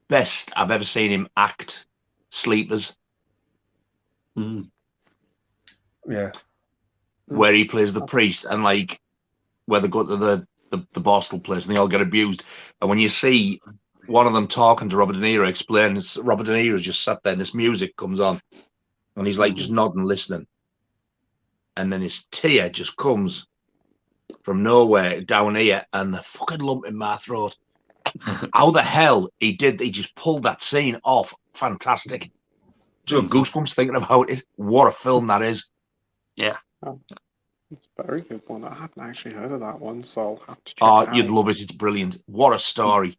best I've ever seen him act. Sleepers. Yeah. Where he plays the priest, and like where they go to the Borstal place and they all get abused. And when you see one of them talking to Robert De Niro, explaining, Robert De Niro's just sat there and this music comes on and he's like just nodding, listening. And then his tear just comes from nowhere down here and the fucking lump in my throat. How the hell he just pulled that scene off. Fantastic. Just got goosebumps thinking about it. What a film that is. Yeah. Oh, it's very good one. I haven't actually heard of that one, so I'll have to check Oh, it out. you'd love it. It's brilliant. What a story.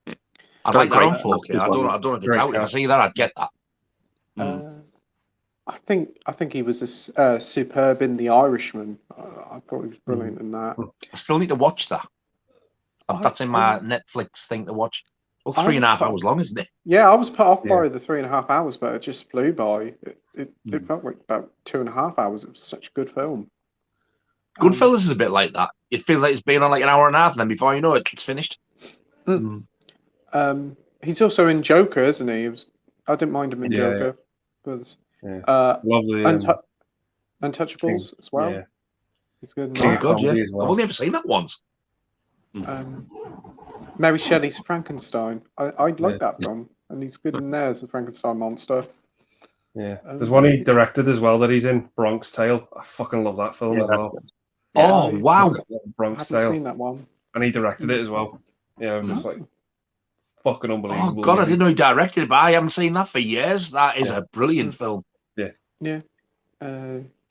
I'd like that on 4K. I don't know if it's out. If I see that, I'd get that. I think he was superb in The Irishman. I thought he was brilliant in that. I still need to watch that. That's in my Netflix thing to watch. Well, 3.5 hours long, isn't it? Yeah, I was put off by the 3.5 hours, but it just flew by. It felt like about 2.5 hours. It was such a good film. Goodfellas is a bit like that. It feels like it's been on like an hour and a half, and then before you know it, it's finished. He's also in Joker, isn't he? I didn't mind him in Joker. Lovely. Untouchables as well. Yeah. He's good. Oh God, yeah. I've only ever seen that once. Mary Shelley's Frankenstein. I like that film, and he's good in there as the Frankenstein monster. Yeah, there's one he directed as well that he's in, Bronx Tale. I fucking love that film as well. Oh wow, Bronx Tale. I haven't Tale. seen that one. And he directed it as well. Yeah, I'm just like fucking unbelievable. Oh God, I didn't know he directed it, but I haven't seen that for years. That is a brilliant film. Yeah.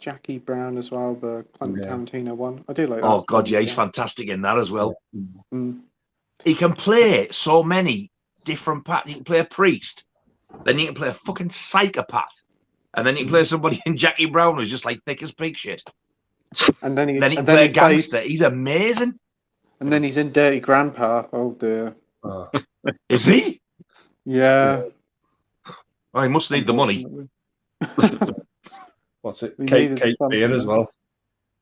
Jackie Brown as well, the Quentin Tarantino one. I do like that. Oh God, yeah, he's fantastic in that as well. He can play so many different patterns. You can play a priest, then you can play a fucking psychopath, and then you can play somebody in Jackie Brown who's just like thick as pig shit. And then he can play a gangster. He's amazing. And then he's in Dirty Grandpa. Oh dear. Is he? Yeah. Oh, he must need the money. What's it? Kate Beard as well.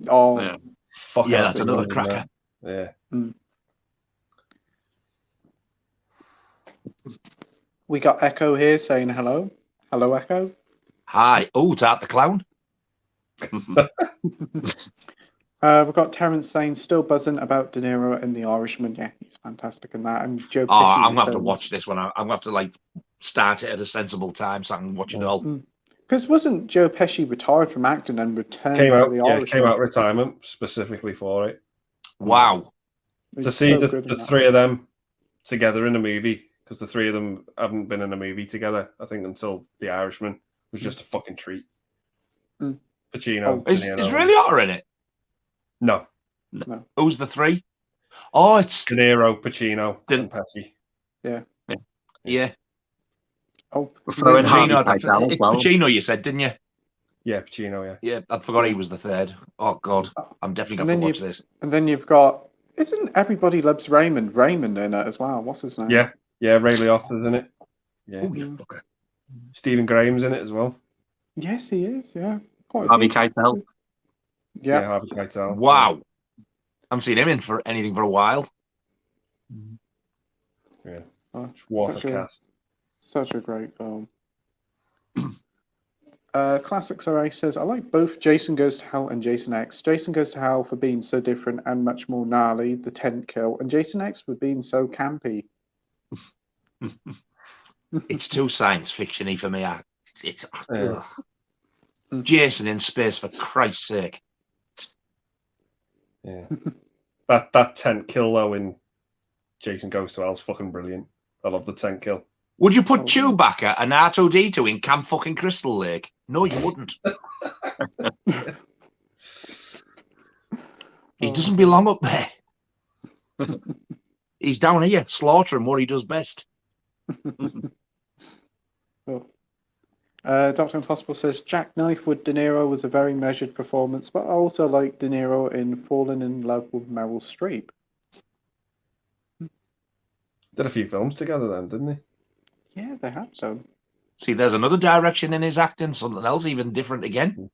Oh, yeah. That's another cracker. Yeah. We got Echo here saying hello. Hello, Echo. Hi. Oh, it's Art the Clown. We've got Terence saying still buzzing about De Niro in The Irishman. Yeah, he's fantastic in that. And Joe. Oh, I'm gonna have to watch this one. I'm gonna have to like start it at a sensible time so I can watch it all. Because wasn't Joe Pesci retired from acting and returned came out? To the Irishman? Came out retirement specifically for it. Wow. He's to see so the three of them together in a movie, because the three of them haven't been in a movie together, I think, until The Irishman, was just a fucking treat. Pacino. Is Ray Liotta in it? No. Who's the three? Oh, it's De Niro, Pacino, and Pesci. Yeah. Oh, Pacino, you said, didn't you? Yeah, Pacino, Yeah, I forgot he was the third. Oh, God. I'm definitely going to watch this. And then you've got, isn't Everybody Loves Raymond in it as well? What's his name? Yeah, Ray Liotta's in it. Yeah. Oh, you fucker. Stephen Graham's in it as well. Yes, he is, yeah. Harvey Keitel. Yeah, Harvey Keitel. Wow. I haven't seen him in for anything for a while. Yeah. What a cast. Such a great film. Classics RA says, I like both Jason Goes to Hell and Jason X. Jason Goes to Hell for being so different and much more gnarly, the tent kill, and Jason X for being so campy. It's too science fiction-y for me. It's Jason in space, for Christ's sake. Yeah. that tent kill though in Jason Goes to Hell is fucking brilliant. I love the tent kill. Would you put Chewbacca and R2-D2 in Camp fucking Crystal Lake? No, you wouldn't. He doesn't belong up there. He's down here slaughtering what he does best. Dr. Impossible says, Jackknife with De Niro was a very measured performance, but I also like De Niro in Falling in Love with Meryl Streep. Did a few films together then, didn't they? Yeah, they have done. See, there's another direction in his acting, something else even different again.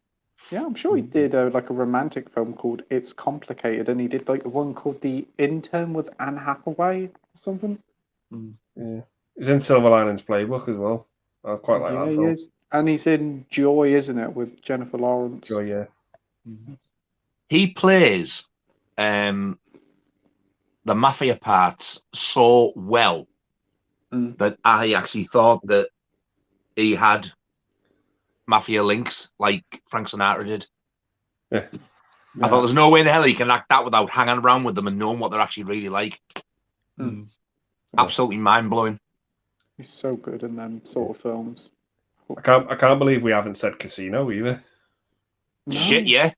Yeah, I'm sure he did like a romantic film called It's Complicated, and he did like one called The Intern with Anne Hathaway or something. Yeah, he's in Silver Linings Playbook as well. I quite like that film. He is. And he's in Joy, isn't it, with Jennifer Lawrence? Joy, yeah. He plays the mafia parts so well that I actually thought that he had mafia links like Frank Sinatra did. Yeah. I thought there's no way in hell he can act that without hanging around with them and knowing what they're actually really like. Absolutely mind-blowing. He's so good in them sort of films. I can't believe we haven't said Casino either. No. Shit, yeah.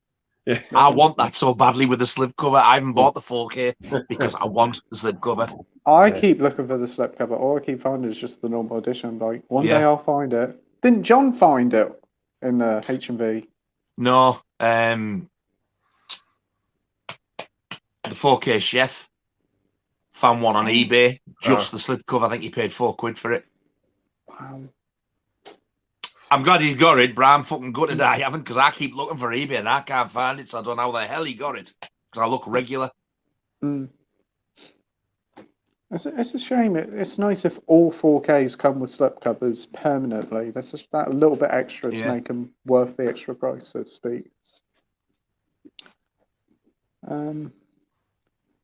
Yeah. I want that so badly with the slipcover. I haven't bought the 4K because I want the slipcover. I keep looking for the slipcover. All I keep finding is just the normal edition. Like one day I'll find it. Didn't John find it in the H&V? No, the 4K chef found one on eBay, just the slipcover. I think he paid £4 for it. Wow. I'm glad he's got it, but I'm fucking gutted I haven't, because I keep looking for eBay and I can't find it, so I don't know how the hell he got it, because I look regular. It's a shame. It's nice if all 4Ks come with slipcovers permanently. That's just that little bit extra to make them worth the extra price, so to speak.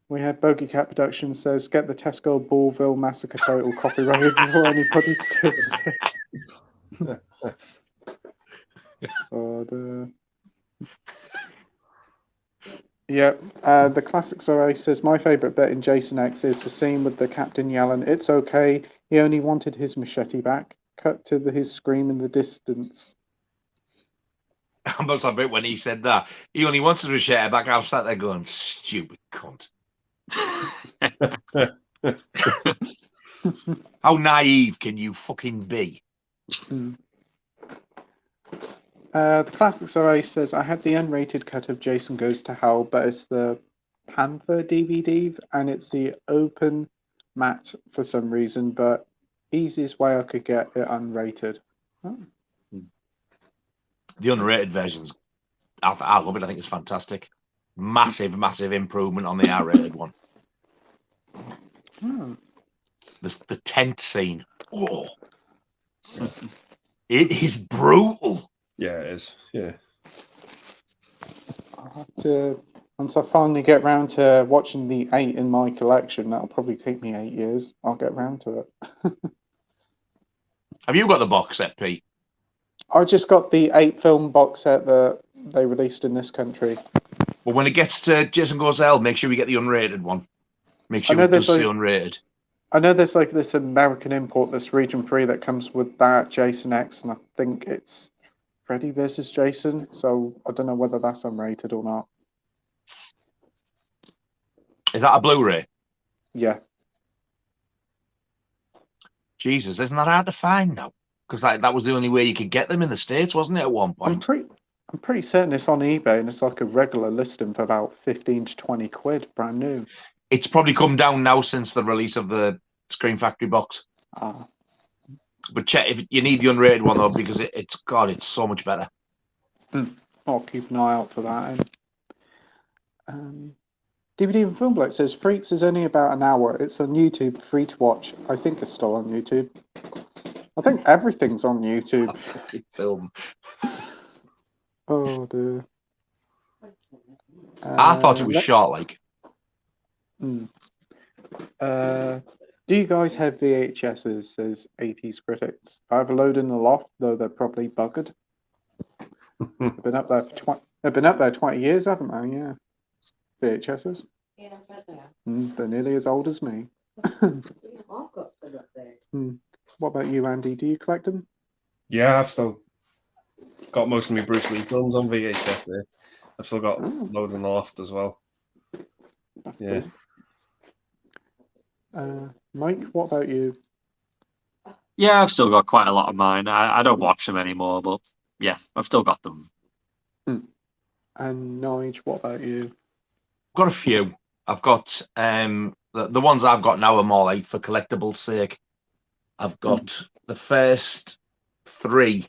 We had Bogey Cat Productions says, get the Tesco Ballville Massacre title copyrighted before anybody steals it. The Classics RA says, my favourite bit in Jason X is the scene with the captain yelling, it's okay, he only wanted his machete back. Cut to his scream in the distance. I must admit, when he said that, he only wanted his machete back, I was sat there going, stupid cunt. How naive can you fucking be? The Classics RA says, I had the unrated cut of Jason Goes to Hell, but it's the Panther DVD, and it's the open matte for some reason, but easiest way I could get it unrated. Oh. The unrated versions, I love it. I think it's fantastic. Massive, massive improvement on the R-rated one. The tent scene. Oh, it is brutal. Yeah, it is. Yeah. I'll have to, once I finally get round to watching the 8 in my collection, that'll probably take me 8 years. I'll get round to it. Have you got the box set, Pete? I just got the 8 film box set that they released in this country. Well, when it gets to Jason Goes to Hell, make sure we get the unrated one. Make sure it does say unrated. I know there's like this American import, this region 3 that comes with that Jason X, and I think it's Freddy versus Jason, so I don't know whether that's unrated or not. Is that a Blu-ray? Yeah. Jesus, isn't that hard to find now? Because that was the only way you could get them in the States, wasn't it, at one point? I'm pretty certain it's on eBay, and it's like a regular listing for about 15 to 20 quid, brand new. It's probably come down now since the release of the Scream Factory box. But check if you need the unrated one though, because it's so much better. I'll keep an eye out for that. DVD and Film Bloke says Freaks is only about an hour. It's on YouTube, free to watch. I think it's still on YouTube. I think everything's on YouTube. Film. Oh dear. I thought it was short, like. Do you guys have VHSs? Says 80s critics. I have a load in the loft, though they're probably buggered. They've been up there 20 years, haven't they? Yeah. VHSs. Yeah, I bet they are. They're nearly as old as me. I've got some up there. What about you, Andy? Do you collect them? Yeah, I've still got most of my Bruce Lee films on VHS there. I've still got loads in the loft as well. That's good. Mike, what about you? Yeah, I've still got quite a lot of mine. I don't watch them anymore, but yeah, I've still got them. And Nige, what about you? Got a few. I've got the ones I've got now are more like for collectibles' sake. I've got the first 3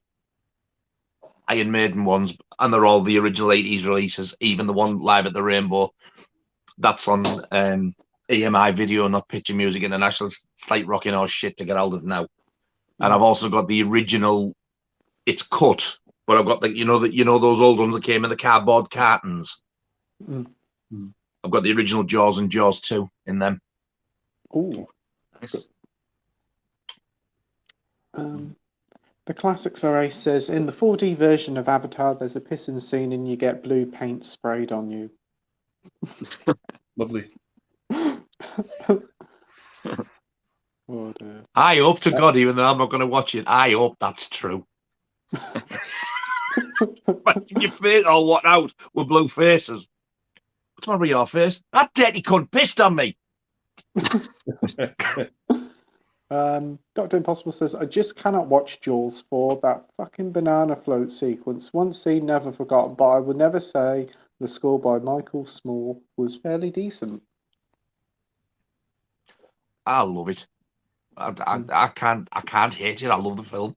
Iron Maiden ones, and they're all the original 80s releases, even the one Live at the Rainbow. That's on EMI Video, not Picture Music International. It's like rocking horse shit to get hold of now. And I've also got the original. It's cut, but I've got the those old ones that came in the cardboard cartons. I've got the original Jaws and Jaws 2 in them. Ooh, nice. The Classics RA says in the 4D version of Avatar, there's a pissing scene and you get blue paint sprayed on you. Lovely. Oh dear. I hope to God, even though I'm not going to watch it, I hope that's true. Your face all what out with blue faces. What's wrong with your face? That dirty cunt pissed on me. Dr. Impossible says, I just cannot watch Jaws 4. That fucking banana float sequence. Once seen, never forgotten, but I would never say the score by Michael Small was fairly decent. I love it. I can't hate it. I love the film.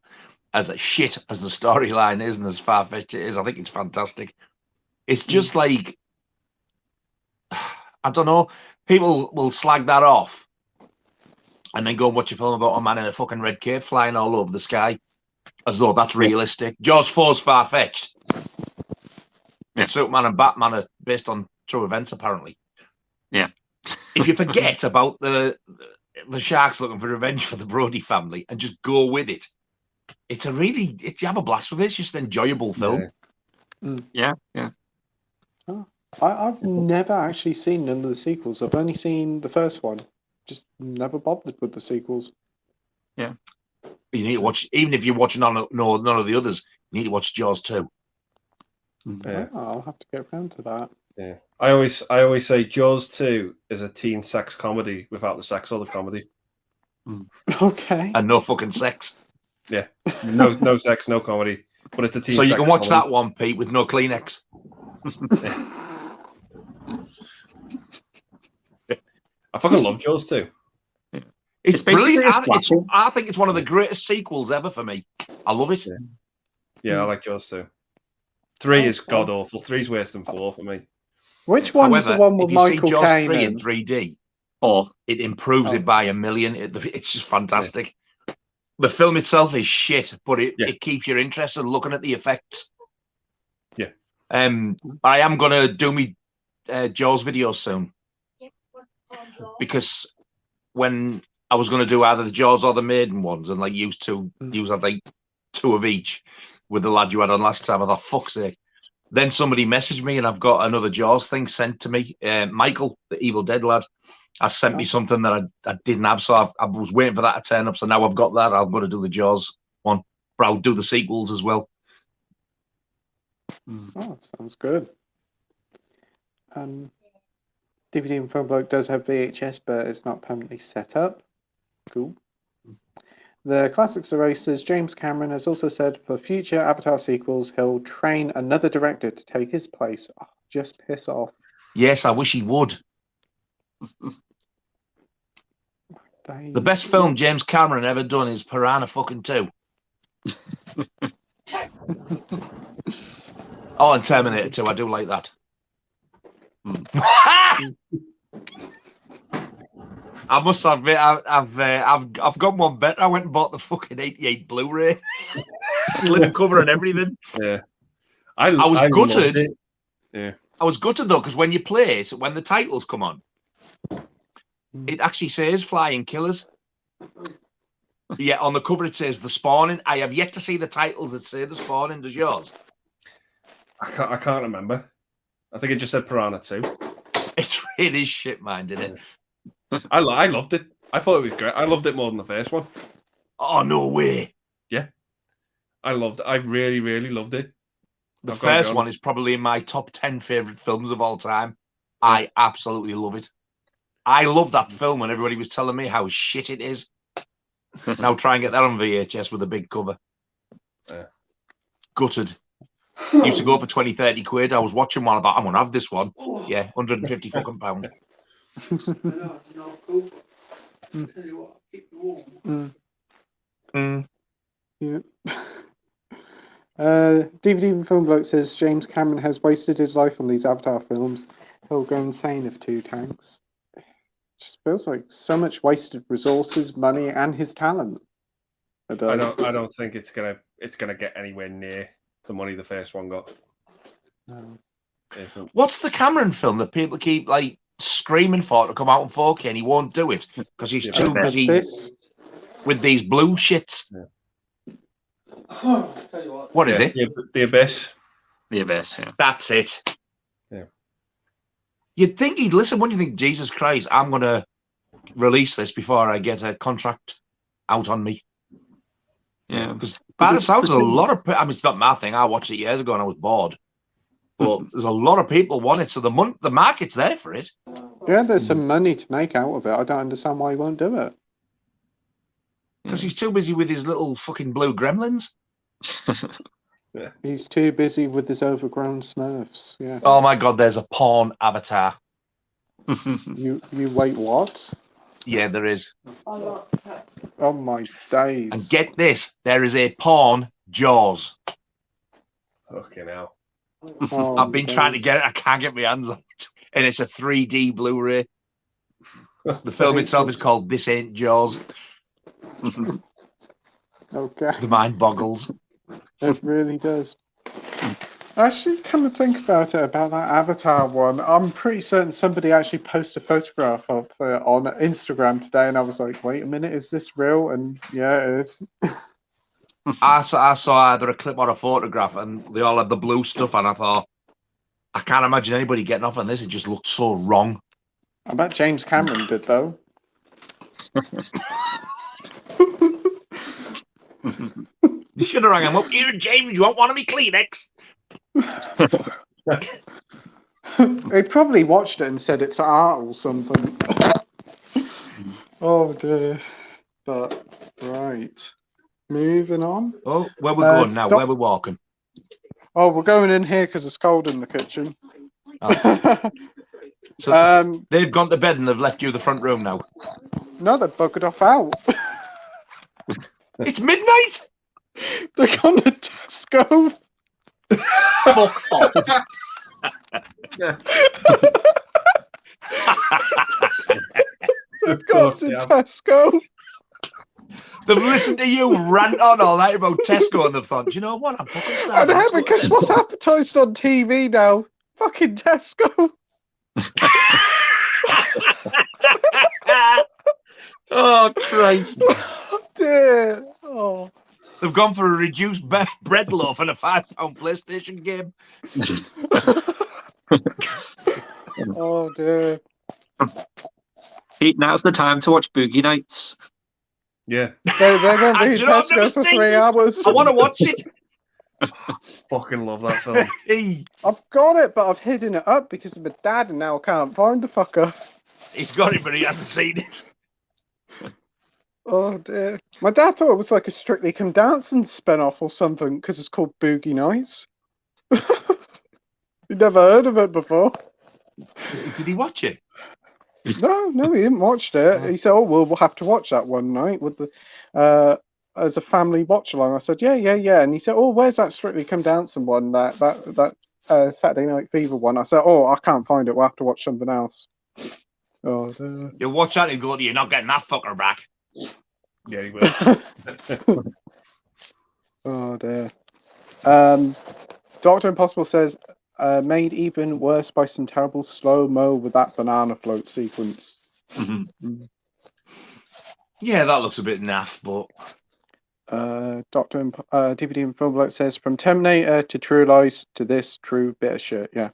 As shit as the storyline is and as far-fetched it is, I think it's fantastic. It's just like, I don't know, people will slag that off and then go and watch a film about a man in a fucking red cape flying all over the sky as though that's realistic. Jaws 4's far-fetched. Yeah. Superman and Batman are based on true events, apparently. Yeah. If you forget about the sharks looking for revenge for the Brody family and just go with it, it's a really, you have a blast with it. It's just an enjoyable film. Yeah. Oh, I've never actually seen none of the sequels. I've only seen the first one. Just never bothered with the sequels. Yeah. You need to watch, even if you're watching none of the others, you need to watch Jaws 2. Yeah. Oh, I'll have to get around to that. Yeah. I always say Jaws 2 is a teen sex comedy without the sex or the comedy. Okay. And no fucking sex. Yeah. No sex, no comedy. But it's a teen So you sex can watch comedy. that one, Pete, with no Kleenex. I fucking love Jaws 2. It's brilliant. I think it's one of the greatest sequels ever for me. I love it. Yeah, I like Jaws 2. 3 is god awful. 3's worse than 4 for me. Which one's the one with Michael Jaws Caine 3 in 3D, it improves it by a million. It's just fantastic. Yeah. The film itself is shit, but it keeps you interested looking at the effects. Yeah. I am gonna do me Jaws video soon, because when I was gonna do either the Jaws or the Maiden ones, and like use like 2 of each with the lad you had on last time, I thought, fuck's sake. Then somebody messaged me, and I've got another Jaws thing sent to me. Michael, the Evil Dead lad, has sent me something that I didn't have, so I was waiting for that to turn up. So now I've got that. I'm going to do the Jaws one, but I'll do the sequels as well. Oh, sounds good. DVD and Film Bloke does have VHS, but it's not permanently set up. Cool. The Classics Erasers, James Cameron has also said for future Avatar sequels, he'll train another director to take his place. Oh, just piss off. Yes, I wish he would. The best film James Cameron ever done is Piranha fucking 2. Oh, and Terminator 2. I do like that. I must admit, I've got one better. I went and bought the fucking 88 Blu-ray, slip cover and everything. Yeah, I was gutted. Yeah, I was gutted though, because when you play it, when the titles come on, it actually says Flying Killers. Yeah, on the cover it says The Spawning. I have yet to see the titles that say The Spawning. Does yours? I can't remember. I think it just said Piranha 2. It is shit, mind, isn't it? I loved it. I thought it was great. I loved it more than the first one. Oh, no way. Yeah. I loved it. I really, really loved it. The first one is probably in my top 10 favourite films of all time. Yeah. I absolutely love it. I love that film when everybody was telling me how shit it is. Now try and get that on VHS with a big cover. Yeah. Gutted. Used to go for 20, 30 quid. I was watching one. I thought, I'm going to have this one. Yeah, 150 fucking pound. Yeah. DVD and Film Bloke says James Cameron has wasted his life on these Avatar films. He'll go insane if 2 tanks. It just feels like so much wasted resources, money, and his talent. I don't think it's gonna get anywhere near the money the first one got. No. What's the Cameron film that people keep like screaming for to come out on 4K and he won't do it because he's too busy with these blue shits? Yeah. What is it? The Abyss. The Abyss, yeah. That's it. Yeah. You'd think he'd listen. When you think, Jesus Christ, I'm going to release this before I get a contract out on me. Yeah, because by the sounds, a lot of. I mean, it's not my thing. I watched it years ago and I was bored. But there's a lot of people want it, so the market's there for it. Yeah, there's some money to make out of it. I don't understand why he won't do it. Because he's too busy with his little fucking blue gremlins. He's too busy with his overgrown Smurfs. Yeah. Oh my God, there's a porn avatar. You wait, what? Yeah, there is. Oh my days! And get this, there is a porn Jaws. Okay, now. Oh, I've been trying to get it. I can't get my hands on it, and it's a 3D Blu-ray. The film itself is called "This Ain't Jaws." Okay. The mind boggles. It really does. Actually, come to think about it, about that Avatar one, I'm pretty certain somebody actually posted a photograph of it on Instagram today, and I was like, wait a minute, is this real? And yeah, it is. I saw either a clip or a photograph, and they all had the blue stuff, and I thought, I can't imagine anybody getting off on this. It just looked so wrong. I bet James Cameron did, though. You should have rang him up. Here, James, you want one of me Kleenex? He probably watched it and said it's art or something. Oh dear. But, right. Moving on. Oh, where we're going now? Where we're walking? Oh, we're going in here because it's cold in the kitchen. Oh. So they've gone to bed and they've left you the front room now. No, they've buggered off out. It's midnight. They're gone to Tesco. Fuck off. They've gone to Tesco. They've listened to you rant on all night about Tesco and they've thought, do you know what? I'm fucking starving. And because what's advertised on TV now? Fucking Tesco. Oh, Christ. Oh, dear. Oh. They've gone for a reduced bread loaf and a £5 PlayStation game. Oh, dear. Pete, now's the time to watch Boogie Nights. Yeah. They're going to be Tesco for 3 hours. I want to watch it. Fucking love that film. I've got it, but I've hidden it up because of my dad, and now I can't find the fucker. He's got it, but he hasn't seen it. Oh dear. My dad thought it was like a Strictly Come Dancing spin-off or something because it's called Boogie Nights. You'd never heard of it before. Did he watch it? No, he didn't watch it. He said, "Oh, well, we'll have to watch that one night with the as a family watch along." I said, "Yeah." And he said, "Oh, where's that Strictly Come Dancing one? That Saturday Night Fever one?" I said, "Oh, I can't find it. We'll have to watch something else." Oh dear. You'll watch that and go, "You're not getting that fucker back." Yeah, he will. Oh dear. Dr. Impossible says, made even worse by some terrible slow-mo with that banana float sequence. Mm-hmm. Yeah, that looks a bit naff, but... DVD and Film Bloke says, from Terminator to True Lies to this true bit of shit. Yeah,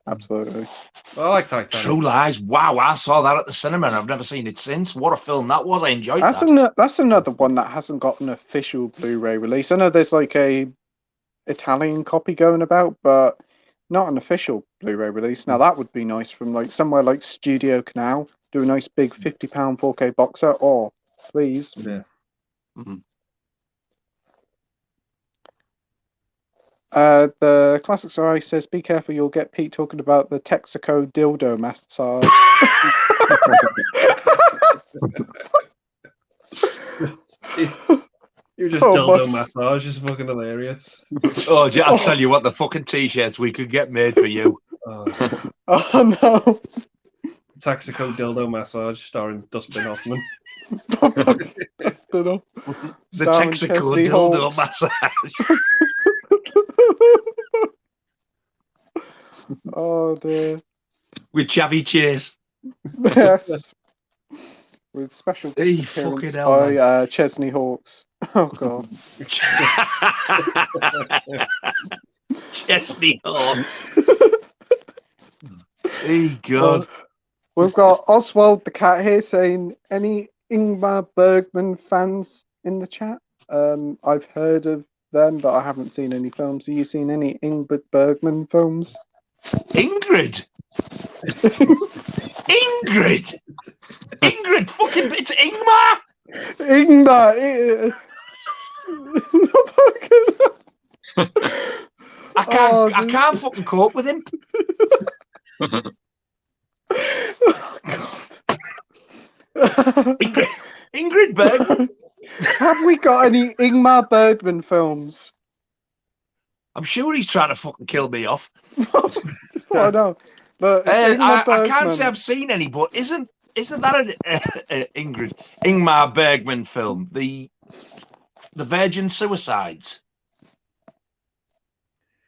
absolutely. I like Titanic. True Lies. Wow, I saw that at the cinema and I've never seen it since. What a film that was. I enjoyed that. That's another one that hasn't got an official Blu-ray release. I know there's like a Italian copy going about, but not an official Blu-ray release. Now that would be nice from like somewhere like Studio Canal. Do a nice big £50 4K box set. Oh, please. Yeah. Mm-hmm. The Classic Sorry says, be careful, you'll get Pete talking about the Texaco dildo massage. You just dildo massage is fucking hilarious. Oh, I'll tell you what, the fucking t-shirts we could get made for you. Oh no. Texaco dildo massage starring Dustin Hoffman. The Texaco dildo massage. Oh dear. With Chevy Chase. Yes. With special fucking hell, by Chesney Hawkes. Oh god. Chesney Hawkes. Hey god. We've got Oswald the cat here saying, any Ingmar Bergman fans in the chat? I've heard of them, but I haven't seen any films. Have you seen any Ingrid Bergman films? Ingrid. Ingrid, fucking, it's Ingmar. I can't fucking cope with him. Ingrid Bergman. Have we got any Ingmar Bergman films? I'm sure he's trying to fucking kill me off. I know, but I can't say I've seen any. But isn't that an Ingmar Bergman film? The Virgin Suicides.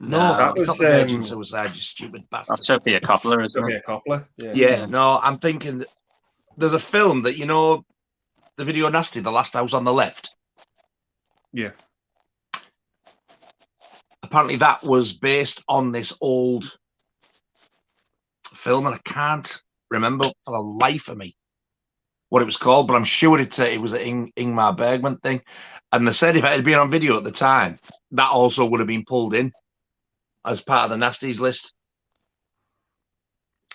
No, it's not the Virgin Suicide, you stupid bastard. That's Sophia Coppola, isn't Sophia Coppola. Yeah, no, I'm thinking there's a film that, you know, the video nasty, The Last House on the Left. Yeah. Apparently that was based on this old film, and I can't remember for the life of me what it was called, but I'm sure it was an Ingmar Bergman thing. And they said if it had been on video at the time, that also would have been pulled in as part of the nasties list.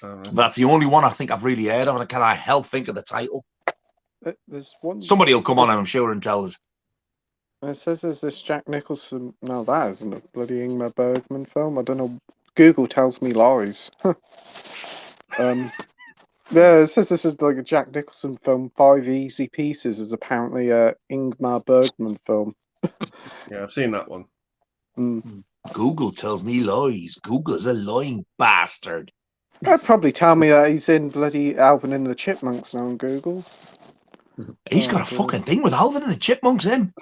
But that's the only one I think I've really heard of, and can I help think of the title? There's one. Somebody will come on, I'm sure, and tell us. It says there's this Jack Nicholson. No, that isn't a bloody Ingmar Bergman film. I don't know. Google tells me lies. Yeah, it says this is like a Jack Nicholson film. 5 Easy Pieces is apparently a Ingmar Bergman film. Yeah, I've seen that one. Google tells me lies. Google is a lying bastard. They'd probably tell me that he's in bloody Alvin and the Chipmunks now on Google. He's got a fucking thing with Alvin and the Chipmunks, him.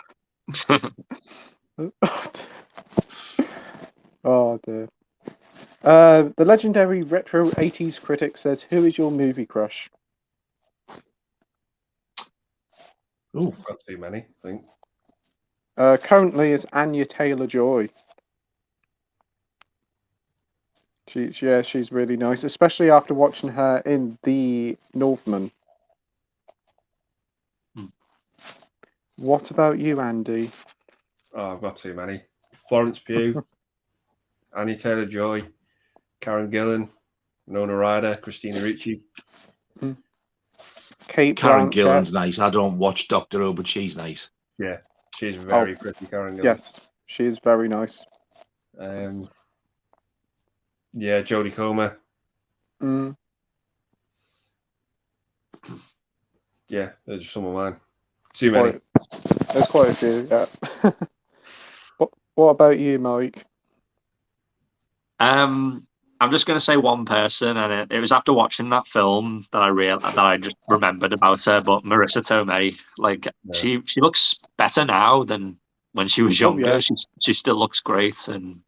Oh dear. The legendary retro 80s critic says, "Who is your movie crush?" Oh, got too many, I think. Currently is Anya Taylor-Joy. She's really nice, especially after watching her in The Northman. What about you, Andy? Oh, I've got too many. Florence Pugh, Anya Taylor-Joy, Karen Gillan, Winona Ryder, Christina Ricci. Karen Gillan's nice. I don't watch Doctor Who, but she's nice. Yeah, she's very pretty, Karen Gillan. Yes, she is very nice. Yeah, Jodie Comer. Yeah, there's some of mine. Too many. There's quite a few, yeah. What about you, Mike? I'm just going to say one person, and it was after watching that film that I just remembered about her. But Marissa Tomei, she looks better now than when she was younger. Yeah. She still looks great, and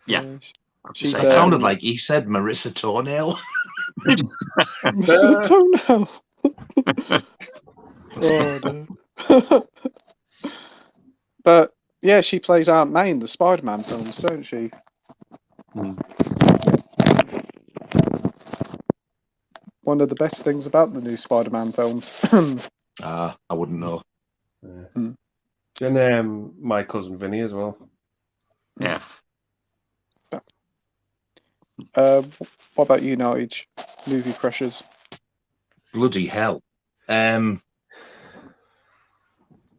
it sounded like he said Marissa Toenail. Marissa Toenail. But yeah, she plays Aunt May in the Spider-Man films, don't she? One of the best things about the new Spider-Man films. I wouldn't know. And My Cousin Vinny as well. Yeah. What about you, Nige? Movie crushes? Bloody hell.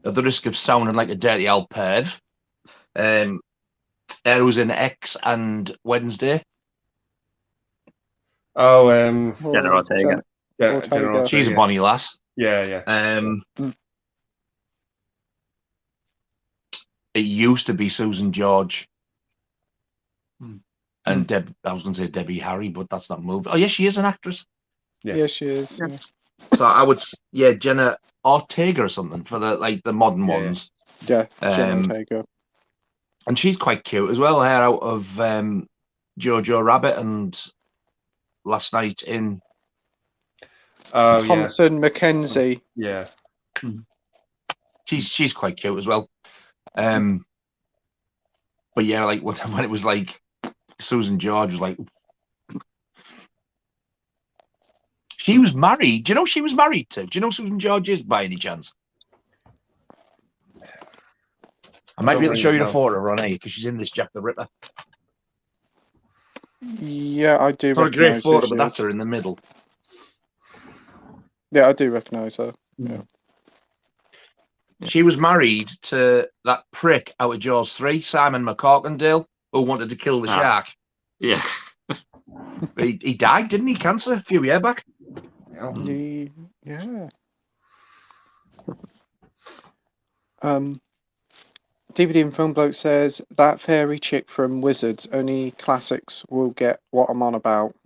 At the risk of sounding like a dirty old perv, who's in X and Wednesday. Oh, Jenna Ortega. Ortega. She's a bonny lass. Yeah. It used to be Susan George. And I was going to say Debbie Harry, but that's not moved. Oh, yes, she is an actress. Yeah, she is. Yeah. So I would, Jenna Ortega or something for the modern ones. Yeah, Jenna Ortega. And she's quite cute as well. Her out of Jojo Rabbit and last night in Thompson Mackenzie. Yeah. She's quite cute as well. But yeah, like when it was like Susan George was like, she was married. Do you know she was married to? Do you know Susan George is by any chance? I might be able to show you the photo of Ronnie because she's in this Jack the Ripper. Yeah, I do. Not a great photo, but that's her in the middle. Yeah, I do recognise her. Yeah. She was married to that prick out of Jaws 3, Simon McCorkindale, who wanted to kill the shark. Yeah. He died, didn't he? Cancer a few years back. Yeah. DVD and Film Bloke says that fairy chick from Wizards. Only classics will get what I'm on about.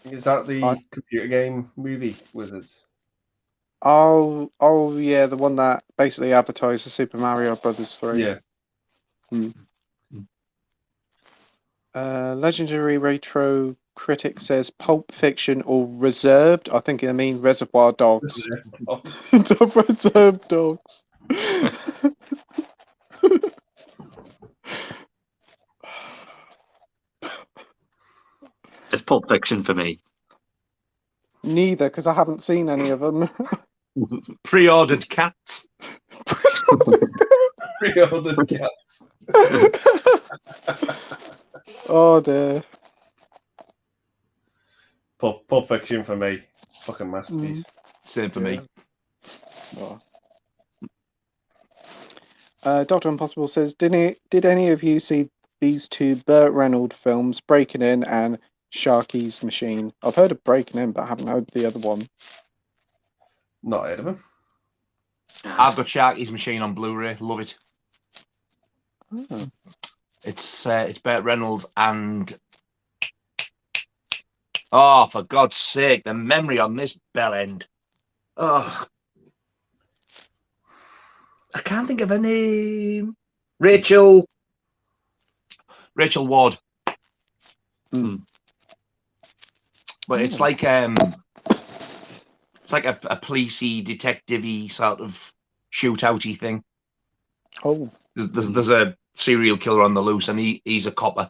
Is that the computer game movie Wizards? Oh yeah, the one that basically advertised the Super Mario Brothers 3. Yeah. Legendary Retro Critic says Pulp Fiction or Reserved. I think I mean Reservoir Dogs. Reserved Dogs. It's Pulp Fiction for me. Neither, because I haven't seen any of them. Pre-ordered Cats. Pre-ordered Cats. Oh dear. Pulp Fiction for me. Fucking masterpiece. Same for me. Dr. Impossible says, did any of you see these two Burt Reynolds films, Breaking In and Sharky's Machine? I've heard of Breaking In, but I haven't heard the other one. Not heard of him. I've got Sharky's Machine on Blu-ray. Love it. Oh. It's Burt Reynolds and oh, for God's sake, the memory on this bell end. Oh, I can't think of her name. Rachel Ward. But it's like a policey, detective-y sort of shootout-y thing. Oh, there's a serial killer on the loose, and he's a copper.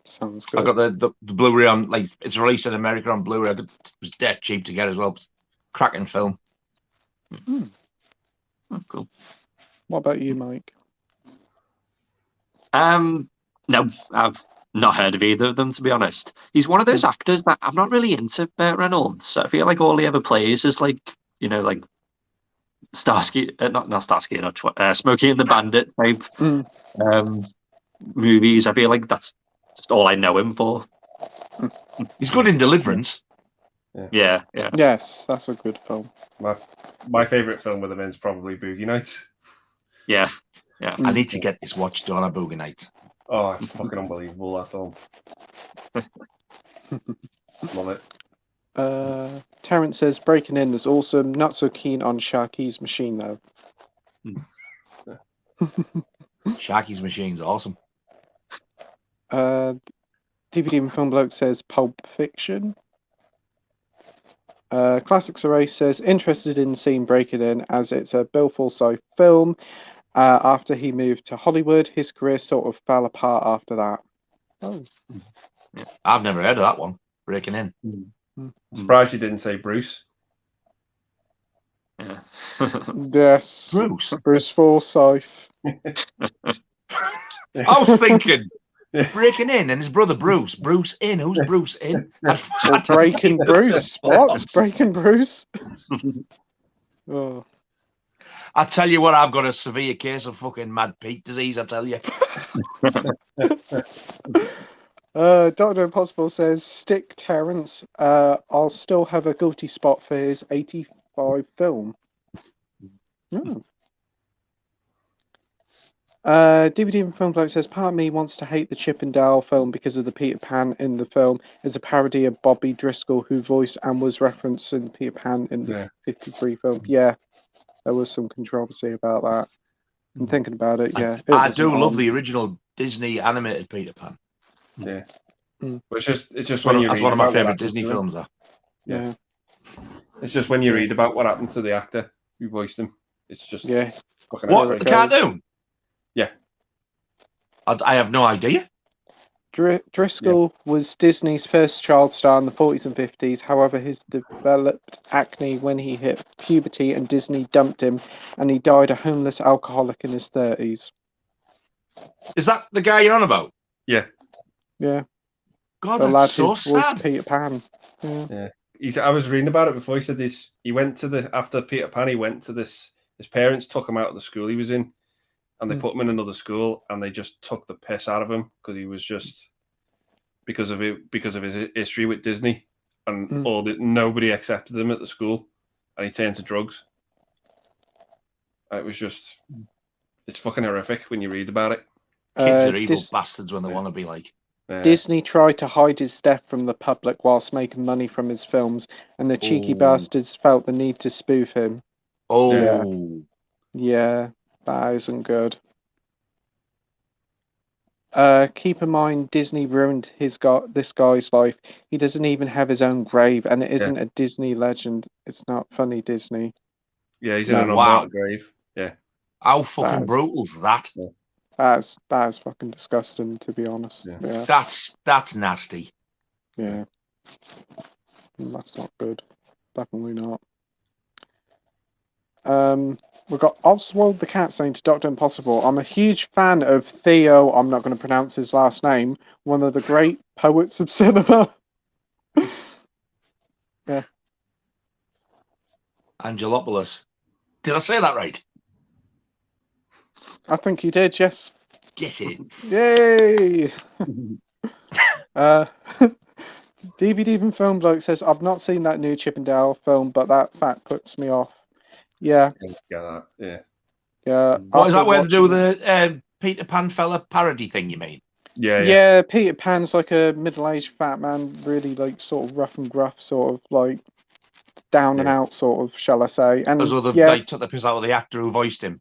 Sounds good. I got the Blu-ray on, like, it's released in America on Blu-ray. It was dead cheap to get as well. Cracking film. Oh, cool. What about you, Mike? No, I've not heard of either of them, to be honest. He's one of those actors that I'm not really into. Burt Reynolds. I feel like all he ever plays is like Starsky, not Starsky, Smokey and the Bandit type movies. I feel like that's just all I know him for. He's good in Deliverance. Yeah. Yes, that's a good film. My favourite film with him is probably Boogie Nights. Yeah. I need to get this watched on a Boogie Night. Oh, it's fucking unbelievable, that film. Love it. Terrence says Breaking In is awesome. Not so keen on Sharky's Machine though. Sharky's Machine's awesome. DVD and Film Bloke says Pulp Fiction. Classics Array says interested in seeing Breaking In as it's a Bill Forsyth film. After he moved to Hollywood, his career sort of fell apart after that. Oh, I've never heard of that one. Breaking In. I'm surprised you didn't say Bruce. Yeah. Yes. Bruce Forsyth. I was thinking Breaking In and his brother Bruce. Bruce In. Who's Bruce In? Breaking Bruce. What? Breaking Bruce? Oh. I tell you what, I've got a severe case of fucking Mad Pete disease, I tell you. Dr. Impossible says, stick Terrence. I'll still have a guilty spot for his 85 film. DVD and Film Bloke says, part of me wants to hate the Chip and Dale film because of the Peter Pan in the film is a parody of Bobby Driscoll, who voiced and was referenced in Peter Pan in the 53 film. Yeah, there was some controversy about that. I'm thinking about it, yeah. I do love the original Disney animated Peter Pan. Yeah. But it's just when you that's one of my favourite Disney films, though. Yeah. It's just when you read about what happened to the actor who voiced him. It's just what, the cartoon? Yeah. I have no idea. Driscoll was Disney's first child star in the 40s and 50s. However, he developed acne when he hit puberty and Disney dumped him, and he died a homeless alcoholic in his 30s. Is that the guy you're on about? Yeah. Yeah. God, The that's lad so who voiced sad. Peter Pan. Yeah. I was reading about it before. He said this. He went to after Peter Pan. He went to this. His parents took him out of the school he was in, and they put him in another school, and they just took the piss out of him because he was just because of his history with Disney, and nobody accepted him at the school, and he turned to drugs. And it was just, it's fucking horrific when you read about it. Kids are evil bastards when they want to be like. Disney tried to hide his death from the public whilst making money from his films, and the cheeky bastards felt the need to spoof him. Yeah, that isn't good. Keep in mind, Disney ruined this guy's life. He doesn't even have his own grave, and it isn't a Disney legend. It's not funny, Disney. Yeah, he's in an unmarked grave. Yeah. How fucking brutal is that? Yeah. That is fucking disgusting, to be honest. Yeah. That's nasty. Yeah. That's not good. Definitely not. We've got Oswald the Cat saying to Dr. Impossible, I'm a huge fan of Theo, I'm not going to pronounce his last name, one of the great poets of cinema. Yeah. Angelopoulos. Did I say that right? I think you did, yes. Get it. Yay! DVD from Film Bloke says, I've not seen that new Chip and Dale film, but that fact puts me off. Yeah. Yeah. Yeah. What is that where to do with the Peter Pan fella parody thing, you mean? Yeah, Peter Pan's like a middle-aged fat man, really like sort of rough and gruff, sort of like down and out, sort of, shall I say. And they took the piss out of the actor who voiced him.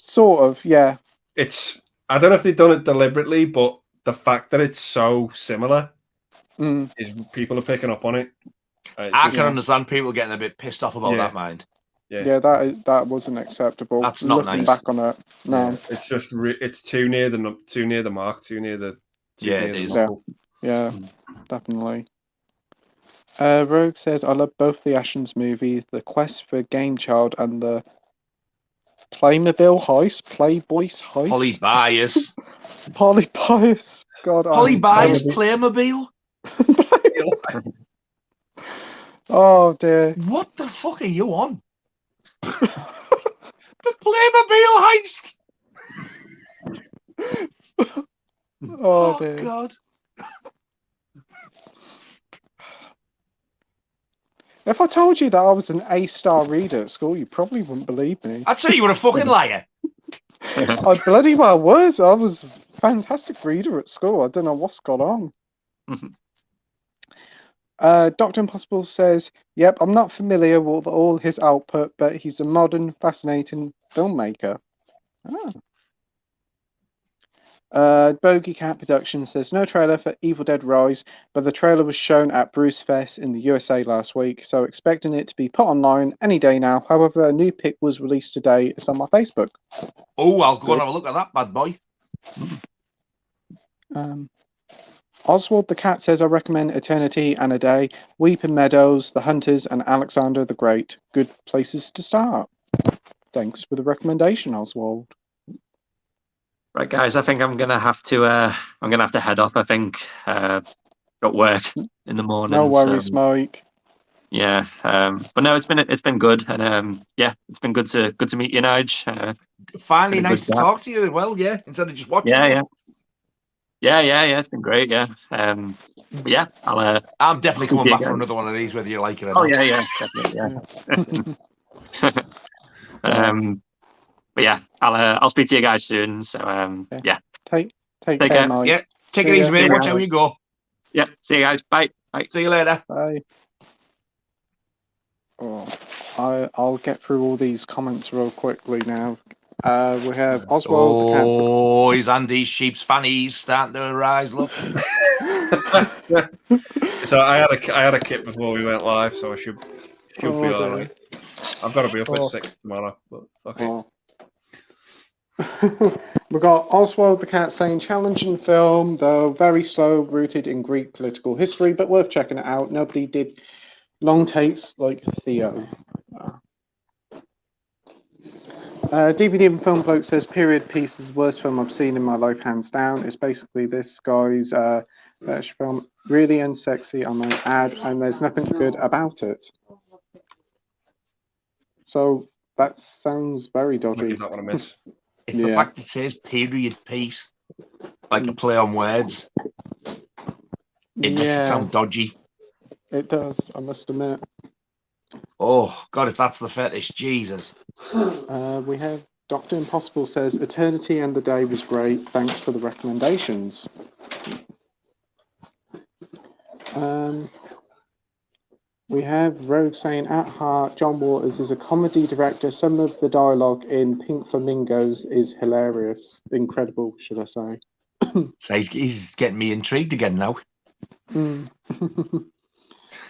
Sort of, yeah. I don't know if they've done it deliberately, but the fact that it's so similar is people are picking up on it. I can understand people getting a bit pissed off about that, mind. Yeah, that wasn't acceptable. That's not Looking nice. back on it, no. Yeah, it's just it's too near the mark, too near the. It is. Yeah, definitely. Rogue says, I love both the Ashens movies, The Quest for Game Child and the Playboy's Heist. Polybius. Polybius. God. Polybius Playmobil. Oh dear. What the fuck are you on? The Playmobil heist. Oh dear. God. If I told you that I was an A-star reader at school, you probably wouldn't believe me. I'd say you were a fucking liar. I bloody well was. I was a fantastic reader at school. I don't know what's gone on. Dr. Impossible says, yep, I'm not familiar with all his output, but he's a modern, fascinating filmmaker. Bogey Cat Productions says, no trailer for Evil Dead Rise, but the trailer was shown at Bruce Fest in the USA last week, so expecting it to be put online any day now. However, a new pic was released today. It's on my Facebook. Oh, I'll go and have a look at that bad boy. Oswald the Cat says, I recommend Eternity and a Day, Weeping Meadows, The Hunters, and Alexander the Great. Good places to start. Thanks for the recommendation, Oswald. Right, guys, I think I'm gonna have to head off. I think got work in the morning. No worries, Mike. Yeah, but no, it's been good, and it's been good to meet you, Nige. Finally, nice to talk to you as well. Yeah, instead of just watching. Yeah. It's been great. Yeah, yeah. I'm definitely coming back for another one of these, whether you like it or not. Oh yeah, definitely. Yeah. But yeah, I'll speak to you guys soon. So yeah. Take care, Mike. Yeah, take it easy, mate. Watch how you go. Yeah. See you guys. Bye. See you later. Bye. Oh, I'll get through all these comments real quickly now. We have Oswald the Cat. Oh, is Andy's sheep's fannies starting to rise? Look. So I had a kit before we went live, so I should be all right. I've got to be up at 6 tomorrow, but fuck it. We've got Oswald the Cat saying challenging film, though very slow, rooted in Greek political history, but worth checking it out. Nobody did long takes like Theo. DVD and Film Bloke says period piece is the worst film I've seen in my life, hands down. It's basically this guy's film, really unsexy, I might add, and there's nothing good about it. So that sounds very dodgy. Give that one a miss. It's the fact it says period piece, like a play on words. It makes it sound dodgy. It does, I must admit. Oh, God, if that's the fetish, Jesus. We have Dr. Impossible says, Eternity and the Day was great. Thanks for the recommendations. We have Rogue saying, at heart, John Waters is a comedy director. Some of the dialogue in Pink Flamingos is hilarious. Incredible, should I say. So he's getting me intrigued again now. We've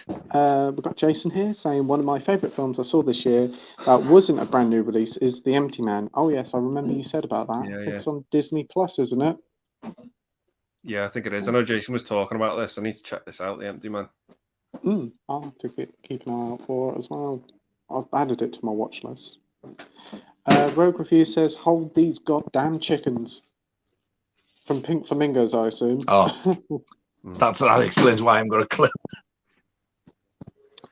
got Jason here saying, one of my favourite films I saw this year that wasn't a brand new release is The Empty Man. Oh, yes, I remember you said about that. It's on Disney Plus, isn't it? Yeah, I think it is. I know Jason was talking about this. I need to check this out, The Empty Man. I'll have to keep an eye out for it as well. I've added it to my watch list. Rogue Review says, hold these goddamn chickens. From Pink Flamingos, I assume. Oh, that explains why I haven't got a clue.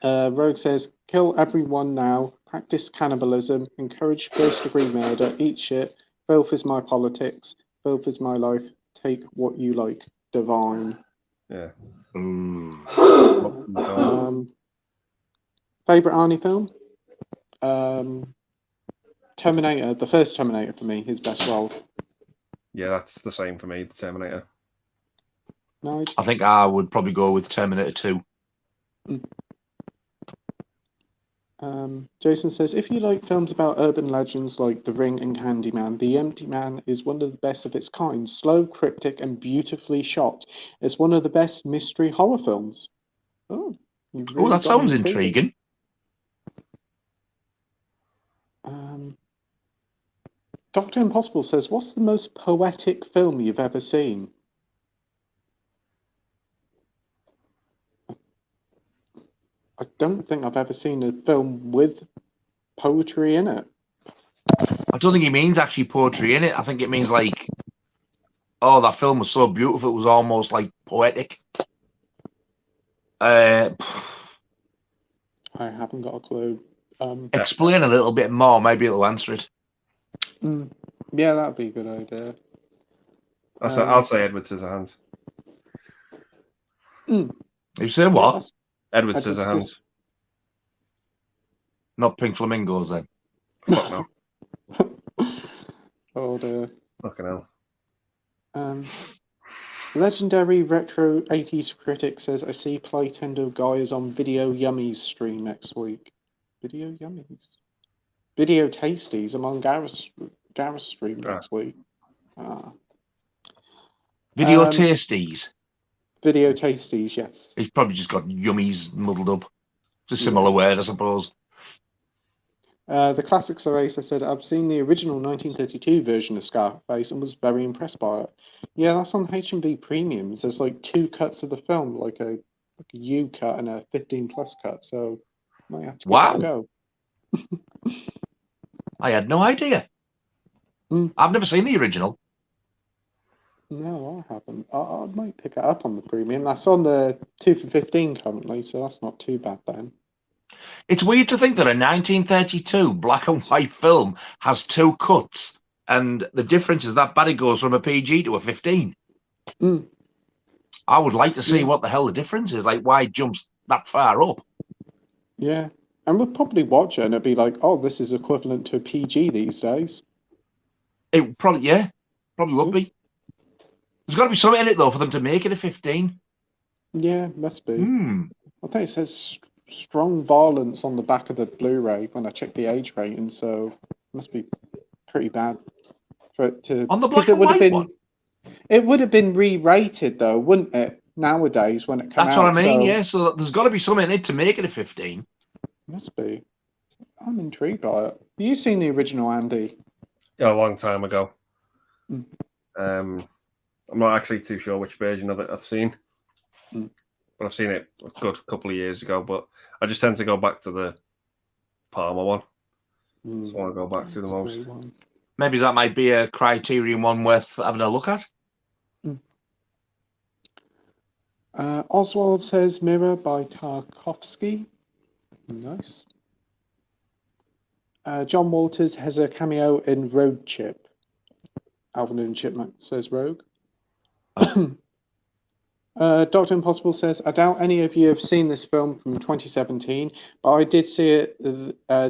Rogue says, kill everyone now, practice cannibalism, encourage first-degree murder, eat shit, filth is my politics, filth is my life, take what you like, divine. Yeah. Favorite Arnie film? Terminator, the first Terminator for me, his best role. Yeah, that's the same for me, the Terminator. No, I think I would probably go with Terminator 2. Jason says, if you like films about urban legends like The Ring and Candyman, The Empty Man is one of the best of its kind. Slow, cryptic, and beautifully shot. It's one of the best mystery horror films. Oh, that sounds intriguing. Dr. Impossible says, what's the most poetic film you've ever seen? I don't think I've ever seen a film with poetry in it. I don't think he means actually poetry in it. I think it means like, oh, that film was so beautiful, it was almost like poetic. I haven't got a clue. Explain a little bit more, maybe it'll answer it. Yeah, that'd be a good idea. I'll say Edward Scissorhands. You say what? Edward Scissorhands. Not Pink Flamingos, then. Fuck no. Oh dear. Fucking hell. Legendary retro 80s critic says, I see Playtendoguy is on Video Yummies stream next week. Video Yummies? Video Tasties among Gareth's stream next week. Video Tasties? Video Tasties, yes. He's probably just got Yummies muddled up. It's a similar word, I suppose. The Classics are Ace. I said, I've seen the original 1932 version of Scarface and was very impressed by it. Yeah, that's on H&B Premiums. There's like 2 cuts of the film, like a U cut and a 15+ cut. So might have to give it a go. I had no idea. I've never seen the original. No, I haven't. I might pick it up on the premium. That's on the 2 for $15 currently, so that's not too bad then. It's weird to think that a 1932 black and white film has 2 cuts, and the difference is that bad it goes from a PG to a 15. I would like to see what the hell the difference is, like why it jumps that far up. Yeah, and we'll probably watch it and it'd be like, oh, this is equivalent to a PG these days. It probably, probably would be. There's got to be something in it, though, for them to make it a 15. Yeah, must be. I think it says strong violence on the back of the Blu-ray when I checked the age rating, so it must be pretty bad for it to... On the black and white one? It would have been re-rated, though, wouldn't it, nowadays when it came out? That's what I mean, yeah. So there's got to be something in it to make it a 15. Must be. I'm intrigued by it. Have you seen the original, Andy? a long time ago. Mm. I'm not actually too sure which version of it I've seen, but I've seen it a good couple of years ago. But I just tend to go back to the Palmer one. Just want to go back to the most. Maybe that might be a Criterion one worth having a look at. Oswald says Mirror by Tarkovsky. Nice. John Walters has a cameo in Road Chip. Alvin and Chipmunk says Rogue. Dr. Impossible says, I doubt any of you have seen this film from 2017, but I did see it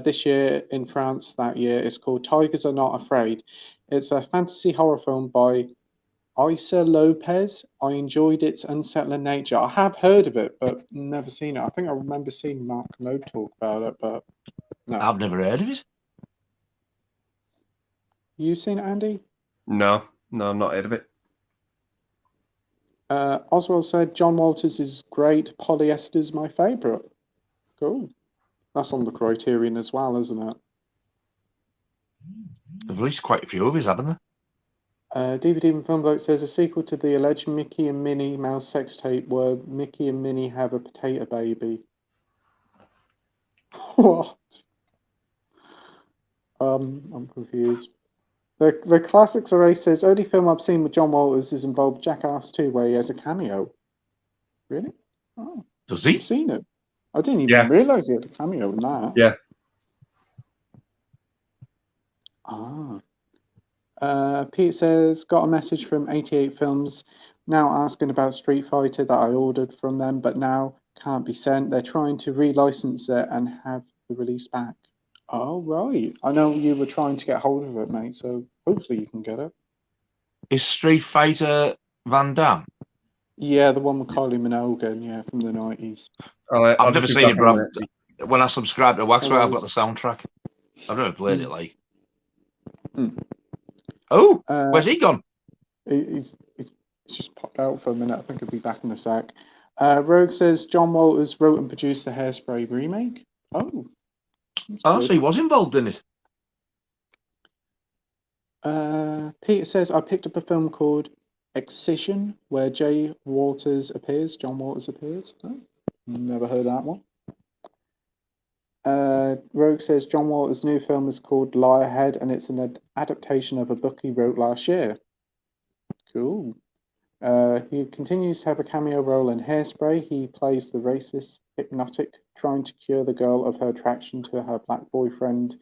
this year in France that year. It's called Tigers Are Not Afraid. It's a fantasy horror film by Isa Lopez. I enjoyed its unsettling nature. I have heard of it, but never seen it. I think I remember seeing Mark Commode talk about it, but no. I've never heard of it. You seen it, Andy? No, I've not heard of it. Oswald said, John Walters is great. Polyester's my favourite. Cool. That's on the Criterion as well, isn't it? They've released quite a few of his, haven't they? DVD and Film Bloke says, a sequel to the alleged Mickey and Minnie Mouse sex tape where Mickey and Minnie have a potato baby. What? I'm confused. The Classics Array says, only film I've seen with John Walters is involved Jackass 2, where he has a cameo. Really? Oh. Does he? I've seen it. I didn't even realise he had a cameo in that. Yeah. Pete says, got a message from 88 Films now asking about Street Fighter that I ordered from them, but now can't be sent. They're trying to relicense it and have the release back. Oh, right. I know you were trying to get hold of it, mate, so hopefully you can get it. Is Street Fighter Van Damme? Yeah, the one with Kylie Minogue, yeah, from the 90s. I've never seen it, bro. When I subscribe to Waxway, I've got the soundtrack. I've never played it, like. Oh, where's he gone? He's just popped out for a minute. I think he'll be back in a sec. Rogue says John Walters wrote and produced the Hairspray remake. Oh. So he was involved in it. Peter says, I picked up a film called Excision, where John Walters appears. Oh, never heard that one. Rogue says John Walters' new film is called Lie Ahead, and it's an adaptation of a book he wrote last year. Cool. He continues to have a cameo role in Hairspray. He plays the racist hypnotic trying to cure the girl of her attraction to her black boyfriend.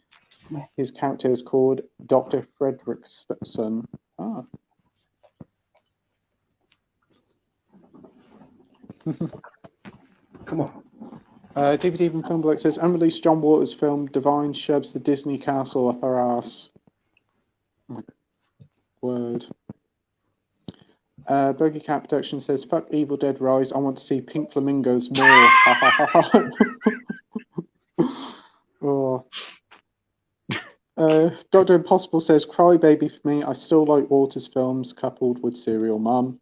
His character is called Dr. Fredrickson. Ah. Come on. DVD from Film Bloke says, unreleased John Walters film Divine shoves the Disney castle up her ass. Oh my word. Bogey Cat Production says, fuck Evil Dead Rise, I want to see Pink Flamingos more. Oh. Dr. Impossible says, cry baby for me, I still like Walters films coupled with Serial Mum.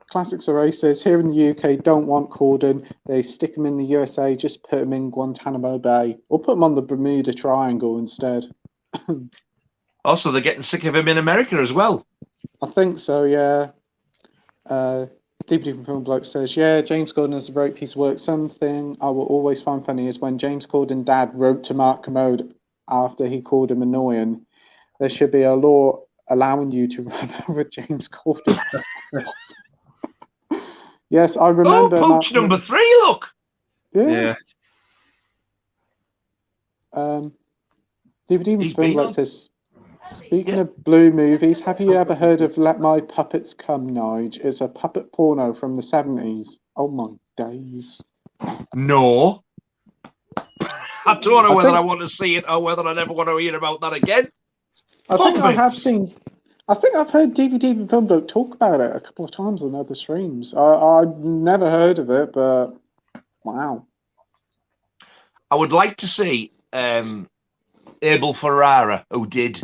Classics Array says, here in the UK, don't want Corden. They stick him in the USA, just put him in Guantanamo Bay. Or put him on the Bermuda Triangle instead. Also, they're getting sick of him in America as well. I think so, yeah. DVD from Film Bloke says, yeah, James Corden is a great piece of work. Something I will always find funny is when James Corden dad wrote to Mark Commode after he called him annoying. There should be a law allowing you to run over James Corden. Yes, I remember. Oh, Pooch number 3, look. Yeah. DVD from Film Bloke says, speaking of blue movies, have you ever heard of Let My Puppets Come, Nige? It's a puppet porno from the 70s. Oh my days. No. I don't know whether I want to see it or whether I never want to hear about that again. I think I have seen. I think I've heard DVD and Film Bloke talk about it a couple of times on other streams. I've never heard of it, but wow. I would like to see Abel Ferrara, who did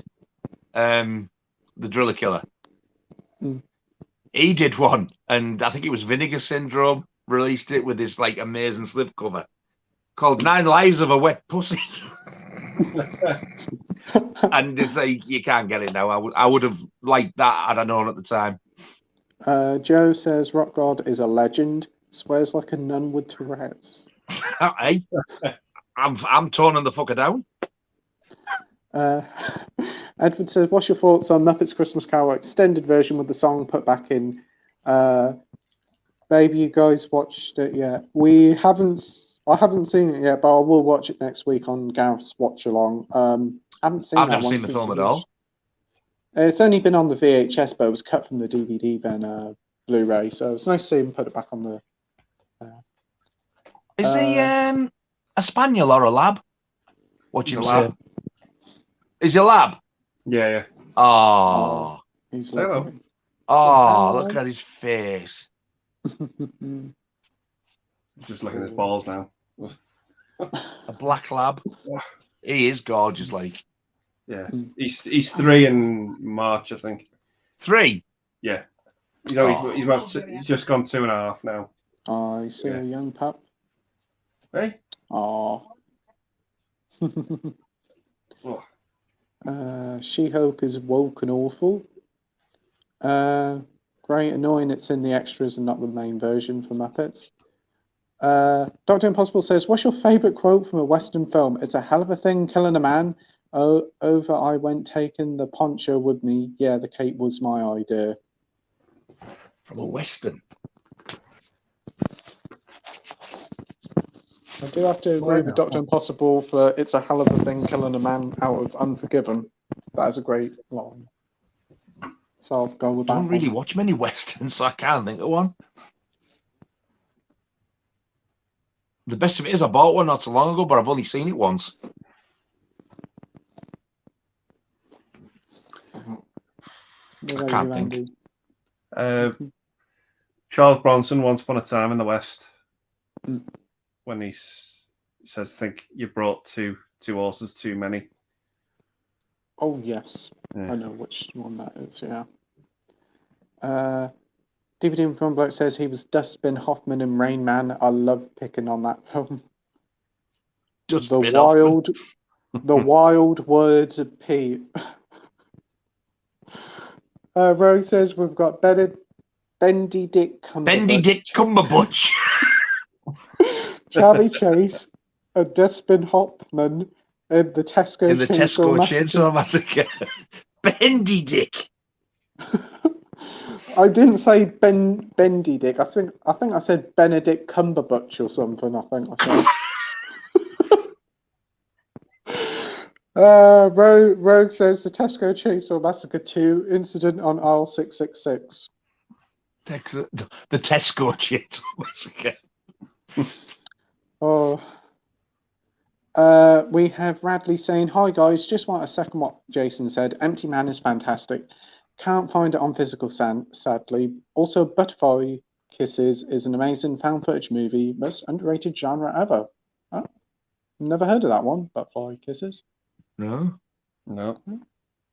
The Driller Killer. He did one, and I think it was Vinegar Syndrome released it with this like amazing slipcover called 9 Lives of a Wet Pussy. And it's like you can't get it now. I would have liked that had I known at the time. Joe says Rockgod is a legend. Swears like a nun with Tourette's. Hey, I'm toning the fucker down. Edward says, "What's your thoughts on Muppets Christmas Carol extended version with the song put back in?" Maybe you guys watched it yet? I haven't seen it yet, but I will watch it next week on Gareth's watch along. I've never seen the film at all. It's only been on the VHS, but it was cut from the DVD then Blu-ray, so it's nice to see him put it back on the. Is he a spaniel or a lab? What you say? Is he a lab? Yeah. Oh. He's hello. Oh, look at his face. Just looking at his balls now. A black lab. He is gorgeous, like. Yeah, he's 3 in March, I think. 3? Yeah. You know, he's just gone 2.5 now. Oh, he's still a young pup. Hey? Oh. She-Hulk is woke and awful. Great, annoying it's in the extras and not the main version for Muppets. Dr. Impossible says, "What's your favourite quote from a Western film? It's a hell of a thing killing a man. Oh, over I went taking the poncho with me. Yeah, the cape was my idea." From a Western? I do have to agree with Dr. Impossible for "It's a hell of a thing killing a man" out of Unforgiven. That is a great line. So I'll go with that. I don't really watch many Westerns, so I can't think of one. The best of it is I bought one not so long ago, but I've only seen it once. I can't think. Charles Bronson, Once Upon a Time in the West, when he says, "I think you brought two horses too many." Oh, yes. Yeah. I know which one that is, yeah. DVD from Bloke says he was Dustbin Hoffman in Rain Man. I love picking on that film. The wild words of Pete. Rogue says we've got Bendy Dick Cumberbatch. Charlie Chase, a Dustbin Hoffman in the Tesco Chainsaw Massacre. Bendy Dick. I didn't say Bendy Dick. I think I said Benedict Cumberbatch or something. I think I said. Rogue says the Tesco Chainsaw Massacre 2 incident on aisle 666. The Tesco Chainsaw Massacre. Oh. We have Radley saying, "Hi guys, just want to second what Jason said. Empty Man is fantastic. Can't find it on physical, sadly. Also, Butterfly Kisses is an amazing found footage movie. Most underrated genre ever." Oh, never heard of that one, Butterfly Kisses. No. I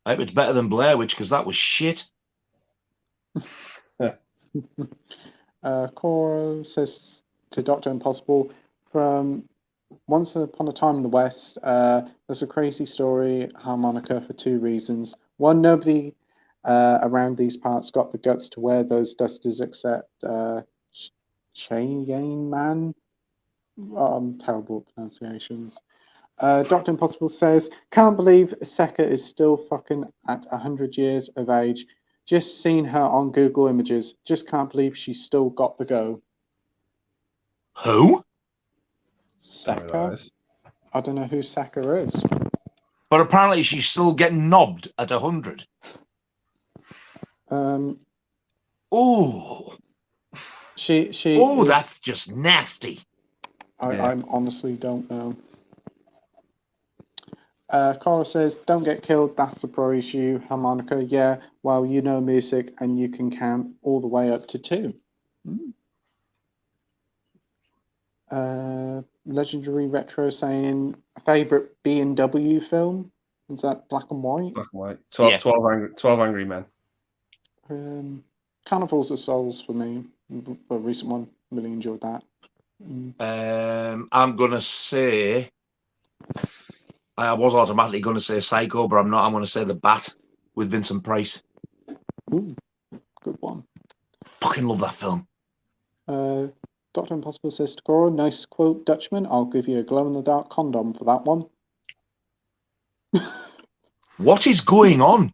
hope it's better than Blair Witch, because that was shit. Coro says to Dr. Impossible, from Once Upon a Time in the West, there's a crazy story harmonica for 2 reasons. One, nobody around these parts got the guts to wear those dusters except Chain Man. Terrible pronunciations. Dr. Impossible says, "Can't believe Sekka is still fucking at 100 years of age. Just seen her on Google Images. Just can't believe she's still got the go." Who? Sekka? I don't know who Sekka is. But apparently she's still getting knobbed at 100. Oh. That's just nasty. I honestly don't know. Cora says, "Don't get killed, that's the pro issue. Harmonica, yeah, well, you know music and you can count all the way up to 2. Legendary Retro saying, "Favorite B&W film?" Is that black and white? Black and white. 12 Angry Men. Carnivals of Souls for me, a recent one. Really enjoyed that. I'm gonna say I was automatically going to say Psycho, but I'm not. I'm going to say The Bat with Vincent Price. Ooh, good one. Fucking love that film. Dr. Impossible says to Cora, nice quote, Dutchman. I'll give you a glow-in-the-dark condom for that one. What is going on?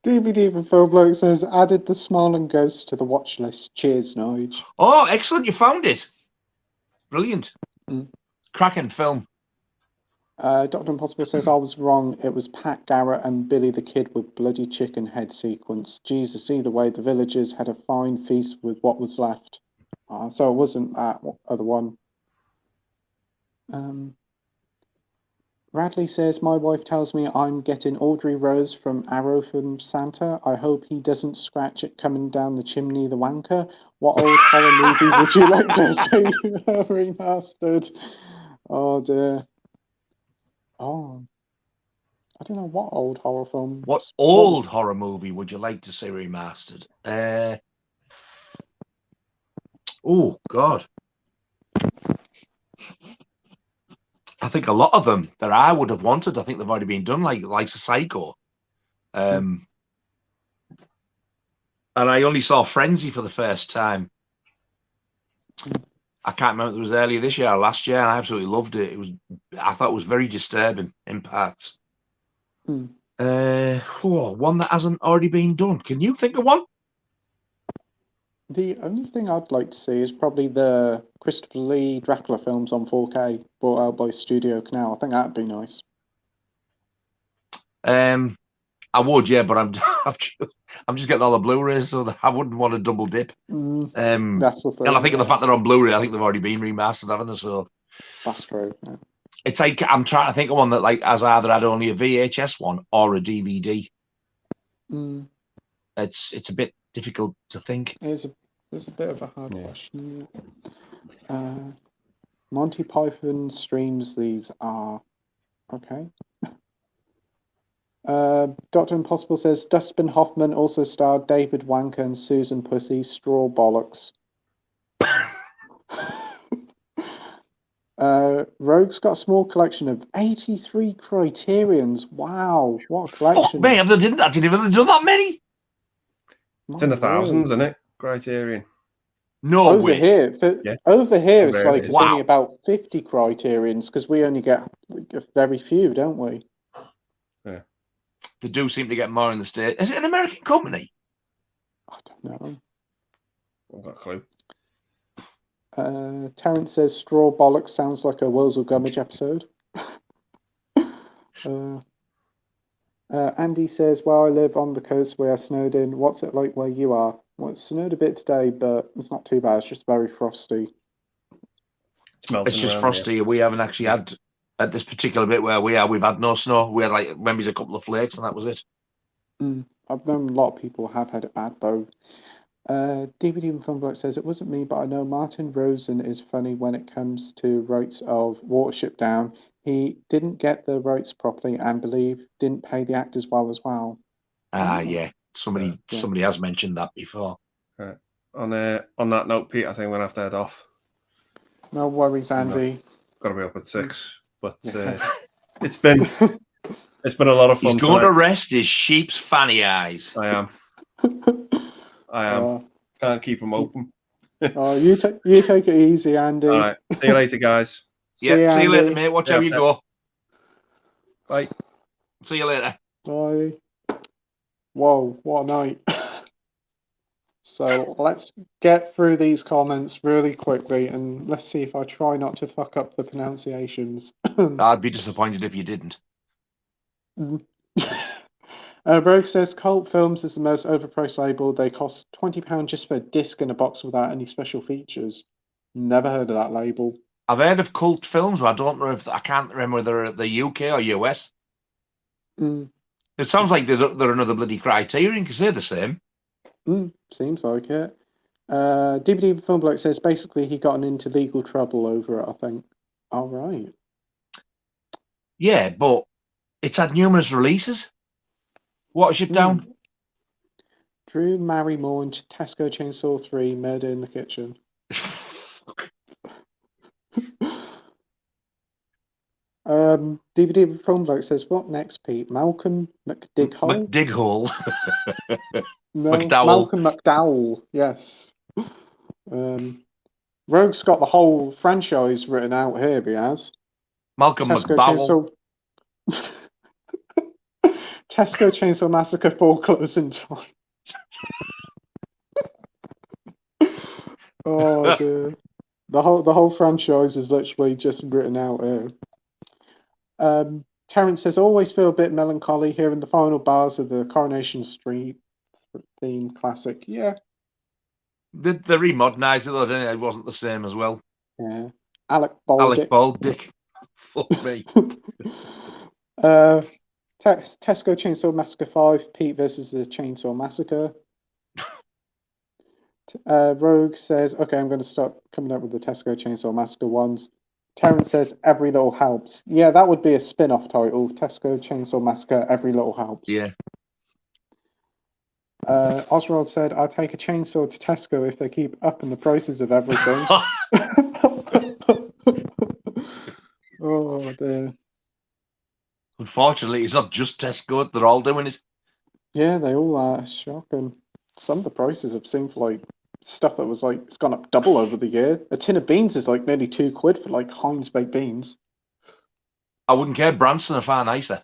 DVD for Phil Bloke says, added the Smiling Ghost to the watch list. Cheers, Nige. Oh, excellent. You found it. Brilliant. Cracking film. Dr. Impossible says, I was wrong. It was Pat Garrett and Billy the Kid with bloody chicken head sequence. Jesus, either way, the villagers had a fine feast with what was left. So it wasn't that other one. Radley says, my wife tells me I'm getting Audrey Rose from Arrow from Santa. I hope he doesn't scratch it coming down the chimney, the wanker. What old horror movie would you like to see remastered? Oh, dear. Oh, I don't know what old horror film. What old horror movie would you like to see remastered? Oh, God. I think a lot of them that I would have wanted, I think they've already been done, like a Psycho. And I only saw Frenzy for the first time. I can't remember if it was earlier this year or last year, and I absolutely loved it. I thought it was very disturbing in parts. One that hasn't already been done. Can you think of one? The only thing I'd like to see is probably the Christopher Lee Dracula films on 4K brought out by Studio Canal. I think that'd be nice. I would, yeah, but I'm just getting all the Blu-rays, so I wouldn't want to double dip. That's the thing. And I think of the fact they're on Blu-ray, I think they've already been remastered, haven't they? So that's true. Yeah. It's like I'm trying to think of one that like has either had only a VHS one or a DVD. It's a bit difficult to think. There's a bit of a hard question. Monty Python streams these are okay. Dr. Impossible says Dustin Hoffman also starred David Wanker and Susan Pussy. Straw bollocks. Rogue's got a small collection of 83 Criterions. Wow, what a collection! Man, I didn't even do that many. It's in the thousands, isn't it? Criterion. No over way. Here, over here, it's like it's wow. only about 50 Criterions because we only get very few, don't we? Yeah. They do seem to get more in the States. Is it an American company? I don't know. I've got a clue. Terence says Straw Bollocks sounds like a Wurzel Gummidge episode. Andy says, well, I live on the coast where I snowed in. What's it like where you are? Well, it snowed a bit today, but it's not too bad. It's just very frosty. It's just frosty. Here. We haven't actually had, at this particular bit where we are, we've had no snow. We had like maybe a couple of flakes and that was it. I've known a lot of people have had it bad though. DVD and Film Bloke says, it wasn't me, but I know Martin Rosen is funny when it comes to rights of Watership Down. He didn't get the rights properly and didn't pay the actors well as well. Yeah. Somebody has mentioned that before. Right. On that note, Pete, I think we're going to have to head off. No worries, Andy. Got to be up at 6. But it's been a lot of fun. He's going to rest his sheep's fanny eyes. I am. Can't keep them open. You take it easy, Andy. All right. See you later, guys. See you later, mate. Watch how you go. Bye. See you later. Bye. Whoa, what a night. So let's get through these comments really quickly and let's see if I try not to fuck up the pronunciations. I'd be disappointed if you didn't. Rogue says Cult Films is the most overpriced label. They cost £20 just for a disc and a box without any special features. Never heard of that label. I've heard of Cult Films, but I don't know if I can't remember whether they're the UK or US. It sounds like they're another bloody Criterion because they're the same. Seems like it. DVD Film Bloke says basically he got into legal trouble over it, I think. All right. Yeah, but it's had numerous releases. Watership Down. Drew Barrymore and Tesco Chainsaw 3, Murder in the Kitchen. DVD with Film Bloke says, what next, Pete? Malcolm McDighole? McDighole. No, McDowell. Malcolm McDowell, yes. Rogue's got the whole franchise written out here, he has. Malcolm McDowell. Tesco Chainsaw Massacre 4 closing time. Oh dear. The whole franchise is literally just written out here. Terence says, always feel a bit melancholy hearing the final bars of the Coronation Street theme classic. Yeah. They remodernised it though, didn't it? It wasn't the same as well. Yeah. Alec Baldick. Fuck me. Tesco Chainsaw Massacre 5, Pete versus the Chainsaw Massacre. Rogue says, okay, I'm going to start coming up with the Tesco Chainsaw Massacre ones. Terence says, Every Little Helps. Yeah, that would be a spin-off title. Tesco Chainsaw Massacre, Every Little Helps. Yeah. Oswald said, I'll take a chainsaw to Tesco if they keep upping the prices of everything. Oh, dear. Unfortunately, it's not just Tesco. They're all doing it. Yeah, they all are. Shocking. Some of the prices I've seen for, like, stuff that was, like, it's gone up double over the year. A tin of beans is, like, nearly £2 for, like, Heinz baked beans. I wouldn't care. Branson are far nicer.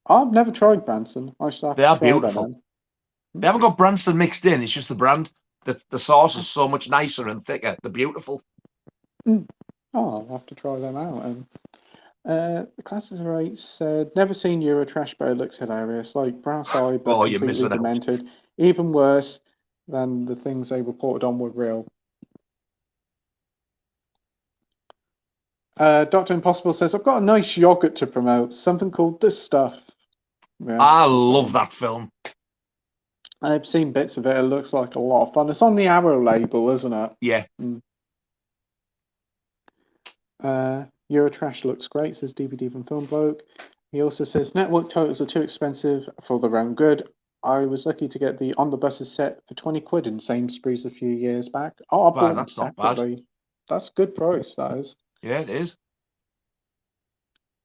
I've never tried Branson. I should have they to are try beautiful. Them. They haven't got Branson mixed in. It's just the brand. The sauce is so much nicer and thicker. They're beautiful. Oh, I'll have to try them out. The Classes of 8 said, never seen Eurotrash, but it looks hilarious. Like brass eye, but completely demented. Out. Even worse than the things they reported on were real. Dr. Impossible says, I've got a nice yogurt to promote. Something called The Stuff. Yeah, I love that film. I've seen bits of it. It looks like a lot of fun. It's on the Arrow label, isn't it? Yeah. Eurotrash looks great, says DVD from Film Bloke. He also says, network titles are too expensive for their own good. I was lucky to get the On the Buses set for £20 in Sainsbury's a few years back. Oh, I bought them separately. That's a good price, that is. Yeah, it is.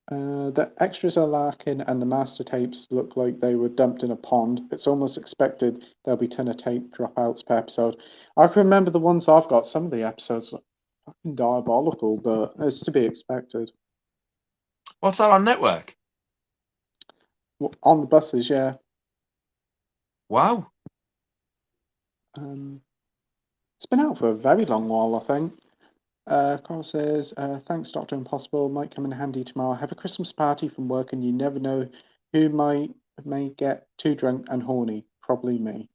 The extras are lacking and the master tapes look like they were dumped in a pond. It's almost expected there'll be 10 of tape dropouts per episode. I can remember the ones I've got. Some of the episodes are fucking diabolical, but it's to be expected. What's that on network? On the Buses, yeah. Wow. It's been out for a very long while, I think. Carl says, thanks, Dr. Impossible. Might come in handy tomorrow. Have a Christmas party from work and you never know who may get too drunk and horny. Probably me.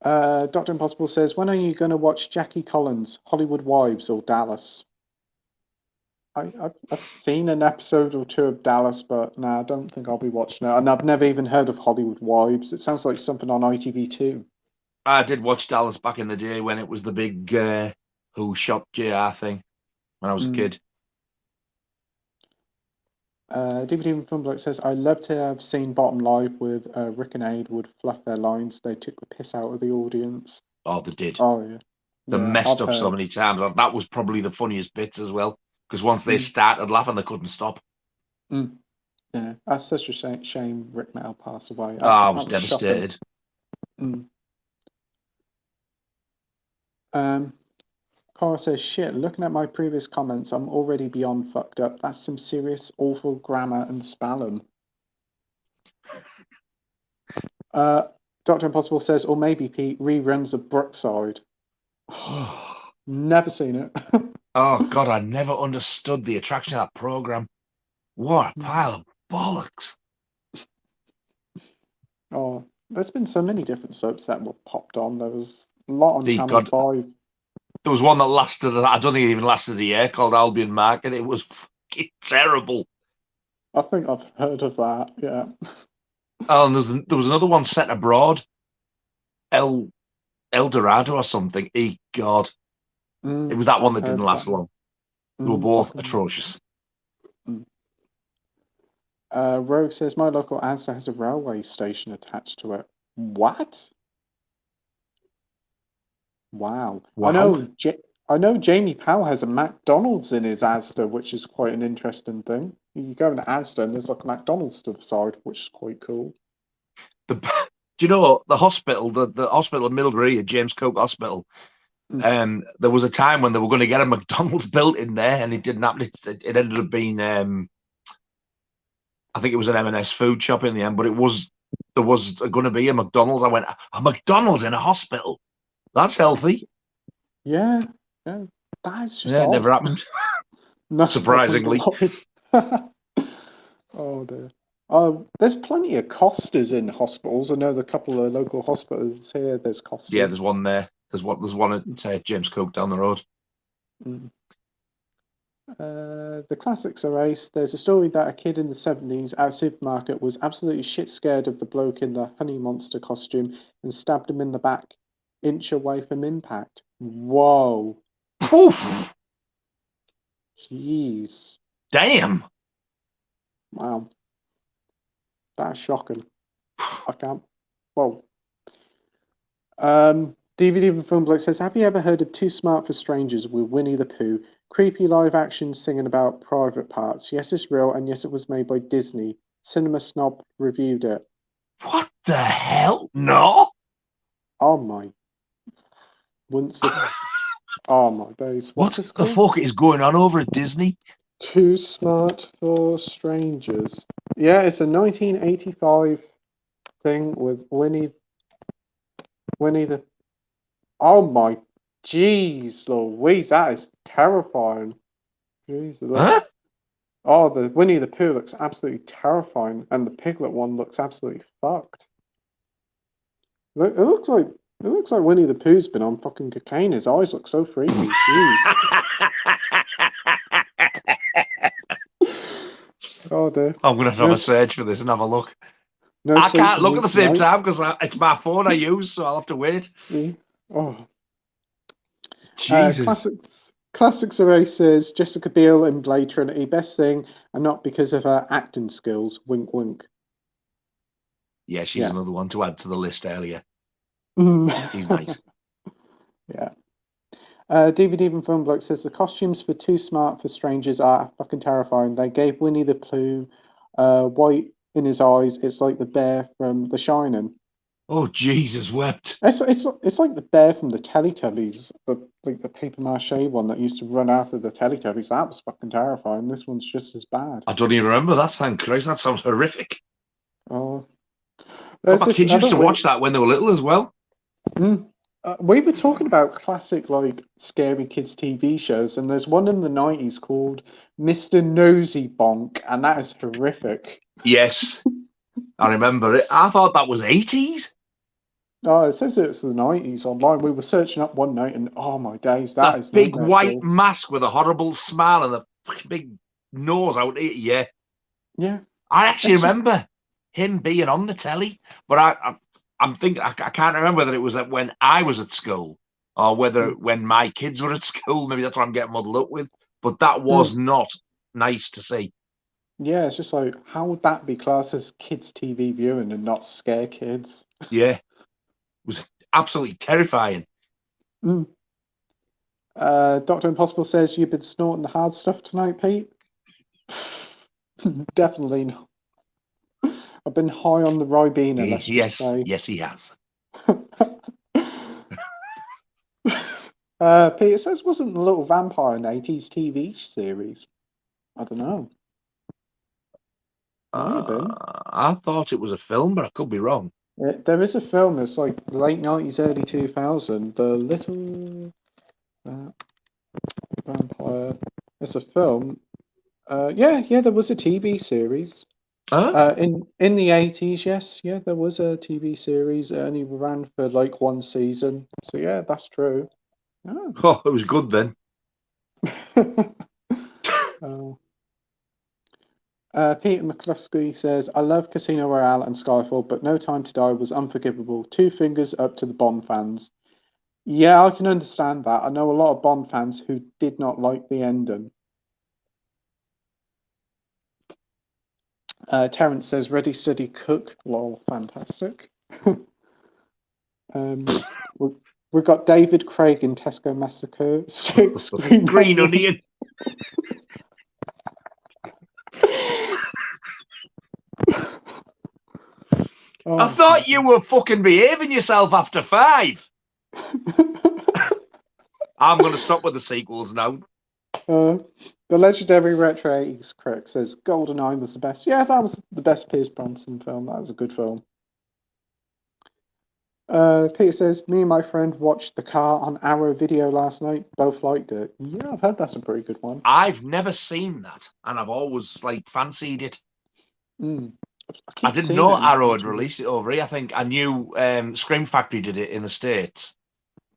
Dr. Impossible says, when are you going to watch Jackie Collins, Hollywood Wives, or Dallas? I've seen an episode or two of Dallas, but I don't think I'll be watching it. And I've never even heard of Hollywood Wives. It sounds like something on ITV2. I did watch Dallas back in the day when it was the big Who Shot JR thing when I was a kid. DVD Film Bloke says, I love to have seen Bottom Live with Rick and Aid would fluff their lines. They took the piss out of the audience. Oh, they did. Oh, yeah. They messed up so many times. That was probably the funniest bits as well. Because once they started laughing, they couldn't stop. Yeah, that's such a shame Rick Mel passed away. I was devastated. Cora says, shit, looking at my previous comments, I'm already beyond fucked up. That's some serious, awful grammar and spelling. Dr. Impossible says, or maybe Pete reruns of Brookside. Never seen it. Oh, God, I never understood the attraction of that programme. What a pile of bollocks. Oh, there's been so many different soaps that were popped on. There was a lot on Channel 5. There was one that lasted, I don't think it even lasted a year, called Albion Market. It was fucking terrible. I think I've heard of that, yeah. Oh, and there was another one set abroad. El Dorado or something. God. It was that one that didn't last long. They were both atrocious. Rogue says, my local Asda has a railway station attached to it. What? Wow. I I know Jamie Powell has a McDonald's in his Asda, which is quite an interesting thing. You go into Asda and there's like a McDonald's to the side, which is quite cool. Do you know the hospital, the hospital in Mildred, James Cook Hospital? There was a time when they were going to get a McDonald's built in there, and it didn't happen. It ended up being, I think it was an M&S food shop in the end, but there was going to be a McDonald's. I went, a McDonald's in a hospital? That's healthy. Yeah. That's just it never happened. Surprisingly. Oh dear. There's plenty of Costas in hospitals. I know the couple of local hospitals here. There's Costas. Yeah, there's one there. There's one at James Cook down the road. The classics are ace. There's a story that a kid in the 70s at a supermarket was absolutely shit scared of the bloke in the honey monster costume and stabbed him in the back, inch away from impact. Whoa. Poof! Jeez. Damn. Wow. That's shocking. I can't. Whoa. DVD from Film Bloke says, have you ever heard of Too Smart for Strangers with Winnie the Pooh? Creepy live action singing about private parts. Yes, it's real, and yes, it was made by Disney. Cinema Snob reviewed it. What the hell? No. Oh my. Oh my days. What the fuck is going on over at Disney? Too Smart for Strangers. Yeah, it's a 1985 thing with Winnie the... Oh my... Jeez Louise, that is terrifying. Jeez, huh? Oh, the Winnie the Pooh looks absolutely terrifying, and the Piglet one looks absolutely fucked. Look, it looks like Winnie the Pooh's been on fucking cocaine. His eyes look so freaky. Jeez. Oh dear. I'm gonna have a search for this and have a look. I can't look at the same time because it's my phone I use, so I'll have to wait. Oh. Jesus. Classics Array says Jessica Biel in Blade Trinity, best thing, and not because of her acting skills. Wink, wink. Yeah, she's another one to add to the list earlier. She's nice. Yeah. DVD from Film Bloke says the costumes for Too Smart for Strangers are fucking terrifying. They gave Winnie the Pooh white in his eyes. It's like the bear from The Shining. Oh, Jesus wept. It's like the bear from the Teletubbies, the paper mache one that used to run after the Teletubbies. That was fucking terrifying. This one's just as bad. I don't even remember that. Thank Christ, that sounds horrific. Oh, my kids used to watch that when they were little as well. We were talking about classic like scary kids TV shows, and there's one in the 90s called Mr. Nosy Bonk, and that is horrific. Yes, I remember it. I thought that was 80s. Oh, it says it's the 90s online. We were searching up one night, and oh my days, that is big white mask with a horrible smile and the big nose out here. Yeah, yeah. I actually remember him being on the telly, but I'm thinking I can't remember whether it was when I was at school or whether when my kids were at school. Maybe that's what I'm getting muddled up with. But that was not nice to see. Yeah, it's just like, how would that be classed as kids' TV viewing and not scare kids? Yeah, it was absolutely terrifying. Dr. Impossible says, you've been snorting the hard stuff tonight, Pete? Definitely not. I've been high on the Ribena, let's just say. Yes, he has. Peter says, wasn't The Little Vampire an 80s TV series? I don't know. I thought it was a film, but I could be wrong. There is a film. It's like late 90s, early 2000. The Little Vampire. It's a film. Yeah, there was a TV series. In the 80s, yes. Yeah, there was a TV series. It only ran for like one season. So yeah, that's true. Oh, it was good then. Peter McCluskey says, I love Casino Royale and Skyfall, but No Time to Die was unforgivable. 2 fingers up to the Bond fans. Yeah, I can understand that. I know a lot of Bond fans who did not like the ending. Terence says, Ready, Steady, Cook. Lol, fantastic. We've got David Craig in Tesco Massacre 6. Green onion. I thought you were fucking behaving yourself after 5. I'm going to stop with the sequels now. The legendary Retro 80s critic says GoldenEye was the best. Yeah, that was the best Pierce Brosnan film. That was a good film. Peter says, me and my friend watched The Car on Arrow Video last night. Both liked it. Yeah, I've heard that's a pretty good one. I've never seen that, and I've always fancied it. I didn't know Arrow had released it over here. I think I knew Scream Factory did it in the States,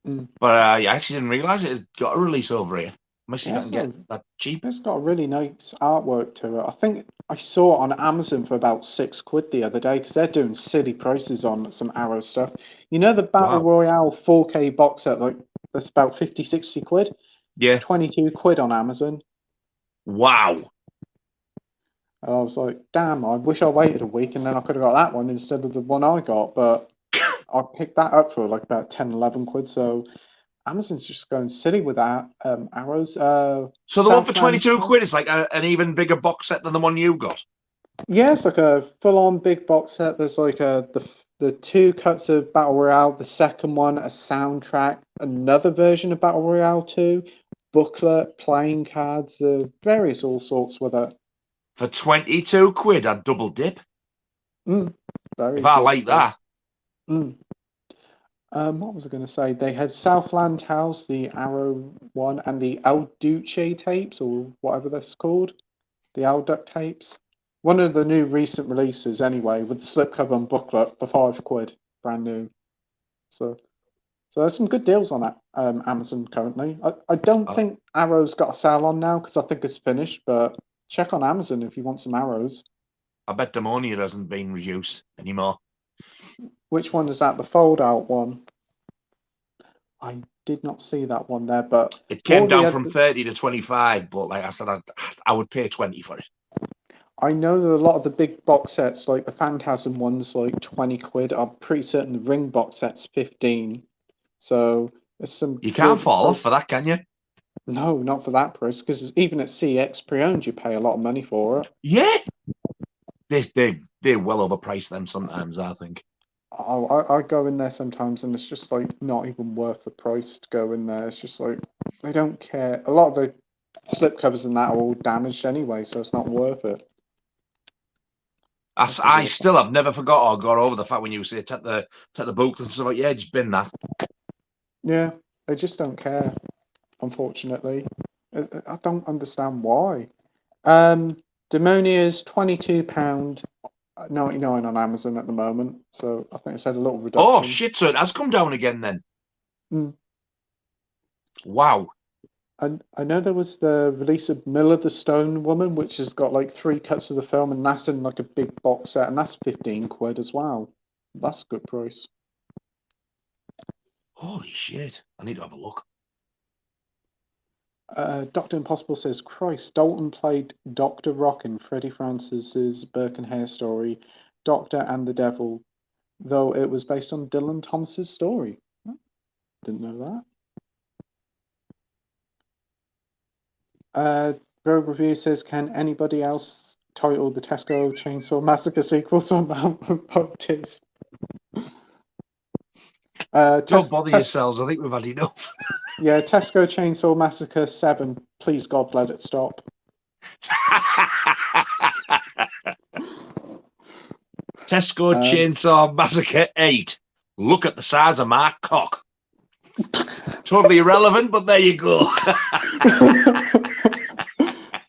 but I actually didn't realise it had got a release over here. Let me see if I can get that cheap. It's got a really nice artwork to it. I think I saw it on Amazon for about £6 the other day because they're doing silly prices on some Arrow stuff. You know the Battle Royale 4K box set, that's about 50-60 quid? Yeah. 22 quid on Amazon. Wow. I was like, damn, I wish I waited a week and then I could have got that one instead of the one I got. But I picked that up for about 10-11 quid. So Amazon's just going silly with that. Arrows. So the one for 22 quid is like an even bigger box set than the one you got? Yeah, it's like a full-on big box set. There's like the 2 cuts of Battle Royale, the second one, a soundtrack, another version of Battle Royale 2, booklet, playing cards, various all sorts with it. For 22 quid, I'd double dip. If I like that. What was I going to say? They had Southland House, the Arrow one, and the El Duce tapes, or whatever that's called. The El Duck tapes. One of the new recent releases, anyway, with the slipcover and booklet for £5, brand new. So there's some good deals on that Amazon currently. I don't think Arrow's got a sale on now because I think it's finished, but check on Amazon if you want some Arrows. I bet Demonia hasn't been reduced anymore. Which one is that? The fold-out one? I did not see that one there, but it came down from 30 to 25. But like I said, I would pay 20 for it. I know that a lot of the big box sets, like the Phantasm ones, like 20 quid. I'm pretty certain the Ring box set's 15. So there's some. You can't fall off for that, can you? No, not for that price. Because even at CX pre-owned, you pay a lot of money for it. Yeah, they're well overpriced them sometimes. I think. I go in there sometimes, and it's just like not even worth the price to go in there. It's just like they don't care. A lot of the slipcovers and that are all damaged anyway, so it's not worth it. I still have never forgot or got over the fact when you say take the books and stuff like, yeah, just bin that. Yeah, they just don't care, unfortunately. I don't understand why. Demonia's £22.99 on Amazon at the moment, so I think it's had a little reduction. Oh shit! So it has come down again then. Wow. And I know there was the release of Miller the Stone Woman, which has got like 3 cuts of the film, and that's in like a big box set, and that's 15 quid as well. That's a good price. Holy shit! I need to have a look. Dr. Impossible says, Christ, Dalton played Dr. Rock in Freddie Francis's Burke and Hare story, Doctor and the Devil, though it was based on Dylan Thomas's story. Didn't know that. Rogue Review says, can anybody else title the Tesco Chainsaw Massacre sequels on that podcast? Don't bother yourselves. I think we've had enough. Yeah, Tesco Chainsaw Massacre 7. Please, God, let it stop. Tesco Chainsaw Massacre 8. Look at the size of my cock. Totally irrelevant, but there you go.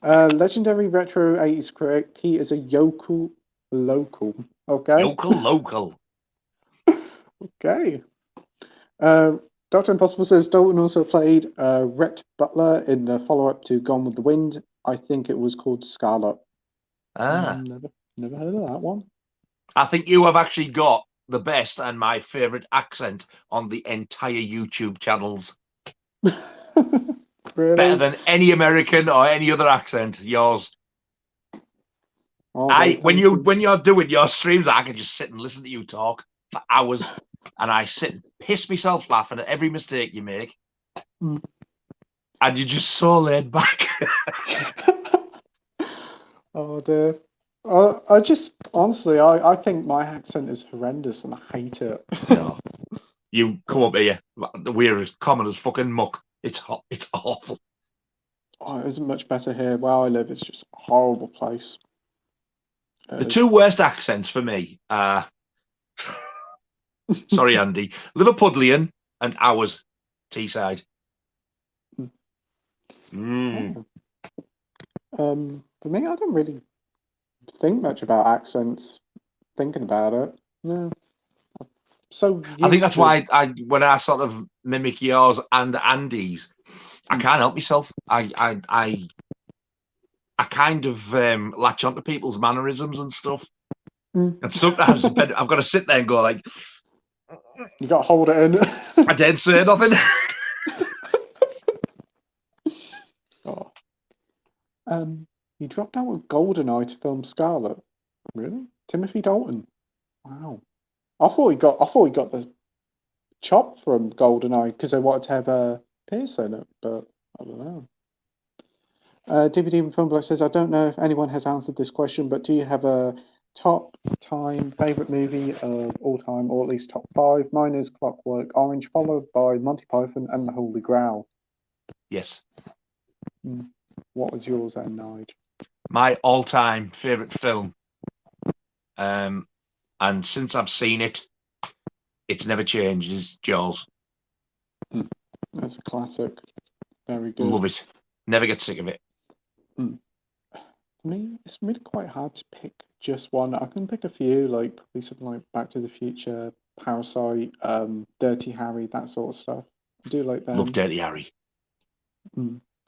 Legendary Retro 80s critic. He is a yokel local. Okay. Yokel local. Okay. Dr. Impossible says Dalton also played Rhett Butler in the follow-up to Gone with the Wind. I think it was called Scarlet. Never heard of that one. I think you have actually got the best and my favourite accent on the entire YouTube channels. Really? Better than any American or any other accent. Yours. Oh, when you're doing your streams, I can just sit and listen to you talk for hours. and I sit and piss myself laughing at every mistake you make, and you're just so laid back. Oh dear. I just honestly, I think my accent is horrendous and I hate it. No, you come up here, we're as common as fucking muck. It's hot. It's awful. Oh, it isn't much better here. Where I live, it's just a horrible place. The two worst accents for me are, sorry, Andy, Liverpudlian and ours, Teesside. Oh. For me, I don't really think much about accents. Thinking about it, yeah. So I think that's why when I sort of mimic yours and Andy's, I can't help myself. I kind of latch onto people's mannerisms and stuff, and sometimes I've got to sit there and go like, you got to hold it in. I didn't say nothing. Oh. He dropped out with GoldenEye to film Scarlet. Really? Timothy Dalton? Wow. I thought he got the chop from GoldenEye because they wanted to have Pierce in it, but I don't know. DVD and Film Block says, I don't know if anyone has answered this question, but do you have a top time favourite movie of all time, or at least top 5? Mine is Clockwork Orange, followed by Monty Python and The Holy Grail. Yes. What was yours then, Nige? My all-time favourite film, and since I've seen it, it's never changed, is Jaws. That's a classic. Very good. Love it. Never get sick of it. For me, it's really quite hard to pick just one. I can pick a few, like probably something like Back to the Future, Parasite, Dirty Harry, that sort of stuff. I do like them. Love Dirty Harry.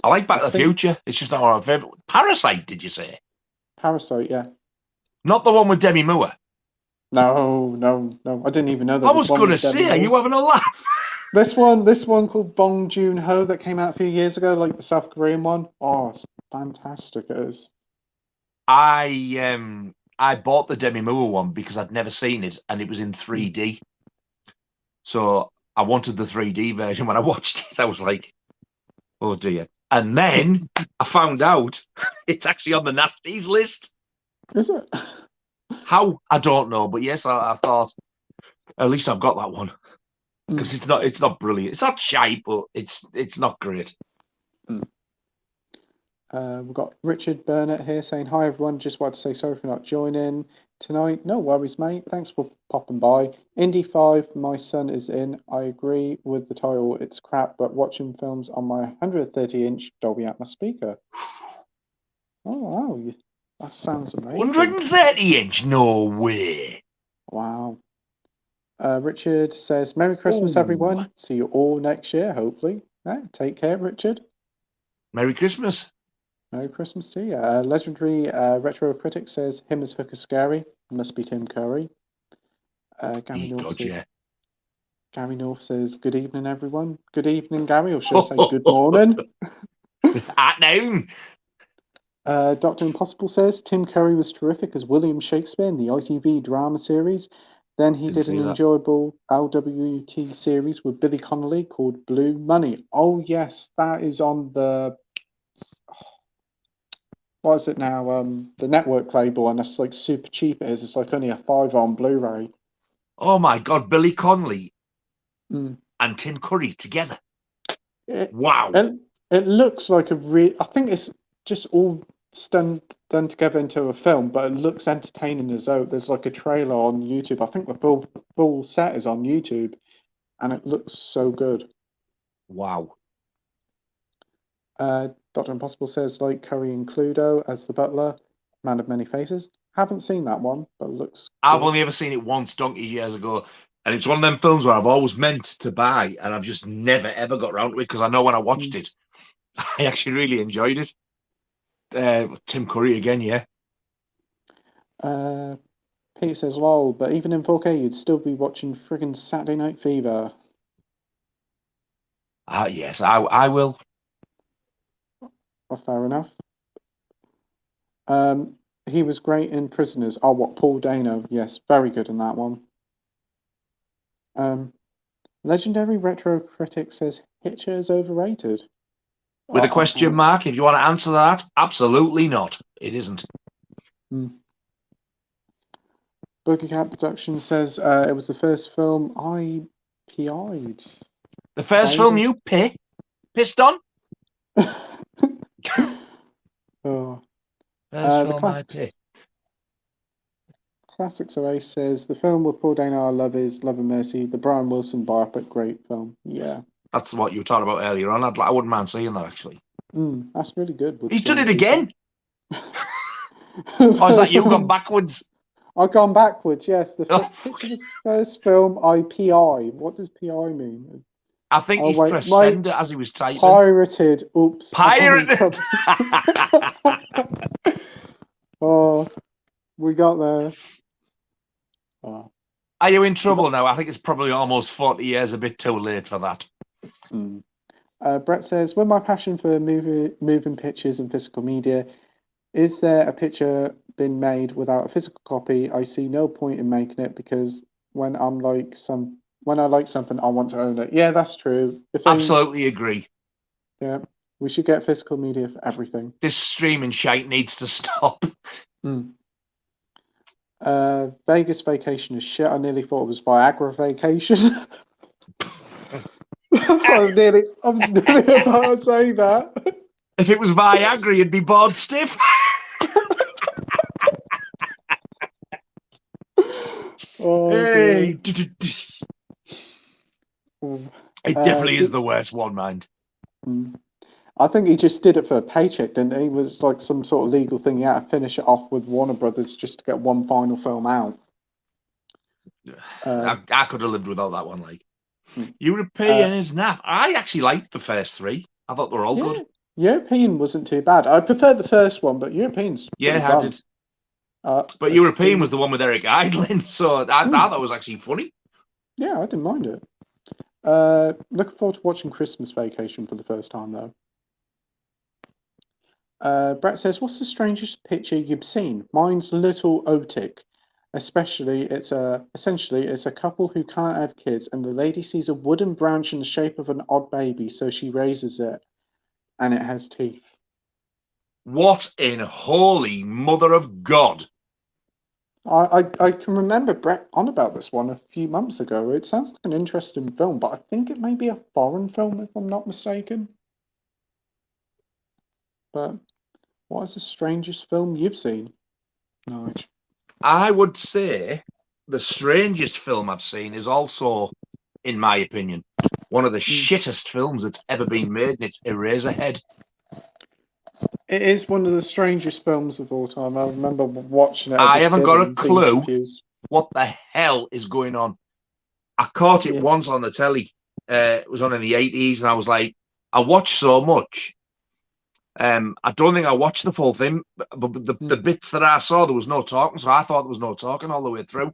I like Back to the Future. It's just not our favourite. Parasite, did you say? Parasite, yeah. Not the one with Demi Moore. No. I didn't even know that. I was going to say, are you having a laugh? This one called Bong Joon-ho that came out a few years ago, like the South Korean one. Oh, it's fantastic. It is. I bought the Demi Moore one because I'd never seen it, and it was in 3D. So I wanted the 3D version. When I watched it, I was like, oh dear. And then I found out it's actually on the nasties list. Is it? How? I don't know. But yes, I thought at least I've got that one. Because it's not brilliant. It's not shite, but it's not great. We've got Richard Burnett here saying, hi everyone, just wanted to say sorry for not joining tonight. No worries, mate. Thanks for popping by. Indy 5, my son is in. I agree with the title. It's crap, but watching films on my 130-inch Dolby Atmos speaker. Oh, wow. That sounds amazing. 130-inch? No way. Wow. Richard says, Merry Christmas, everyone. See you all next year, hopefully. Take care, Richard. Merry Christmas. Merry Christmas to you. Legendary Retro Critic says, him as Hooker Scary. Must be Tim Curry. Gary North says, good evening, everyone. Good evening, Gary, or should I say good morning? At noon. Dr. Impossible says, Tim Curry was terrific as William Shakespeare in the ITV drama series. Then he did an enjoyable LWT series with Billy Connolly called Blue Money. Oh, yes, that is on the... What is it now? The network label, and it's like super cheap. It is. It's like only a $5 on Blu-ray. Oh my God, Billy Connolly and Tim Curry together. Wow. It looks like I think it's just all done together into a film, but it looks entertaining as though there's like a trailer on YouTube. I think the full set is on YouTube, and it looks so good. Wow. Dr. Impossible says, like Curry and Cluedo as the butler, Man of Many Faces. Haven't seen that one, but it looks I've only ever seen it once, donkeys years ago, and it's one of them films where I've always meant to buy, and I've just never, ever got around to it, because I know when I watched it, I actually really enjoyed it. Tim Curry again, yeah. Pete says, lol, but even in 4K, you'd still be watching friggin' Saturday Night Fever. Yes, I will. Oh, fair enough. He was great in Prisoners. Oh, what, Paul Dano? Yes, very good in that one. Legendary Retro Critic says Hitcher is overrated. With a question mark, if you want to answer that, absolutely not. It isn't. Boogie Cat Productions says it was the first film I PI'd. The first film you pissed on? Oh. First film I pissed. Classics Array says the film with Paul Dano I love is Love and Mercy, the Brian Wilson biopic, great film. Yeah. That's what you were talking about earlier on. I wouldn't mind seeing that, actually. That's really good. He's done it again. Or is that you gone backwards? I've gone backwards, yes. The first film I PI. What does PI mean? I think he's pressed send as he was typing. Pirated. Oops. Pirated. Oh, we got there. Oh. Are you in trouble now? I think it's probably almost 40 years, a bit too late for that. Brett says, with my passion for moving pictures and physical media, is there a picture been made without a physical copy? I see no point in making it because when I like something, I want to own it. Yeah, that's true. Absolutely agree. Yeah, we should get physical media for everything. This streaming shite needs to stop. Vegas vacation is shit. I nearly thought it was Viagra vacation. I was nearly about to say that. If it was Viagra, you'd be bored stiff. Hey. It definitely is the worst one, mind. I think he just did it for a paycheck, didn't he? It was like some sort of legal thing. He had to finish it off with Warner Brothers just to get one final film out. I could have lived without that one. Like European is naff. I actually liked the first three. I thought they were all good. European wasn't too bad. I preferred the first one, but European's I did. But European was the one with Eric Idle, so I thought it was actually funny. Yeah, I didn't mind it. Looking forward to watching Christmas Vacation for the first time, though. Brett says, what's the strangest picture you've seen? Mine's Little Otik. Essentially, it's a couple who can't have kids, and the lady sees a wooden branch in the shape of an odd baby, so she raises it, and it has teeth. What in holy mother of God? I can remember Brett on about this one a few months ago. It sounds like an interesting film, but I think it may be a foreign film, if I'm not mistaken. But what is the strangest film you've seen? Nige? I would say the strangest film I've seen is also, in my opinion, one of the shittest films that's ever been made, and it's Eraserhead. It is one of the strangest films of all time. I remember watching it. I haven't got a clue what the hell is going on. I caught it once on the telly. It was on in the 80s, and I was like, I watched so much. I don't think I watched the full thing, but the bits that I saw, there was no talking, so I thought there was no talking all the way through.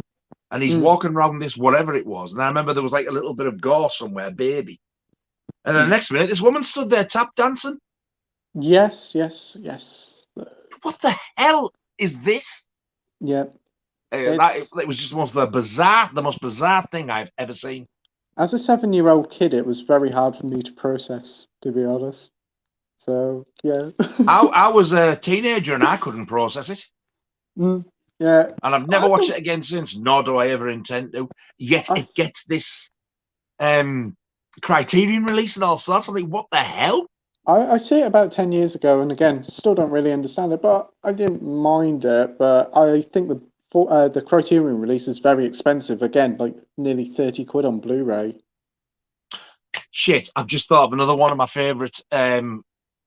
And he's walking around this, whatever it was, and I remember there was like a little bit of gore somewhere, baby. And then the next minute, this woman stood there tap dancing. Yes. What the hell is this? Yeah. It was just the most bizarre thing I've ever seen. As a 7-year-old kid, it was very hard for me to process, to be honest. So, yeah. I was a teenager and I couldn't process it. Yeah. And I've never watched it again since, nor do I ever intend to. Yet it gets this Criterion release and all sorts. I'm like, what the hell? I see it about 10 years ago, and again, still don't really understand it, but I didn't mind it. But I think the Criterion release is very expensive. Again, like nearly 30 quid on Blu-ray. Shit, I've just thought of another one of my favourite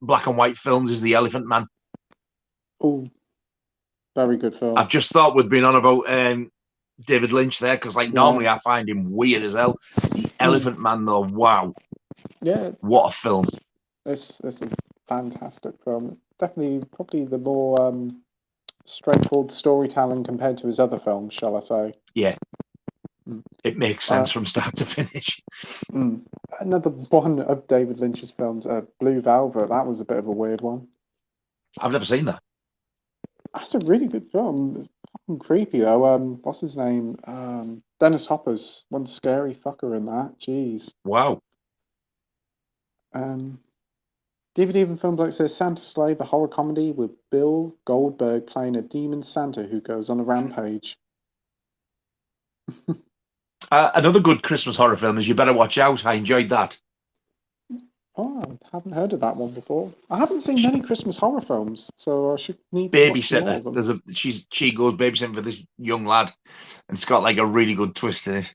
black and white films is The Elephant Man. Oh, very good film. I've just thought we'd been on about David Lynch there, because normally I find him weird as hell. The Elephant Man, though, wow. Yeah. What a film. It's a fantastic film. Definitely, probably the more straightforward storytelling compared to his other films, shall I say. Yeah. It makes sense from start to finish. Another one of David Lynch's films, Blue Velvet, that was a bit of a weird one. I've never seen that. That's a really good film. It's fucking creepy though. What's his name? Dennis Hopper's one scary fucker in that. Jeez. Wow. DVD and Film Bloke says Santa Slay, the horror comedy with Bill Goldberg playing a demon Santa who goes on a rampage. Another good Christmas horror film is You Better Watch Out. I enjoyed that. Oh, I haven't heard of that one before. I haven't seen many Christmas horror films, so I should need to watch more of them. She goes babysitting for this young lad, and it's got like a really good twist in it.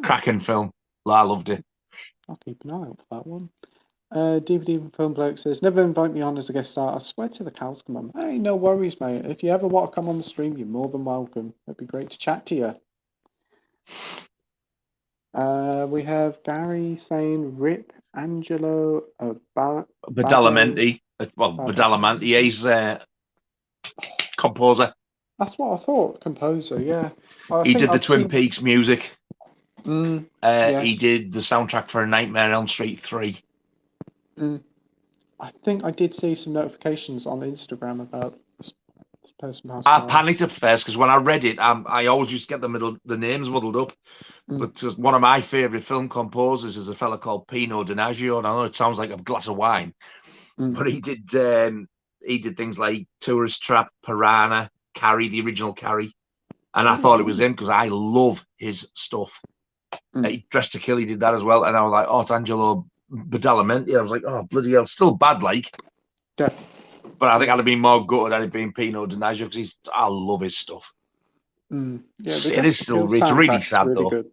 Cracking film. I loved it. I'll keep an eye out for that one. DVD and Film Bloke says, never invite me on as a guest star. I swear to the cows come on. Hey, no worries, mate. If you ever want to come on the stream, you're more than welcome. It'd be great to chat to you. We have Gary saying, Rip Angelo Badalamenti. Well, Badalamenti, he's composer. That's what I thought, composer, yeah. He did the Twin Peaks music. Yes. He did the soundtrack for Nightmare on Elm Street 3. I think I did see some notifications on Instagram about this person. I panicked at first because when I read it, I always used to get the names muddled up. But one of my favourite film composers is a fella called Pino Donaggio, and I know it sounds like a glass of wine, but he did things like Tourist Trap, Piranha, Carrie, the original Carrie, and I thought it was him because I love his stuff. He Dressed to Kill, he did that as well, and I was like, oh, it's Angelo Badalamenti. I was like, oh, bloody hell, still bad, like. Yeah. But I think I'd have been more gutted had it been Pino Donaggio because I love his stuff. Yeah, it is still, it's really sad though. Good.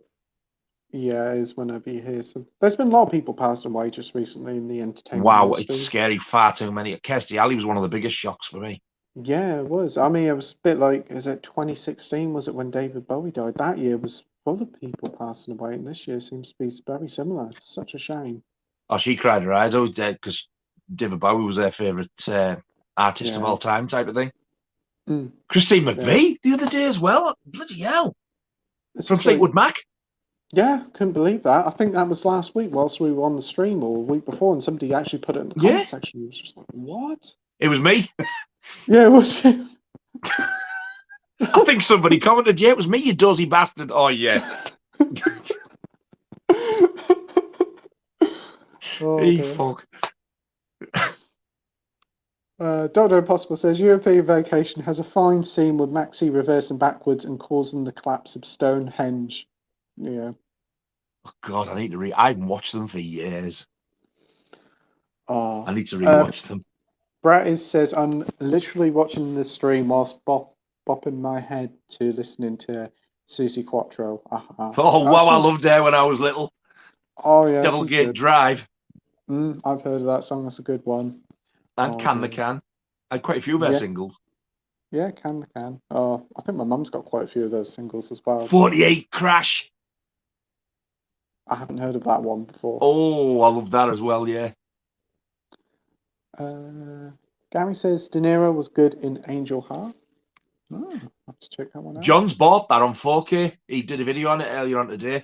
Yeah, it is whenever you hear some. There's been a lot of people passed away just recently in the entertainment industry. It's scary, far too many. Kirstie Alley was one of the biggest shocks for me. Yeah, it was. I mean, it was a bit like, is it 2016? Was it when David Bowie died? That year was full of people passing away, and this year seems to be very similar. It's such a shame. Oh, she cried her eyes out dead because David Bowie was their favourite artist of all time, type of thing. Christine McVie the other day as well. Bloody hell! From Fleetwood Mac. Yeah, couldn't believe that. I think that was last week whilst we were on the stream, or a week before, and somebody actually put it in the comment section. It was just like, what? It was me. Yeah, it was. I think somebody commented, yeah, it was me, you dozy bastard. Oh, yeah. Fuck. Dr. Impossible says, European Vacation has a fine scene with Maxie reversing backwards and causing the collapse of Stonehenge. Yeah. Oh, God, I need to I haven't watched them for years. Oh, I need to rewatch them. Brett says, I'm literally watching the stream whilst bopping my head to listening to Susie Quattro. Oh, wow, I loved her when I was little. Oh, yeah. Devil Gate Drive. I've heard of that song. That's a good one. And Can the Can. I had quite a few of their singles. Yeah, Can the Can. Oh, I think my mum's got quite a few of those singles as well. 48 Crash. I haven't heard of that one before. Oh, I love that as well, yeah. Gary says De Niro was good in Angel Heart. Oh, I'll have to check that one out. John's bought that on 4K. He did a video on it earlier on today.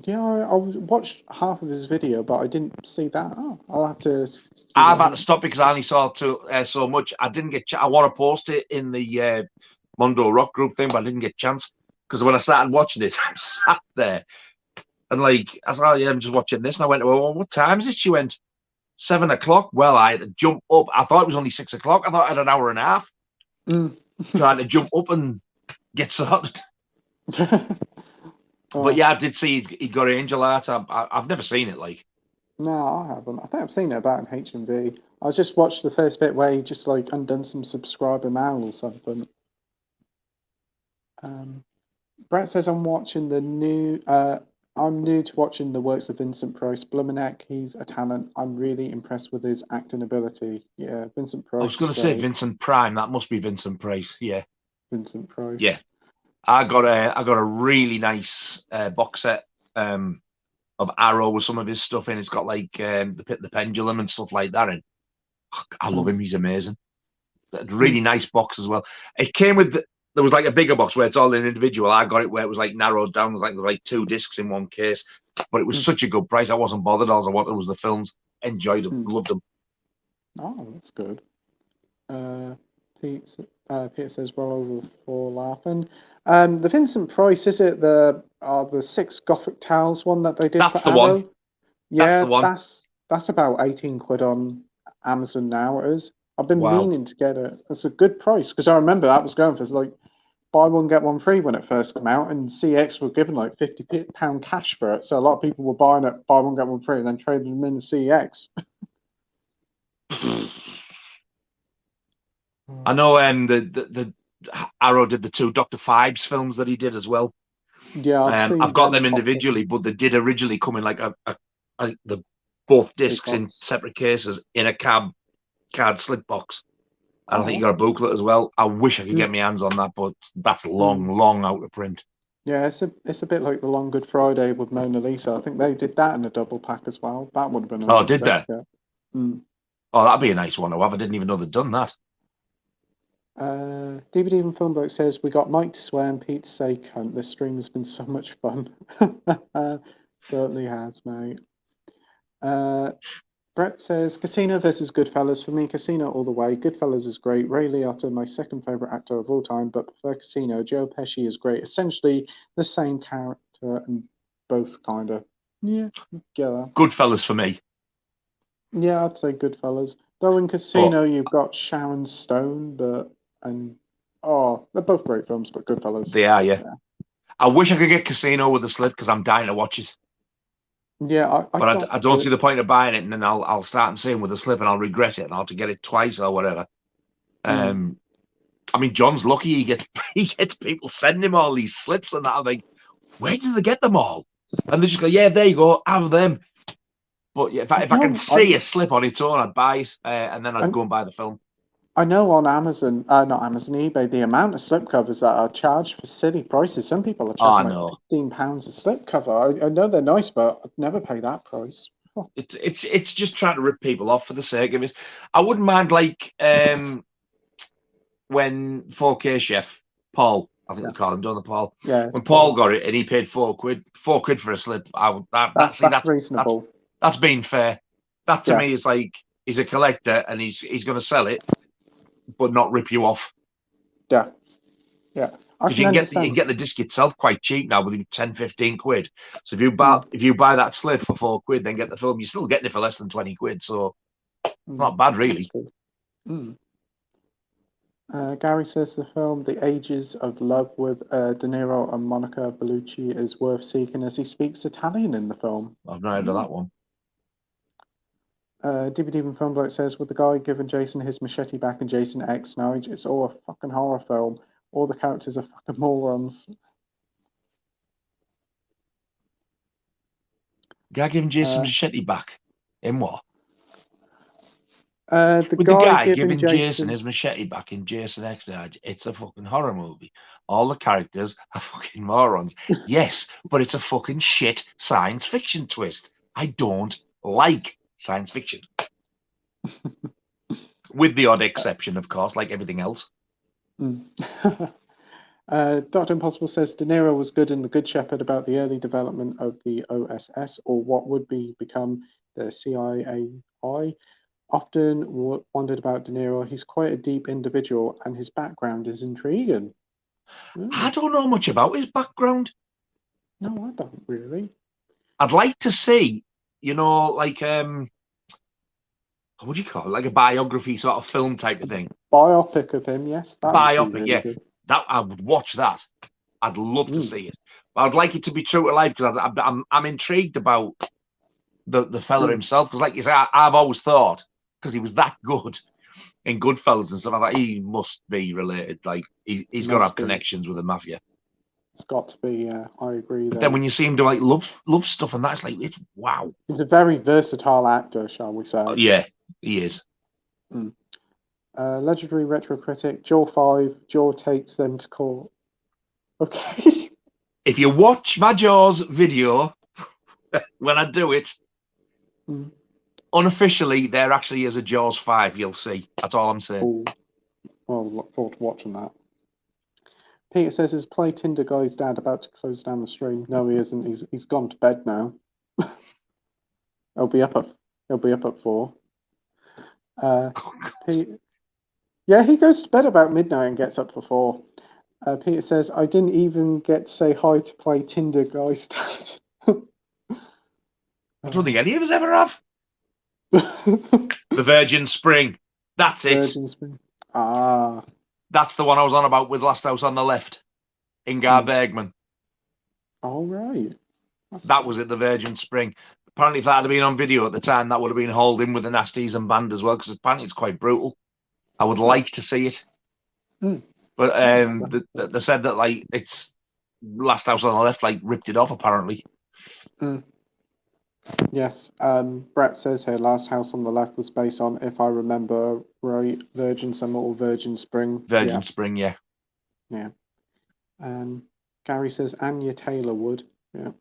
Yeah, I watched half of his video, but I didn't see that. Oh, I'll have to. I've had to stop because I only saw so much. I didn't get. I want to post it in the Mondo Rock group thing, but I didn't get a chance because when I started watching it, I sat there and like I said, oh, yeah, I'm just watching this, and I went, well, what time is it? She went 7 o'clock. Well, I had to jump up. I thought it was only 6 o'clock. I thought I had an hour and a half. Trying to jump up and get sorted. But yeah, I did see he got Angel Heart. I've never seen it, like. No, I haven't. I think I've seen it about in HMV. I just watched the first bit where he just like undone some subscriber mail or something. Brett says I'm watching the new. I'm new to watching the works of Vincent Price. Blumenek, he's a talent. I'm really impressed with his acting ability. Yeah, Vincent Price. I was going to say Vincent Prime. That must be Vincent Price. Yeah. Vincent Price. Yeah. I got a really nice box set of Arrow with some of his stuff in. It's got like the Pendulum and stuff like that. And I love him. He's amazing. Really nice box as well. It came with there was like a bigger box where it's all an individual. I got it where it was like narrowed down. It was like 2 discs in one case. But it was such a good price. I wasn't bothered. All I wanted was the films. Enjoyed them. Loved them. Oh, that's good. Peter says, well over 4 laughing. The Vincent Price, is it the 6 Gothic Tales one that they did That's for the Arrow? one. Yeah, that's the one. That's about 18 quid on Amazon now. It is. I've been Wow. meaning to get it. It's a good price because I remember that was going for like buy one get one free when it first came out, and CX were giving like £50 cash for it. So a lot of people were buying it, buy one get one free, and then trading them in the CX. I know the Arrow did the 2 Dr. Phibes films that he did as well. Yeah, I've got them individually, but they did originally come in like the both discs in separate cases in a card slip box. And I think you got a booklet as well. I wish I could get my hands on that, but that's long out of print. Yeah, it's a bit like the Long Good Friday with Mona Lisa. I think they did that in a double pack as well. That would have been a nice did they? Oh, that'd be a nice one to have. I didn't even know they'd done that. DVD and Film Bloke says, we got Mike to swear and Pete to say cunt. This stream has been so much fun. Certainly has, mate. Brett says, Casino versus Goodfellas. For me, Casino all the way. Goodfellas is great. Ray Liotta, my second favourite actor of all time, but prefer Casino. Joe Pesci is great. Essentially the same character and both kind of. Yeah, together. Goodfellas for me. Yeah, I'd say Goodfellas. Though in Casino you've got Sharon Stone, they're both great films, but Goodfellas. They are, yeah. I wish I could get Casino with the slip because I'm dying to watch it. Yeah, I don't see the point of buying it, and then I'll start and seeing with the slip, and I'll regret it, and I'll have to get it twice or whatever. I mean, John's lucky he gets people sending him all these slips and that. I'm like, where do they get them all? And they just go, yeah, there you go, have them. But yeah, if I can see a slip on its own, I'd buy it, and then I'd go and buy the film. I know on Amazon, not Amazon, eBay, the amount of slipcovers that are charged for silly prices. Some people are charging like £15 a slipcover. I know they're nice, but I'd never pay that price. It's just trying to rip people off for the sake of it. I wouldn't mind like when 4K Chef Paul, I think we call him, don't they, Paul? Yeah. When Paul got it and he paid £4 for a slip, that's reasonable. That's being fair. That to me is like he's a collector and he's going to sell it, but not rip you off. Yeah. Because you can get the disc itself quite cheap now with 10, 15 quid. So if you buy that slip for £4, then get the film, you're still getting it for less than 20 quid. So not bad, really. Gary says the film The Ages of Love with De Niro and Monica Bellucci is worth seeking as he speaks Italian in the film. I've not heard of that one. DVD and Film Bloke says, with the guy giving Jason his machete back in Jason X, now it's all a fucking horror film. All the characters are fucking morons. Guy giving Jason machete back? In what? The guy giving Jason his machete back in Jason X, it's a fucking horror movie. All the characters are fucking morons. Yes, but it's a fucking shit science fiction twist. I don't like science fiction. With the odd exception, of course, like everything else. Dr. Impossible says De Niro was good in The Good Shepherd about the early development of the OSS, or what would become the CIA. Often wondered about De Niro. He's quite a deep individual, and his background is intriguing. I don't know much about his background. No, I don't really. I'd like to see, like what do you call it? Like a biography sort of film type of thing. Biopic of him, yes. Biopic, really yeah. Good. That I would watch that. I'd love to see it, but I'd like it to be true to life because I'm intrigued about the fella himself. Because, like you say, I've always thought because he was that good in Goodfellas and stuff, I thought he must be related. Like he's got to have connections with the mafia. It's got to be. I agree. But then when you see him do like love stuff and that, it's like it's wow. He's a very versatile actor, shall we say? Yeah, he is. Legendary retro critic Jaw 5. Jaw takes them to court. Okay. If you watch my Jaws video when I do it, unofficially there actually is a Jaws 5. You'll see. That's all I'm saying. Ooh. Well, look forward to watching that. Peter says, "Is Playtendoguy's dad about to close down the stream?" No, he isn't. He's gone to bed now. He'll be up at 4. Yeah, he goes to bed about midnight and gets up for 4. Peter says, I didn't even get to say hi to Playtendoguy Dad. I don't think any of us ever have. The Virgin Spring. That's it. Virgin Spring. Ah. That's the one I was on about with Last House on the Left. Ingmar Bergman. All right. That was at the Virgin Spring. Apparently, if that had been on video at the time, that would have been hauled in with the nasties and band as well, because apparently it's quite brutal. I would like to see it. But they said that like it's Last House on the Left like ripped it off apparently. Yes. Brett says here, Last House on the Left was based on, if I remember right, Virgin Summer or Virgin Spring. Virgin Spring, yeah. Yeah. Gary says Anya Taylor would. Yeah.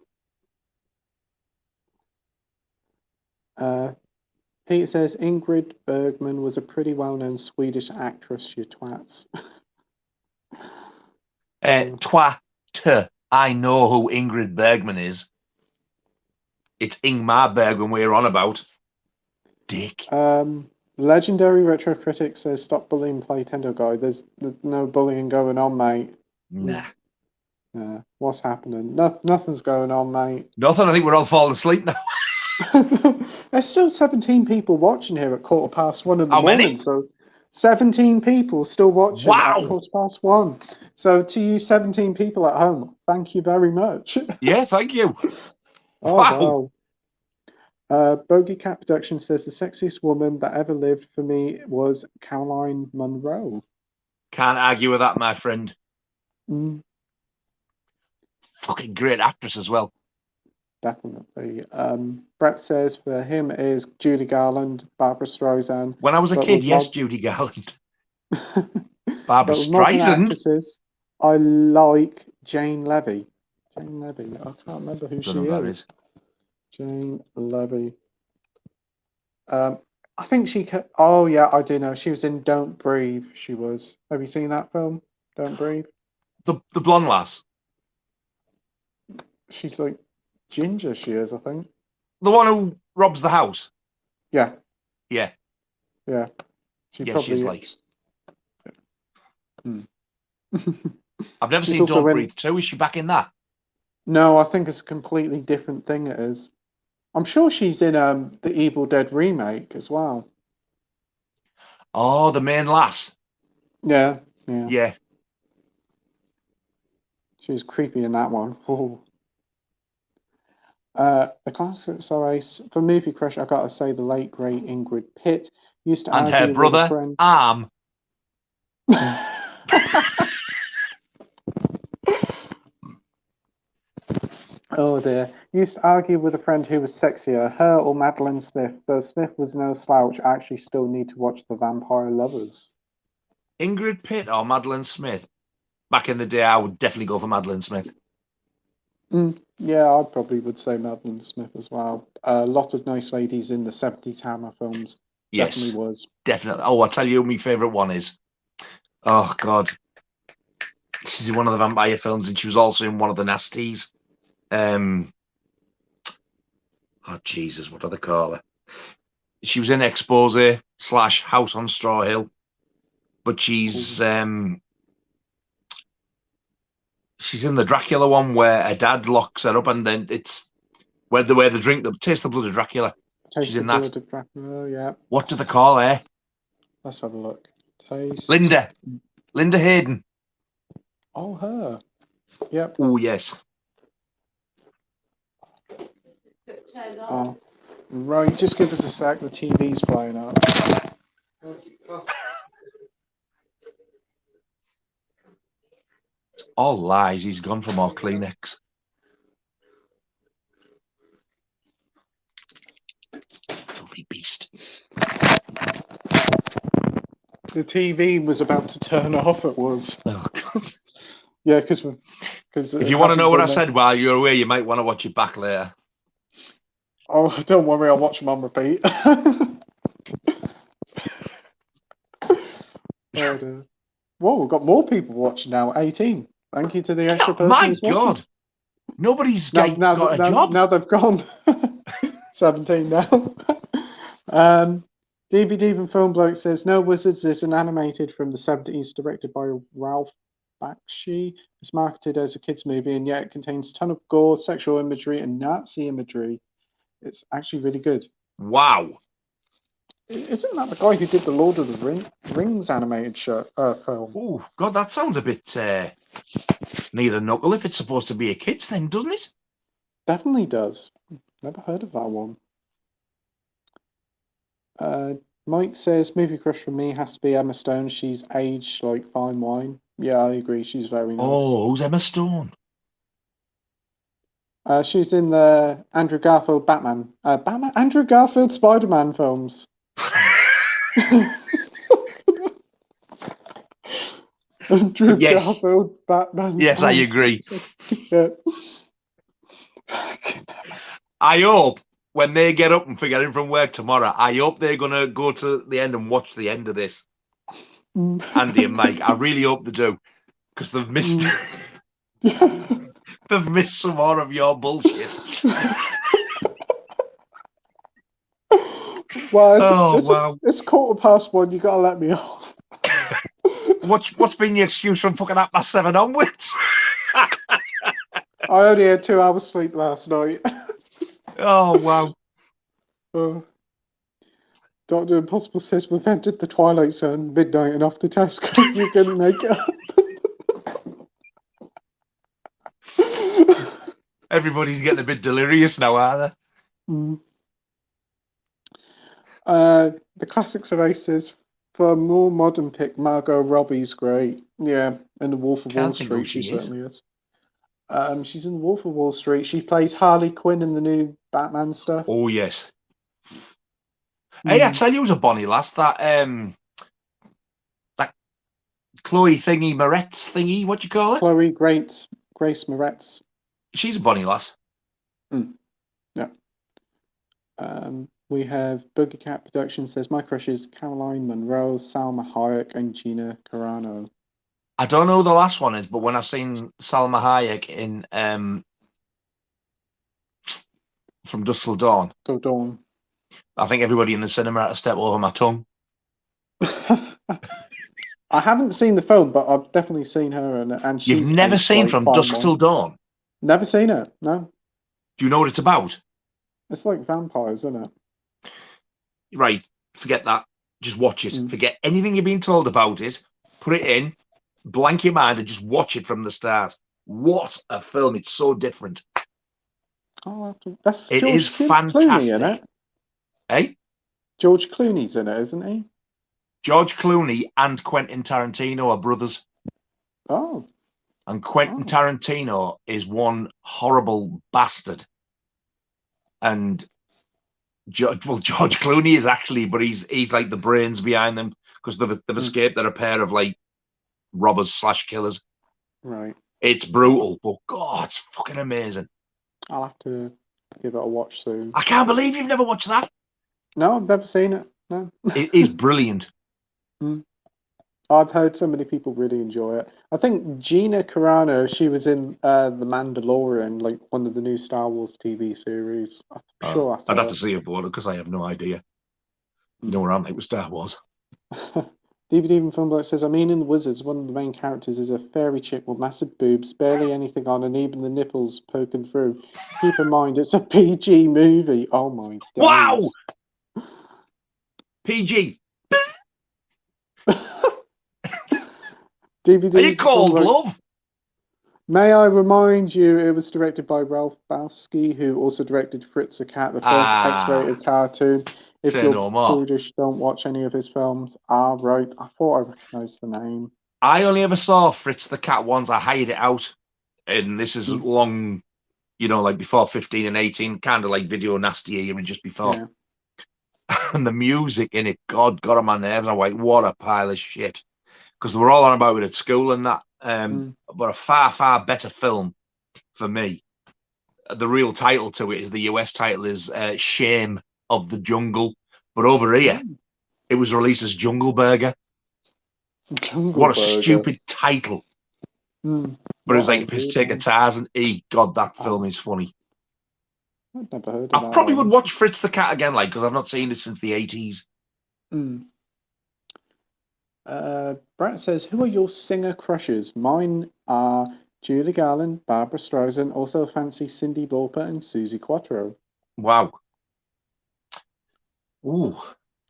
Pete says Ingrid Bergman was a pretty well-known Swedish actress, you twats. Twat. I know who Ingrid Bergman is. It's Ingmar Bergman we're on about. Dick. Legendary Retro Critic says stop bullying Playtendoguy. There's no bullying going on, mate. Nah. What's happening? Nothing's going on, mate. Nothing. I think we're all falling asleep now. There's still 17 people watching here at 1:15 in the morning. Many? So 17 people still watching at 1:15. So to you 17 people at home, thank you very much. Yeah, thank you. Wow. Bogey Cat Production says the sexiest woman that ever lived for me was Caroline Munro. Can't argue with that, my friend. Fucking great actress as well. Definitely. Brett says for him is Judy Garland, Barbara Streisand. When I was a kid, yes, Judy Garland. Barbara Streisand. I like Jane Levy. Jane Levy. I can't remember who she is. Jane Levy. I think she. Oh yeah, I do know. She was in Don't Breathe. She was. Have you seen that film? Don't Breathe. The blonde lass. She's like ginger. She is, I think. The one who robs the house. Yeah. Yeah. Yeah. She's like. I've never seen Don't Breathe 2. Is she back in that? No, I think it's a completely different thing. It is. I'm sure she's in the Evil Dead remake as well. Oh, the main lass. Yeah. She was creepy in that one. The classics are ace. For Movie Crush, I gotta say the late great Ingrid Pitt used to argue her brother with a friend. Arm. Oh dear. Used to argue with a friend who was sexier, her or Madeline Smith. Though Smith was no slouch, I actually still need to watch The Vampire Lovers. Ingrid Pitt or Madeline Smith? Back in the day, I would definitely go for Madeline Smith. Yeah, I probably would say Madeline Smith as well. A lot of nice ladies in the 70s Hammer films. Yes. Definitely was. Definitely. Oh, I'll tell you who my favourite one is. Oh, God. She's in one of the vampire films, and she was also in one of the nasties. Oh, Jesus, what do they call her? She was in Expose / House on Straw Hill. But she's in the Dracula one where her dad locks her up, and then it's where they drink the taste the blood of Dracula. She's in that. Dracula, yeah. What do they call her? Let's have a look. Taste. Linda Hayden. Oh, her. Yep. Oh, yes. Oh, right, just give us a sec. The TV's playing up. All lies. He's gone for more Kleenex. Filthy beast. The TV was about to turn off. It was. Oh, God. Yeah, because if you want to know what I said while you're away, you might want to watch it back later. Oh, don't worry, I'll watch them on repeat. Oh, whoa, we've got more people watching now. 18. Thank you to the extra person. My God, nobody's got a job. Now they've gone. 17 now. DVD and Film Bloke says, No Wizards is an animated from the 70s directed by Ralph Bakshi. It's marketed as a kids' movie, and yet it contains a ton of gore, sexual imagery, and Nazi imagery. It's actually really good. Wow. Isn't that the guy who did the Lord of the Rings animated film? Oh, God, that sounds a bit neither knuckle if it's supposed to be a kids thing, doesn't it? Definitely does. Never heard of that one. Mike says, movie crush for me has to be Emma Stone. She's aged like fine wine. Yeah, I agree. She's very nice. Oh, who's Emma Stone? She's in the Andrew Garfield Andrew Garfield Spider-Man films. Andrew Garfield Batman. Yes, I agree. Yeah. I hope when they get up and forget him from work tomorrow, I hope they're going to go to the end and watch the end of this. Andy and Mike, I really hope they do, because they've missed they've missed some more of your bullshit. Well, it's 1:15. You got to let me off. What's been your excuse from fucking 7:30 onwards? I only had 2 hours sleep last night. Oh, wow. Dr. Impossible says we've entered the Twilight Zone, midnight and off to Tesco. You couldn't make it up. Everybody's getting a bit delirious now, are they? The Classics Races, for a more modern pick, Margot Robbie's great. Yeah, in The Wolf of Wall Street, she certainly is. She's in The Wolf of Wall Street. She plays Harley Quinn in the new Batman stuff. Oh, yes. Hey, I tell you, it was a bonny lass, that Chloe thingy, Moretz thingy, what do you call it? Chloe Grace Moretz. She's a bonny lass. Yeah. We have Boogie Cat Productions says, my crush is Caroline Munro, Salma Hayek, and Gina Carano. I don't know who the last one is, but when I've seen Salma Hayek in From Dusk Till Dawn, I think everybody in the cinema had to step over my tongue. I haven't seen the film, but I've definitely seen her, and she's You've never seen From Dusk Till Dawn? Never seen it, no. Do you know what it's about? It's like vampires, isn't it? Right, forget that. Just watch it. Forget anything you've been told about it. Put it in, blank your mind, and just watch it from the start. What a film. It's so different. Oh, that's it George is fantastic. Clooney in it. Eh? George Clooney's in it, isn't he? George Clooney and Quentin Tarantino are brothers. Oh. And Quentin Tarantino is one horrible bastard. And George Clooney is actually, but he's like the brains behind them, because they've escaped. They're a pair of like robbers / killers. Right. It's brutal, but God, it's fucking amazing. I'll have to give it a watch soon. I can't believe you've never watched that. No, I've never seen it. No. It is brilliant. I've heard so many people really enjoy it. I think Gina Carano, she was in The Mandalorian, like one of the new Star Wars TV series. I'm sure I'd have to see it for it, because I have no idea. You know where I'm like with Star Wars. DVD and Film Bloke says, I mean, in The Wizards, one of the main characters is a fairy chick with massive boobs, barely anything on, and even the nipples poking through. Keep in mind, it's a PG movie. Oh my God. Wow! PG. DVD. Are you cold, love? May I remind you, it was directed by Ralph Bakshi, who also directed Fritz the Cat, the first X-rated cartoon. If you're British, don't watch any of his films. Right. I thought I recognised the name. I only ever saw Fritz the Cat once. I hired it out. And this is long, like before 15 and 18, kind of like Video Nasty era just before. Yeah. And the music in it, God got on my nerves. I'm like, what a pile of shit. Because they were all on about it at school and that. But a far, far better film for me. The real title to it is, the US title is Shame of the Jungle. But over here, it was released as Jungle Burger. What a stupid title. But it was like Piss Take a Tarzan. God, that film is funny. I've never heard of I probably would watch Fritz the Cat again, because I've not seen it since the 80s. Mm. Brett says, who are your singer crushes? Mine are Julie Garland, Barbara Streisand, also fancy Cyndi Lauper and Susie Quattro. Wow. Ooh.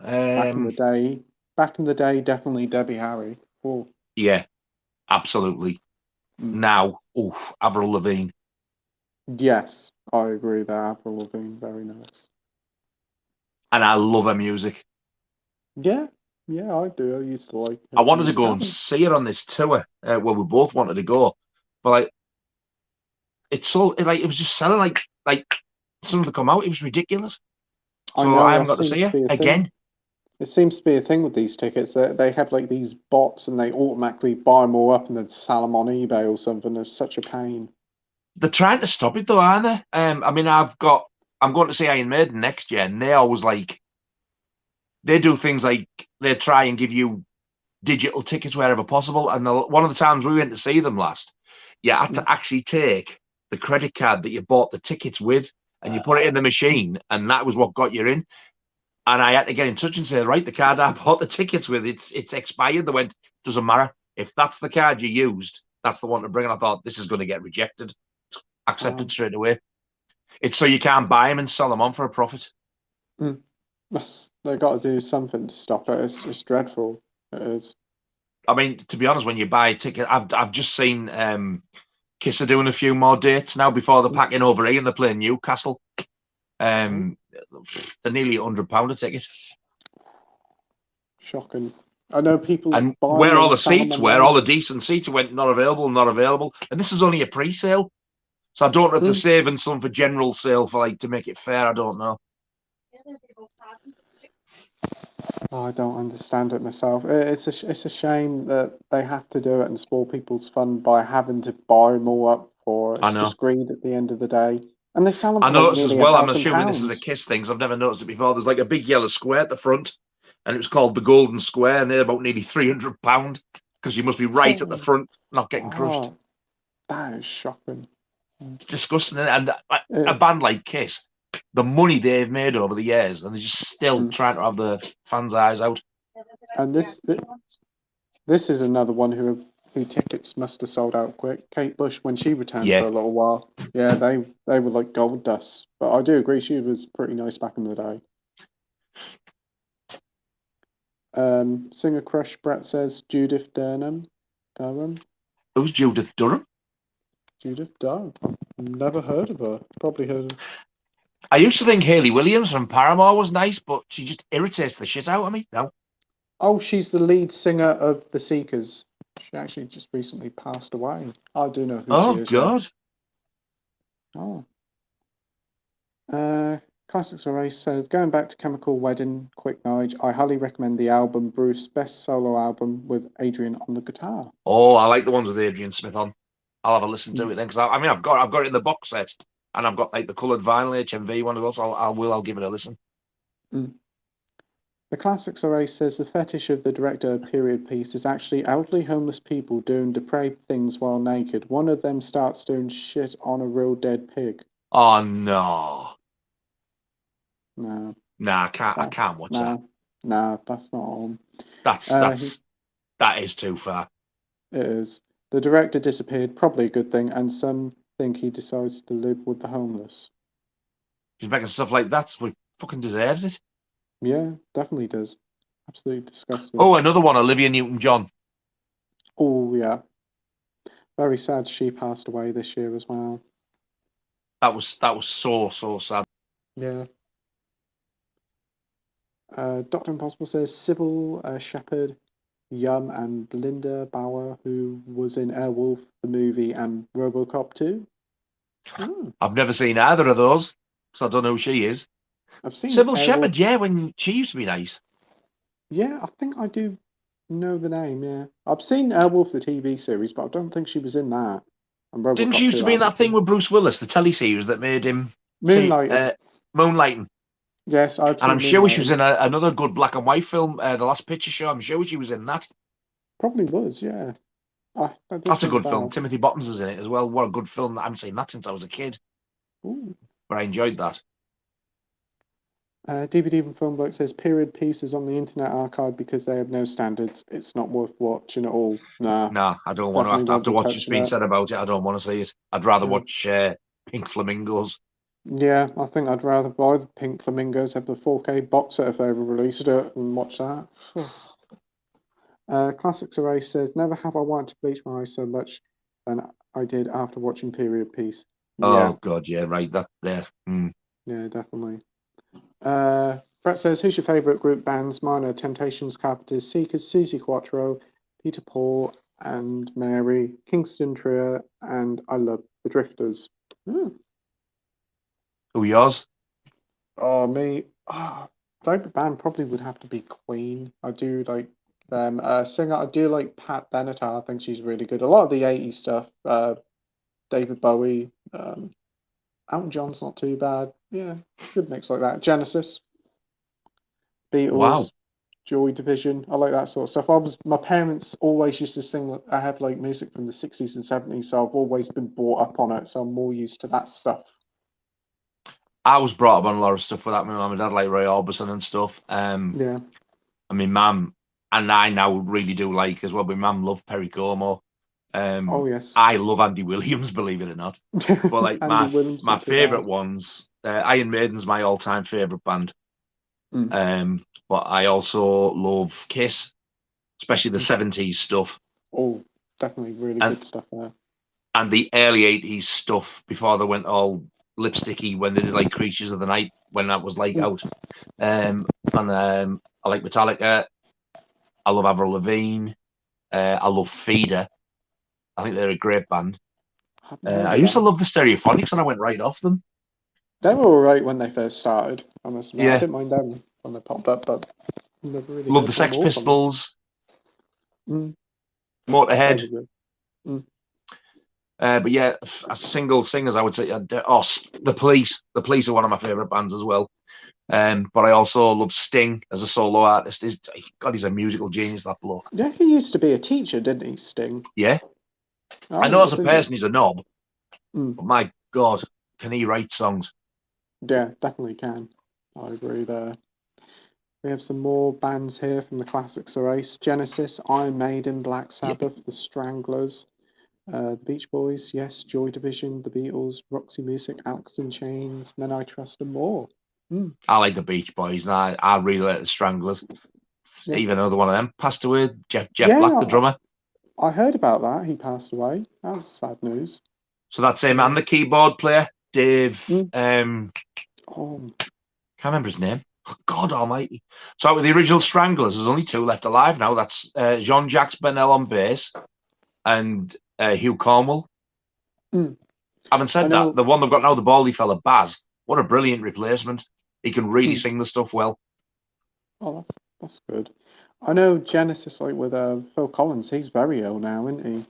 Back in the day, definitely Debbie Harry. Ooh. Yeah, absolutely. Now, Avril Lavigne. Yes, I agree there. Avril Lavigne, very nice. And I love her music. Yeah, I do. I used to like her I wanted to music. go and see her on this tour. Well, we both wanted to go, but like, it was just selling like some of them come out. It was ridiculous. So I haven't got to see her again. It seems to be a thing with these tickets that they have like these bots and they automatically buy them all up and then sell them on eBay or something. It's such a pain. They're trying to stop it though, aren't they? I mean, I'm going to see Iron Maiden next year, and they always they do things like they try and give you digital tickets wherever possible. And one of the times we went to see them last, you had to actually take the credit card that you bought the tickets with and you put it in the machine, and that was what got you in. And I had to get in touch and say, right, the card I bought the tickets with, it's expired. They went, doesn't matter. If that's the card you used, that's the one to bring. And I thought, this is going to get rejected. Accepted straight away. It's so you can't buy them and sell them on for a profit. They've got to do something to stop it. It's dreadful. It is. I mean, to be honest, when you buy a ticket, I've just seen Kiss are doing a few more dates now before they're packing over here and they're playing Newcastle. They're nearly £100 a ticket. Shocking. I know people. And where all the seats were, all the decent seats went not available. And this is only a pre-sale. So I don't know if they're saving some for general sale for to make it fair. I don't know. I don't understand it myself. It's a shame that they have to do it and spoil people's fun by having to buy more up for. It's just greed at the end of the day. And they sell them. I noticed as well. I'm assuming this is a Kiss thing. I've never noticed it before. There's like a big yellow square at the front, and it was called the Golden Square, and they're about nearly £300 because you must be right at the front, not getting crushed. That is shocking. It's disgusting, and a band like Kiss, the money they've made over the years, and they're just still trying to have the fans' eyes out. And this is another one who tickets must have sold out quick. Kate Bush, when she returned for a little while, they were like gold dust. But I do agree, she was pretty nice back in the day. Singer crush, Brett says Judith Durham. Who's Judith Durham? Judith Durham. Never heard of her. Probably heard of. I used to think Hayley Williams from Paramore was nice, but she just irritates the shit out of me now. Oh, she's the lead singer of The Seekers. She actually just recently passed away. I do know who she is. God. Classics Race says, going back to Chemical Wedding, Quick Nige, I highly recommend the album, Bruce's best solo album with Adrian on the guitar. Oh, I like the ones with Adrian Smith on. I'll have a listen to it then, because I've got it in the box set, and I've got like the coloured vinyl HMV one as well. So I'll give it a listen. The Classics Race says the fetish of the director period piece is actually elderly homeless people doing depraved things while naked. One of them starts doing shit on a real dead pig. Oh no. No. Nah, I can't watch that. Nah, that's not on. That is too far. It is. The director disappeared, probably a good thing, and some think he decides to live with the homeless. He's making stuff like that, so he fucking deserves it. Yeah, definitely does. Absolutely disgusting. Oh, another one, Olivia Newton-John. Oh, yeah. Very sad she passed away this year as well. That was so sad. Yeah. Dr. Impossible says Sybil Shepherd, Yum, and Linda Bauer, who was in Airwolf, the movie, and RoboCop 2. I've never seen either of those, so I don't know who she is. I've seen Sybil Shepherd, when she used to be nice. Yeah, I think I do know the name, yeah. I've seen Airwolf, the TV series, but I don't think she was in that. Didn't she used to be in that thing with Bruce Willis, the teleseries that made him... Moonlighting. Yes, and I'm sure she was in another good black and white film, The Last Picture Show. I'm sure she was in that. Probably was, yeah. That's a good film. Timothy Bottoms is in it as well. What a good film. I haven't seen that since I was a kid. Ooh. But I enjoyed that. DVD from Filmbook says period pieces on the Internet Archive because they have no standards. It's not worth watching at all. Nah, I don't want to. After what's just been said about it, I don't want to see it. I'd rather watch Pink Flamingos. Yeah, I think I'd rather buy the Pink Flamingos, have the 4K box set if they ever released it, and watch that. Classics Array says, never have I wanted to bleach my eyes so much than I did after watching Period Piece. Oh, God, yeah, right, that there. Yeah, definitely. Brett says, who's your favourite group bands? Mine are Temptations, Carpenters, Seekers, Susie Quattro, Peter Paul and Mary, Kingston Trio, and I love the Drifters. Who yours? Oh, me. Favourite band probably would have to be Queen. I do like them. Singer, I do like Pat Benatar. I think she's really good. A lot of the 80s stuff. David Bowie. Elton John's not too bad. Yeah, good mix like that. Genesis. Beatles. Wow. Joy Division. I like that sort of stuff. My parents always used to sing. I have like music from the 60s and 70s, so I've always been brought up on it. So I'm more used to that stuff. I was brought up on a lot of stuff with that. My mum and dad like Roy Orbison and stuff. Yeah. I mean, mum and I now really do like as well. But mum loved Perry Como. Oh yes. I love Andy Williams, believe it or not. But like my favourite ones, Iron Maiden's my all-time favourite band. But I also love Kiss, especially the 70s stuff. Oh, definitely really good stuff there. And the early 80s stuff before they went all lipsticky when they did like Creatures of the Night when that was like out. I like Metallica. I love Avril Lavigne. I love Feeder. I think they're a great band. I used to love the Stereophonics and I went right off them. They were alright when they first started. I must admit, yeah. I didn't mind them when they popped up, but never really love the Sex Pistols. Motorhead. But yeah, as single singers, I would say, the Police. The Police are one of my favourite bands as well. But I also love Sting as a solo artist. He's a musical genius, that bloke. Yeah, he used to be a teacher, didn't he, Sting? Yeah. I know as a person he's a knob, but my God, can he write songs? Yeah, definitely can. I agree there. We have some more bands here from the Classics Race. Genesis, Iron Maiden, Black Sabbath, The Stranglers, the Beach Boys, yes, Joy Division, The Beatles, Roxy Music, Alex in Chains, Men I Trust and more. I like the Beach Boys, and I really like the Stranglers. Yeah. Even another one of them passed away, Jeff Black, the drummer. I heard about that. He passed away. That's sad news. So that's him and the keyboard player, Dave. Can't remember his name. Oh, God Almighty! So with the original Stranglers, there's only two left alive now. That's Jean-Jacques Bennell on bass and Hugh Cornwell. Having said that, the one they've got now, the baldy fella Baz, what a brilliant replacement! He can really sing the stuff well. Oh, that's good. I know Genesis, like with Phil Collins, he's very ill now, isn't he?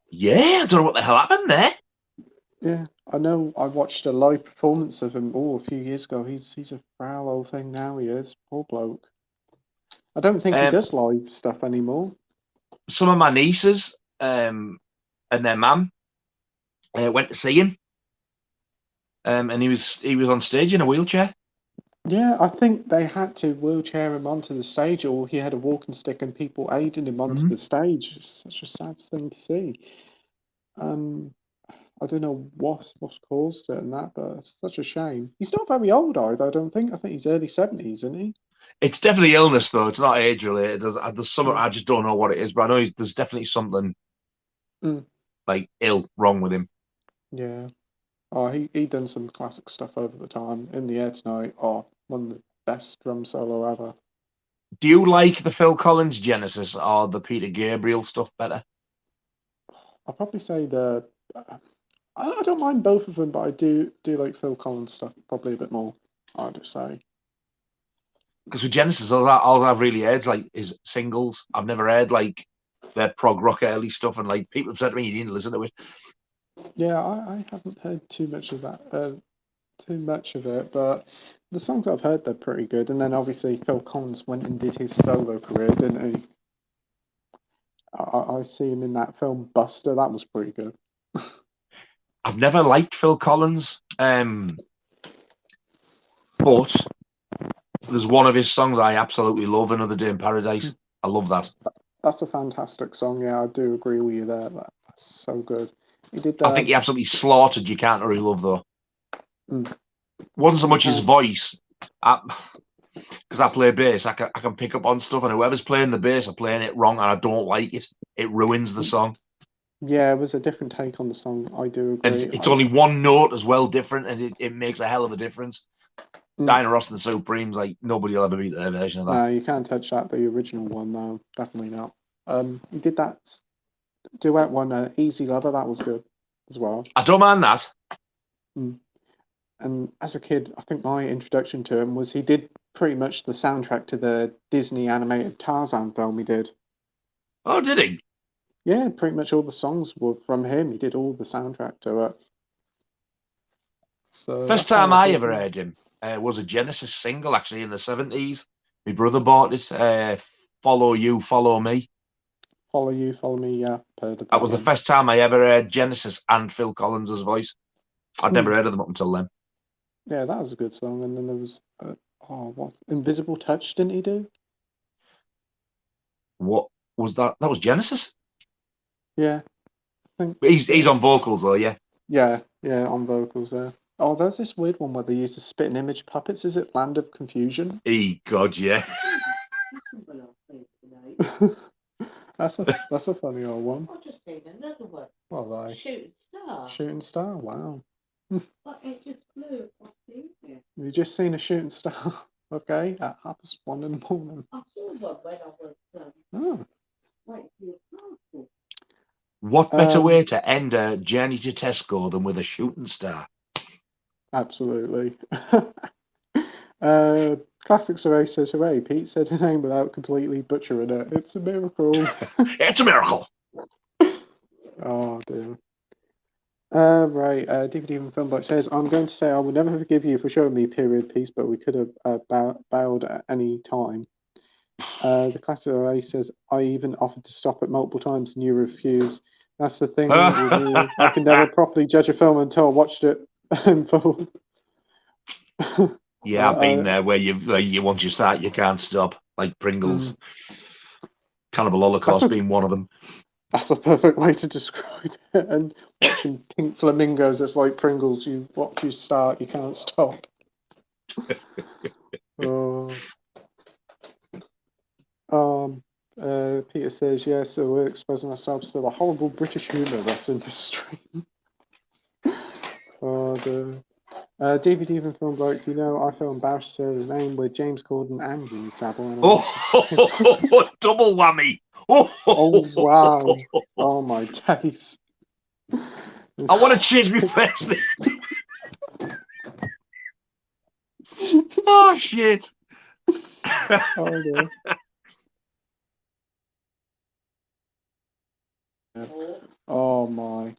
Yeah, I don't know what the hell happened there. Yeah, I know. I watched a live performance of him a few years ago. He's a frail old thing now. He is, poor bloke. I don't think he does live stuff anymore. Some of my nieces and their mum went to see him, and he was on stage in a wheelchair. Yeah, I think they had to wheelchair him onto the stage, or he had a walking stick and people aiding him onto the stage. It's such a sad thing to see. I don't know what's caused it and that, but it's such a shame. He's not very old either, I don't think. I think he's early 70s, isn't he? It's definitely illness, though. It's not age related. There's some, I just don't know what it is, but I know there's definitely something like wrong with him. Yeah. Oh, he done some classic stuff over the time. In the Air Tonight, one of the best drum solo ever. Do you like the Phil Collins Genesis or the Peter Gabriel stuff better? I'll probably say I don't mind both of them, but I do like Phil Collins stuff probably a bit more, I'd just say. Because with Genesis, all I've really heard is singles. I've never heard like their prog rock early stuff, and like people have said to me, you need to listen to it. Yeah, I haven't heard too much of it, but the songs I've heard, they're pretty good. And then obviously Phil Collins went and did his solo career, didn't he? I see him in that film Buster. That was pretty good. I've never liked Phil Collins, but But there's one of his songs I absolutely love, Another Day in Paradise. I love that. That's a fantastic song. Yeah, I do agree with you there. That's so good. He did. I think he absolutely slaughtered You Can't Hurry Love, though. Mm. Wasn't so much his voice. Because I play bass, I can pick up on stuff, and whoever's playing the bass are playing it wrong, and I don't like it. It ruins the song. Yeah, it was a different take on the song. I do agree. And it's only one note as well, different, and it makes a hell of a difference. Diana Ross and the Supremes, like, nobody will ever beat their version of that. No, you can't touch that. The original one, no, definitely not. He did that duet one, Easy Lover. That was good as well. I don't mind that. And as a kid, I think my introduction to him was he did pretty much the soundtrack to the Disney animated Tarzan film he did. Oh, did he? Yeah, pretty much all the songs were from him. He did all the soundtrack to it. So first time I ever heard him was a Genesis single, actually, in the 70s. My brother bought it, Follow You, Follow Me. Follow You, Follow Me, yeah. That was the first time I ever heard Genesis and Phil Collins' voice. I'd never heard of them up until then. Yeah, that was a good song. And then there was, what? Invisible Touch, didn't he do? What was that? That was Genesis? Yeah. I think he's on vocals, though, yeah? Yeah, on vocals there. Oh, there's this weird one where they use the spitting image puppets. Is it Land of Confusion? God, yeah. That's a funny old one. I've just seen another one. What are they? Shooting Star. Shooting Star, wow. But it just flew across the evening. Have you just seen a shooting star? Okay, at 1:30 in the morning. I saw one when I was waiting for your parcel. What better way to end a journey to Tesco than with a shooting star? Absolutely. Classic Saray says, hooray, Pete said a name without completely butchering it. It's a miracle. It's a miracle. Oh, dear. Right, DVD and Filmbot says, I'm going to say I will never forgive you for showing me period piece, but we could have bailed at any time. The Classic Array says, I even offered to stop it multiple times and you refused. That's the thing with me. I can never properly judge a film until I watched it in full. Yeah, I've been there where you once you start, you can't stop, like Pringles. Cannibal Holocaust being one of them. That's a perfect way to describe it. And watching Pink Flamingos, it's like Pringles. You watch, you start, you can't stop. Peter says, yes, so we're exposing ourselves to the horrible British humour that's in the stream. DVD even film bloke, I feel embarrassed to the name with James Corden and Jimmy Savile. Double whammy. Oh, wow. Oh, my days. I want to change my first name. Oh, shit. Oh, dear. Oh, my.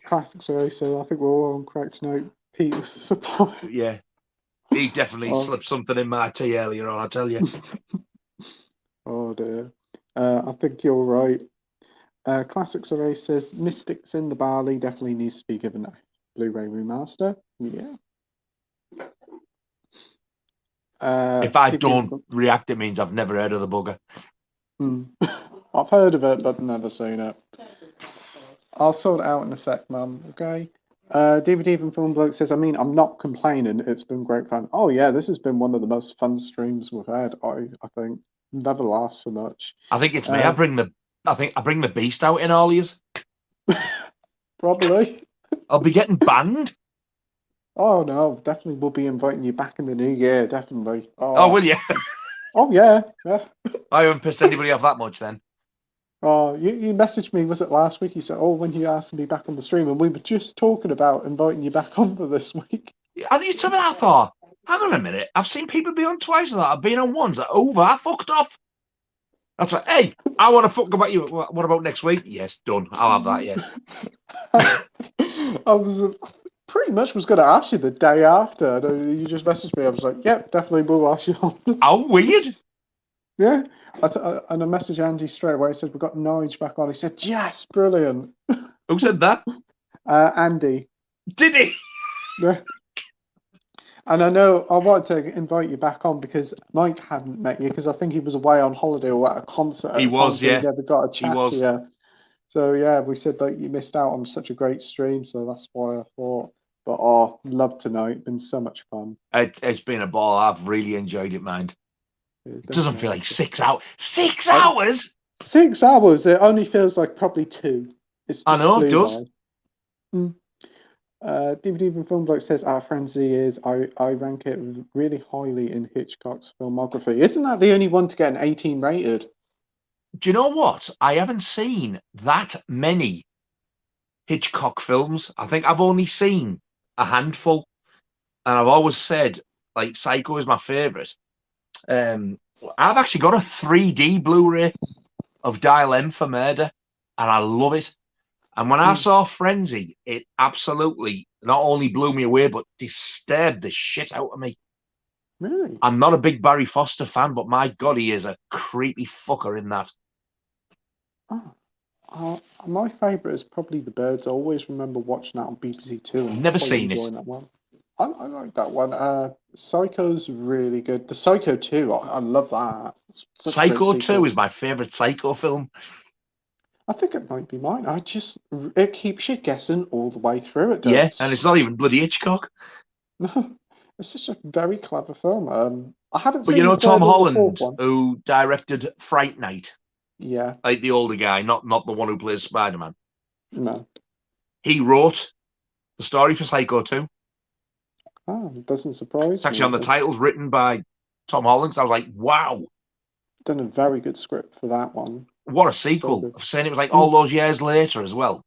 Classics are so I think we're all on correct note. Pete was the supplier. Yeah. He definitely slipped something in my tea earlier on, I tell you. Oh dear. I think you're right. Classics Array says Mystics in the Barley definitely needs to be given a Blu-ray remaster. Yeah. If I don't react, it means I've never heard of the bugger. I've heard of it, but never seen it. I'll sort it out in a sec, Mum. Okay. DVD even Film Bloke says, I'm not complaining. It's been great fun. Oh yeah, this has been one of the most fun streams we've had. I think never laughed so much. I think it's me. I bring the beast out in all years. Probably. I'll be getting banned. Oh no, definitely we'll be inviting you back in the new year. Definitely. Oh will you? Oh yeah. I haven't pissed anybody off that much then. Oh, you messaged me, was it last week? You said, when you asked me back on the stream, and we were just talking about inviting you back on for this week. And you told me that far. Hang on a minute. I've seen people be on twice of that. I've been on once. I fucked off. That's right. Hey, I want to fuck about you. What about next week? Yes, done. I'll have that, yes. I was pretty much was going to ask you the day after. You just messaged me. I was like, yep, definitely will ask you on. How weird. Yeah. And I messaged Andy straight away. He said, we've got Nige back on. He said, yes, brilliant. Who said that? Andy. Did he? Yeah. And I know I wanted to invite you back on because Mike hadn't met you because I think he was away on holiday or at a concert at He the time, was, so yeah. he never got a He chat was. to you. So yeah, we said that you missed out on such a great stream, so that's why I thought. But love tonight. Been so much fun. It's been a ball. I've really enjoyed it, mind. It doesn't feel like 6 hours. 6 hours? 6 hours. It only feels like probably 2. It's I know, it does. DVD from Film Bloke says our frenzy is I rank it really highly in Hitchcock's filmography. Isn't that the only one to get an 18 rated? Do you know what? I haven't seen that many Hitchcock films. I think I've only seen a handful, and I've always said like Psycho is my favorite. I've actually got a 3D Blu-ray of Dial M for Murder, and I love it. And when I saw Frenzy, it absolutely not only blew me away, but disturbed the shit out of me. Really? I'm not a big Barry Foster fan, but my God, he is a creepy fucker in that. My favourite is probably The Birds. I always remember watching that on BBC Two. And Never seen it. That one. I like that one. Psycho's really good. The Psycho 2, I love that. Psycho 2 is my favourite Psycho film. I think it might be mine. It keeps you guessing all the way through. It does. Yeah, and it's not even bloody Hitchcock. No, it's just a very clever film. I haven't seen. But you know Tom Holland, who directed Fright Night. Yeah, like the older guy, not the one who plays Spider-Man. No, he wrote the story for Psycho 2. Oh, it doesn't surprise me. It's actually on the titles, written by Tom Holland. So I was like, wow. Done a very good script for that one. What a sequel. So I've seen it was like all those years later as well.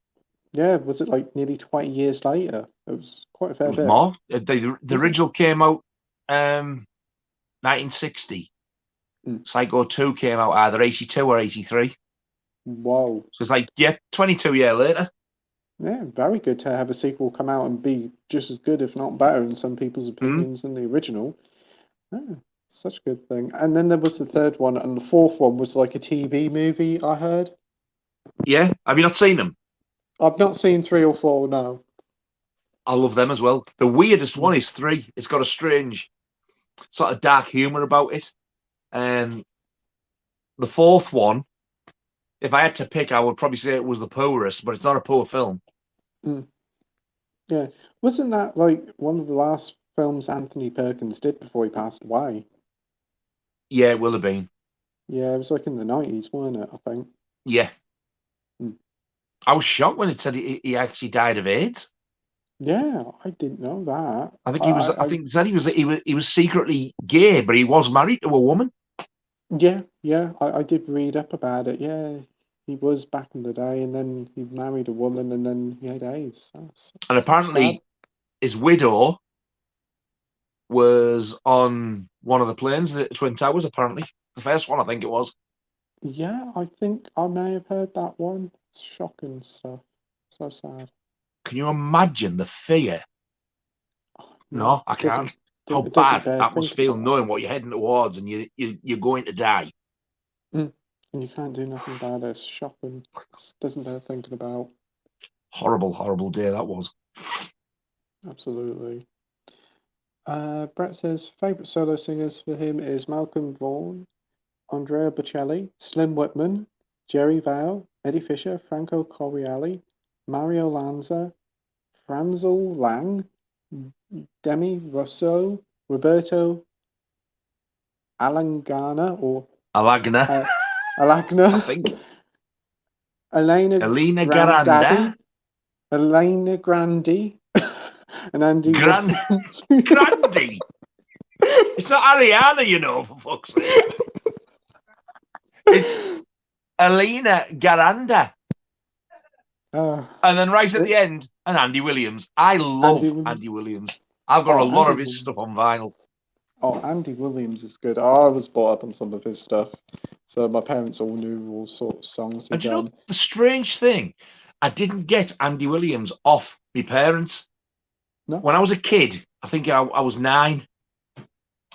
Yeah, was it like nearly 20 years later? It was quite a fair bit. More. The original came out 1960. Psycho 2 came out either 82 or 83. Wow. So it's like, 22 years later. Yeah, very good to have a sequel come out and be just as good, if not better, in some people's opinions than the original. Yeah, such a good thing. And then there was the third one, and the fourth one was like a TV movie, I heard. Yeah, have you not seen them? I've not seen 3 or 4, no. I love them as well. The weirdest one is 3. It's got a strange sort of dark humour about it. The fourth one, if I had to pick, I would probably say it was the poorest, but it's not a poor film. Yeah. Wasn't that like one of the last films Anthony Perkins did before he passed away? Yeah, it will have been. Yeah, it was like in the 90s, wasn't it, I think? Yeah. I was shocked when it said he actually died of AIDS. Yeah, I didn't know that. I think he was. I think said he was secretly gay, but he was married to a woman. Yeah, I did read up about it. Yeah, he was back in the day, and then he married a woman, and then he had AIDS. And apparently, his widow was on one of the planes at Twin Towers. Apparently, the first one, I think it was. Yeah, I think I may have heard that one. Shocking stuff. So sad. Can you imagine the fear? No, I can't. How bad that must feel, knowing what you're heading towards, and you're going to die. And you can't do nothing about it. It's shocking. It doesn't bear thinking about. Horrible, horrible day that was. Absolutely. Brett says favourite solo singers for him is Malcolm Vaughan, Andrea Bocelli, Slim Whitman, Jerry Vale, Eddie Fisher, Franco Corielli, Mario Lanza, Franzel Lang, Demi Rousseau, Roberto Alagna, Alagna, I think. Elena Grande, Elena Grandi, and Andy Grandi. It's not Ariana, you know, for fuck's sake. It's Elena Garanda. And then right at the end, and Andy Williams. I love Andy Williams. I've got a lot of his stuff on vinyl. Oh, Andy Williams is good. I was brought up on some of his stuff. So my parents all knew all sorts of songs. And you know, the strange thing, I didn't get Andy Williams off my parents. No. When I was a kid, I think I was 9.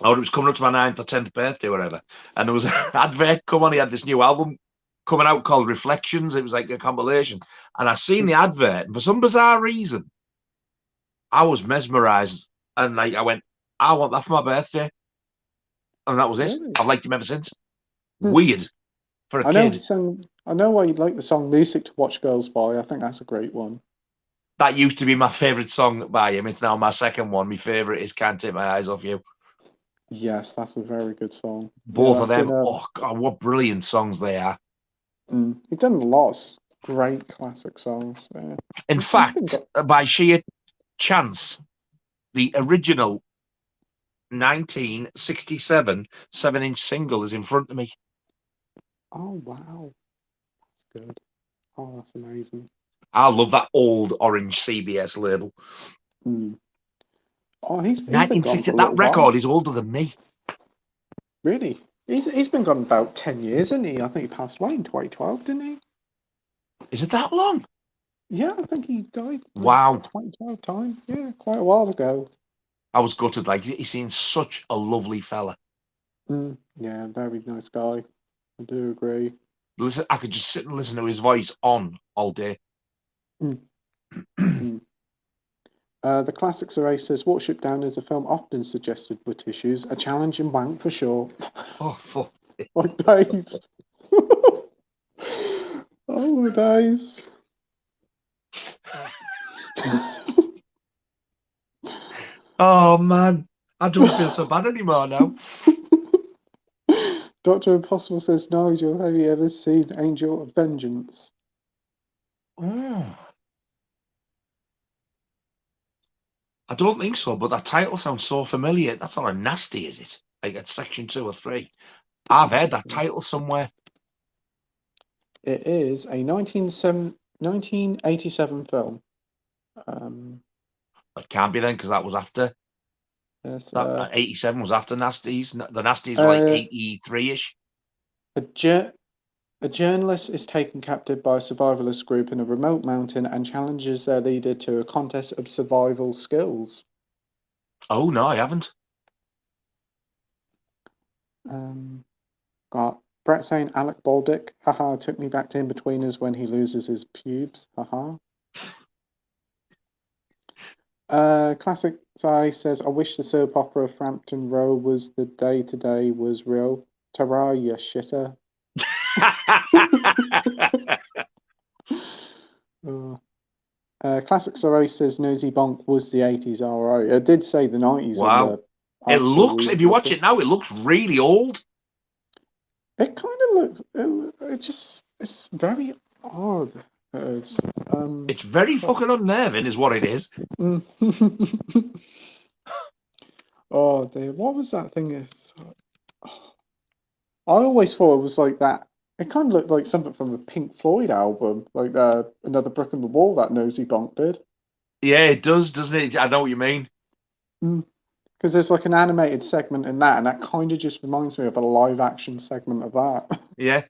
Or it was coming up to my 9th or 10th birthday, whatever. And there was an advert come on. He had this new album coming out called Reflections. It was like a compilation. And I seen the advert. And for some bizarre reason, I was mesmerized. And like I went, I want that for my birthday. And that was it. Really? I've liked him ever since. Weird for a kid. I know why you'd like the song Music to Watch Girls By. I think that's a great one. That used to be my favourite song by him. It's now my second one. My favourite is Can't Take My Eyes Off You. Yes, that's a very good song. Both of them. Oh, God, what brilliant songs they are. He's done lots of great classic songs. In fact, by sheer chance, the original 1967 7-inch single is in front of me. Oh, wow. That's good. Oh, that's amazing. I love that old orange CBS label. Oh, he's 1960. That record is older than me. Really? He's been gone about 10 years, isn't he? I think he passed away in 2012, didn't he? Is it that long? Yeah, I think he died. Wow. 2012 time. Yeah, quite a while ago. I was gutted. Like, he seems such a lovely fella. Yeah, very nice guy. I do agree. Listen, I could just sit and listen to his voice on all day. The classic Saray says, Watership Down is a film often suggested with tissues. A challenging wank for sure. Oh, fuck. My days. Oh, my days. Oh, man. I don't feel so bad anymore now. Dr. Impossible says, Nigel, have you ever seen Angel of Vengeance? Oh. I don't think so, but that title sounds so familiar. That's not a nasty, is it? Like at section 2 or 3. I've heard that title somewhere. It is a 1987 film. It can't be then, because that was after. Yes, 87 was after Nasties. The Nasties were like 83-ish. A journalist is taken captive by a survivalist group in a remote mountain and challenges their leader to a contest of survival skills. Oh, no, I haven't. Got Brett saying Alec Baldick. Haha, took me back to In-Betweeners when he loses his pubes. Haha. Classic Sai says, I wish the soap opera of Frampton Row was the day-to-day was real. Ta-ra, you shitter. Classic Saray says Nosy Bonk was the 80s, alright. It did say the 90s. Wow. It looks, if you watch it now, it looks really old. It kind of looks, it's very odd. It's very fucking unnerving, is what it is. Oh dear, what was that thing? I always thought it was like that. It kind of looked like something from a Pink Floyd album, like Another Brick in the Wall that Nosy Bonk did. Yeah, it does, doesn't it? I know what you mean. Because there's like an animated segment in that, and that kind of just reminds me of a live action segment of that. Yeah.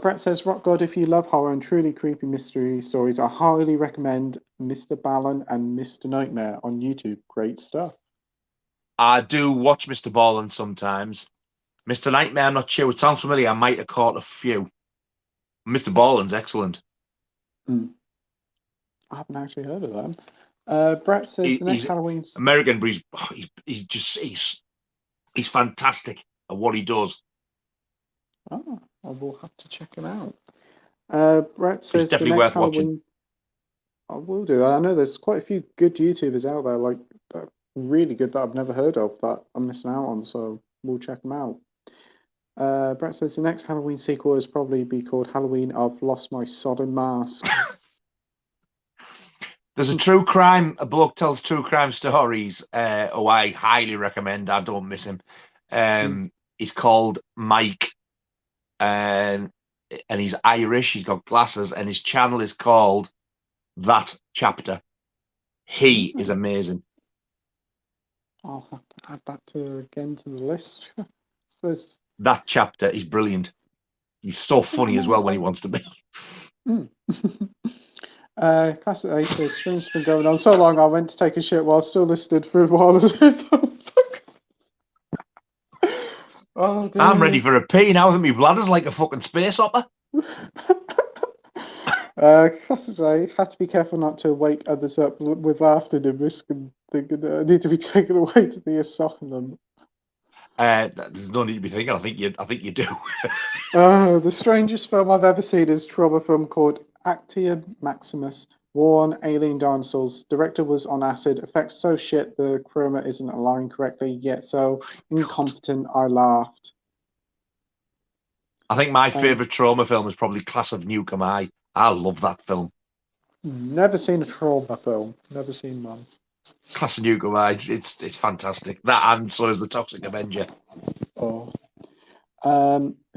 Brett says, Rockgod, if you love horror and truly creepy mystery stories, I highly recommend Mr. Ballen and Mr. Nightmare on YouTube. Great stuff. I do watch Mr. Ballen sometimes. Mr. Nightmare, I'm not sure. It sounds familiar. I might have caught a few. Mr. Ballen's excellent. I haven't actually heard of them. Brett says the next Halloween's American, but he's fantastic at what he does. Oh, I will have to check him out. Brett says it's definitely worth watching. I will do. I know there's quite a few good YouTubers out there, like really good that I've never heard of that I'm missing out on. So we'll check them out. Brett says the next Halloween sequel is probably be called Halloween I've Lost My Sodden Mask. There's a true crime, a bloke tells true crime stories, who I highly recommend. I don't miss him. He's called Mike, and he's Irish. He's got glasses, and his channel is called That Chapter. He is amazing. I'll have to add that to the list. Says, That Chapter is brilliant. He's so funny as well when he wants to be. Classic 8 says, stream's been going on so long I went to take a shit while still listening through wireless headphones. Oh, dear. I'm ready for a pee now that my bladder's like a fucking space opera. Classic 8, have to be careful not to wake others up with laughter and risking They're gonna need to be taken away to the asylum. There's no need to be thinking. I think you do. The strangest film I've ever seen is a trauma film called Actia Maximus, War on Alien Dinosaurs. Director was on acid. Effects so shit the chroma isn't aligned correctly, yet so incompetent I laughed. I think my favourite trauma film is probably Class of Nukem High. I love that film. Never seen a trauma film. Never seen one. Class of Nukem High. It's fantastic. That and so is The Toxic Avenger. Oh.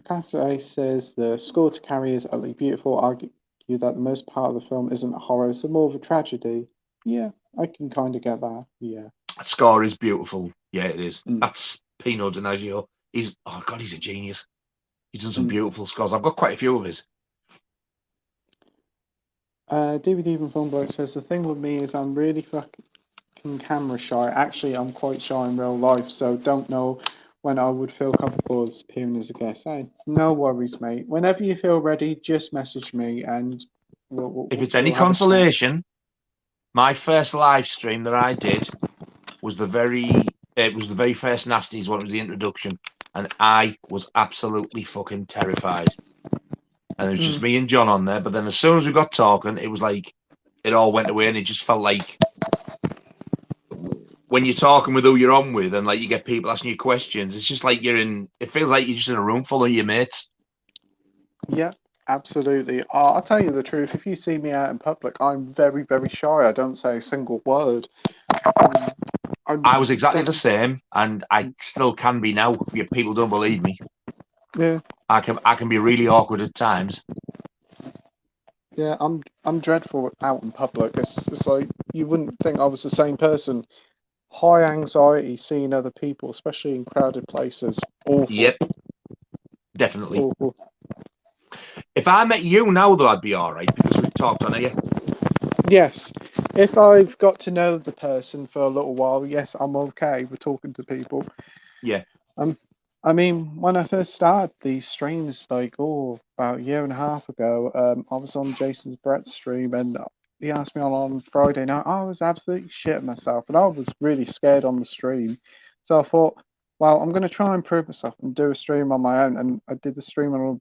Cassidy says the score to Carrie is utterly beautiful. Argue that the most part of the film isn't a horror, it's more of a tragedy. Yeah, I can kind of get that. Yeah. That score is beautiful. Yeah, it is. That's Pino Donaggio. He's a genius. He's done some beautiful scores. I've got quite a few of his. DVD from Film Bloke says the thing with me is I'm really fucking camera shy. Actually, I'm quite shy in real life, so don't know when I would feel comfortable as appearing as a guest. Hey, no worries, mate. Whenever you feel ready, just message me, and if it's any consolation, my first live stream that I did was the very first Nasties one. It was the introduction, and I was absolutely fucking terrified. And it was just me and John on there. But then as soon as we got talking, it was like it all went away, and it just felt like when you're talking with who you're on with, and like you get people asking you questions, it's just like it feels like you're just in a room full of your mates. Yeah, absolutely. I'll tell you the truth. If you see me out in public, I'm very, very shy. I don't say a single word. I was exactly the same, and I still can be now. People don't believe me. Yeah. I can be really awkward at times. Yeah, I'm dreadful out in public. It's like you wouldn't think I was the same person. High anxiety seeing other people, especially in crowded places. Awful. Yep. Definitely. Awful. If I met you now, though, I'd be all right because we've talked on here. Yes. If I've got to know the person for a little while, yes, I'm okay with talking to people. Yeah. I mean, when I first started these streams, like, about a year and a half ago, I was on Jason's Brett's stream, and he asked me on Friday night. I was absolutely shitting myself, and I was really scared on the stream. So I thought, well, I'm going to try and prove myself and do a stream on my own. And I did the stream on,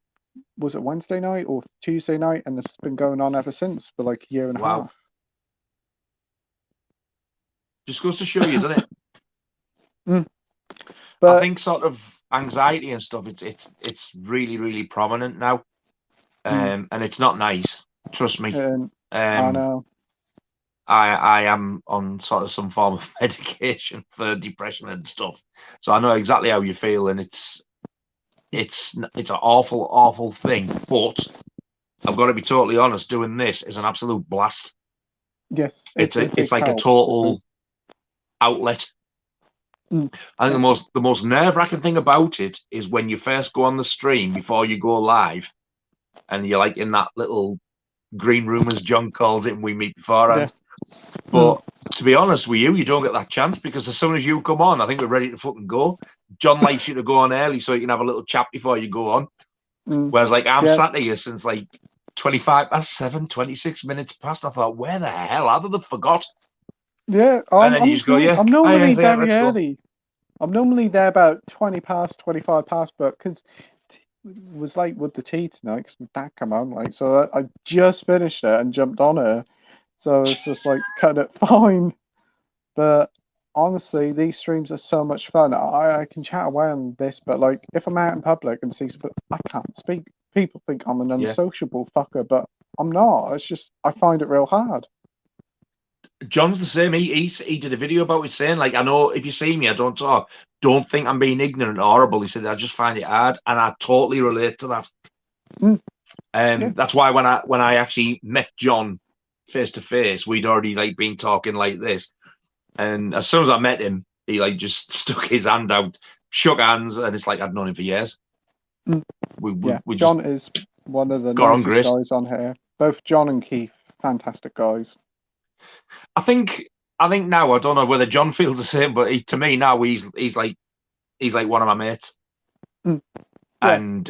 was it Wednesday night or Tuesday night? And it's been going on ever since for like a year and a half. Just goes to show you, doesn't it? But I think sort of anxiety and stuff, it's really, really prominent now. And it's not nice. Trust me. I know. I am on sort of some form of medication for depression and stuff, so I know exactly how you feel, and it's an awful, awful thing. But I've got to be totally honest. Doing this is an absolute blast. Yes, it's like a total outlet. I think the most nerve-wracking thing about it is when you first go on the stream before you go live, and you're like in that little green room, as John calls it, and we meet beforehand. Yeah. But to be honest with you, you don't get that chance because as soon as you come on, I think we're ready to fucking go. John likes you to go on early so you can have a little chat before you go on. Whereas like I'm sat here since like 7:25, 26 minutes past. I thought, where the hell? How did they forgot? Yeah, and then you just go, I'm normally very early. I'm normally there about 20 past, 25 past, but because it was late with the tea tonight, because my dad came on late, so I just finished it and jumped on her. So it's just like, cut it fine. But honestly, these streams are so much fun. I can chat away on this, but like, if I'm out in public and see somebody, I can't speak. People think I'm an unsociable fucker, but I'm not. It's just, I find it real hard. John's the same. He did a video about it saying, like, I know if you see me, I don't talk. Don't think I'm being ignorant or horrible. He said, I just find it hard. And I totally relate to that. That's why when I actually met John face to face, we'd already like been talking like this. And as soon as I met him, he like just stuck his hand out, shook hands, and it's like I'd known him for years. John is one of the nicest guys on here. Both John and Keith, fantastic guys. I think now I don't know whether John feels the same, but to me now he's like one of my mates. And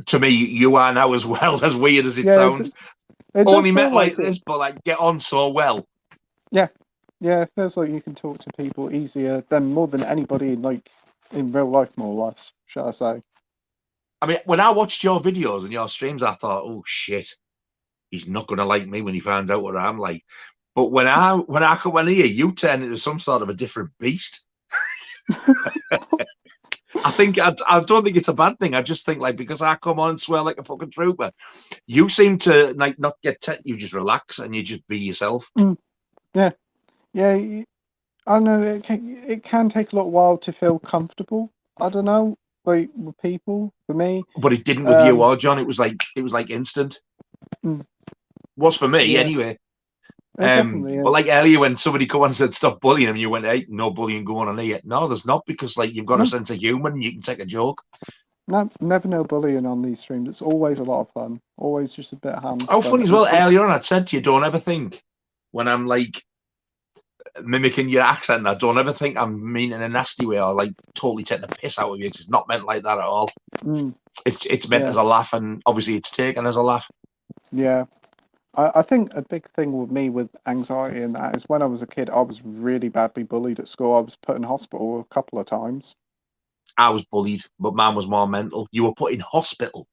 to me, you are now as well, as weird as it sounds. Only met like this, but like get on so well. Yeah, Yeah, it feels like you can talk to people easier than more than anybody in real life, more or less, shall I say. I mean, when I watched your videos and your streams, I thought, oh shit, he's not gonna like me when he finds out what I'm like. But when I come in here, you turn into some sort of a different beast. I don't think it's a bad thing. I just think because I come on and swear like a fucking trooper, you seem to not get you just relax and you just be yourself. Yeah. I know it can take a little while to feel comfortable. I don't know, with people. For me, but it didn't with you or John. It was like instant. Was for me anyway. But earlier when somebody come on and said stop bullying him, you went, hey, no bullying going on here. No, there's not, because you've got a sense of humour and you can take a joke. No, never no bullying on these streams. It's always a lot of fun. Always just a bit of ham. Oh, funny as well. Earlier on, I'd said to you, don't ever think when I'm mimicking your accent, I don't ever think I'm mean in a nasty way or totally take the piss out of you, because it's not meant like that at all. It's meant as a laugh, and obviously it's taken as a laugh. Yeah. I think a big thing with me with anxiety and that is when I was a kid, I was really badly bullied at school. I was put in hospital a couple of times. I was bullied, but mine was more mental. You were put in hospital?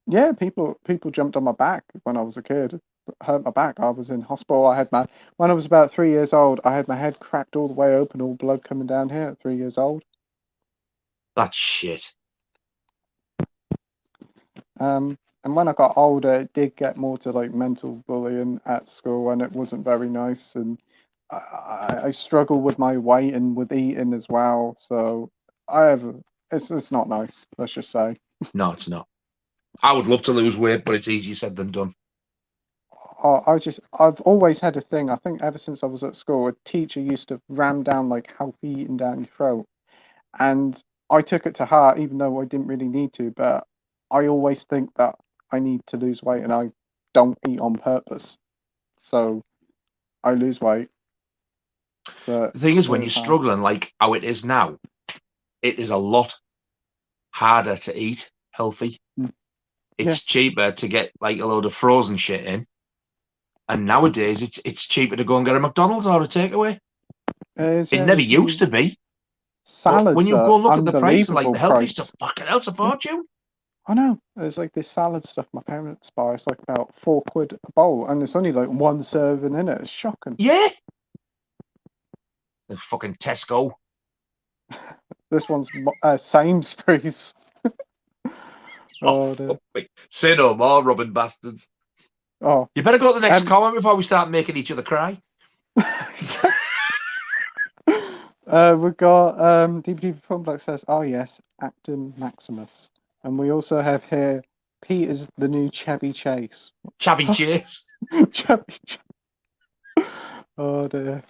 Yeah, people jumped on my back when I was a kid. Hurt my back. I was in hospital. When I was about 3 years old, I had my head cracked all the way open, all blood coming down here at 3 years old. That's shit. And when I got older, it did get more to mental bullying at school, and it wasn't very nice. And I struggle with my weight and with eating as well. So it's not nice. Let's just say. No, it's not. I would love to lose weight, but it's easier said than done. I've always had a thing. I think ever since I was at school, a teacher used to ram down healthy eating down your throat, and I took it to heart, even though I didn't really need to. But I always think that I need to lose weight, and I don't eat on purpose, so I lose weight. But the thing is, when you're struggling like how it is now, it is a lot harder to eat healthy. It's cheaper to get a load of frozen shit in, and nowadays it's cheaper to go and get a McDonald's or a takeaway. It never used to be. Salads, when you go and look at the price of the healthy stuff, fucking hell, it's a fortune. I know. There's this salad stuff my parents buy. It's about £4 a bowl, and it's only one serving in it. It's shocking. Yeah. The fucking Tesco. This one's Sainsbury's. Say no more, Robin bastards. Oh, you better go to the next comment before we start making each other cry. We've got DVD Film Black says, "Oh yes, Acton Maximus," and we also have here Peter's the new Chevy Chase. Chevy Chase. Chevy Chase. Oh dear.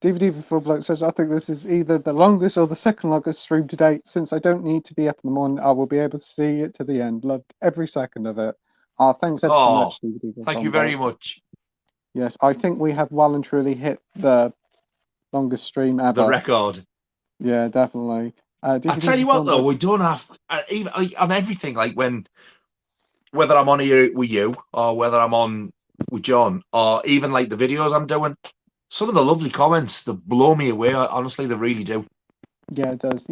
DVD Film Black says, "I think this is either the longest or the second longest stream to date. Since I don't need to be up in the morning, I will be able to see it to the end. Love every second of it." Oh, thanks ever so much, DVD Film Thank you very much. Yes, I think we have well and truly hit the longest stream ever. The record. Yeah, definitely. I tell you what, though, we don't have even on everything. Whether I'm on here with you or whether I'm on with John, or even the videos I'm doing, some of the lovely comments that blow me away. Honestly, they really do. Yeah, it does.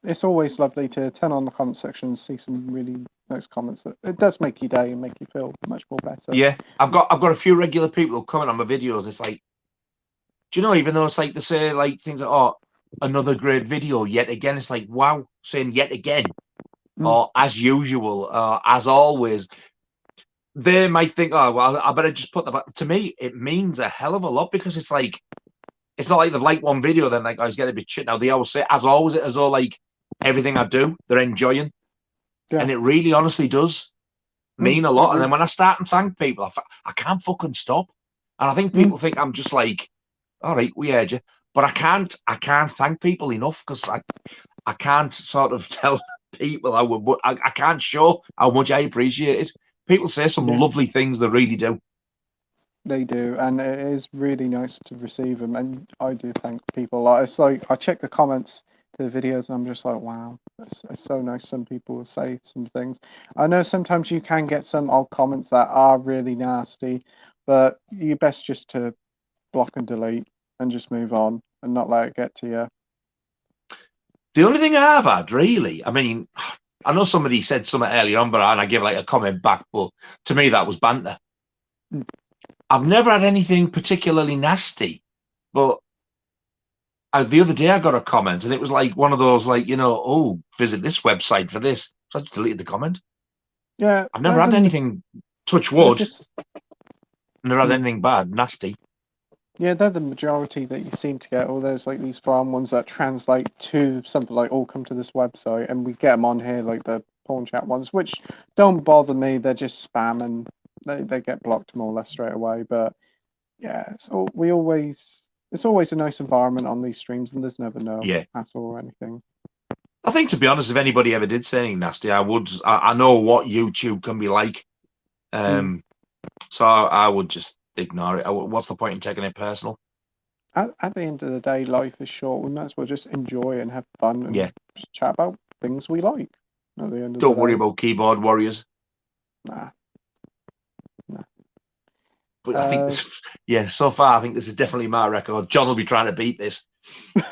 It's always lovely to turn on the comment section and see some really nice comments. It does make your day and make you feel much more better. Yeah, I've got a few regular people who comment on my videos. It's do you know, even though it's they say things like, another great video yet again, it's wow, saying yet again, or as usual, as always. They might think, oh well, I better just put that. To me, it means a hell of a lot, because it's it's not like they've liked one video then I was getting a bit shit. Now they always say as always, as though everything I do they're enjoying, and it really honestly does mean a lot. And then when I start and thank people, I can't fucking stop. And I think people think I'm just all right, we heard you, but I can't thank people enough, because I can't sort of tell people I can't show how much I appreciate it. People say some lovely things, they really do. They do, and it is really nice to receive them. And I do thank people. It's I check the comments to the videos, and I'm just wow, it's so nice. Some people will say some things. I know sometimes you can get some old comments that are really nasty, but you best just to block and delete. and just move on and not let it get to you. The only thing I've had, really, I mean, I know somebody said something earlier on, but I give like a comment back, but to me that was banter. I've never had anything particularly nasty, but the other day I got a comment and it was like one of those, like, oh, visit this website for this. So I just deleted the comment. Yeah. I've never had anything, touch wood, never had anything bad, nasty. Yeah, they're the majority that you seem to get. Or there's like these forum ones that translate to something like, "Oh, come to this website," and we get them on here, like the porn chat ones, which don't bother me. They're just spam, and they get blocked more or less straight away. But yeah, so it's always a nice environment on these streams, and there's never no hassle or anything. I think, to be honest, if anybody ever did say anything nasty, I know what YouTube can be like, so I would just ignore it. What's the point in taking it personal? At the end of the day, life is short. We might as well just enjoy and have fun and just chat about things we like. At the end of Don't worry about keyboard warriors. Nah. But I think this, so far, I think this is definitely my record. John will be trying to beat this.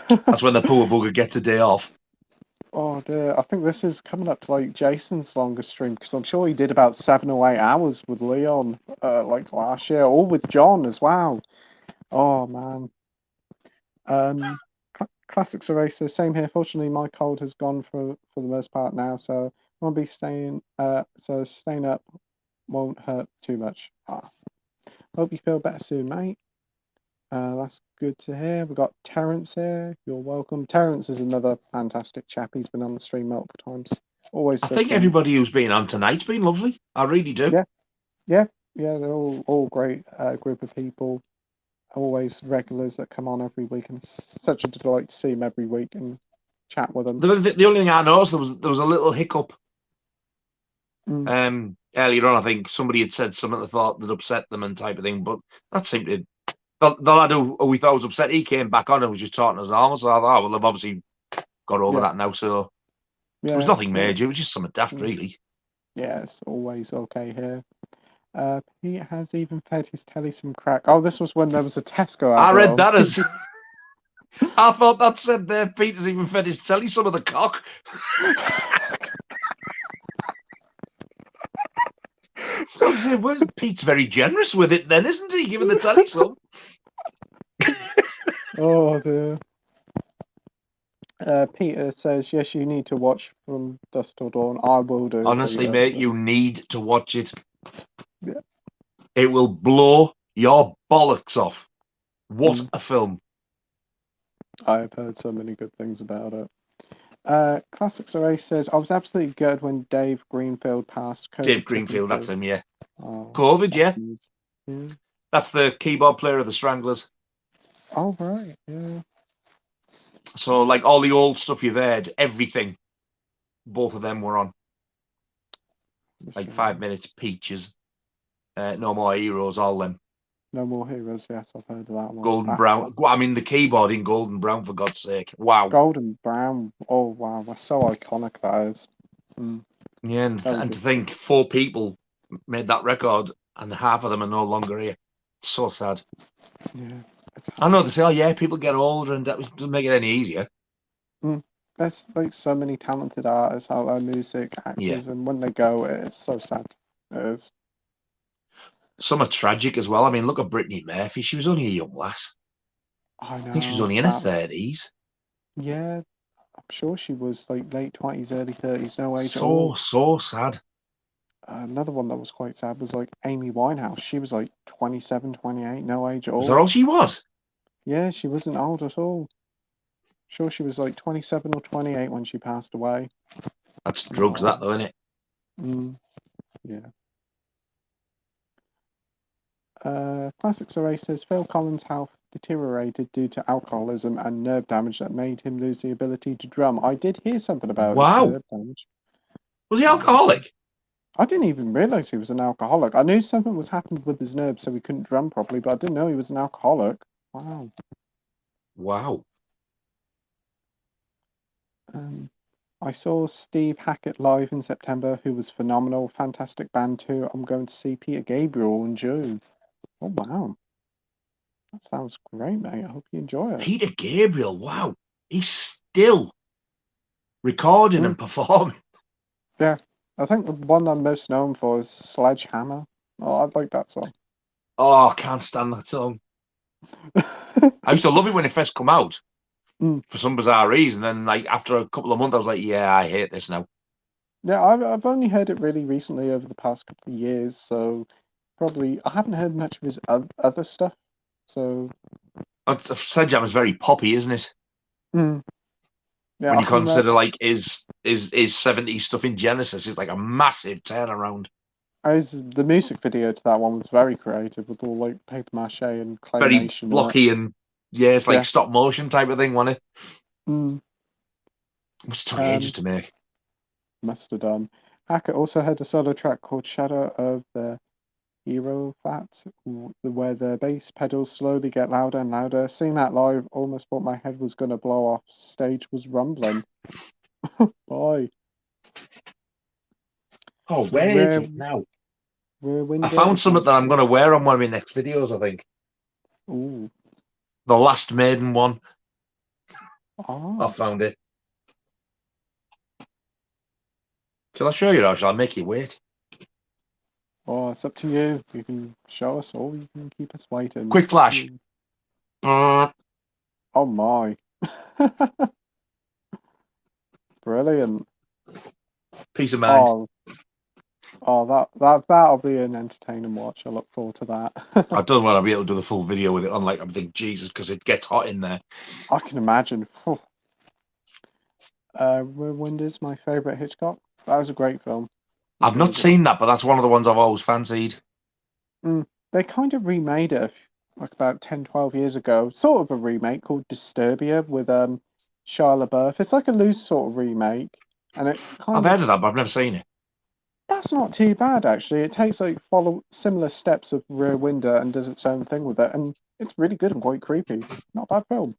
That's when the poor bugger gets a day off. Oh dear, I think this is coming up to like Jason's longest stream, because I'm sure he did about 7 or 8 hours with Leon like last year, or with John as well. Oh man. Classics Eraser, same here. Fortunately, my cold has gone for the most part now, so I'll be staying up won't hurt too much. Hope you feel better soon, mate. That's good to hear. We've got Terrence here. You're welcome. Terrence is another fantastic chap. He's been on the stream multiple times. Always. I think everybody who's been on tonight's been lovely. I really do. Yeah. They're all great group of people. Always regulars that come on every week, and it's such a delight to see them every week and chat with them. The only thing I noticed, there was a little hiccup. Earlier on, I think somebody had said something that thought that upset them and type of thing, but that seemed to. The lad who we thought was upset, he came back on and was just talking as normal. So I thought, well, they've obviously got over that now. So it was nothing major. It was just something daft, really. Yeah, it's always okay here. Pete has even fed his telly some crack. Oh, this was when there was a Tesco advert. I read that as. I thought that said there, Pete has even fed his telly some of the cock. Well, Pete's very generous with it then, isn't he? Giving the telly some. Oh dear. Peter says, yes, you need to watch From Dusk Till Dawn. I will do. Honestly, Peter, mate, you need to watch it. Yeah. It will blow your bollocks off. What a film. I have heard so many good things about it. Classics Array says, I was absolutely good when Dave Greenfield passed. COVID. Dave Greenfield, that's him, yeah. Oh, COVID, yeah. That's the keyboard player of the Stranglers. Oh, right, yeah. So, like, all the old stuff you've heard, everything, both of them were on. Like 5 Minutes, Peaches, No More Heroes, all them. No More Heroes, yes, I've heard of that one. Golden Brown. I mean, the keyboard in Golden Brown, for God's sake. Wow. Golden Brown. Oh, wow. That's so iconic, that is. Yeah, and to think 4 people made that record and half of them are no longer here. It's so sad. Yeah. I know they say, oh, yeah, people get older and that doesn't make it any easier. There's like so many talented artists out there, music, actors, and when they go, it's so sad. It is. Some are tragic as well. I mean, look at Brittany Murphy. She was only a young lass. I know. I think she was only in her 30s. Yeah, I'm sure she was like late 20s, early 30s, no age at all. So sad. Another one that was quite sad was like Amy Winehouse. She was like 27, 28, no age at all. Was that all she was? Yeah, she wasn't old at all. Sure, she was like 27 or 28 when she passed away. That's drugs, that though, isn't it? Yeah. Classics Array says Phil Collins' health deteriorated due to alcoholism and nerve damage that made him lose the ability to drum. I did hear something about nerve damage. Was he alcoholic? I didn't even realise he was an alcoholic. I knew something was happened with his nerves so he couldn't drum properly, but I didn't know he was an alcoholic. Wow. I saw Steve Hackett live in September, who was phenomenal. Fantastic band too. I'm going to see Peter Gabriel in June. Oh, wow. That sounds great, mate. I hope you enjoy it. Peter Gabriel, wow. He's still recording and performing. Yeah. I think the one I'm most known for is Sledgehammer. Oh, I like that song. Oh, I can't stand that song. I used to love it when it first come out for some bizarre reason. Then, like, after a couple of months, I was like, yeah, I hate this now. Yeah, I've only heard it really recently over the past couple of years, so probably I haven't heard much of his other stuff. So Sledgehammer is very poppy, isn't it? Yeah, when you consider like his 70s stuff in Genesis, it's like a massive turnaround. The music video to that one was very creative with all like paper mache and claymation. Very blocky and it's like stop motion type of thing, wasn't it? Which took ages to make. Must have done. Hackett also had a solo track called Shadow of the Hero Fat, where the bass pedals slowly get louder and louder. Seeing that live, almost thought my head was going to blow off. Stage was rumbling. Bye. Oh, where is it now? I found something that I'm going to wear on one of my next videos, I think. Ooh. The Last Maiden one. Oh. I found it. Shall I show you or shall I make you wait? Oh, it's up to you. You can show us or you can keep us waiting. Quick flash. Oh my. Brilliant. Peace of mind. That'll be an entertaining watch. I look forward to that. I don't want to be able to do the full video with it on, like, I'm thinking, Jesus, because it gets hot in there. I can imagine. Wind is my favourite Hitchcock. That was a great film. I've not seen that, but that's one of the ones I've always fancied. They kind of remade it like about 10, 12 years ago. Sort of a remake called Disturbia with Shia LaBeouf. It's like a loose sort of remake. And I've heard of that, but I've never seen it. That's not too bad, actually. It takes like similar steps of Rear Window and does its own thing with it. And it's really good and quite creepy. Not a bad film.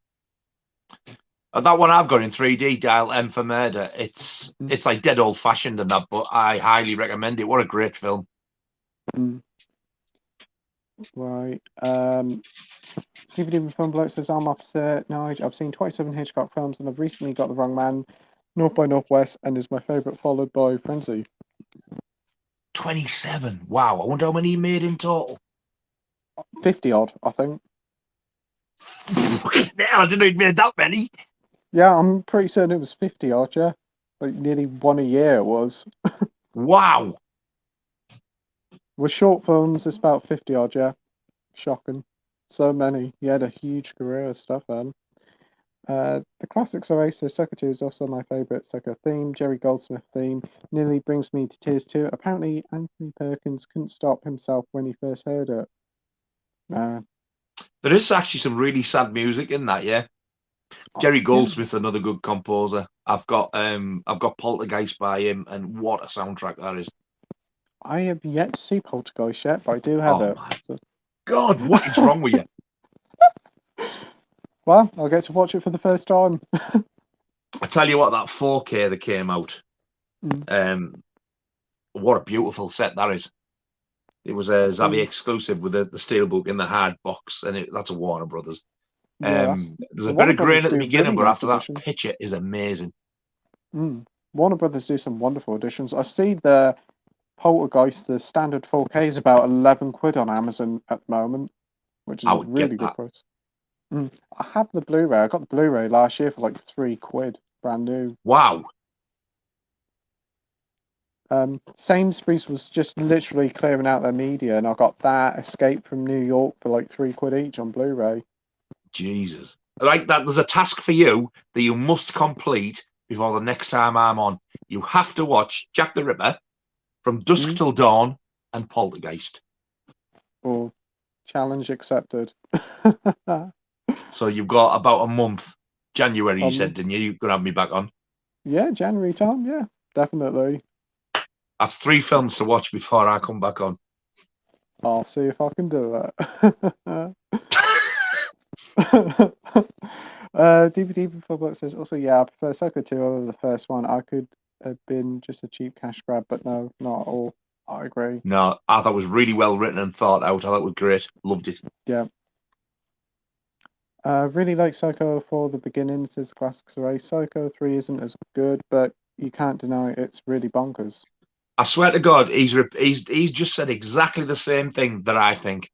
That one I've got in 3D, Dial M for Murder. It's like dead old fashioned and that, but I highly recommend it. What a great film. Right. DVD with Film Bloke says I'm opposite. No, I've seen 27 Hitchcock films and I've recently got The Wrong Man, North by Northwest, and is my favourite, followed by Frenzy. 27. Wow. I wonder how many he made in total. 50 odd, I think. I didn't know he'd made that many. Yeah, I'm pretty certain it was 50 odd, yeah. Like nearly one a year it was. Wow. With short films, it's about 50 odd, yeah. Shocking. So many. He had a huge career of stuff then. The classics Oasis, Secretary is also my favourite Secretary theme. Jerry Goldsmith theme nearly brings me to tears too. Apparently, Anthony Perkins couldn't stop himself when he first heard it. There is actually some really sad music in that, yeah. Jerry Goldsmith's another good composer. I've got Poltergeist by him, and what a soundtrack that is. I have yet to see Poltergeist yet, but I do have it. My God, what is wrong with you? Well, I'll get to watch it for the first time. I tell you what, that 4K that came out, what a beautiful set that is. It was a Zavvi exclusive with the steelbook in the hard box, and that's a Warner Brothers. There's a bit of grain at the beginning, but after that, picture is amazing. Warner Brothers do some wonderful editions. I see the Poltergeist, the standard 4K is about 11 quid on Amazon at the moment, which is a really good price. I have the Blu-ray. I got the Blu-ray last year for like 3 quid, brand new. Wow. Sainsbury's was just literally clearing out their media, and I got that Escape from New York for like 3 quid each on Blu-ray. Jesus. Like that, there's a task for you that you must complete before the next time I'm on. You have to watch Jack the Ripper, From Dusk Till Dawn, and Poltergeist. Oh, challenge accepted. So you've got about a month. January, you said, didn't you? You're going to have me back on? Yeah, January time. Yeah, definitely. That's 3 films to watch before I come back on. I'll see if I can do that. DVD before Bloke says also, I prefer Psycho 2 over the first one. I could have been just a cheap cash grab, but no, not at all. I agree. No, I thought it was really well written and thought out. I thought it was great. Loved it. Yeah. Really like Psycho for the beginnings. Is classics array. Psycho 3 isn't as good, but you can't deny it's really bonkers. I swear to God, he's just said exactly the same thing that I think.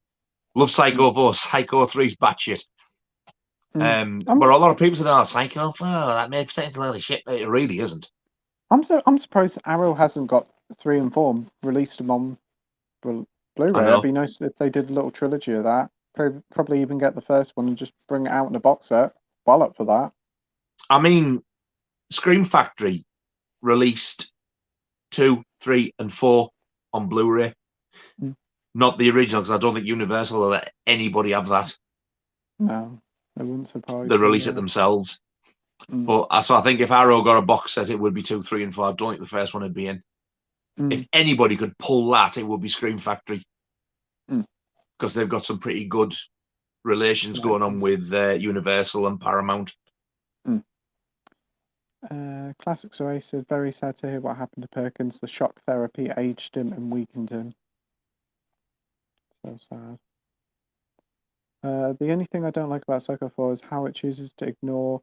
Love Psycho 4, Psycho 3's batshit. But a lot of people said, "Oh, Psycho 4, that made sense a lot of shit." But it really isn't. I'm surprised Arrow hasn't got 3 and 4 released them on Blu-ray. It'd be nice if they did a little trilogy of that. Probably even get the first one and just bring it out in a box set. Well up for that. I mean, Scream Factory released 2, 3, and 4 on Blu-ray. Not the original, because I don't think Universal will let anybody have that. No, I wouldn't surprise. They release it themselves. But so I think if Arrow got a box set, it would be 2, 3, and 4. I don't think the first one would be in. If anybody could pull that, it would be Scream Factory, because they've got some pretty good relations going on with Universal and Paramount. Classics Array says, very sad to hear what happened to Perkins. The shock therapy aged him and weakened him. So sad. The only thing I don't like about Psycho 4 is how it chooses to ignore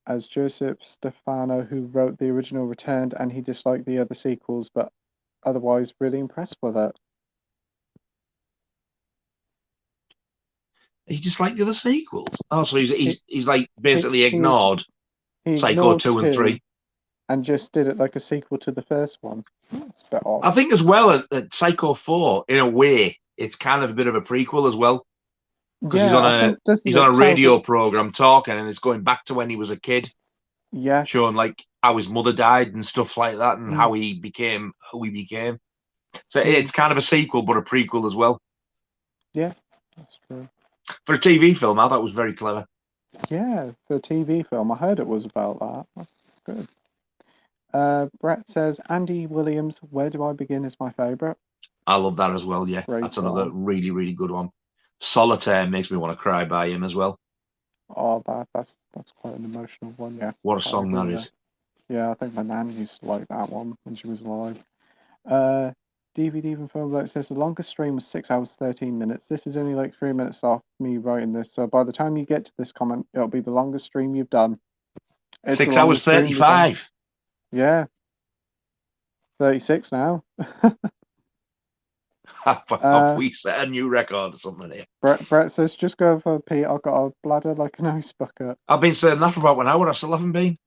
as Joseph Stefano, who wrote the original, returned, and he disliked the other sequels, but otherwise really impressed with it. He disliked the other sequels. Oh, so he's like basically ignored Psycho 2 and 3. And just did it like a sequel to the first one. It's a bit odd. I think as well at Psycho 4, in a way, it's kind of a bit of a prequel as well. Because he's on a radio program talking, and it's going back to when he was a kid. Yeah. Showing like how his mother died and stuff like that, and how he became who he became. So it's kind of a sequel, but a prequel as well. Yeah, that's true. For a TV film, I thought it was very clever. Yeah, for a TV film, I heard it was about that. That's good. Brett says, Andy Williams, Where Do I Begin is my favourite. I love that as well, yeah. That's another really, really good one. Solitaire makes me want to cry by him as well. Oh, that's quite an emotional one, yeah. What a song that is. Yeah, I think my nan used to like that one when she was alive. DVD and film like says the longest stream was 6 hours 13 minutes. This is only like 3 minutes off me writing this, so by the time you get to this comment, it'll be the longest stream you've done. 6 hours 35. Yeah. 36 now. Have we set a new record or something here? Brett says, just go for Pete. I've got a bladder like an ice bucket. I've been saying that for about an hour. I still haven't been.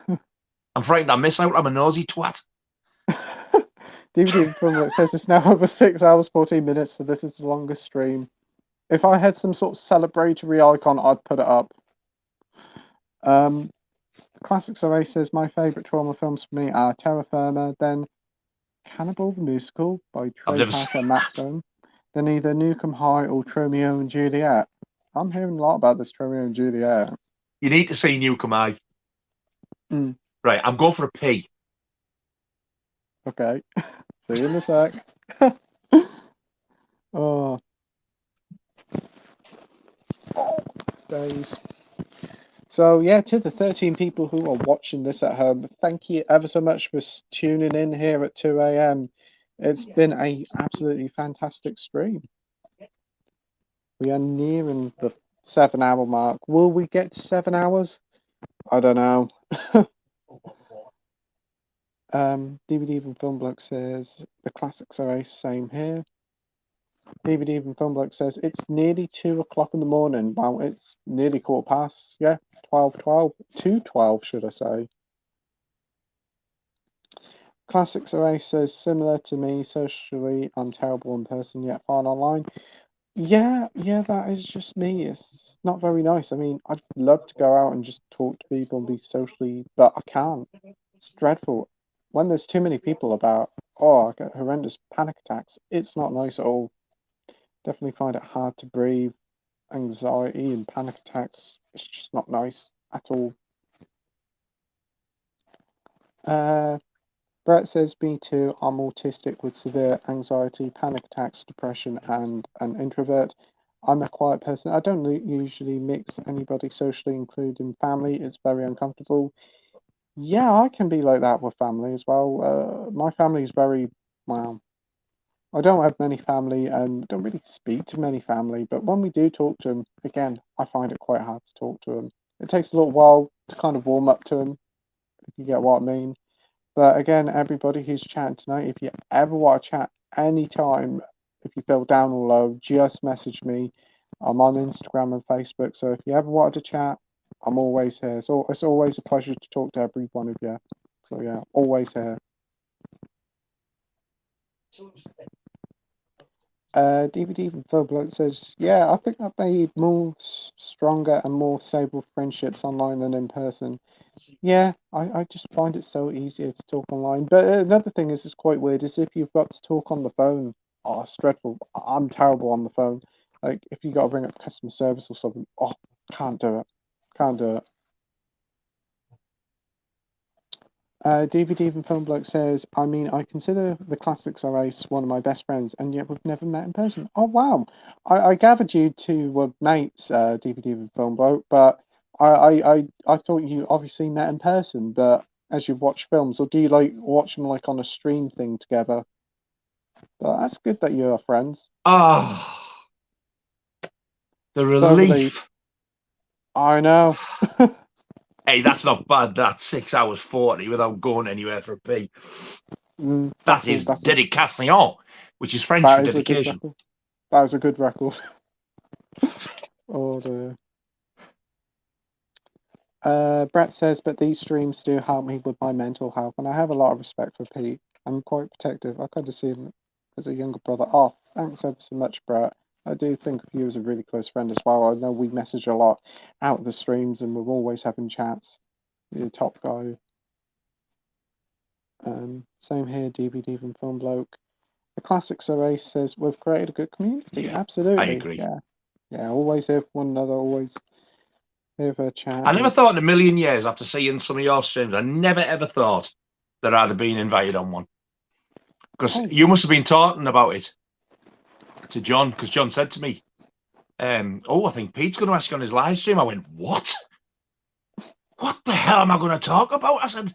I'm frightened I miss out. I'm a nosy twat. DVD film that says it's now over 6 hours 14 minutes, so this is the longest stream. If I had some sort of celebratory icon, I'd put it up. Classics Array says my favourite trauma films for me are Terra Firma, then Cannibal the Musical by Trey Parker and Matt Stone, then either Newcomb High or Tromeo and Juliet. I'm hearing a lot about this Tromeo and Juliet. You need to see Newcomb High. Right, I'm going for a pee. Okay. See you in a sec. Oh, days. So yeah, to the 13 people who are watching this at home, thank you ever so much for tuning in here at 2 a.m. It's been a absolutely fantastic stream. We are nearing the 7-hour mark. Will we get to 7 hours? I don't know. DVD and Film Bloke says the classics are same here. DVD and Film Bloke says it's nearly 2 o'clock in the morning. Well, it's nearly 12:15. Yeah, 2:12 should I say. Classics Array says similar to me socially. I'm terrible in person yet fine online. Yeah, that is just me. It's not very nice. I mean, I'd love to go out and just talk to people and be socially, but I can't. It's dreadful. When there's too many people about, I get horrendous panic attacks. It's not nice at all. Definitely find it hard to breathe. Anxiety and panic attacks. It's just not nice at all. Brett says, me too. I'm autistic with severe anxiety, panic attacks, depression, and an introvert. I'm a quiet person. I don't usually mix anybody socially, including family. It's very uncomfortable. Yeah, I can be like that with family as well. My family is very, well, I don't have many family and don't really speak to many family, but when we do talk to them, again, I find it quite hard to talk to them. It takes a little while to kind of warm up to them, if you get what I mean. But again, everybody who's chatting tonight, if you ever want to chat anytime, if you feel down or low, just message me. I'm on Instagram and Facebook, so if you ever wanted to chat, I'm always here. So it's always a pleasure to talk to every one of you. So yeah, always here. DVD from Phil Bloke says, yeah, I think I've made more stronger and more stable friendships online than in person. Yeah, I just find it so easier to talk online. But another thing is, it's quite weird, is if you've got to talk on the phone, oh, it's dreadful. I'm terrible on the phone. Like, if you got to bring up customer service or something, oh, can't do it. Can't do it. DVD from Film Bloke says, I mean, I consider the Classics race one of my best friends, and yet we've never met in person. Oh, wow. I gathered you two were mates, DVD from Film Bloke, but I thought you obviously met in person, but as you watch films, or do you like watch them like on a stream thing together? But that's good that you're friends. Oh, the relief. I know. Hey, that's not bad. That's 6 hours 40 without going anywhere for a pee. That is dedication, which is French for dedication. That was a good record. Oh dear. Brett says, but these streams do help me with my mental health, and I have a lot of respect for Pete. I'm quite protective. I kind of see him as a younger brother. Oh, thanks ever so much, Brett. I do think of you as a really close friend as well. I know we message a lot out of the streams, and we're always having chats. You're a top guy. Same here, DVD from Film Bloke. The Classics Race says, we've created a good community. Yeah, absolutely. I agree. Yeah, always here for one another, always here for a chat. I never thought in a million years, after seeing some of your streams, I never ever thought that I'd have been invited on one. Because you must have been talking about it to John, because John said to me, I think Pete's going to ask you on his live stream. I went, what? What the hell am I going to talk about? I said,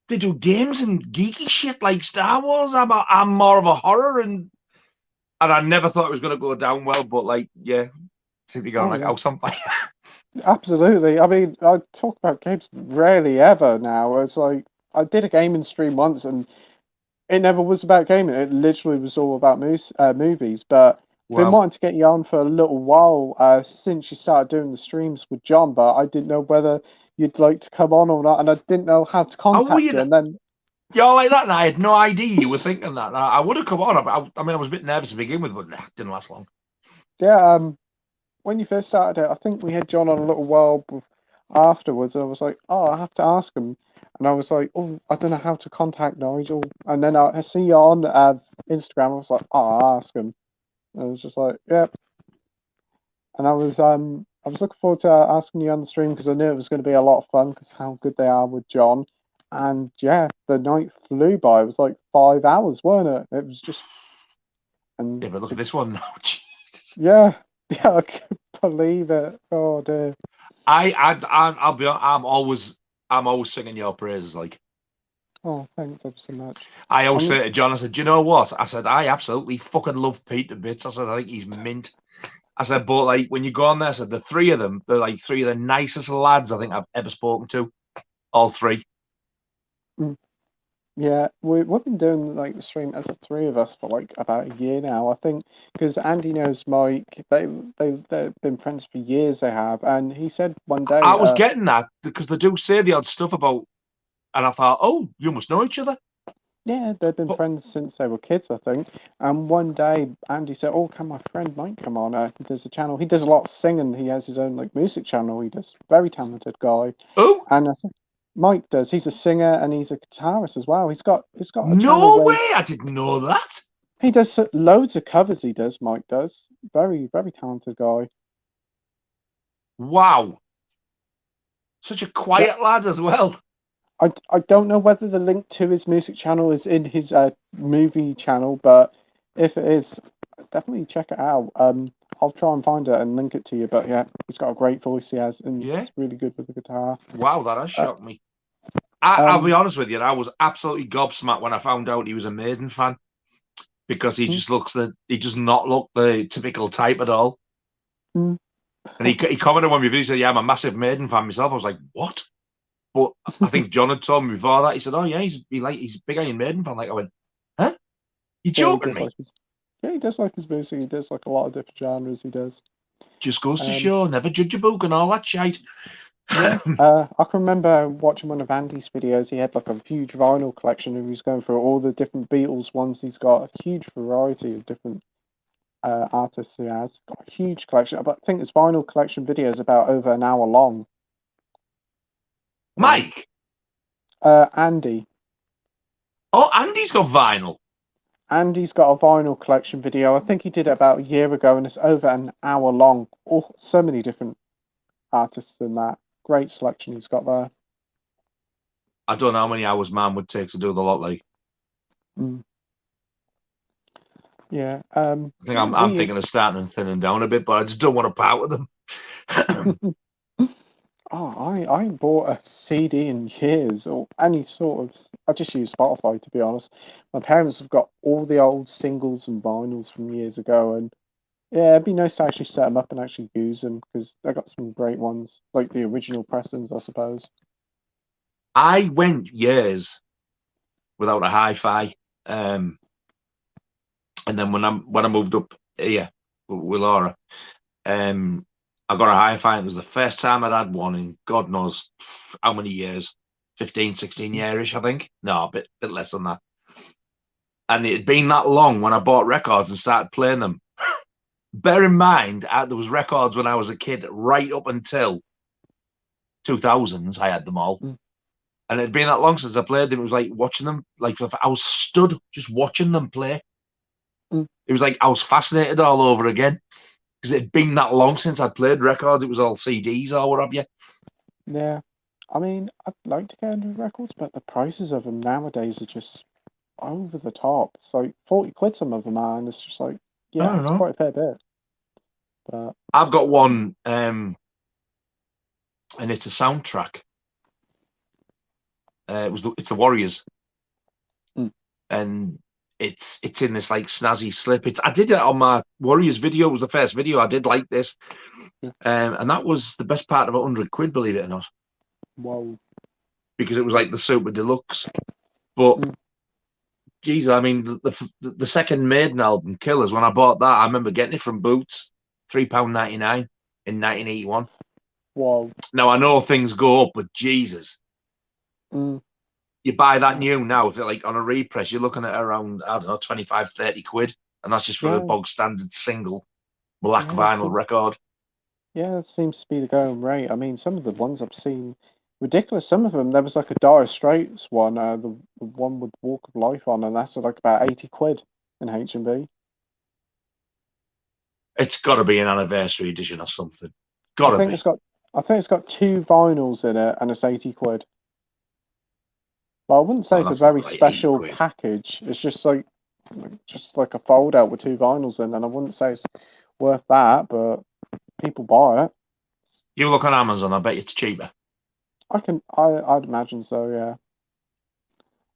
they do games and geeky shit like Star Wars. I'm more of a horror, and I never thought it was going to go down well, but like, yeah, seem to be going like house on fire. Absolutely. I mean, I talk about games rarely ever now. It's like, I did a gaming stream once, and it never was about gaming. It literally was all about movies. But been wanting to get you on for a little while since you started doing the streams with John, but I didn't know whether you'd like to come on or not, and I didn't know how to contact you. And then you're like that, and I had no idea you were thinking that. I would have come on. I mean, I was a bit nervous to begin with, but it didn't last long. Yeah, when you first started it, I think we had John on a little while afterwards, and I was like, oh, I have to ask him. And I was like, oh, I don't know how to contact Nigel. And then I see you on Instagram. I was like, oh, I'll ask him. And I was just like, yep. And I was looking forward to asking you on the stream because I knew it was going to be a lot of fun because how good they are with John. And yeah, the night flew by. It was like 5 hours, weren't it? It was just. And yeah, but look at this one now. Jesus. Yeah, I can't believe it. Oh dear. I'll be honest, I'm always singing your praises, like. Oh, thanks ever so much. I always say to John, I said, do you know what? I said, I absolutely fucking love Pete to bits. I said, I think he's mint. I said, but like when you go on there, I said, the three of them, they're like three of the nicest lads I think I've ever spoken to. All three. Yeah, we've been doing like the stream as the three of us for like about a year now, I think, because Andy knows Mike. They've been friends for years. They have, and he said one day. I was getting that because they do say the odd stuff about, and I thought, oh, you must know each other. Yeah, they've been friends since they were kids, I think. And one day, Andy said, "Oh, can my friend Mike come on? He does a channel. He does a lot of singing. He has his own like music channel. He does. Very talented guy." Oh, and I said, Mike does. He's a singer and he's a guitarist as well. He's got a no way. I didn't know that. He does loads of covers. He does. Mike does. Very, very talented guy. Wow. Such a quiet lad as well. I don't know whether the link to his music channel is in his movie channel, but if it is, definitely check it out. I'll try and find it and link it to you. But yeah, he's got a great voice. He has, and he's really good with the guitar. Wow, that has shocked me. I'll be honest with you. I was absolutely gobsmacked when I found out he was a Maiden fan, because he just he does not look the typical type at all. And he commented when we video, he said, "Yeah, I'm a massive Maiden fan myself." I was like, "What?" But I think John had told me before that. He said, "Oh yeah, he's a big Iron Maiden fan." Like I went, "Huh? You joking me?" He does like his music. He does like a lot of different genres. He does. Just goes to show, never judge a book and all that shite. Yeah, I can remember watching one of Andy's videos. He had like a huge vinyl collection, and he was going through all the different Beatles ones. He's got a huge variety of different artists he has. Got a huge collection. But I think his vinyl collection video is about over an hour long. Mike? Andy. Oh, Andy's got vinyl. Andy's got a vinyl collection video. I think he did it about a year ago, and it's over an hour long. Oh, so many different artists in that. Great selection he's got there. I don't know how many hours man would take to do the lot, like. Yeah. I think I'm thinking of starting and thinning down a bit, but I just don't want to part with them. I ain't bought a CD in years or any sort of. I just use Spotify, to be honest. My parents have got all the old singles and vinyls from years ago, and yeah, it'd be nice to actually set them up and actually use them because they got some great ones, like the original pressings, I suppose. I went years without a hi-fi, and then when I moved up here with Laura, I got a hi-fi. It was the first time I'd had one in God knows how many years, 15, 16 years-ish, I think. No, a bit less than that. And it had been that long when I bought records and started playing them. Bear in mind, there was records when I was a kid right up until 2000s. I had them all. And it had been that long since I played them. It was like watching them. Like I was stood just watching them play. It was like I was fascinated all over again. Because it had been that long since I'd played records. It was all CDs or what have you. Yeah. I mean, I'd like to get into records, but the prices of them nowadays are just over the top. It's like 40 quid some of them are, and it's just like, yeah, it's quite a fair bit. But I've got one, and it's a soundtrack. It's the Warriors. And it's in this like snazzy slip. I did it on my Warriors video. It was the first video I did like this, and that was the best part of 100 quid, believe it or not. Whoa! Because it was like the super deluxe. But geez, I mean, the second Maiden album, Killers. When I bought that, I remember getting it from Boots, £3.99 in 1981. Whoa! Now I know things go up, but Jesus. You buy that new now, if like on a repress, you're looking at around, I don't know, 25, 30 quid. And that's just for a bog standard single black vinyl record. Yeah, that seems to be the going rate. I mean, some of the ones I've seen, ridiculous. Some of them, there was like a Dire Straits one, the one with Walk of Life on, and that's like about 80 quid in H&B. It's got to be an anniversary edition or something. I think it's got 2 vinyls in it, and it's 80 quid. But I wouldn't say it's a very special package. It's just like a fold out with 2 vinyls in, and I wouldn't say it's worth that, but people buy it. You look on Amazon, I bet it's cheaper. I'd imagine so, yeah.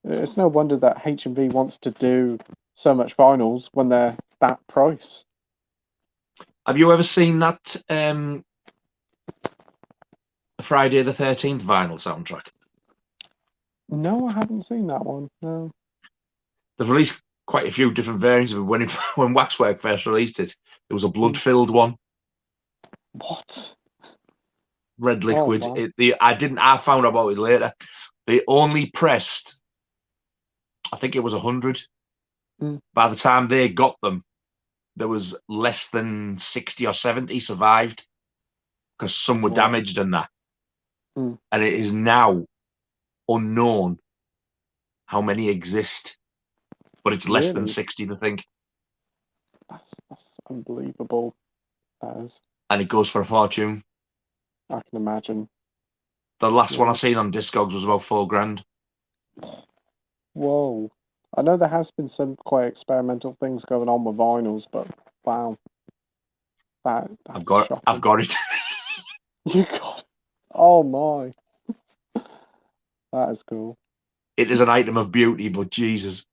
It's no wonder that H&B wants to do so much vinyls when they're that price. Have you ever seen that Friday the 13th vinyl soundtrack? No, I haven't seen that one. No. They've released quite a few different variants of it. When Waxwork first released it, there was a blood-filled one. What? Red liquid. I found out about it later. They only pressed, I think it was 100. By the time they got them, there was less than 60 or 70 survived because some were damaged and that. And it is now unknown how many exist, but it's less than 60, I think. That's unbelievable. And it goes for a fortune. I can imagine. The last one I seen on Discogs was about $4,000. Whoa. I know there has been some quite experimental things going on with vinyls, but wow. I've got it. You got it. Oh my. That is cool. It is an item of beauty, but Jesus.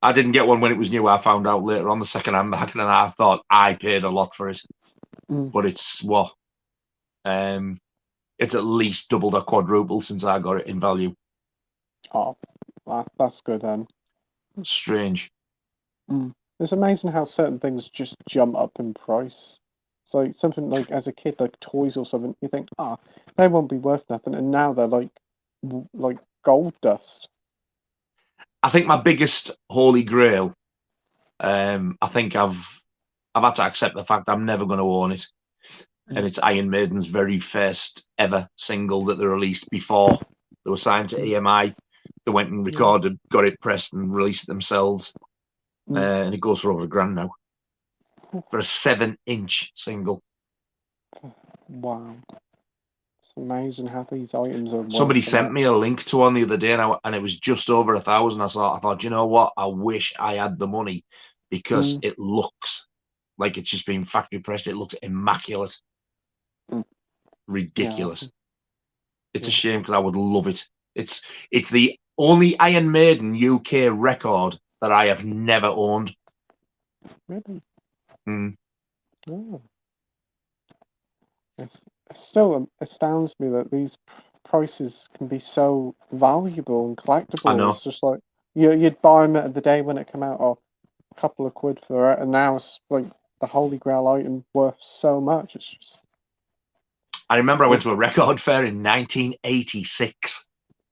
I didn't get one when it was new. I found out later on the second-hand market, and I thought I paid a lot for it. But it's what? It's at least doubled or quadrupled since I got it in value. Oh, that's good then. Strange. It's amazing how certain things just jump up in price. It's like something like as a kid, like toys or something. You think, they won't be worth nothing, and now they're like gold dust. I think my biggest holy grail. I think I've had to accept the fact I'm never going to own it, and it's Iron Maiden's very first ever single that they released before they were signed to EMI. They went and recorded, got it pressed, and released it themselves. And it goes for over $1,000 now for a 7-inch single. Wow, it's amazing how these items are. Somebody sent me a link to one the other day, and it was just over 1,000. I thought, you know what? I wish I had the money because it looks like it's just been factory pressed. It looks immaculate, ridiculous. It's a shame because I would love it. It's the only Iron Maiden UK record that I have never owned. Really? Oh. It still astounds me that these prices can be so valuable and collectible. I know. It's just like you'd buy them at the day when it came out, or a couple of quid for it, and now it's like the Holy Grail item worth so much. It's just. I remember I went to a record fair in 1986,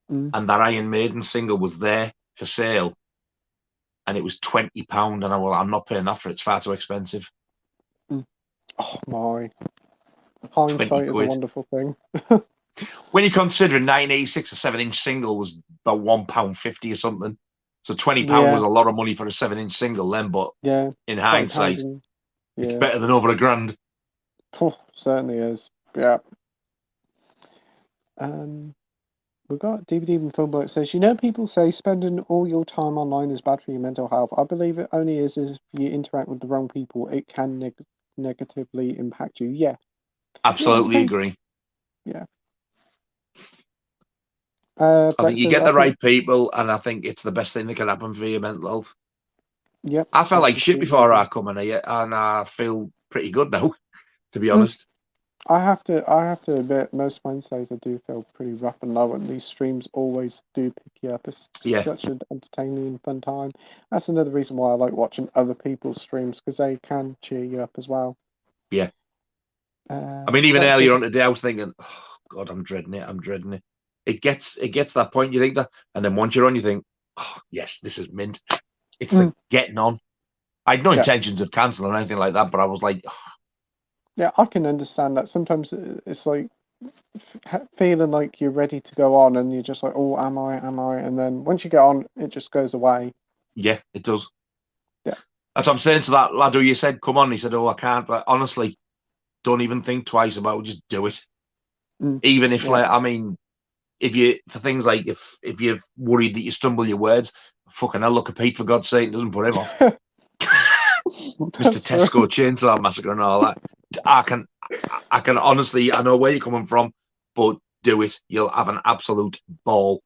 and that Iron Maiden single was there for sale, and it was £20, and I'm not paying that for it. It's far too expensive. Oh my! Hindsight is a wonderful thing. When you consider in 1986 a 7-inch single was about £1.50 or something, so £20 was a lot of money for a 7-inch single then. But in hindsight, it's better than over £1,000. Oh, certainly is. Yeah. We've got DVD and film bloke says, people say spending all your time online is bad for your mental health. I believe it only is if you interact with the wrong people. It can negatively impact you. Yeah. Absolutely agree. Yeah. I think you get the right people, and I think it's the best thing that can happen for your mental health. Yep. I felt like shit before I come in here, and I feel pretty good now, to be honest. I have to admit, most Wednesdays I do feel pretty rough and low, and these streams always do pick you up. It's such an entertaining and fun time. That's another reason why I like watching other people's streams, because they can cheer you up as well. Yeah. I mean, even earlier on today, I was thinking, oh God, I'm dreading it. It gets to that point, you think that, and then once you're on, you think, oh yes, this is mint. It's the getting on. I had no intentions of cancelling or anything like that, but I was like, oh. Yeah, I can understand that. Sometimes it's like feeling like you're ready to go on, and you're just like, oh, am I? And then once you get on, it just goes away. Yeah, it does. Yeah. That's what I'm saying to that lad who you said, come on. He said, oh, I can't. But honestly, don't even think twice about it. Just do it. Even if, if you, for things like, if you're worried that you stumble your words, fucking hell, look at Pete, for God's sake, doesn't put him off. Mr. Tesco Chainsaw Massacre and all that. I can honestly, I know where you're coming from, but do it. You'll have an absolute ball.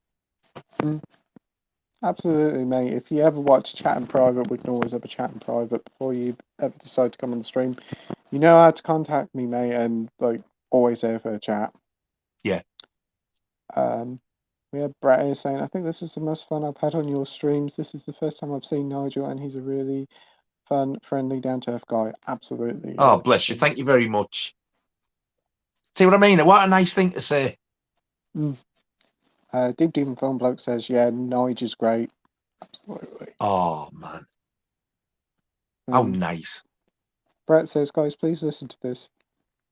Absolutely, mate. If you ever watch Chat in Private, we can always have a chat in private before you ever decide to come on the stream. You know how to contact me, mate, and always here for a chat. Yeah. We have Brett here saying, I think this is the most fun I've had on your streams. This is the first time I've seen Nigel, and he's a really fun, friendly, down-to-earth guy. Absolutely. Oh, bless you. Thank you very much. See what I mean? What a nice thing to say. Deep Demon Film Bloke says, yeah, Nigel's great. Absolutely. Oh, man. How nice. Brett says, guys, please listen to this.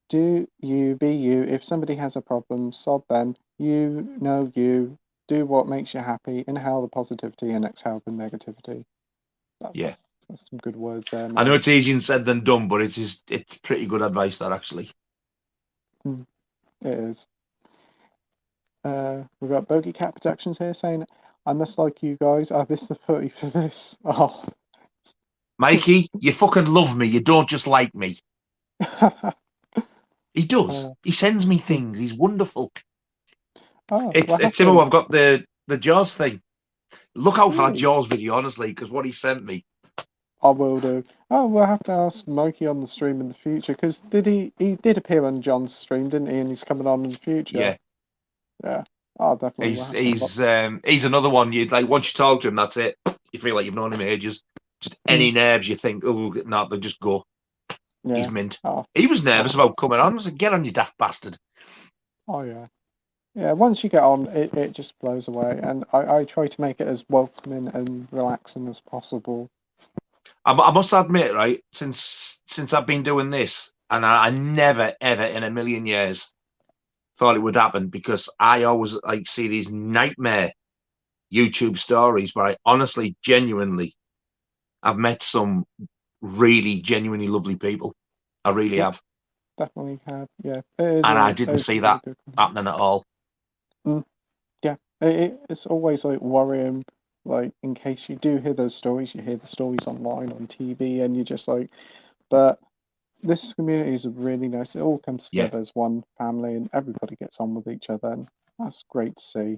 Do you be you. If somebody has a problem, sod them. You know you. Do what makes you happy. Inhale the positivity and exhale the negativity. That's some good words there, man. I know it's easier said than done, but it's pretty good advice, that, actually. It is. We've got Bogey Cat Productions here saying, I must like you guys. I missed the footy for this. Oh. Mikey, you fucking love me. You don't just like me. He does. He sends me things. He's wonderful. It's him who I've got the Jaws thing. Look out for that Jaws video, honestly, because what he sent me. I will do. Oh, we'll have to ask Mikey on the stream in the future, because he did appear on John's stream, didn't he? And he's coming on in the future. Yeah. Yeah. Oh, definitely. He's another one. You'd like once you talk to him, that's it. You feel like you've known him ages. Just any nerves you think, oh no, they just go. Yeah. He's mint. He was nervous about coming on. I was like, get on, you daft bastard. Oh yeah. Yeah, once you get on, it just blows away, and I try to make it as welcoming and relaxing as possible. I must admit, right, since I've been doing this, and I never, ever in a million years thought it would happen, because I always like see these nightmare YouTube stories where I honestly, genuinely, I've met some really genuinely lovely people. I really have. Definitely have, yeah. And I didn't see that happening at all. Yeah, it's always like worrying, like in case you do hear those stories, you hear the stories online on TV, and you're just like, but this community is really nice. It all comes together as one family, and everybody gets on with each other, and that's great to see.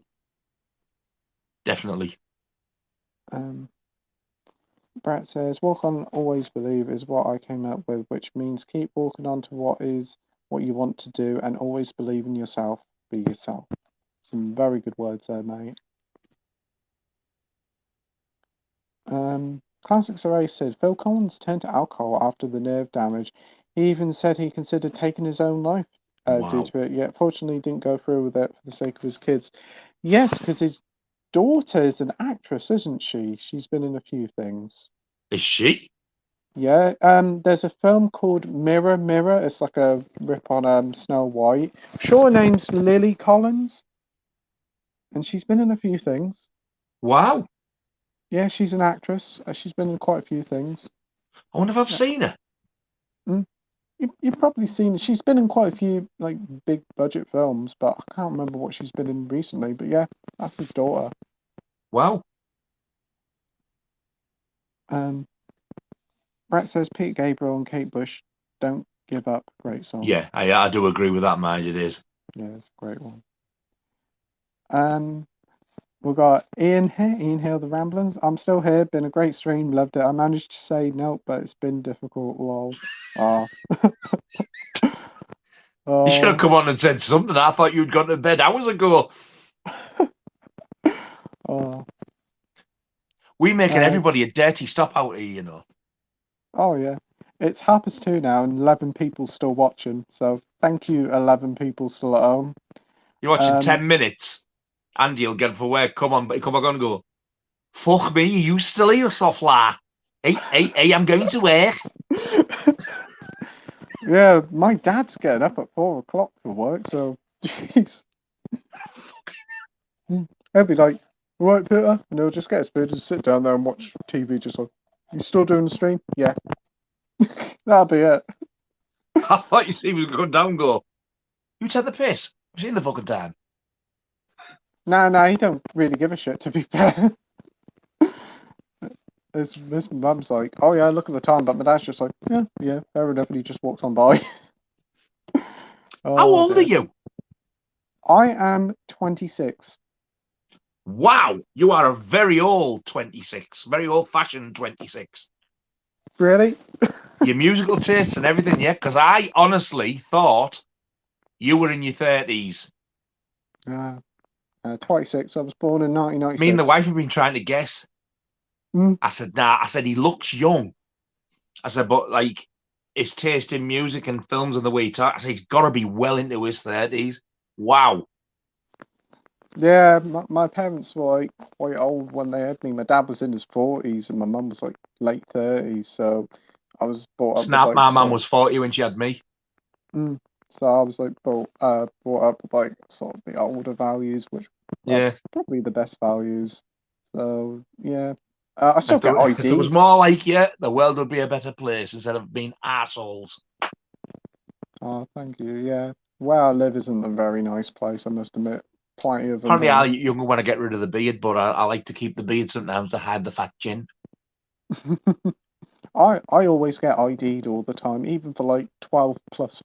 Definitely. Brett says, "Walk on, always believe" is what I came up with, which means keep walking on to what you want to do, and always believe in yourself. Be yourself. Some very good words there, mate. Classics Array said Phil Collins turned to alcohol after the nerve damage. He even said he considered taking his own life due to it, yet fortunately didn't go through with it for the sake of his kids. Yes, because his daughter is an actress, isn't she? She's been in a few things. Is she? Yeah. There's a film called Mirror Mirror. It's like a rip on Snow White. I'm sure her name's Lily Collins, and she's been in a few things. Wow. Yeah, she's an actress. She's been in quite a few things. I wonder if I've seen her. You've probably seen. She's been in quite a few like big budget films, but I can't remember what she's been in recently. But yeah, that's his daughter. Wow. Brett says Pete Gabriel and Kate Bush, "Don't Give Up." Great song. Yeah, I do agree with that, mind. It is. Yeah, it's a great one. We've got Ian here. Ian Hill, the Ramblings. "I'm still here. Been a great stream. Loved it. I managed to say no, but it's been difficult. Lol." You should have come on and said something. I thought you'd gone to bed hours ago. We making everybody a dirty stop out here, you know. Oh yeah, it's 2:30 now, and 11 people still watching. So thank you, 11 people still at home. You're watching 10 minutes. Andy will get for work. Come on, and go. Fuck me, you still here, softla? Hey, I'm going to work. Yeah, my dad's getting up at 4 o'clock for work, so jeez. He'll be like, "All right, Peter," and he'll just get his food and sit down there and watch TV, just like, "You still doing the stream?" "Yeah." That'll be it. I thought you said he was going down, go. You take the piss. I've seen the fucking time. No, he don't really give a shit, to be fair. His mum's like, "Oh yeah, look at the time," but my dad's just like, yeah, fair enough, and he just walks on by. How old are you? I am 26. Wow, you are a very old 26, very old-fashioned 26. Really? Your musical tastes and everything, yeah? Because I honestly thought you were in your 30s. 26. I was born in 1996. Me and the wife have been trying to guess. I said, nah. I said, he looks young. I said, but like his taste in music and films and the way he talks, I said, he's got to be well into his 30s. Wow. Yeah, my parents were like quite old when they had me. My dad was in his 40s and my mum was like late 30s. So I was brought up. Snap, my mum was 40 when she had me. So I was like brought up with like sort of the older values, which are probably the best values. So yeah. I still get ID. If it was more like you, the world would be a better place instead of being assholes. Oh, thank you. Yeah, where I live isn't a very nice place, I must admit. Plenty of them. Apparently, I younger want to get rid of the beard, but I like to keep the beard sometimes to hide the fat chin. I always get ID'd all the time, even for like 12+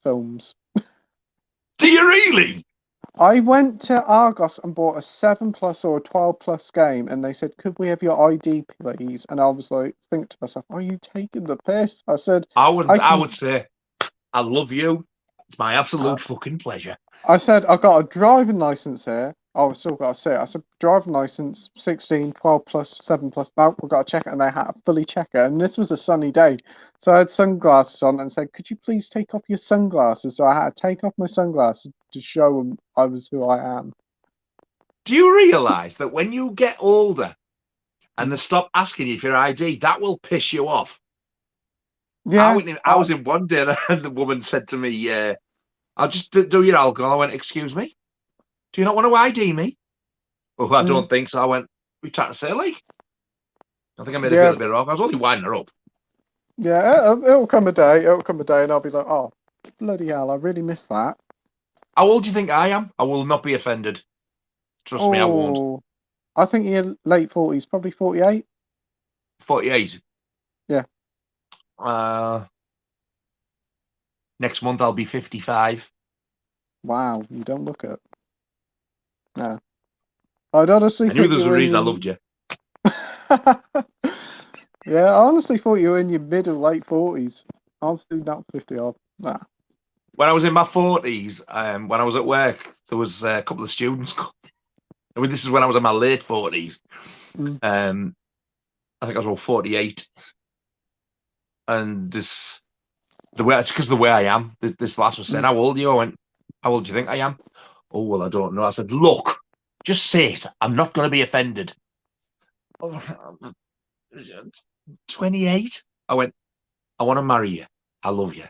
films. Do you really? I went to Argos and bought a 7+ or a 12+ game, and they said, "Could we have your ID, please?" And I was like, think to myself, "Are you taking the piss?" I said, I would say, "I love you. It's my absolute fucking pleasure." I said, "I got a driving license here." Oh, I've still got to say it. I said, "Driving license, 16, 12+, 7+. Now we've got to check it," and they had to fully check it. And this was a sunny day, so I had sunglasses on, and said, "Could you please take off your sunglasses?" So I had to take off my sunglasses to show them I was who I am. Do you realise that when you get older and they stop asking you for your ID, that will piss you off? Yeah. I was in one day and the woman said to me, "I'll just do your alcohol." I went, "Excuse me? Do you not want to ID me?" "Oh, I don't think so." I went, "We trying to say, like?" I think I made her feel a bit wrong. I was only winding her up. Yeah, it'll come a day. It'll come a day, and I'll be like, "Oh, bloody hell, I really missed that." How old do you think I am? I will not be offended. Trust me, I won't. I think you're late 40s, probably 48. 48. Yeah. Next month I'll be 55. Wow, you don't look it. No. I'd honestly I knew there was a reason I loved you. Yeah, I honestly thought you were in your mid or late 40s. Honestly, not 50 odd. Nah. When I was in my 40s, when I was at work, there was a couple of students. I mean, this is when I was in my late 40s. I think I was about 48. And it's because of the way I am. This last was saying, "How old are you?" I went, "How old do you think I am?" "Oh, well, I don't know." I said, "Look, just say it. I'm not going to be offended." 28. I went, "I want to marry you. I love you."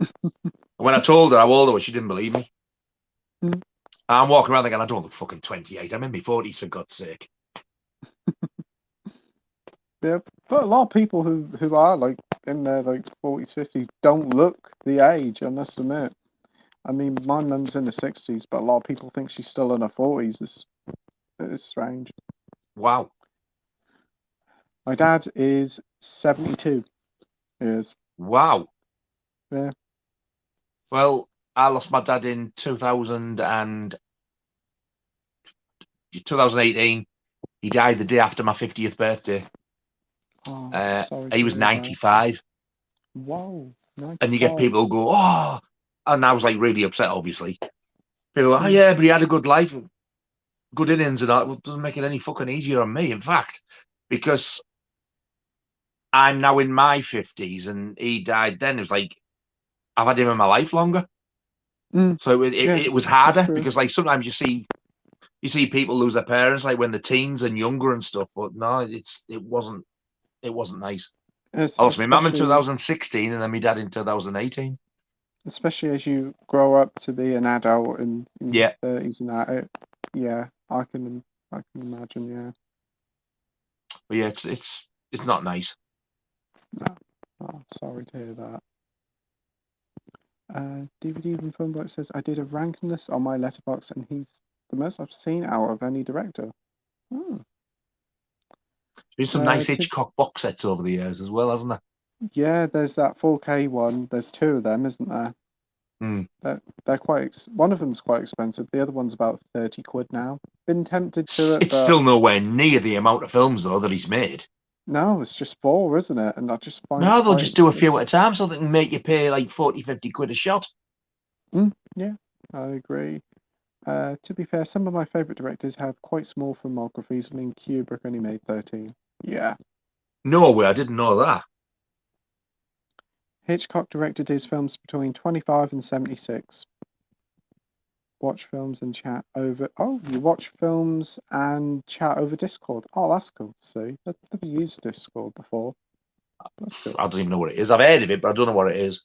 When I told her how old I was, she didn't believe me. I'm walking around thinking, I don't look fucking 28. I'm in my 40s, for God's sake. Yeah, but a lot of people who are like in their like 40s, 50s don't look the age, I must admit. I mean, my mum's in the 60s, but a lot of people think she's still in her 40s. It's strange. Wow. My dad is 72 years. Wow. Yeah. Well, I lost my dad in 2018. He died the day after my 50th birthday. Oh, sorry. He was 95. Whoa. 95. And you get people who go, "Oh," and I was like really upset, obviously. People go, "Oh yeah, but he had a good life, good innings," and that. Well, doesn't make it any fucking easier on me. In fact, because I'm now in my 50s and he died then, it was like I've had him in my life longer. So it was harder because like sometimes you see people lose their parents like when they're teens and younger and stuff, but no, it wasn't nice. I lost my mum in 2016 and then my dad in 2018. Especially as you grow up to be an adult in your 30s and that. I can imagine. Yeah. But yeah, it's not nice. No. Oh, sorry to hear that. DVD from Filmbook says, "I did a ranking list on my letterbox, and he's the most I've seen out of any director." There's some nice Hitchcock box sets over the years as well, hasn't there? Yeah, there's that 4K one. There's two of them, isn't there? They're quite. One of them's quite expensive. The other one's about 30 quid now. Been tempted to it. It's still nowhere near the amount of films though that he's made. No, it's just 4, isn't it? And I just find no, they'll just do a few at a time, so they can make you pay like 40, 50 quid a shot. Yeah, I agree. To be fair, some of my favourite directors have quite small filmographies. I mean, Kubrick only made 13. Yeah. No way, I didn't know that. Hitchcock directed his films between 25 and 76. Watch films and chat over... Oh, you watch films and chat over Discord. Oh, that's cool to see. I've never used Discord before. That's good. I don't even know what it is. I've heard of it, but I don't know what it is.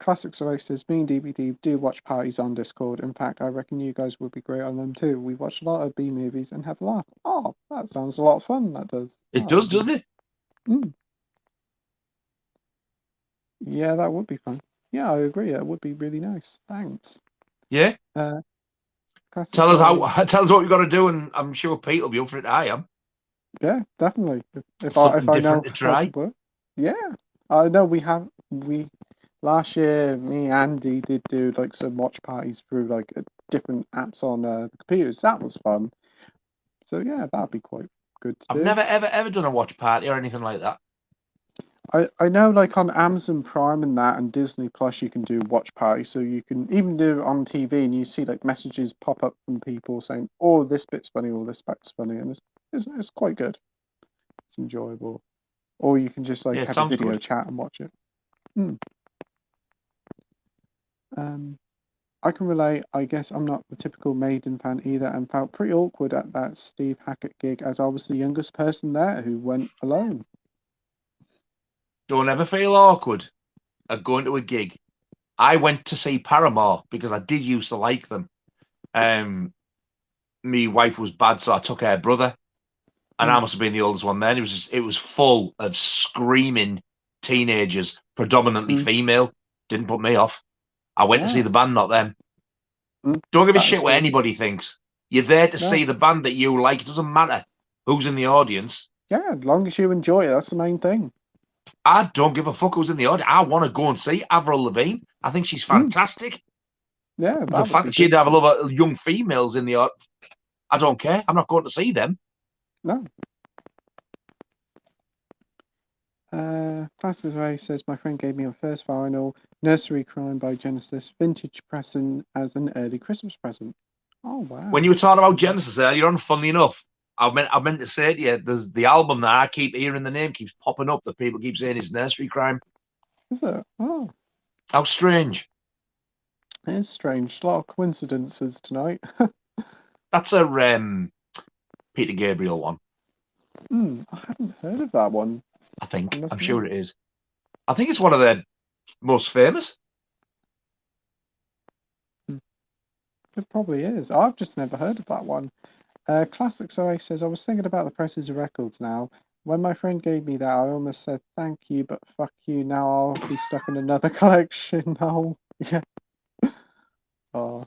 Classics Oasis, me and DVD do watch parties on Discord. In fact, I reckon you guys would be great on them too. We watch a lot of B movies and have a laugh. Oh, that sounds a lot of fun, that does. It does, doesn't it? Yeah, that would be fun. Yeah, I agree. It would be really nice. Thanks. Yeah. Tell us what we've got to do, and I'm sure Pete will be up for it. I am. Yeah, definitely. If something I different know to try. yeah, I know we last year, me and Andy did do like some watch parties through like different apps on the computers. That was fun. So yeah, that'd be quite good to do. I've never ever done a watch party or anything like that. I know, like on Amazon Prime and that, and Disney Plus, you can do watch parties. So you can even do it on TV, and you see like messages pop up from people saying, "Oh, this bit's funny," or "This bit's funny," and it's quite good. It's enjoyable. Or you can just like have a video chat and watch it. I can relate. I guess I'm not the typical Maiden fan either, and felt pretty awkward at that Steve Hackett gig, as I was the youngest person there who went alone. Don't ever feel awkward at going to a gig. I went to see Paramore because I did used to like them. My wife was bad, so I took her brother, and I must have been the oldest one then. It was full of screaming teenagers, predominantly female. Didn't put me off. I went to see the band, not them. Don't give a shit what anybody thinks. You're there to see the band that you like. It doesn't matter who's in the audience. Yeah, as long as you enjoy it, that's the main thing. I don't give a fuck who's in the audience. I want to go and see Avril Lavigne. I think she's fantastic. Yeah, the fact that she'd have a lot of young females in the audience, I don't care. I'm not going to see them. No. Classes Ray says, my friend gave me a first vinyl, Nursery Crime by Genesis, vintage present as an early Christmas present. Oh, wow. When you were talking about Genesis earlier on, funnily enough, I meant to say to you, there's the album that I keep hearing the name keeps popping up that people keep saying is Nursery Crime. Is it? Oh. How strange. It is strange. A lot of coincidences tonight. That's a Peter Gabriel one. I haven't heard of that one. I think. I'm sure it is. I think it's one of their most famous. It probably is. I've just never heard of that one. Classic Zoe says, I was thinking about the prices of records now. When my friend gave me that, I almost said thank you, but fuck you. Now I'll be stuck in another collection. Oh, yeah. Oh.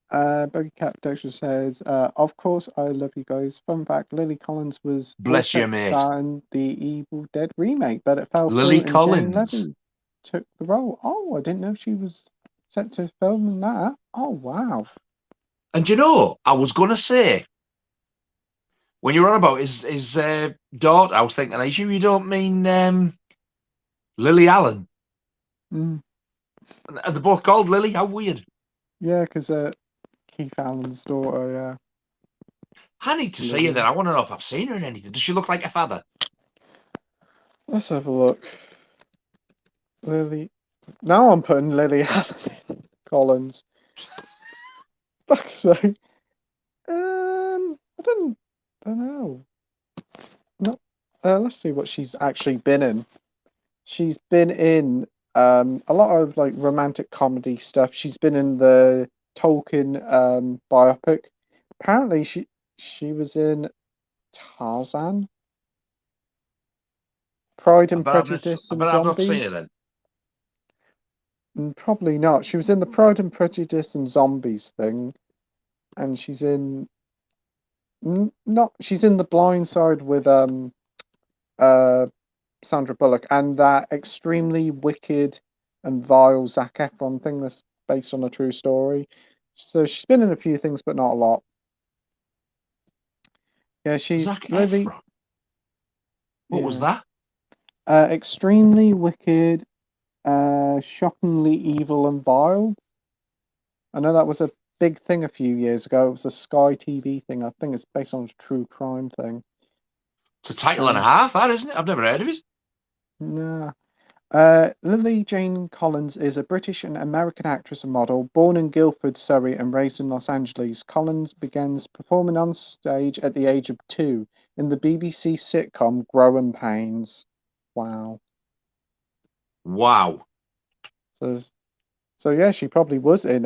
Buggy Cat Protection says, of course, I love you guys. Fun fact, Lily Collins was Bless you, mate. starring the Evil Dead remake, but it fell Lily through Collins. and Jane Levy took the role. Oh, I didn't know she was set to film in that. Oh, wow. And you know, I was going to say, when you were on about his daughter, I was thinking, are you sure you don't mean Lily Allen? Are they both called Lily? How weird. Yeah, because Keith Allen's daughter, yeah. I need to see her then. I want to know if I've seen her in anything. Does she look like her father? Let's have a look. Lily. Now I'm putting Lily Allen in Collins. Fuck's sake. I don't know. No. Let's see what she's actually been in. She's been in a lot of like romantic comedy stuff. She's been in the Tolkien biopic. Apparently, she was in Tarzan, Pride and Prejudice, and But I've not Zombies. seen her then. Probably not. She was in the Pride and Prejudice and Zombies thing, and she's in she's in The Blind Side with Sandra Bullock, and that extremely wicked and vile Zac Efron thing that's based on a true story. So she's been in a few things, but not a lot. Yeah, she's Zac really. Efron. What was that? Extremely wicked, shockingly evil and vile. I know that was a big thing a few years ago. It was a Sky TV thing. I think it's based on a true crime thing. It's a title and a half, that isn't it? I've never heard of it. No. Lily Jane Collins is a British and American actress and model, born in Guildford, Surrey, and raised in Los Angeles. Collins begins performing on stage at the age of 2 in the BBC sitcom Growing Pains. Wow. Wow. So yeah, she probably was in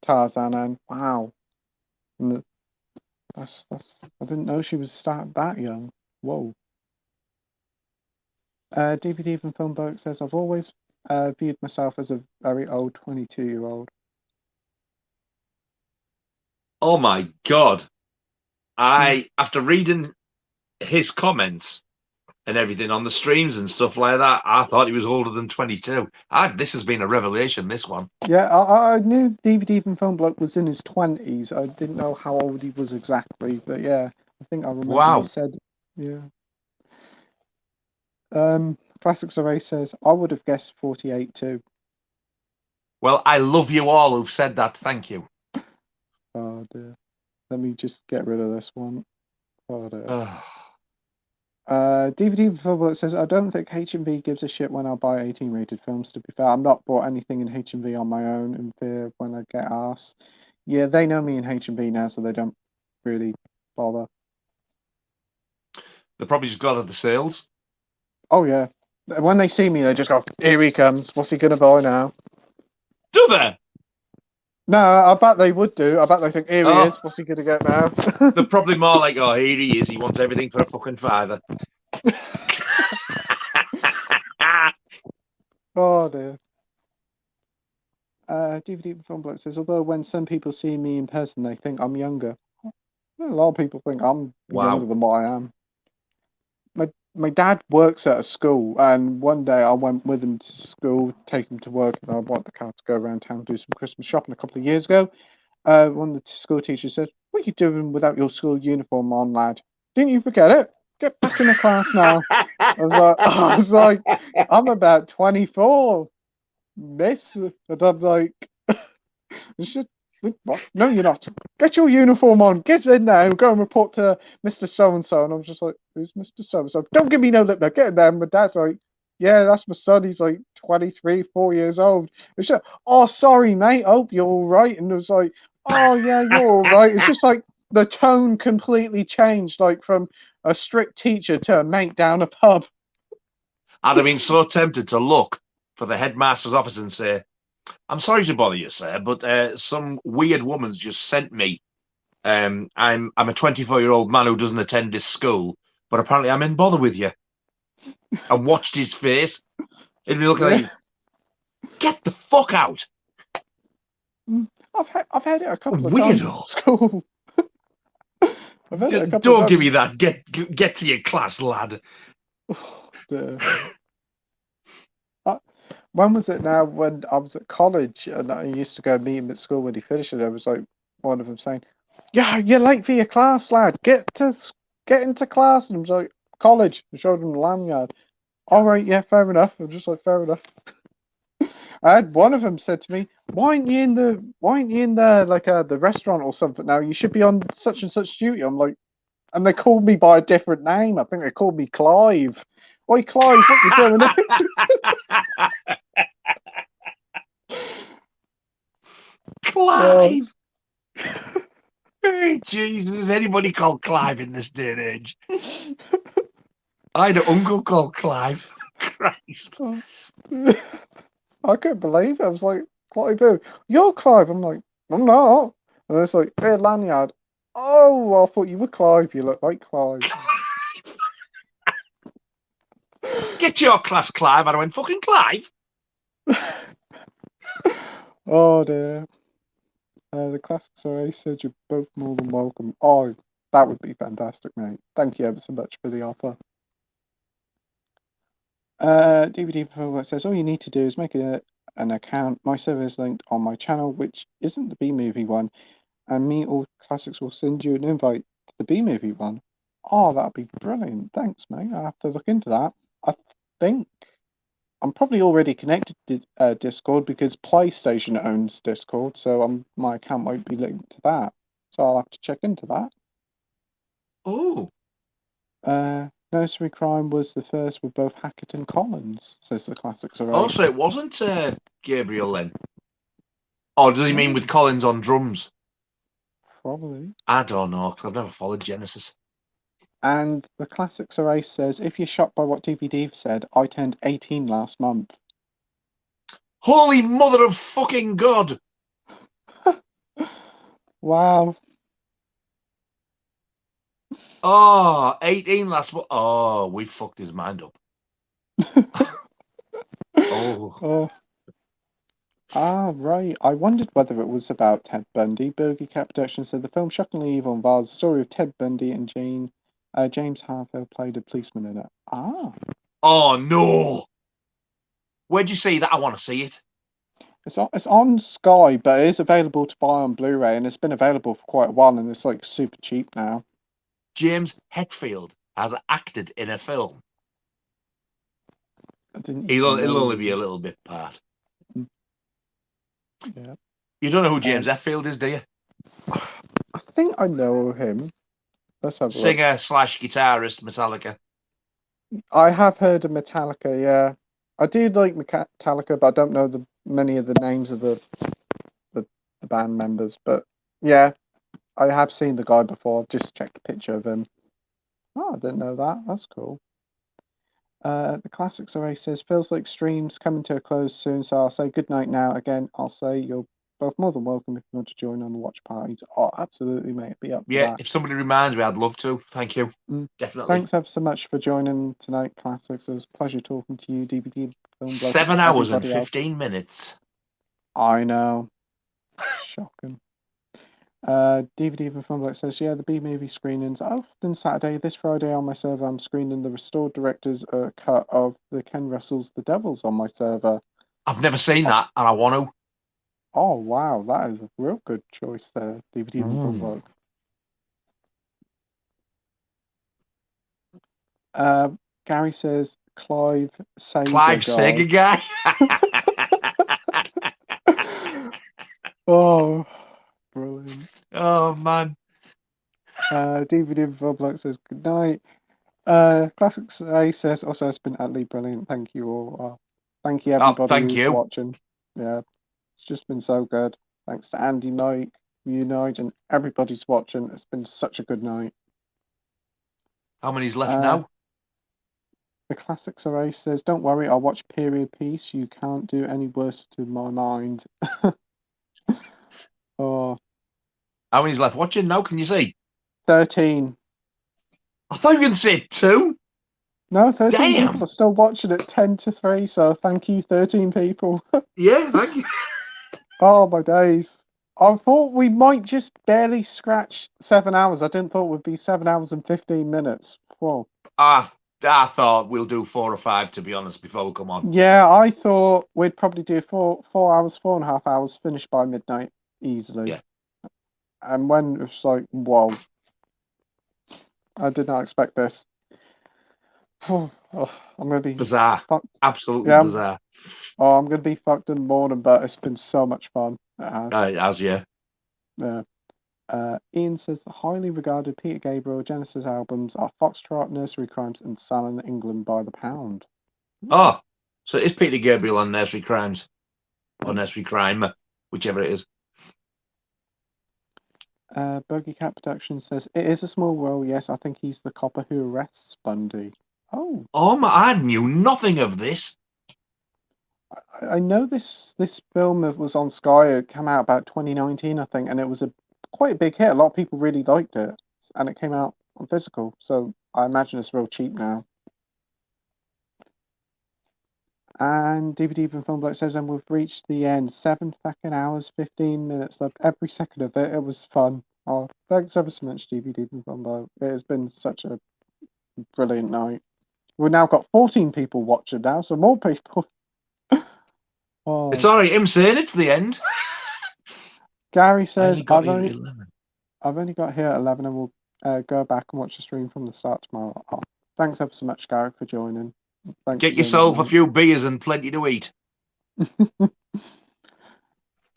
Tarzan, and wow. And that's I didn't know she was that young. Whoa. DVD from Filmboat says, I've always viewed myself as a very old 22-year-old. Oh my God. After reading his comments, and everything on the streams and stuff like that. I thought he was older than 22. This has been a revelation, this one. Yeah, I knew DVD and Film Bloke was in his 20s. I didn't know how old he was exactly, but yeah, I think I remember Wow. he said, yeah. Classics Array says, I would have guessed 48 too. Well, I love you all who've said that. Thank you. Oh dear. Let me just get rid of this one. Oh dear. DVD Film says, I don't think HMV gives a shit when I buy 18 rated films. To be fair, I'm not bought anything in HMV on my own in fear when I get asked. Yeah, they know me in HMV now, so they don't really bother. They probably just got at the sales. Oh yeah. When they see me, they just go, here he comes. What's he going to buy now? Do they? No, I bet they would do. I bet they think, here he is. What's he going to get now? They're probably more like, oh, here he is. He wants everything for a fucking $5. Oh dear. DVD Film Bloke says, although when some people see me in person, they think I'm younger. A lot of people think I'm younger than what I am. My dad works at a school, and one day I went with him to school, take him to work, and I bought the car to go around town do some Christmas shopping a couple of years ago. One of the school teachers said, what are you doing without your school uniform on, lad? Didn't you forget it? Get back in the class now. I was like, I'm about 24, miss. And I'm like, what? No, you're not. Get your uniform on. Get in there and go and report to Mr. So-and-so. And I'm just like, who's Mr. So-and-so? Don't give me no lip there. Get in there. And my dad's like, yeah, that's my son. He's like 23, 4 years old. It's like, oh, sorry, mate. Hope you're all right. And it was like, oh, yeah, you're all right. It's just like the tone completely changed, like from a strict teacher to a mate down a pub. I'd have been so tempted to look for the headmaster's office and say, I'm sorry to bother you, sir, but some weird woman's just sent me. I'm a 24-year-old man who doesn't attend this school, but apparently I'm in bother with you. I watched his face. He'd be looking like, get the fuck out. I've had it a couple of weirdo. times at school. I've had it a couple Don't of give me that. Get to your class, lad. When was it now? When I was at college and I used to go meet him at school when he finished it, there was like one of them saying, yeah, you're late for your class, lad. Get into class. And I was like, college. I showed him the lanyard. All right, yeah, fair enough. I'm just like, fair enough. I had one of them said to me, why aren't you in the like the restaurant or something now? You should be on such and such duty. I'm like, and they called me by a different name. I think they called me Clive. Oi, Clive, what you doing? Clive. Hey, Jesus, is anybody called Clive in this day and age? I had an uncle called Clive. Christ. I couldn't believe it. I was like, Clive who? You're Clive. I'm like, I'm not. And it's like, hey, lanyard. Oh, I thought you were Clive. You look like Clive. Get your class, Clive. And I went, fucking Clive. Oh, dear. The classics are said you're both more than welcome. Oh, that would be fantastic, mate. Thank you ever so much for the offer. DVD Performer says all you need to do is make an account. My server is linked on my channel, which isn't the B-movie one, and me or Classics will send you an invite to the B-movie one. Oh, that'd be brilliant. Thanks, mate. I have to look into that. I think I'm probably already connected to Discord because PlayStation owns Discord, so my account won't be linked to that. So I'll have to check into that. Oh. Nursery Crime was the first with both Hackett and Collins, says the Classics are. Also, it wasn't Gabriel then. Or does he mean with Collins on drums? Probably. I don't know, because I've never followed Genesis. And the Classics Array says, if you're shocked by what DVD said, I turned 18 last month. Holy mother of fucking God! Wow. Oh, 18 last month. Oh, we fucked his mind up. Oh. Ah, right. I wondered whether it was about Ted Bundy. Bergie Cat Production said the film shockingly evil involves the story of Ted Bundy and Jane James Harfield played a policeman in it. Ah. Oh no! Where'd you see that? I want to see it. It's on Sky, but it is available to buy on Blu-ray, and it's been available for quite a while, and it's like super cheap now. James Hetfield has acted in a film. It'll only be a little bit part. Yeah. You don't know who James Hetfield is, do you? I think I know him. Let's have a Singer / guitarist, Metallica. I have heard of Metallica, yeah. I do like Metallica, but I don't know many of the names of the band members. But yeah, I have seen the guy before. I've just checked a picture of him. Oh, I didn't know that. That's cool. The Classics Array says, feels like stream's coming to a close soon, so I'll say good night now. Again, I'll say you're both more than welcome if you want to join on the watch parties. Oh, absolutely, mate. Be up for that. If somebody reminds me, I'd love to. Thank you. Definitely. Thanks ever so much for joining tonight, Classics. It was a pleasure talking to you, DVD Film. 7 hours and 15 minutes. I know. Shocking. DVD and Film Bloke says, yeah, the B-movie screenings are often Saturday. This Friday on my server, I'm screening the restored director's cut of the Ken Russell's The Devils on my server. I've never seen that, and I want to. Oh, wow. That is a real good choice there, DVD and Film Bloke. Gary says, Clive Sega guy. Oh, brilliant. Oh, man. DVD and Film Bloke says, good night. Classics A says, also it's been utterly brilliant. Thank you all. Thank you everybody who's watching. Yeah, it's just been so good. Thanks to Andy, Mike, Unite, and everybody's watching. It's been such a good night. How many's left now? The Classics Array says, don't worry, I'll watch Period Piece. You can't do any worse to my mind. Oh. How many's left watching now? Can you see? 13. I thought you were going to say 2. No, 13 people are still watching at 10 to 3, so thank you, 13 people. Yeah, thank you. Oh, my days. I thought we might just barely scratch 7 hours. I didn't thought it would be 7 hours and 15 minutes. Whoa. I thought we'll do 4 or 5, to be honest, before we come on. Yeah, I thought we'd probably do 4 hours, 4.5 hours, finish by midnight easily. Yeah. And when it was like, whoa. I did not expect this. I'm going to be bizarre. Fucked. Absolutely bizarre. I'm going to be fucked in the morning, but it's been so much fun. It has, yeah. Yeah. Ian says the highly regarded Peter Gabriel Genesis albums are Foxtrot, Nursery Crimes, and Selling England by the Pound. Oh, so it's Peter Gabriel on Nursery Crimes, or Nursery Crime, whichever it is. Bogey Cat Production says it is a small role. Yes, I think he's the copper who arrests Bundy. Oh, I knew nothing of this. I know this film was on Sky. It came out about 2019, I think, and it was quite a big hit. A lot of people really liked it, and it came out on physical. So I imagine it's real cheap now. And DVD from Film Bloke says, and we've reached the end. 7 fucking hours, 15 minutes left. Every second of it. It was fun. Oh, thanks ever so much, DVD from Film Bloke. It has been such a brilliant night. We've now got 14 people watching now, so more people. Oh. It's all right. I'm saying it's the end. Gary says, I've only got here at 11 and we'll go back and watch the stream from the start tomorrow. Oh, thanks ever so much, Gary, for joining. Thanks. Get yourself a few beers and plenty to eat.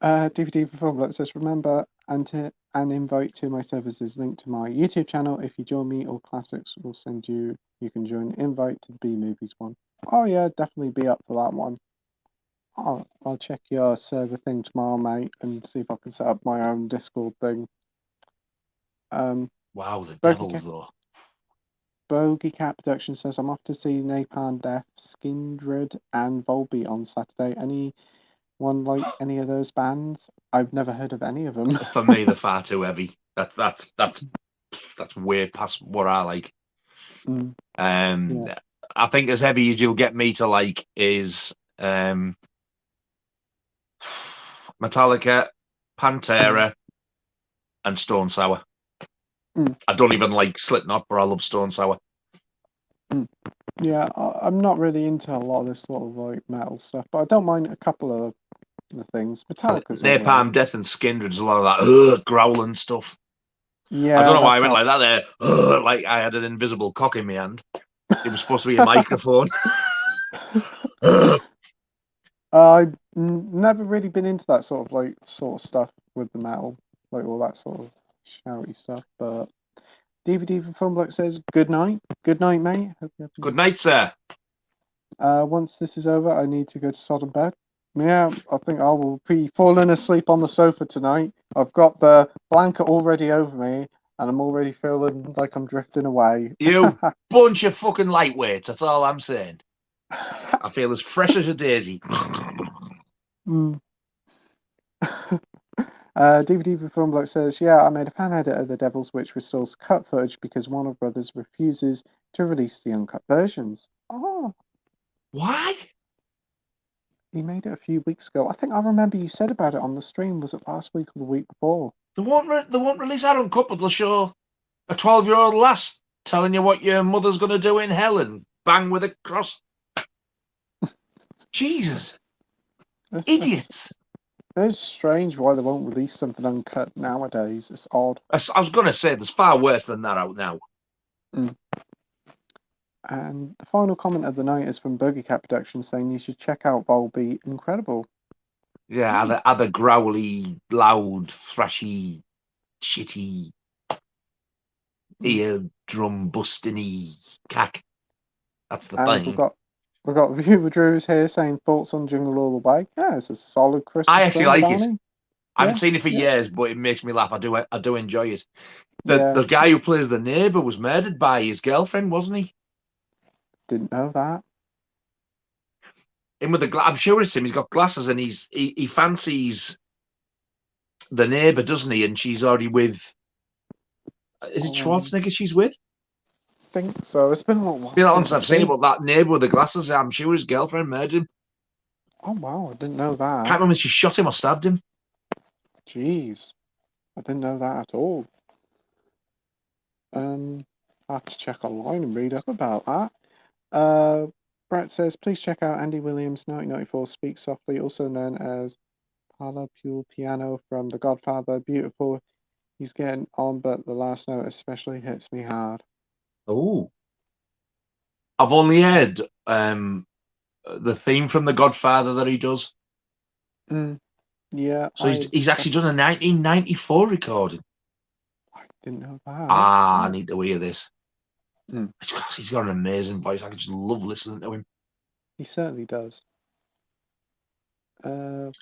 DVD for Film Bloke says, remember, an invite to my servers is linked to my YouTube channel. If you join me or Classics, will send you can join the invite to the B-Movies one. Oh yeah, definitely be up for that one. I'll check your server thing tomorrow, mate, and see if I can set up my own Discord thing. Wow, the Devils, though. Bogey Cat Production says, I'm off to see Napalm Death, Skindred, and Volbeat on Saturday. Anyone like any of those bands? I've never heard of any of them. For me, they're far too heavy. That's way past what I like. Yeah. I think as heavy as you'll get me to like is Metallica, Pantera, and Stone Sour. I don't even like Slipknot, but I love Stone Sour. Yeah, I'm not really into a lot of this sort of like metal stuff, but I don't mind a couple of the things. Metallica's Napalm alright. Death and Skindred, there's a lot of that growling stuff. Yeah, I don't know why I went like that there. Like I had an invisible cock in my hand. It was supposed to be a microphone. I've never really been into that sort of stuff with the metal, like all that sort of shouty stuff. But DVD for Fun Bloke says good night, mate. Hope you have Good night, sir. Once this is over, I need to go to sod and bed. Yeah, I think I will be falling asleep on the sofa tonight. I've got the blanket already over me, and I'm already feeling like I'm drifting away. You bunch of fucking lightweights, that's all I'm saying. I feel as fresh as a daisy. DVD for Film Bloke says, yeah, I made a fan edit of The Devil's Witch restores cut footage because Warner Brothers refuses to release the uncut versions. Oh. Why? He made it a few weeks ago. I think I remember you said about it on the stream. Was it last week or the week before? They won't release that uncut, but they'll show a 12-year-old lass telling you what your mother's going to do in hell and bang with a cross. Jesus. Idiots. It's strange why they won't release something uncut nowadays. It's odd. I was going to say, there's far worse than that out now. And the final comment of the night is from Burger Cat Productions saying you should check out Volbeat. Incredible. Yeah, other growly, loud, thrashy, shitty, eardrum busting-y cack. That's the thing. We've got Viewer Drews here saying thoughts on Jingle All the Way. Yeah, it's a solid Christmas. I actually like it. I haven't Yeah, seen it for years, but it makes me laugh. I do enjoy it. The guy who plays the neighbour was murdered by his girlfriend, wasn't he? Didn't know that. Him with the I'm sure it's him. He's got glasses and he fancies the neighbour, doesn't he? And she's already with. Is it Schwarzenegger she's with? I think so. It's been a long while. Been a long since I've seen it, but that neighbour with the glasses, I'm sure his girlfriend murdered him. Oh wow, I didn't know that. Can't remember if she shot him or stabbed him. Jeez, I didn't know that at all. I have to check online and read up about that. Brett says, please check out Andy Williams' 1994 Speak Softly, also known as Palapule Piano from The Godfather. Beautiful. He's getting on, but the last note especially hits me hard. Oh. I've only heard the theme from The Godfather that he does. Yeah. So he's actually done a 1994 recording. I didn't know that. I need to hear this. He's got an amazing voice. I just love listening to him. He certainly does.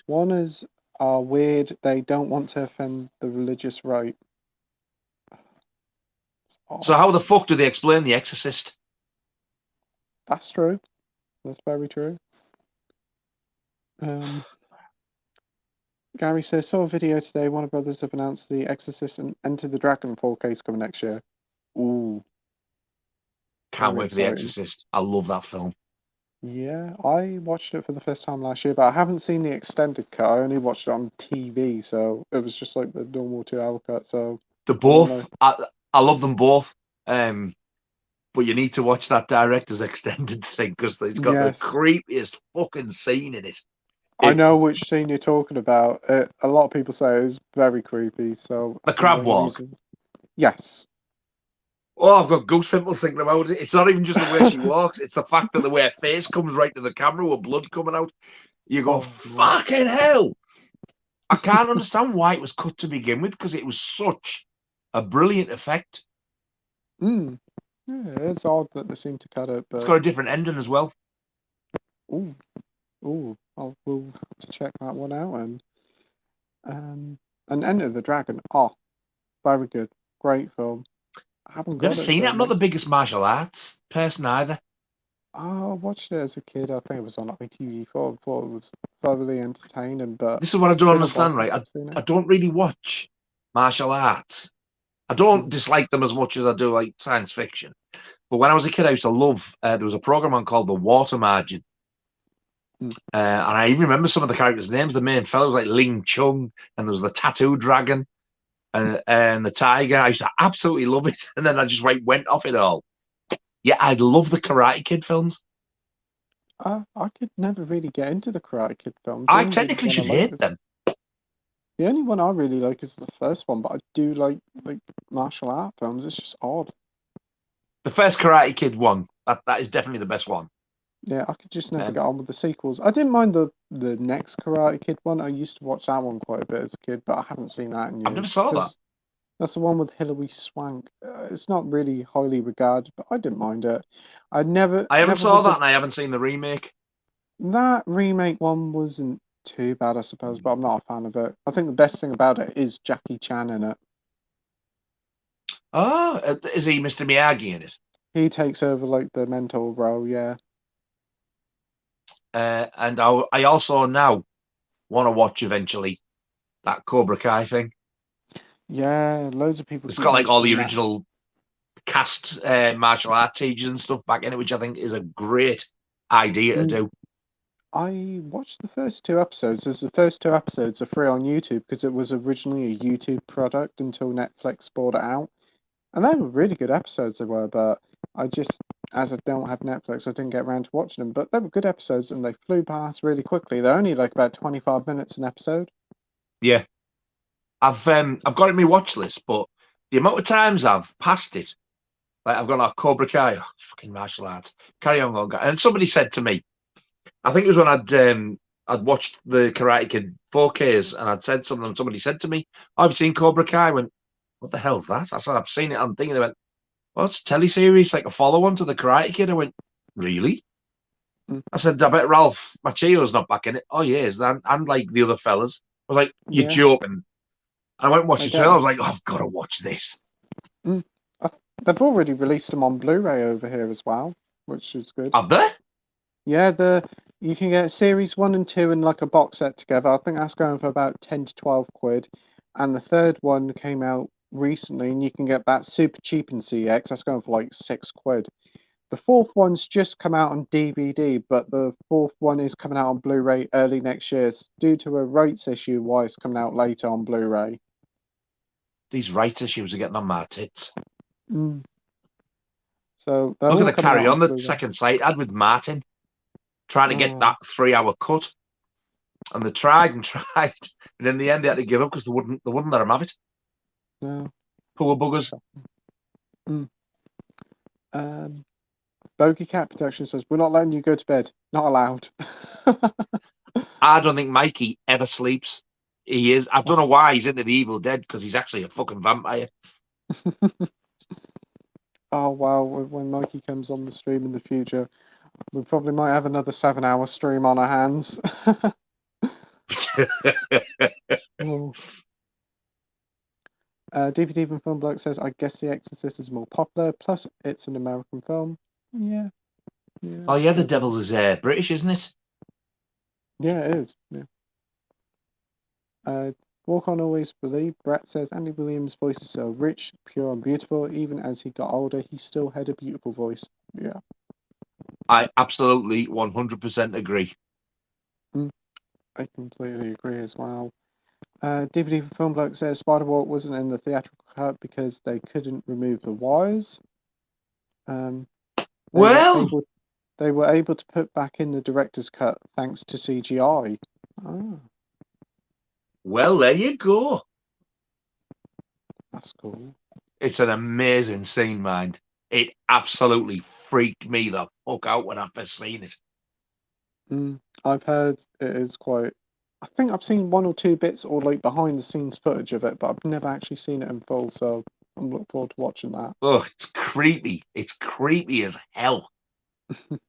Warners are weird. They don't want to offend the religious right. So how the fuck do they explain The Exorcist? That's true. That's very true. Gary says, saw a video today. Warner Brothers have announced The Exorcist and Enter the Dragon 4K is coming next year. Ooh. Can't wait for The Exorcist. I love that film. Yeah, I watched it for the first time last year, but I haven't seen the extended cut. I only watched it on TV, so it was just like the normal 2-hour cut. So they're both. I love them both. But you need to watch that director's extended thing because it's got the creepiest fucking scene in it. I know which scene you're talking about. A lot of people say it's very creepy. So the crab walk. Yes. Oh, I've got goose pimples thinking about it. It's not even just the way she walks; it's the fact that the way her face comes right to the camera with blood coming out. You go, fucking hell! I can't understand why it was cut to begin with because it was such a brilliant effect. Yeah, it's odd that they seem to cut it, but it's got a different ending as well. We'll have to check that one out. And Enter the Dragon. Oh, very good, great film. I haven't never seen it. I'm not the biggest martial arts person either. I watched it as a kid. I think it was on ITV4. I thought it was thoroughly entertaining. But this is what I don't understand, right? I don't really watch martial arts. I don't dislike them as much as I do like science fiction. But when I was a kid, I used to love. There was a program on called The Water Margin, and I even remember some of the characters' names. The main fellow was like Ling Chung, and there was the Tattoo Dragon. and the Tiger. I used to absolutely love it, and then I just went off it all. Yeah, I love the Karate Kid films. I could never really get into the Karate Kid films. I technically should hate them. The only one I really like is the first one, but I do like martial art films. It's just odd. The first Karate Kid one, that is definitely the best one. Yeah, I could just never get on with the sequels. I didn't mind the next Karate Kid one. I used to watch that one quite a bit as a kid, but I haven't seen that in years. I've never saw that. That's the one with Hilary Swank. It's not really highly regarded, but I didn't mind it. I haven't saw that, and I haven't seen the remake. That remake one wasn't too bad, I suppose, but I'm not a fan of it. I think the best thing about it is Jackie Chan in it. Oh, is he Mr. Miyagi in it? He takes over like the mentor role, yeah. And I also now want to watch eventually that Cobra Kai thing. Yeah, loads of people. It's got like all the original cast martial art teachers and stuff back in it, which I think is a great idea to do. I watched the first 2 episodes. As the first 2 episodes are free on YouTube because it was originally a YouTube product until Netflix bought it out. And they were really good episodes, they were, but as I don't have Netflix, I didn't get around to watching them. But they were good episodes and they flew past really quickly. They're only like about 25 minutes an episode. Yeah. I've got it in my watch list, but the amount of times I've passed it, like I've gone, Cobra Kai, fucking martial arts, carry on. And somebody said to me, I think it was when I'd watched the Karate Kid 4Ks, and I'd said something, and somebody said to me, I've seen Cobra Kai. I went, what the hell's that? I said, I've seen it on thing. And they went, well, it's a teleseries, like a follow-on to the Karate Kid. I went, really? I said, I bet Ralph Macchio's not back in it. Oh, yes, and like the other fellas. I was like, you're joking. I went and watched the trailer. I was like, I've got to watch this. They've already released them on Blu-ray over here as well, which is good. Have they? Yeah, you can get series 1 and 2 in like a box set together. I think that's going for about 10 to 12 quid. And the third one came out recently, and you can get that super cheap in CX. That's going for like 6 quid. The fourth one's just come out on DVD, but the fourth one is coming out on Blu-ray early next year. It's due to a rights issue why it's coming out later on Blu-ray. These rights issues are getting on my tits. So look at the carry on the second site ad with Martin trying to get that 3-hour cut, and they tried, and in the end they had to give up because they wouldn't let him have it. No. Poor buggers. Bogey Cat Protection says, we're not letting you go to bed. Not allowed. I don't think Mikey ever sleeps. He is. I don't know why he's into the Evil Dead, because he's actually a fucking vampire. Oh, wow. When Mikey comes on the stream in the future, we probably might have another 7-hour stream on our hands. DVD from Film Bloke says, I guess The Exorcist is more popular, plus it's an American film. Yeah. Oh, yeah, The Devil is British, isn't it? Yeah, it is. Yeah. Walk On Always Believe. Brett says, Andy Williams' voice is so rich, pure and beautiful. Even as he got older, he still had a beautiful voice. Yeah. I absolutely 100% agree. I completely agree as well. DVD for Film Bloke says Spider-Walk wasn't in the theatrical cut because they couldn't remove the wires. They were able to put back in the director's cut thanks to CGI. Well, there you go. That's cool. It's an amazing scene, mind. It absolutely freaked me the fuck out when I first seen it. I've heard it is quite... I think I've seen 1 or 2 bits or like behind the scenes footage of it, but I've never actually seen it in full, so I'm looking forward to watching that. Oh, it's creepy. It's creepy as hell. And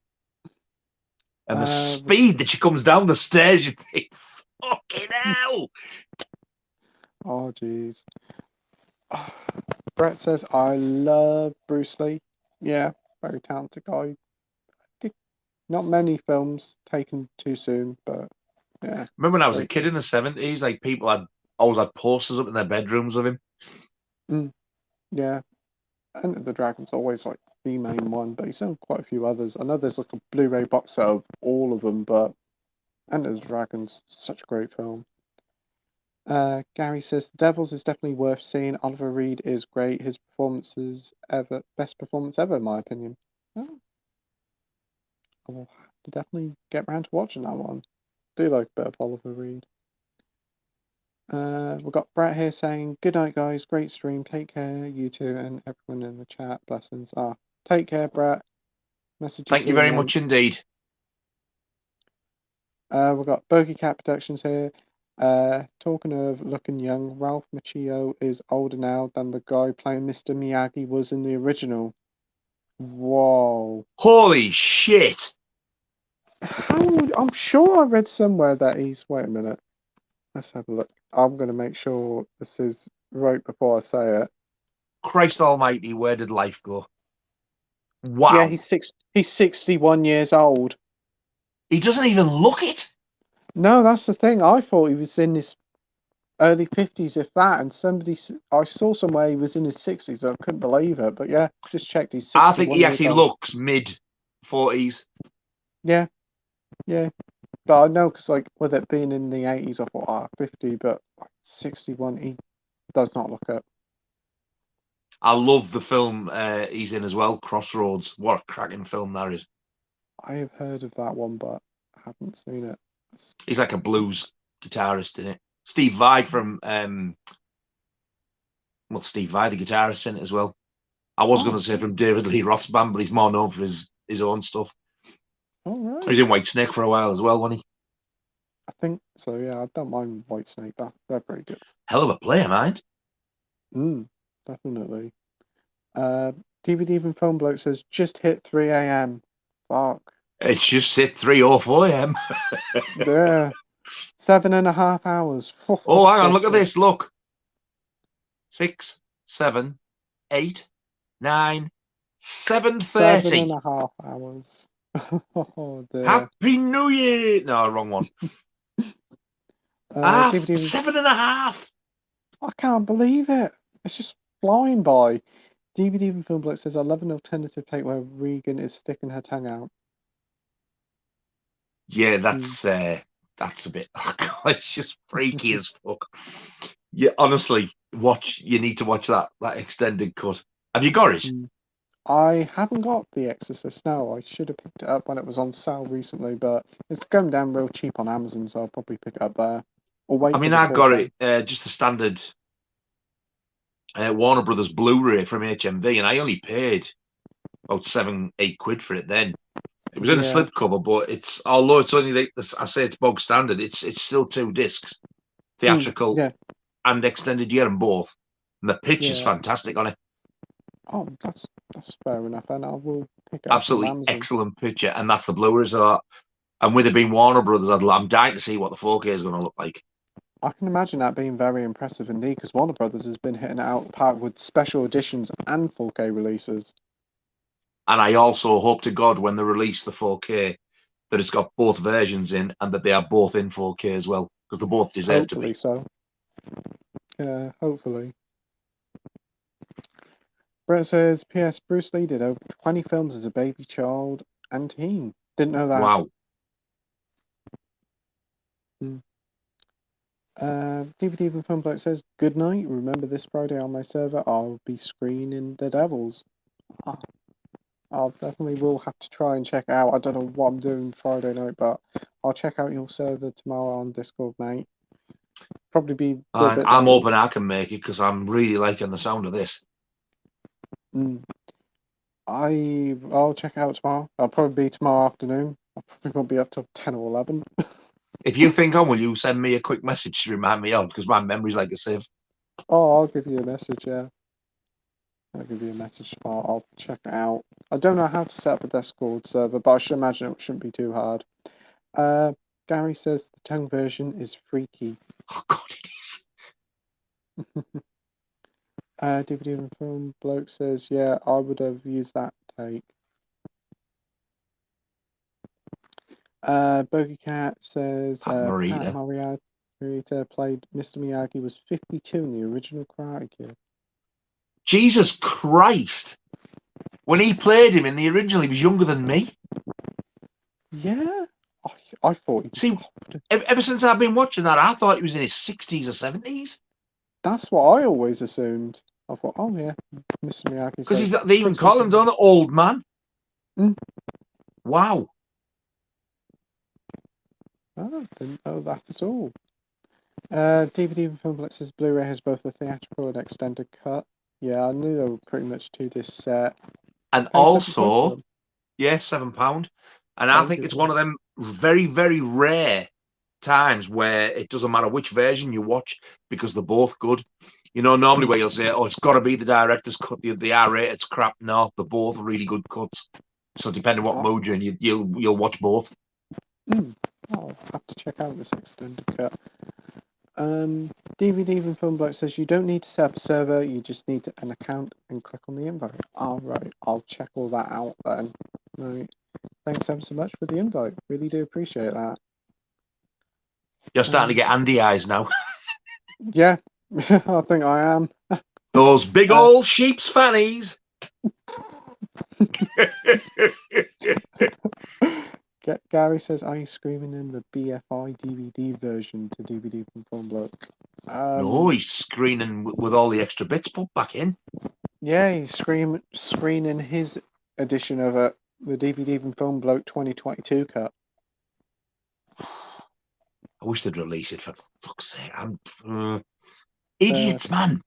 the speed that she comes down the stairs, you think, fucking hell. Oh, jeez. Brett says, I love Bruce Lee. Yeah, very talented guy. Not many films taken too soon, but yeah. Remember when I was a kid in the 70s, like people always had posters up in their bedrooms of him? Yeah. Enter the Dragon's always like the main one, but he's done quite a few others. I know there's like a Blu-ray box set of all of them, but Enter the Dragon's such a great film. Gary says The Devils is definitely worth seeing. Oliver Reed is great. His best performance ever, in my opinion. Oh. I will have to definitely get around to watching that one. Do like a bit of Oliver Reed. We've got Brett here saying, "Good night, guys. Great stream. Take care, you two, and everyone in the chat. Blessings." Take care, Brett. Thank you very much indeed. We've got Bogey Cat Productions here. Talking of looking young, Ralph Macchio is older now than the guy playing Mr. Miyagi was in the original. Whoa. Holy shit. I'm sure I read somewhere that he's... Wait a minute. Let's have a look. I'm going to make sure this is right before I say it. Christ almighty, where did life go? Wow. Yeah, he's 61 years old. He doesn't even look it. No, that's the thing. I thought he was in his early 50s, if that, and I saw somewhere he was in his 60s. I couldn't believe it, but yeah, just checked. He's 61 I think he actually looks mid-40s. Yeah. But I know, because like with it being in the 80s, I thought 50, but 61, he does not look it. I love the film he's in as well, Crossroads. What a cracking film that is. I have heard of that one, but I haven't seen it. He's like a blues guitarist in it. Steve Vai from Steve Vai, the guitarist, in it as well. I was going to say from David Lee Roth's band, but he's more known for his own stuff. All right. He was in Whitesnake for a while as well, wasn't he? I think so, yeah. I don't mind Whitesnake. They're pretty good. Hell of a player, mind. Definitely. DVD Even Phone Bloke says, just hit 3 a.m. Fuck. It's just hit 3 or 4 a.m. Yeah. 7.5 hours. Oh, hang on, look at this, look. 6, 7, 8, 9, 7:30. 7.5 hours. Oh, dear. Happy New Year! No, wrong one. 7.5. I can't believe it. It's just flying by. DVD Even Film Bloke says, I love an alternative take where Regan is sticking her tongue out. Yeah, that's a bit. Oh God, it's just freaky as fuck. Yeah, honestly, you need to watch that extended cut. Have you got it? I haven't got The Exorcist. No, I should have picked it up when it was on sale recently, but it's going down real cheap on Amazon, so I'll probably pick it up there. I mean, I got it just the standard Warner Brothers Blu-ray from HMV, and I only paid about 7-8 quid for it then. It was in a slipcover, but although it's only I say it's bog standard, it's still 2 discs, theatrical and extended. You get them both, and the picture's fantastic on it. Oh, that's fair enough, and I will pick it Absolutely up on Amazon. Excellent picture, and that's the Blu-rays of that. And with it being Warner Brothers, I'm dying to see what the 4K is going to look like. I can imagine that being very impressive indeed, because Warner Brothers has been hitting it out of the park with special editions and 4K releases. And I also hope to God when they release the 4K that it's got both versions in and that they are both in 4K as well, because they both deserve to be. Hopefully so. Yeah, hopefully. Brett says, P.S. Bruce Lee did over 20 films as a baby, child, and teen. Didn't know that. Wow. DVD Even Film Bloke says, good night. Remember this Friday on my server, I'll be screening The Devils. I'll definitely will have to try and check it out. I don't know what I'm doing Friday night, but I'll check out your server tomorrow on Discord, mate. Probably be. I'm hoping I can make it because I'm really liking the sound of this. I'll check it out tomorrow. I'll probably be tomorrow afternoon. I probably won't be up till 10 or 11. If you think on, will you send me a quick message to remind me on? Because my memory's like a sieve. Oh, I'll give you a message, yeah. I'll give you a message tomorrow. I'll check it out. I don't know how to set up a Discord server, but I should imagine it shouldn't be too hard. Gary says the tongue version is freaky. Oh, God, it is. DVD and Film Bloke says, yeah, I would have used that take. Bogey Cat says, Pat Morita played Mr. Miyagi, was 52 in the original Karate Kid. Jesus Christ! When he played him in the original, he was younger than me. Yeah? I thought he See, ever since I've been watching that, I thought he was in his 60s or 70s. That's what I always assumed. I thought, oh yeah, Mr. Miyagi. Because they even call him, don't they, old man? Mm. Wow. Oh, didn't know that at all. DVD and Filmplex says Blu-ray has both a theatrical and extended cut. Yeah, I knew they were pretty much 2-disc set. And also, yeah, £7. And I think it's one of them very, very rare times where it doesn't matter which version you watch because they're both good. You know, normally where you'll say, oh, it's got to be the director's cut, the R-rated's crap. No, they're both really good cuts. So depending on what mood you're in, you'll watch both. I'll have to check out this extended cut. DVD and Filmbloke says you don't need to set up a server, you just need an account and click on the invite. Alright, I'll check all that out then. Right. Thanks ever so much for the invite. Really do appreciate that. You're starting to get Andy eyes now. Yeah, I think I am. Those big old sheep's fannies. Gary says, are you screaming in the BFI DVD version to DVD from Filmbloke? No, he's screening with all the extra bits put back in. Yeah, he's screening his edition of it, the DVD from Filmbloke 2022 cut. I wish they'd release it, for fuck's sake. Idiots, man.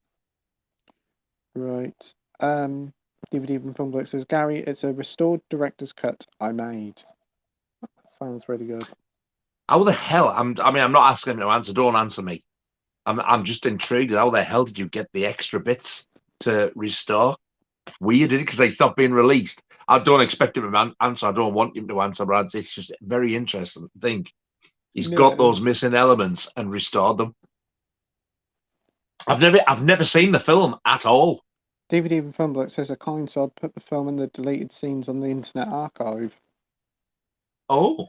Right. DVD from Filmbloke says, Gary, it's a restored director's cut I made. Sounds really good. How the hell? I'm not asking him to answer. Don't answer me. I'm just intrigued. How the hell did you get the extra bits to restore? Weird, did it? Because they stopped being released. I don't expect him to answer. I don't want him to answer, but it's just very interesting to think. He's got those missing elements and restored them. I've never seen the film at all. DVD from Filmbloke says a kind sod put the film and the deleted scenes on the Internet Archive. Oh.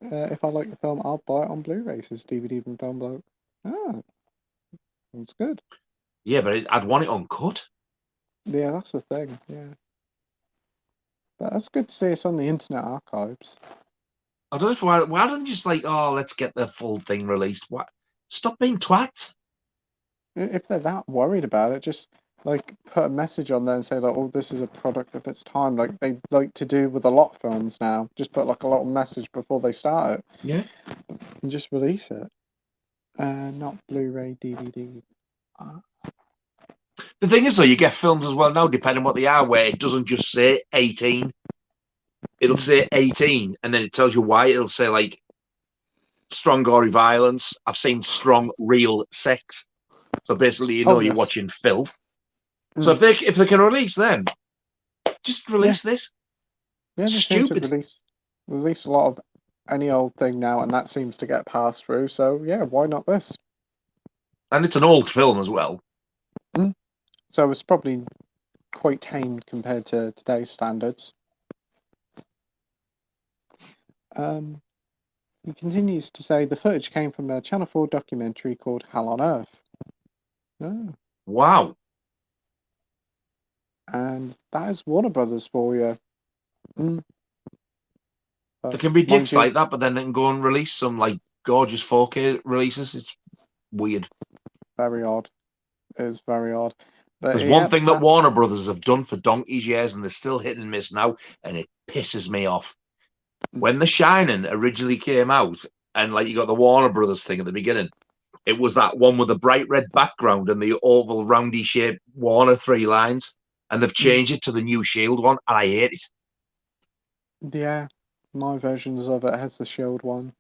If I like the film, I'll buy it on Blu-ray, says DVD from Filmbloke. Ah, that's good. Yeah, but I'd want it uncut. Yeah, that's the thing, yeah. But that's good to see it's on the Internet Archives. I don't know why don't you just like, oh, let's get the full thing released? What? Stop being twats. If they're that worried about it, just like put a message on there and say like, oh, this is a product of its time, like they like to do with a lot of films now. Just put like a little message before they start it. Yeah. And just release it. Not Blu-ray, DVD. The thing is though, you get films as well now, depending on what they are, where it doesn't just say 18. It'll say 18 and then it tells you why. It'll say like strong gory violence. I've seen strong real sex. So basically, you know, you're watching filth. So if they can release them, just release this. Yeah, they stupid. Seem to release a lot of any old thing now, and that seems to get passed through. So yeah, why not this? And it's an old film as well. So it's probably quite tame compared to today's standards. He continues to say the footage came from a Channel 4 documentary called Hell on Earth. Oh. Wow. And that is Warner Brothers for you. There can be dicks like that, but then they can go and release some like gorgeous 4K releases. It's weird. Very odd. It is very odd. But there's one thing that Warner Brothers have done for donkey's years, and they're still hit and miss now, and it pisses me off. When The Shining originally came out, and like you got the Warner Brothers thing at the beginning, it was that one with the bright red background and the oval roundy shaped Warner 3 lines, and they've changed it to the new Shield one, and I hate it. Yeah, my versions of it has the Shield one.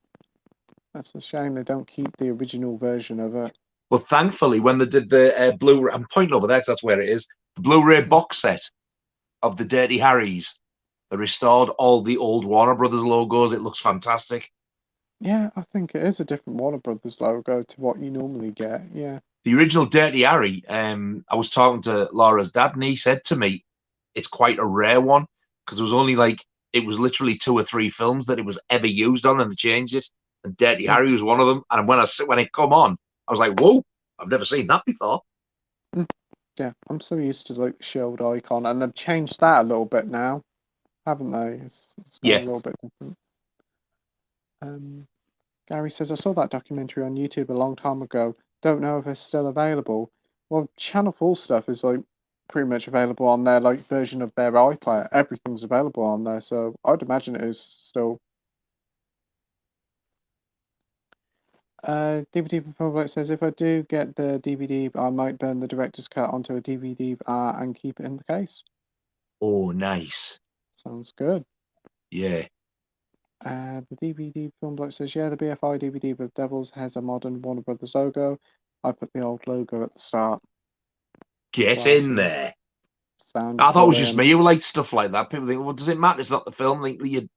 That's a shame they don't keep the original version of it. Well, thankfully, when they did the Blu-ray, I'm pointing over there because that's where it is, the Blu-ray box set of the Dirty Harrys, they restored all the old Warner Brothers logos. It looks fantastic. Yeah, I think it is a different Warner Brothers logo to what you normally get, yeah. The original Dirty Harry, I was talking to Laura's dad, and he said to me, it's quite a rare one, because it was only like, it was literally 2 or 3 films that it was ever used on, and they changed it, and Dirty Harry was one of them, and when it come on, I was like, whoa, I've never seen that before. Yeah, I'm so used to like the Shield icon, and they've changed that a little bit now. haven't they? It's gone a little bit different. Gary says, I saw that documentary on YouTube a long time ago. Don't know if it's still available. Well, Channel 4 stuff is like pretty much available on their like version of their iPlayer. Everything's available on there, so I'd imagine it is still. DVD from Public says, if I do get the DVD, I might burn the director's cut onto a DVD and keep it in the case. Oh, nice. Sounds good. Yeah. The DVD film bloke says, yeah, the BFI DVD with Devils has a modern Warner Brothers logo. I put the old logo at the start. Get in there. Sounds I thought brilliant. it was just me who liked stuff like that. People think, well, does it matter? It's not the film. Like, you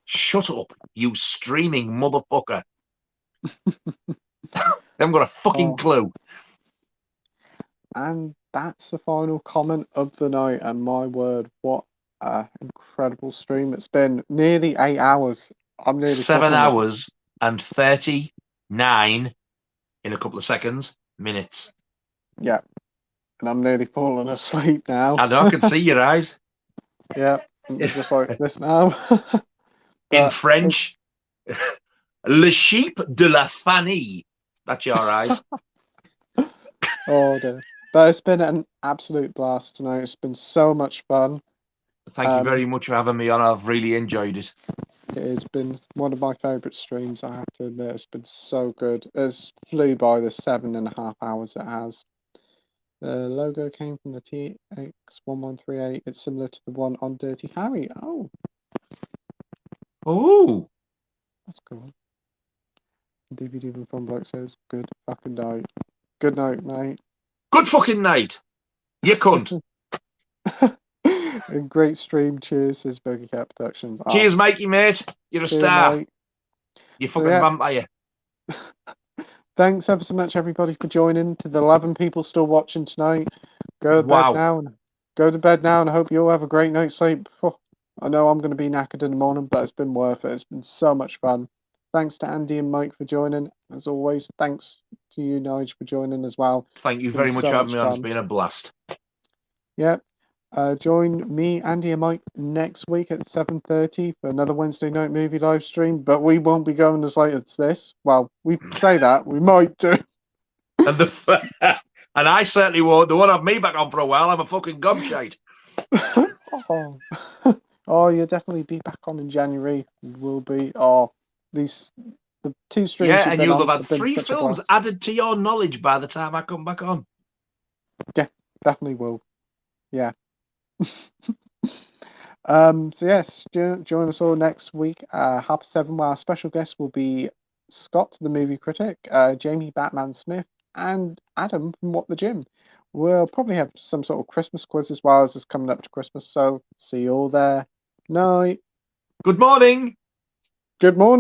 shut up, you streaming motherfucker. I haven't got a fucking clue. And that's the final comment of the night. And my word, what an incredible stream. It's been nearly 8 hours. I'm nearly 7 hours and 39 in a couple of seconds, minutes. Yeah. And I'm nearly falling asleep now. I know, I can see your eyes. Yeah, just like this now. In French, Le Sheep de la Fanny. That's your eyes. Oh dear. But it's been an absolute blast tonight. It's been so much fun. Thank you very much for having me on. I've really enjoyed it. It has been one of my favourite streams, I have to admit. It's been so good. It's flew by the 7.5 hours it has. The logo came from the TX1138. It's similar to the one on Dirty Harry. Oh. Oh. That's cool. DVD from Fun Bloke says, good fucking night. Good night, mate. Good fucking night. You cunt. A great stream. Cheers, says Burger Cat Productions. Cheers, matey, mate. You're a star. Mate. You fucking vampire. Thanks ever so much, everybody, for joining. To the 11 people still watching tonight, go to bed now. Go to bed now, and I hope you all have a great night's sleep. I know I'm going to be knackered in the morning, but it's been worth it. It's been so much fun. Thanks to Andy and Mike for joining. As always, thanks to you, Nigel, for joining as well. Thank you very much for having me on. It's been a blast. Yep. Join me, Andy, and Mike next week at 7:30 for another Wednesday night movie live stream. But we won't be going as late as this. Well, we say that we might do. And I certainly won't. They won't have me back on for a while. I'm a fucking gobshite. Oh, you'll definitely be back on in January. Will be. Oh, the 2 streams. Yeah, and you'll have had 3 films added to your knowledge by the time I come back on. Yeah, definitely will. Yeah. So yes, join us all next week, 7:30, where our special guest will be Scott, the movie critic, Jamie Batman Smith, and Adam from What the Gym. We'll probably have some sort of Christmas quiz as well as it's coming up to Christmas. So see you all there. Night. Good morning. Good morning.